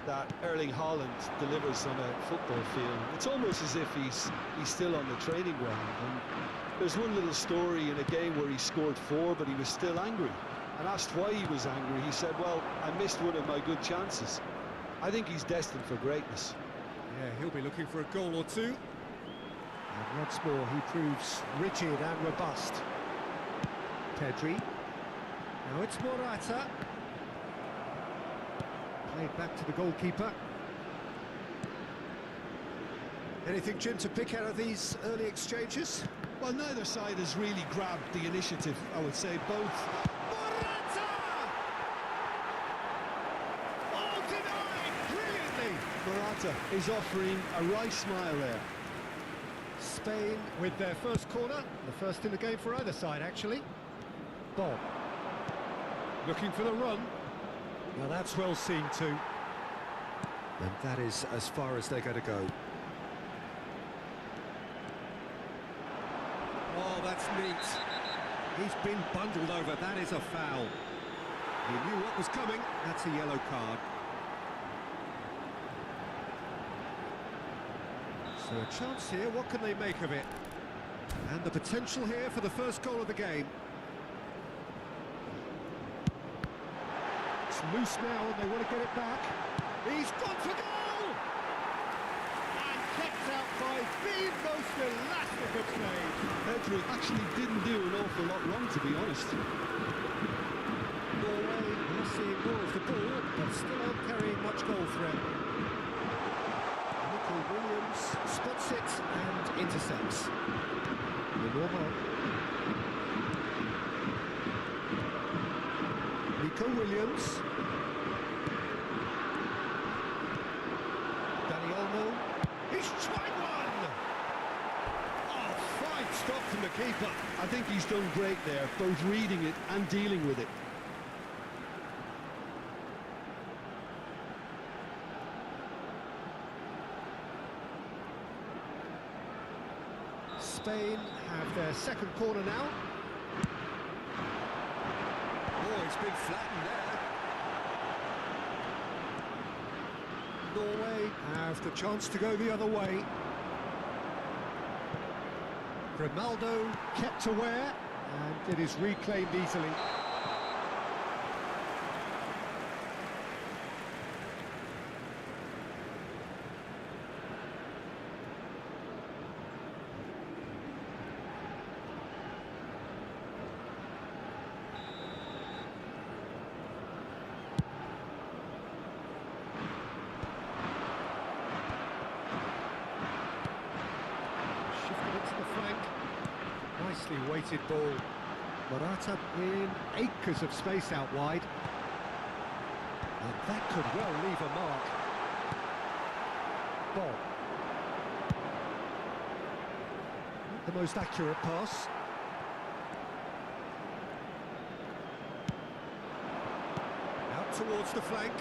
that Erling Haaland delivers on a football field. It's almost as if he's still on the training ground. And there's one little story in a game where he scored 4, but he was still angry. And asked why he was angry, he said, well, I missed one of my good chances. I think he's destined for greatness. Yeah, he'll be looking for a goal or two. And once more, he proves rigid and robust. Pedri. Now it's Morata. Played back to the goalkeeper. Anything, Jim, to pick out of these early exchanges? Well, neither side has really grabbed the initiative, I would say. Both. Morata! Oh, denied! Brilliantly! Morata is offering a right smile there. Spain with their first corner, the first in the game for either side, actually. Bob. Looking for the run. Now that's well seen too. And that is as far as they're going to go. Oh, that's neat. He's been bundled over. That is a foul. He knew what was coming. That's a yellow card. So a chance here, what can they make of it? And the potential here for the first goal of the game. It's loose now and they want to get it back. He's gone for goal! And kept out by the most elastic of saves. Pedri actually didn't do an awful lot wrong, to be honest. Norway are seeing more of the ball, but still aren't carrying much goal threat. Williams spots it and intercepts. Nico Williams. Dani Olmo. He's tried one! Oh, fine stop from the keeper. I think he's done great there, both reading it and dealing with it. Spain have their second corner now. Oh, it's been flattened there. Norway have the chance to go the other way. Grimaldo kept aware, and it is reclaimed easily. Nicely weighted ball. Morata in acres of space out wide. And that could well leave a mark. Ball. Not the most accurate pass. Out towards the flank.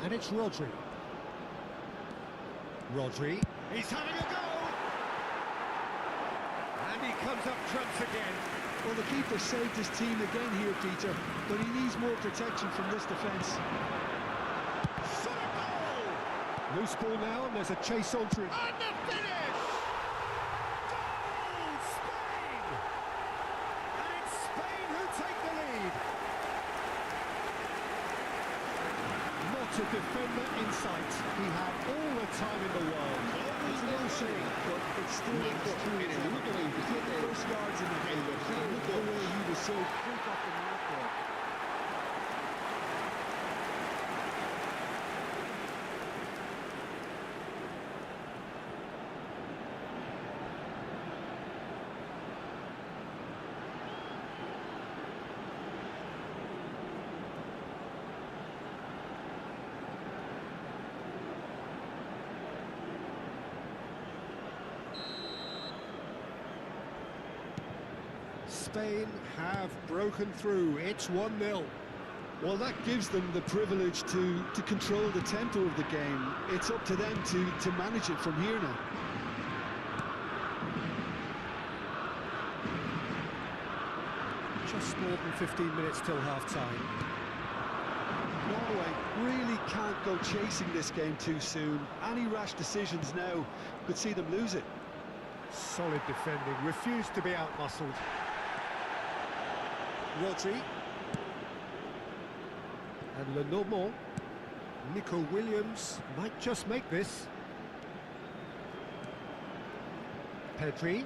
And it's Rodri. Rodri. He's having a go! And he comes up trumps again. Well, the keeper saved his team again here, Peter, but he needs more protection from this defence. Shot a goal! Loose ball now, and there's a chase on through. And the finish! Goal! Spain! And it's Spain who take the lead. Not a defender in sight. He had all the time in the world. It's no shame, but it's still true. First yards in the game. Look at the way he was so quick off the mark there. Spain have broken through. It's 1-0. Well, that gives them the privilege to control the tempo of the game. It's up to them to manage it from here now. Just more than 15 minutes till half-time. Norway really can't go chasing this game too soon. Any rash decisions now could see them lose it. Solid defending, refused to be out-muscled. Rodri. And Lenormand. Nico Williams might just make this. Pedri.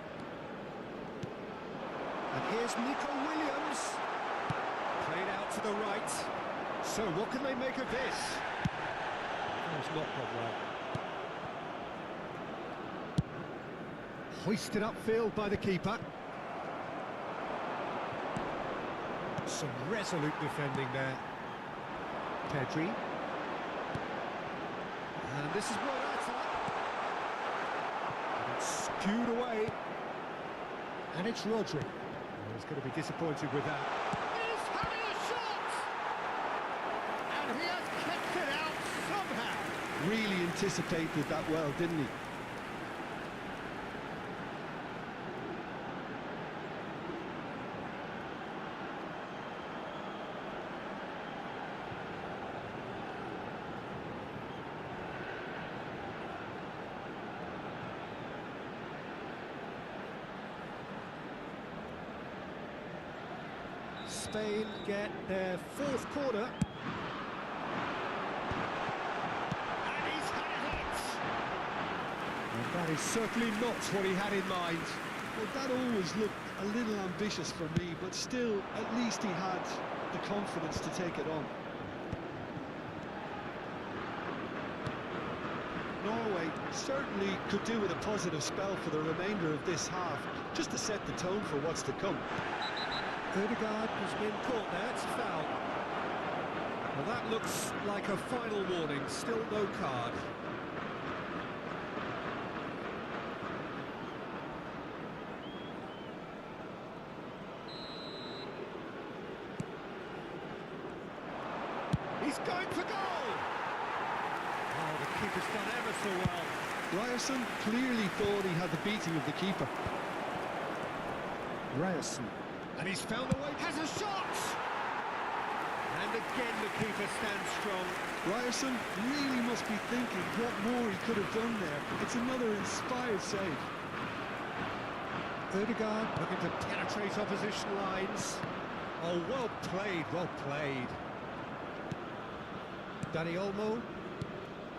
And here's Nico Williams. Played out to the right. So what can they make of this? Oh, it's not gone well. Hoisted upfield by the keeper. Some resolute defending there. Pedri. And this is Morata. And it's skewed away. And it's Rodri. Oh, he's going to be disappointed with that. He's having a shot! And he has kicked it out somehow. Really anticipated that well, didn't he? Spain get their fourth corner. And he's had it! And that is certainly not what he had in mind. Well, that always looked a little ambitious for me, but still, at least he had the confidence to take it on. Norway certainly could do with a positive spell for the remainder of this half, just to set the tone for what's to come. Odegaard has been caught there, it's a foul. Well, that looks like a final warning, still no card. He's going for goal! Oh, the keeper's done ever so well. Ryerson clearly thought he had the beating of the keeper. Ryerson. And he's found a way, has a shot! And again the keeper stands strong. Ryerson really must be thinking what more he could have done there. It's another inspired save. Odegaard looking to penetrate opposition lines. Oh, well played, well played. Dani Olmo.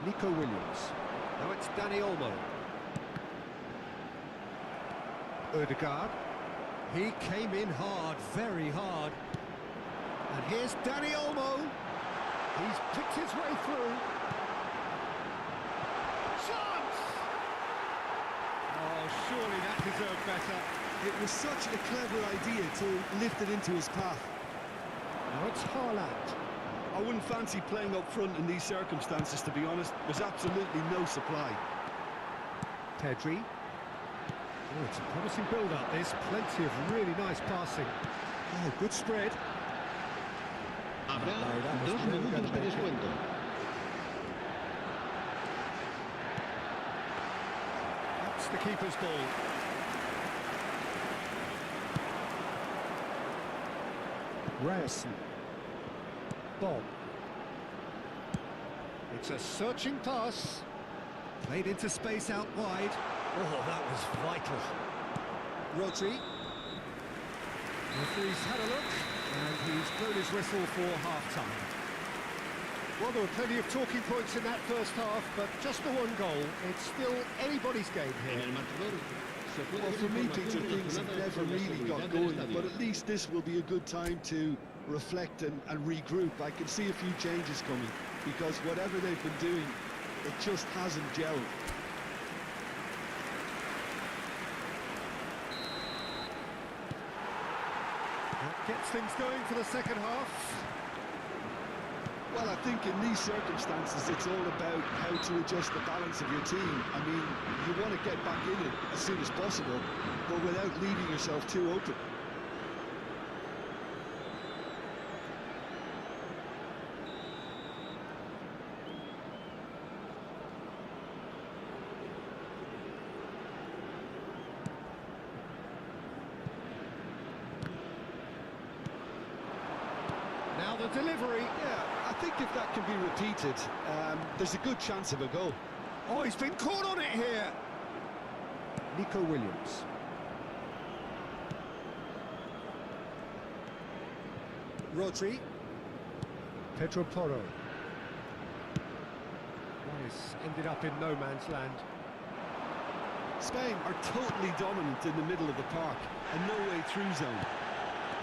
Nico Williams. Now it's Dani Olmo. Odegaard. He came in hard, very hard. And here's Dani Olmo. He's picked his way through. Chance! Oh, surely that deserved better. It was such a clever idea to lift it into his path. Now it's Haaland. I wouldn't fancy playing up front in these circumstances, to be honest. There's absolutely no supply. Pedri. Oh, it's a promising build-up, this. Plenty of really nice passing. Oh, good spread. Habrá No, that was 2 really minutos de good. descuento. That's the keeper's ball. Ryerson. Bob. It's a searching pass. Played into space out wide. Oh, that was vital. Rodri. Referee's had a look, and he's blown his whistle for half-time. Well, there were plenty of talking points in that first half, but just the one goal. It's still anybody's game En here. el marcador se puede Well, ver for me, información Peter, things have relacionada never con la really seguridad got del going, estadio. but at least this will be a good time to reflect and regroup. I can see a few changes coming, because whatever they've been doing, it just hasn't gelled. That gets things going for the second half. Well, I think in these circumstances, it's all about how to adjust the balance of your team. I mean, you want to get back in it as soon as possible, but without leaving yourself too open. Now the delivery. Yeah, I think if that can be repeated, there's a good chance of a goal. Oh, he's been caught on it here. Nico Williams. Rodri. Pedro Porro. Nice. Ended up in no man's land. Spain are totally dominant in the middle of the park, and no way through zone.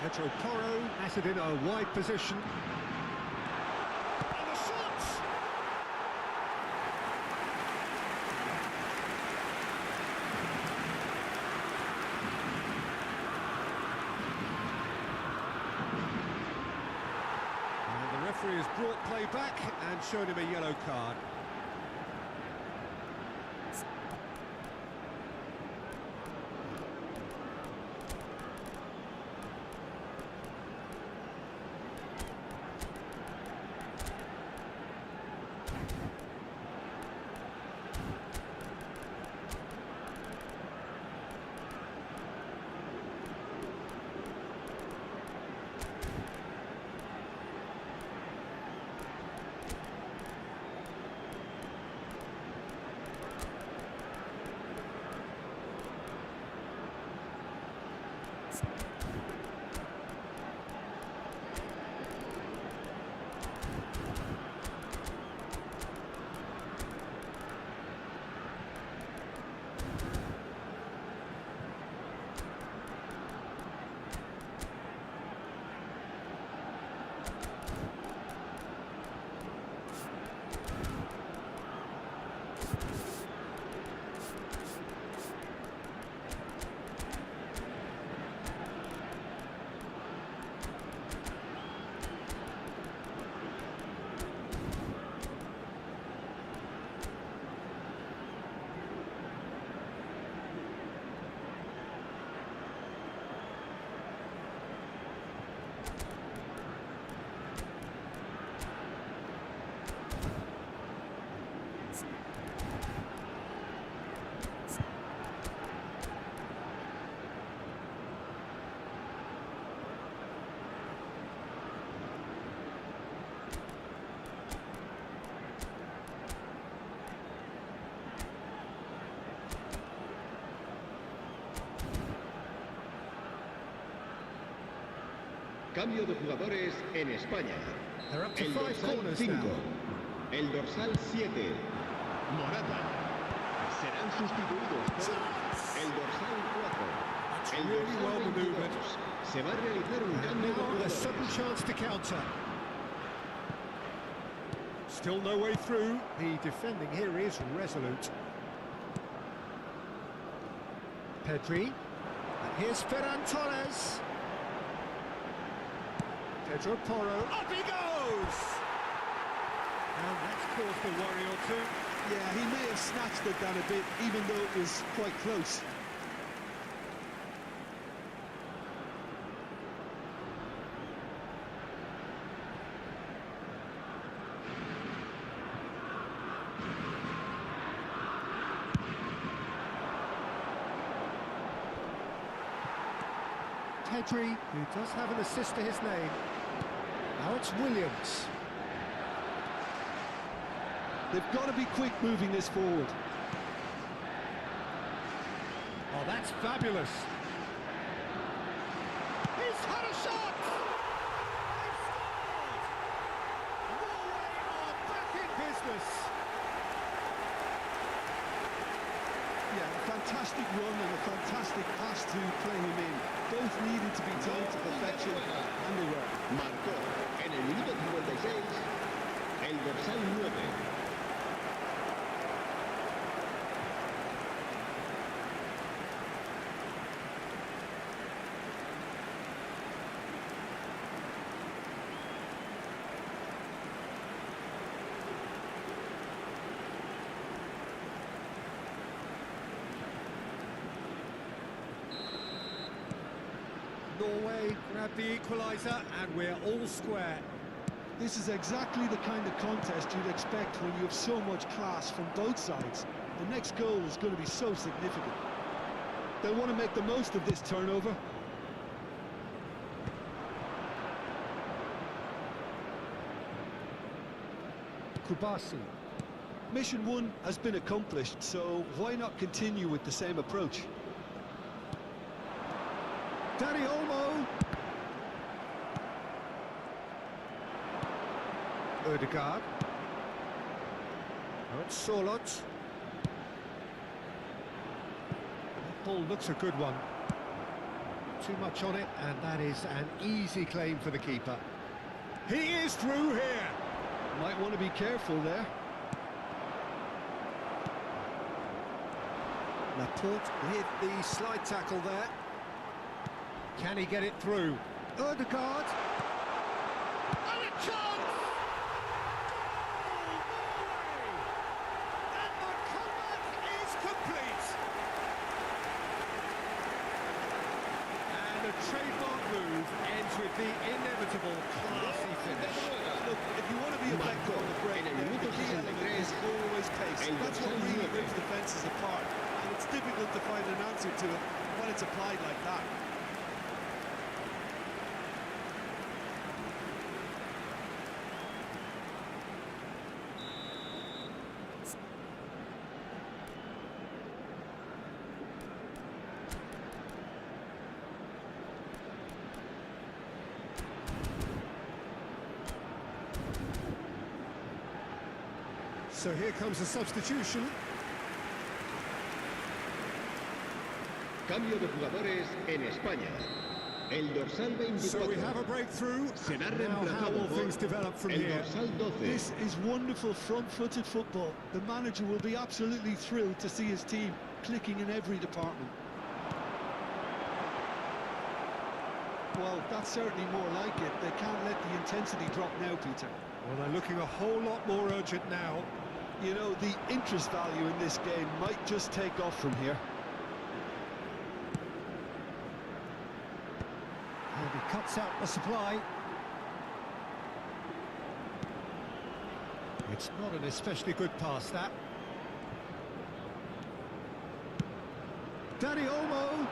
Pedro Porro has it in a wide position. And the shot! And the referee has brought play back and shown him a yellow card. Cambio de jugadores en España. They're up to El 5 dorsal corners 5, now. el dorsal 7, Morata. Serán sustituidos por el dorsal 4, el really dorsal well 22. manoeuvred. Se va a realizar un cambio de Now a jugadores. sudden chance to counter. Still no way through. The defending here is resolute. Pedri. And here's Ferran Torres. Pedro Porro. Up he goes! goes. And that's caused a worry or two. Yeah, he may have snatched it down a bit, even though it was quite close. Pedri, who does have an assist to his name. Now it's Williams. They've got to be quick moving this forward. Oh, that's fabulous. He's had a shot! They've scored! Norway are back in business. Yeah, a fantastic run and a fantastic pass to play him in. Both needed to be done to perfection, and they were. Marcó en el minuto 56 el dorsal 9. Norway grab the equaliser, and we're all square. This is exactly the kind of contest you'd expect when you have so much class from both sides. The next goal is going to be so significant. They want to make the most of this turnover. Kubasi. Mission 1 has been accomplished, so why not continue with the same approach? Dani Olmo. Ødegaard. Oh, it's Sorloth. That ball looks a good one. Too much on it, and that is an easy claim for the keeper. He is through here. Might want to be careful there. Laporte with the slide tackle there. Can he get it through? Ødegaard. And a chance! And the comeback is complete. And a trademark move ends with the inevitable classy finish. Look, if you want to be effective on the break, the key element is always pace. That's what really rips defences apart. And it's difficult to find an answer to it when it's applied like that. So here comes a substitution. Cambio de jugadores en España. El dorsal 24 So we have a breakthrough. será Now how reemplazado will por things develop from el here? dorsal 12. This is wonderful front-footed football. The manager will be absolutely thrilled to see his team clicking in every department. Well, that's certainly more like it. They can't let the intensity drop now, Peter. Well, they're looking a whole lot more urgent now. You know, the interest value in this game might just take off from here. And he cuts out the supply. It's not an especially good pass, that. Dani Olmo.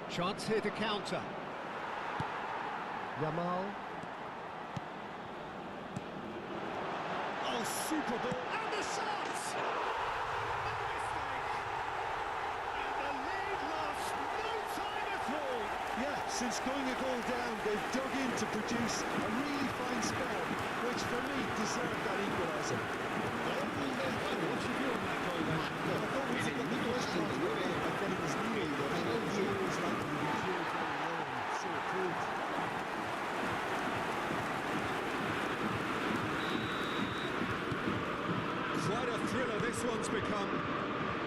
Chance here to counter. Yamal. Oh, super ball. And the shot! No mistake. And the lead lost no time at all. Yeah, since going a goal down, they've dug in to produce a really fine spell, which for me deserved that equaliser. What's your view on that goal then? I thought we took the first one by getting his knee in, but I know he always liked to be cleared very low, and so it proved. Quite a thriller this one's become.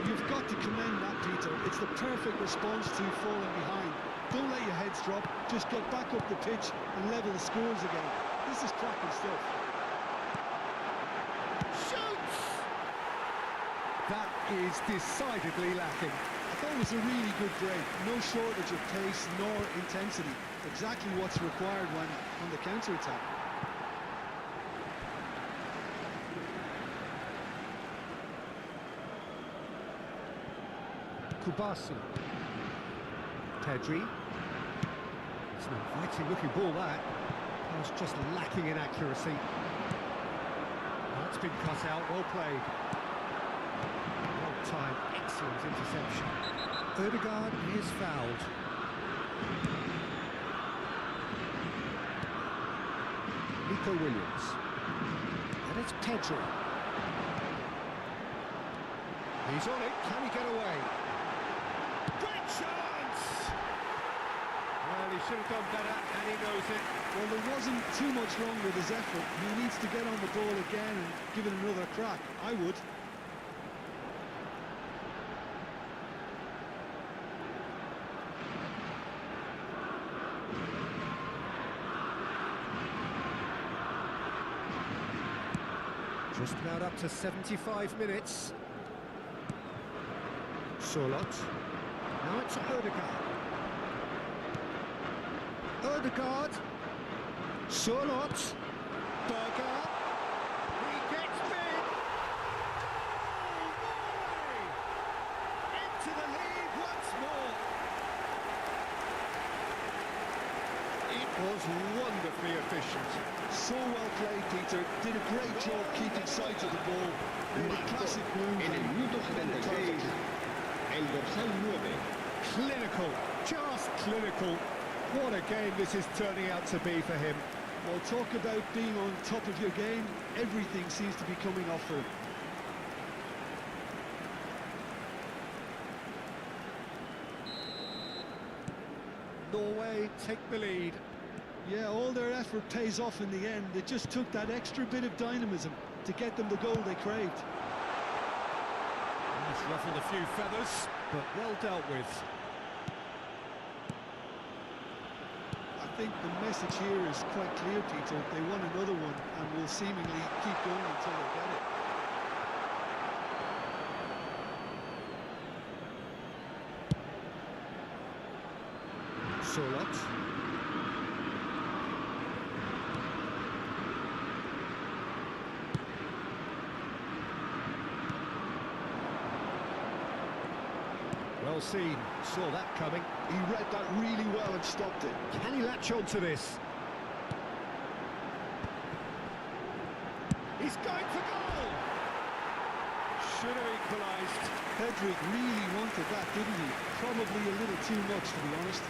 You've got to commend that, Peter. It's the perfect response to falling behind. Don't let your heads drop. Just get back up the pitch and level the scores again. This is cracking stuff. Shoots! That is decidedly lacking. I thought it was a really good break. No shortage of pace nor intensity. Exactly what's required when on the counter-attack. Kubasi. Pedri. It's an inviting looking ball, that. Pass just lacking in accuracy. That's been cut out, well played. Well timed, excellent interception. Odegaard is fouled. Nico Williams. And it's Pedri. He's on it, can he get away? Great chance! Well, he should have done better, and he knows it. Well, there wasn't too much wrong with his effort. He needs to get on the ball again and give it another crack. I would. Just about up to 75 minutes. Sorloth. Now it's Odegaard. Odegaard. Sorloth. Berger. He gets big. Oh, into the lead once more. It was wonderfully efficient. So well played, Peter. Did a great job keeping sight of the ball. Made a classic move. En el minuto 76, el dorsal 9. Clinical, just clinical. What a game this is turning out to be for him. Well, talk about being on top of your game. Everything seems to be coming off for him. Norway take the lead. Yeah, all their effort pays off in the end. It just took that extra bit of dynamism to get them the goal they craved. He's ruffled a few feathers, but well dealt with. I think the message here is quite clear, Peter. They want another one and will seemingly keep going until they get it. Sorloth. Well seen, saw that coming. He read that really well and stopped it. Can he latch on to this? He's going for goal! Should have equalised. Pedri really wanted that, didn't he? Probably a little too much, to be honest.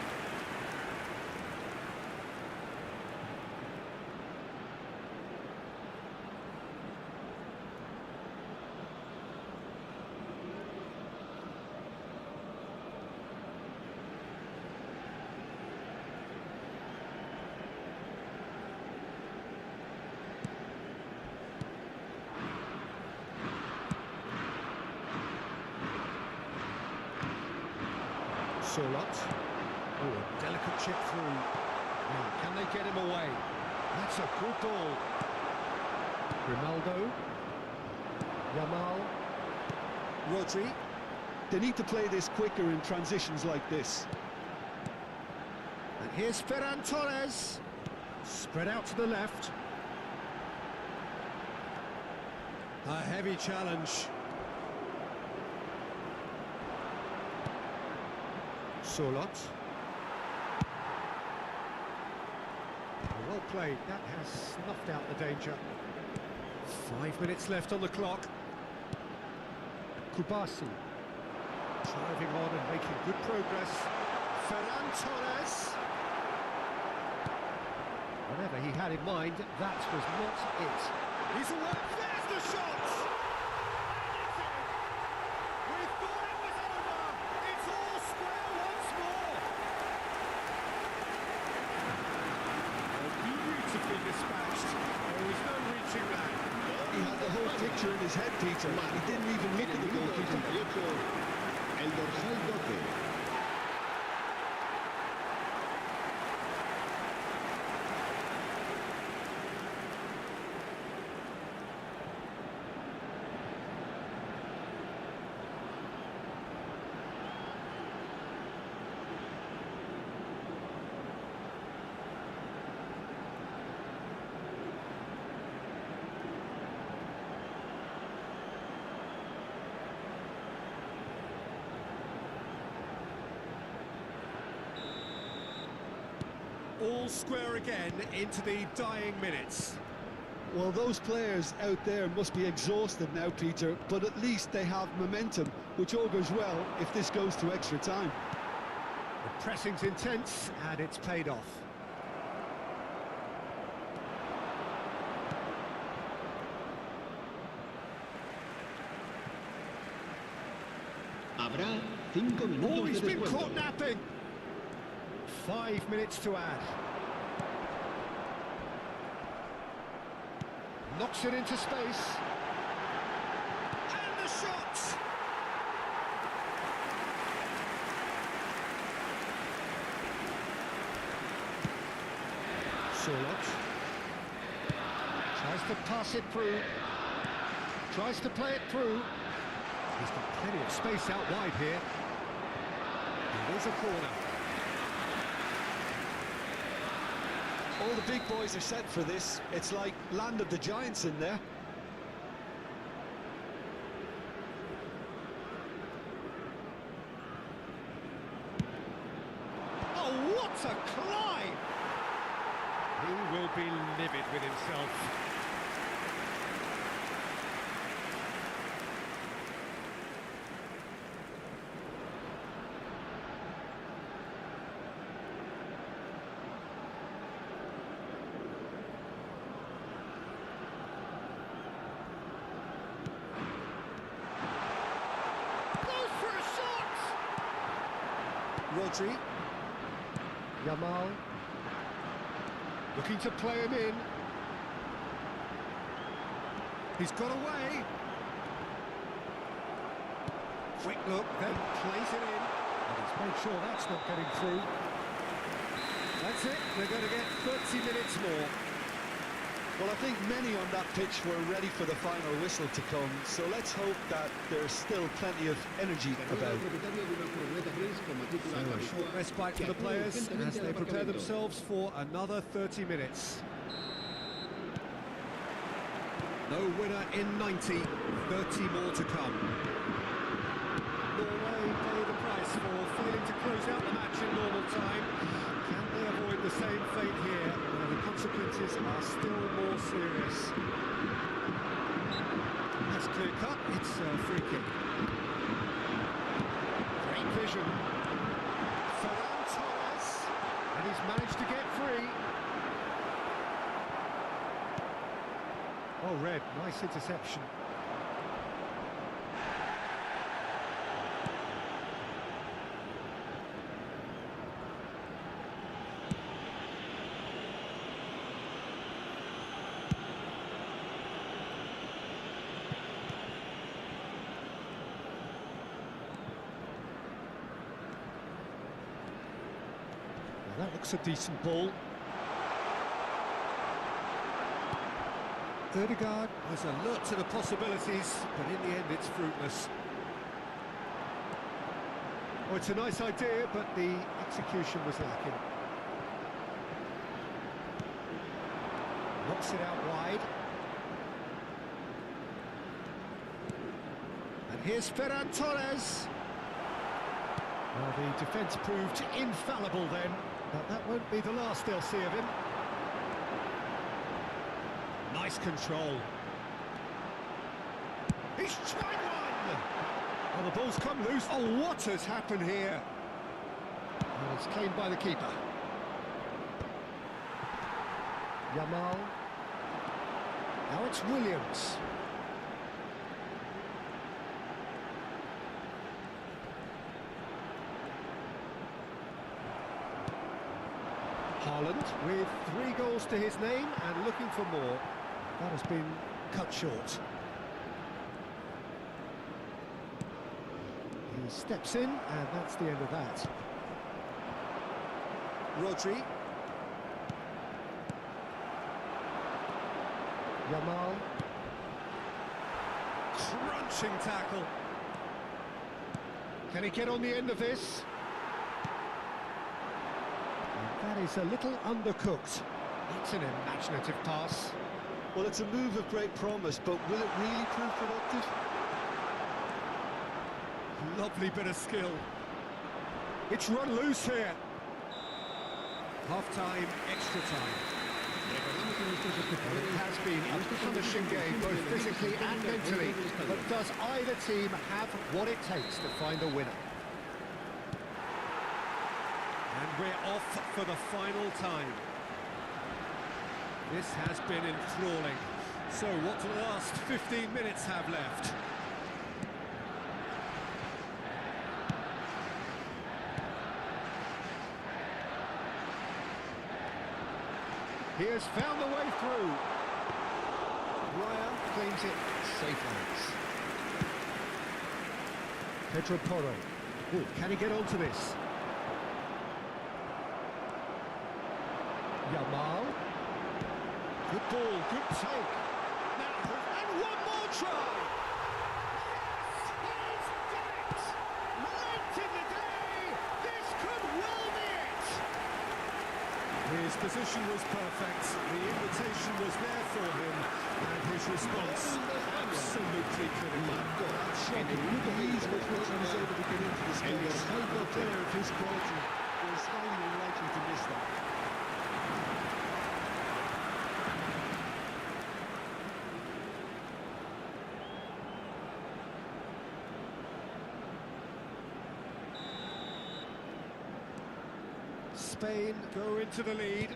Sorloth. Oh, a delicate chip through. Now, can they get him away? That's a good ball. Ronaldo. Yamal. Rodri. They need to play this quicker in transitions like this. And here's Ferran Torres. Spread out to the left. A heavy challenge. Sorloth. Well played, that has snuffed out the danger. 5 minutes left on the clock. Kubasi. Driving on and making good progress. Ferran Torres. Whatever he had in mind, that was not it. He's away, there's the shot! We thought it was over! It's all square once more! Beautifully dispatched. There was no reaching that. He had the whole picture in his head, Peter. He didn't even look at the goalkeeper. El dorsal 12. all square again into the dying minutes. Well, those players out there must be exhausted now, Peter, but at least they have momentum, which augurs well if this goes to extra time. The pressing's intense, and it's paid off. Habrá 5 minutos Oh, he's de been descuento. caught napping. 5 minutes to add. Knocks it into space. And the shot! Sorloth. Tries to pass it through. Tries to play it through. He's got plenty of space out wide here. And there's a corner. All the big boys are set for this. It's like land of the giants in there. Oh, what a climb! He will be livid with himself. Rodri. Yamal. Looking to play him in. He's got away. Quick look, then plays it in. And he's made sure that's not getting through. That's it, they're going to get 30 minutes more. Well, I think many on that pitch were ready for the final whistle to come, so let's hope that there's still plenty of energy about. So a short respite for the players as they prepare themselves for another 30 minutes. No winner in 90, 30 more to come. Norway pay the price for failing to close out the match in normal time. Can they avoid the same fate here, where the consequences are still more serious? That's clear cut, it's a free kick. Great vision. Ferran Torres, and he's managed to get free. Oh, Red, nice interception. Well, that looks a decent ball. Ødegaard was alert to the possibilities, but in the end it's fruitless. Oh, it's a nice idea, but the execution was lacking. Knocks it out wide. And here's Ferran Torres. Well, the defence proved infallible then, but that won't be the last they'll see of him. Nice control. He's tried one! Oh, the ball's come loose. Oh, what has happened here? Well, it's claimed by the keeper. Yamal. Now it's Williams. Haaland with 3 goals to his name and looking for more. That has been cut short. He steps in, and that's the end of that. Rodri. Yamal. Crunching tackle. Can he get on the end of this? And that is a little undercooked. It's an imaginative pass. Well, it's a move of great promise, but will it really prove productive? Lovely bit of skill. It's run loose here. Half-time, extra time. Well, it has been a punishing game, both physically and mentally. But does either team have what it takes to find a winner? And we're off for the final time. This has been enthralling. So what do the last 15 minutes have left? He has found the way through. Ryan claims it safe hands. Pedro Porro. Oh, can he get onto this? Yamal. Good ball, good take. Now, and one more try. He's done it. Late in the day. This could well be it. His position was perfect. The invitation was there for him, and his response absolutely critical. Shocking. Look at the ease with which he was able to get into the space. No player of his quality was highly unlikely to miss that. Spain go into the lead.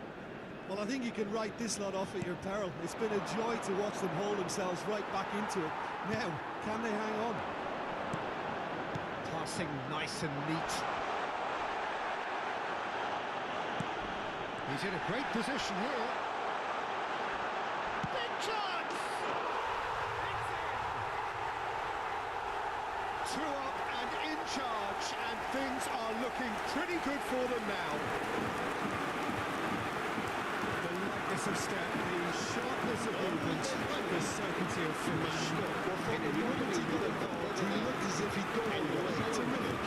Well, I think you can write this lot off at your peril. It's been a joy to watch them haul themselves right back into it. Now, can they hang on? Passing nice and neat. He's in a great position here. Big chance! Two up and in charge, and things are looking pretty good for them now. The lightness of step, the sharpness of movement, the certainty of finish. From the moment he got involved, he looked as if he'd go all the way. Terrific.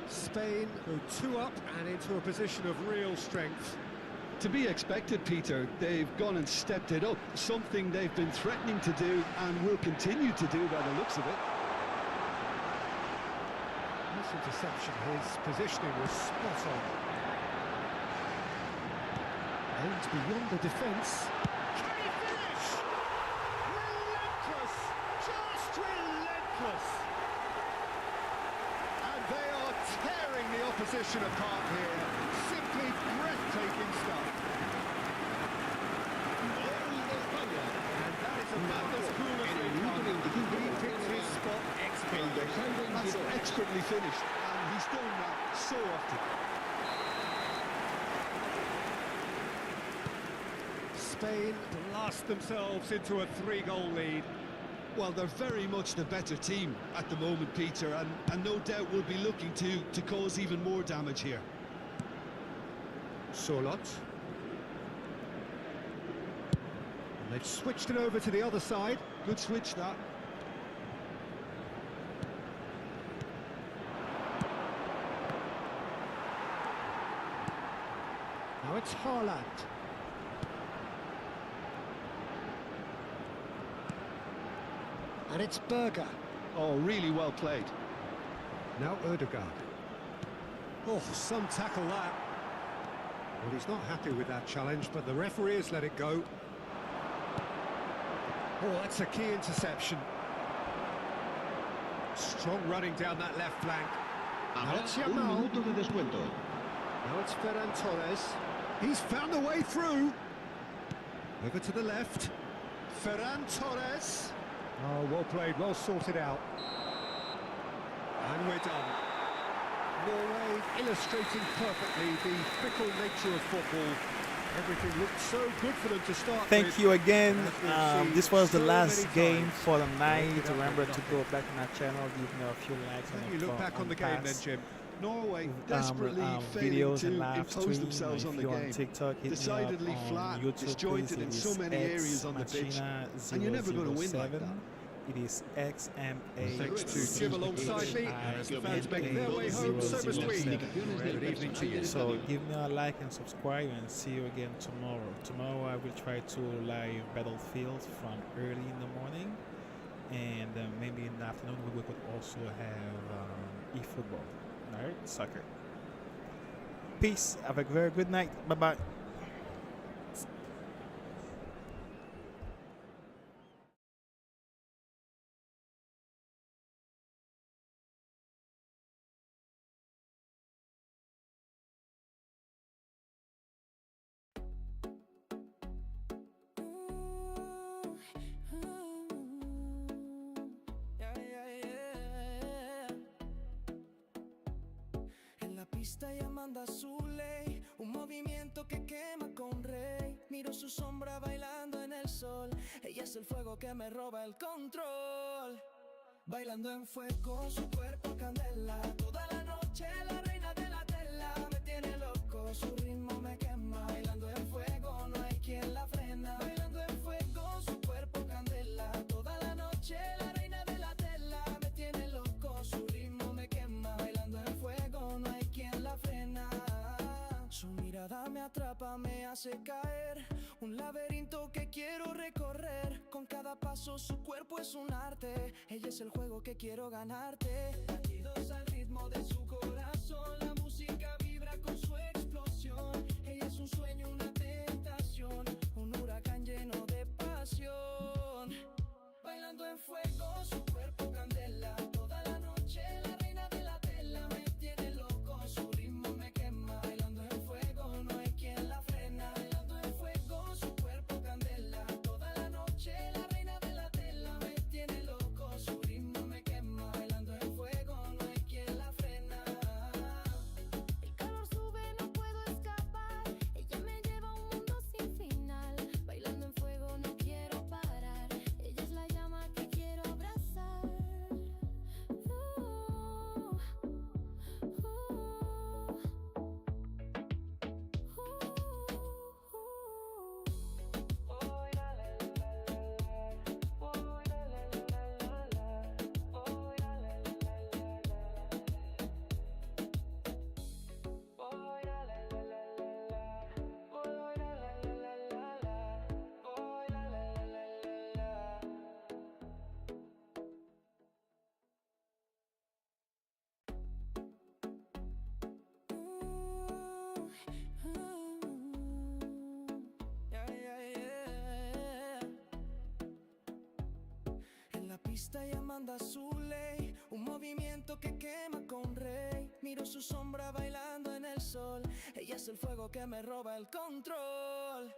Spain go two up and into a position of real strength. To be expected, Peter. They've gone and stepped it up, something they've been threatening to do and will continue to do by the looks of it. Nice interception, his positioning was spot on. Aimed beyond the defence. Can he finish? Relentless! Just relentless! And they are tearing the opposition apart here. Simply breathtaking stuff. And that is about as cool as they come. He picked his spot expertly. That's expertly finished, and he's done that so often. Spain blast themselves into a 3-goal lead. Well, they're very much the better team at the moment, Peter, and no doubt will be looking to cause even more damage here. Solot. And they've switched it over to the other side. Good switch, that. Now it's Haaland. And it's Berger. Oh, really well played. Now Ødegaard. Oh, some tackle that. Well, he's not happy with that challenge, but the referee has let it go. Oh, that's a key interception. Strong running down that left flank. Now it's Yamal. Now it's Ferran Torres. He's found a way through. Over to the left. Ferran Torres. Oh, well played, well sorted out. And we're done. Norway illustrating perfectly the fickle nature of football. Everything looked so good for them to start with. Thank you again. This was the last game for the night. Remember to go back on our channel, give me a few likes How do you look back on the game then, Jim? Norway desperately failing videos to and live impose stream. themselves If on the you're game. on TikTok, hit Decidedly me up flat, on YouTube, disjointed in so many areas on the pitch, and you're never going to win like that. It is XMA. Give alongside me as the fans make their way home. So must we. Good evening to you. So give me a like and subscribe, and see you again tomorrow. Tomorrow I will try to live Battlefield from early in the morning, and maybe in the afternoon we could also have eFootball. Alright, soccer. Peace. Have a very good night. Bye bye. Ella manda su ley, un movimiento que quema con rey. Miro su sombra bailando en el sol. Ella es el fuego que me roba el control. Bailando en fuego, su cuerpo candela. Toda la noche la reina de la tela. Me tiene loco, su ritmo me quema. Bailando en fuego, no hay quien la frena. Bailando en fuego, su cuerpo candela. Toda la noche la reina de la tela. Me tiene loco, su ritmo me quema. Bailando en fuego, no hay quien la frena. Su mirada me atrapa, me hace caer. Un laberinto que quiero recorrer. Con cada paso su cuerpo es un arte. Ella es el juego que quiero ganarte. Latidos al ritmo de su corazón. La música vibra con su explosión. Ella es un sueño, una tentación. Un huracán lleno de pasión. Bailando en fuego, su cuerpo candela. Toda la noche la reina de la tela. Me tiene loco, su ritmo me quema. Bailando en fuego, no hay quien la frena. Bailando en fuego, su cuerpo candela. Toda la noche la reina de la tela. Me tiene loco, su ritmo me quema. Bailando en fuego, no hay quien la frena. El calor sube, no puedo escapar. Ella me lleva a un mundo sin final. Bailando en fuego, no quiero parar. Ella es la llama que quiero abrazar. En la pista ella manda su ley, un movimiento que quema con rey. Miro su sombra bailando en el sol. Ella es el fuego que me roba el control.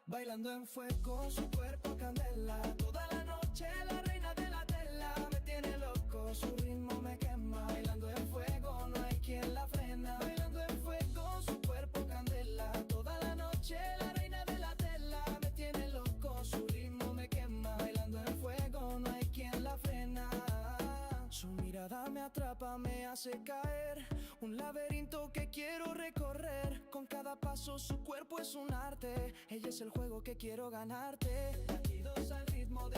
Bailando en fuego, su cuerpo candela. Toda la noche la reina de la tela. Me tiene loco, su ritmo me quema. Bailando en fuego, no hay quien la frena. Bailando en fuego, su cuerpo candela. Toda la noche la reina de la tela. Me tiene loco, su ritmo me quema. Bailando en fuego, no hay quien la frena. Su mirada me atrapa, me hace caer. Un laberinto que quiero recorrer. Con cada paso su cuerpo es un arte. Ella es el juego que quiero ganarte. Latidos al ritmo de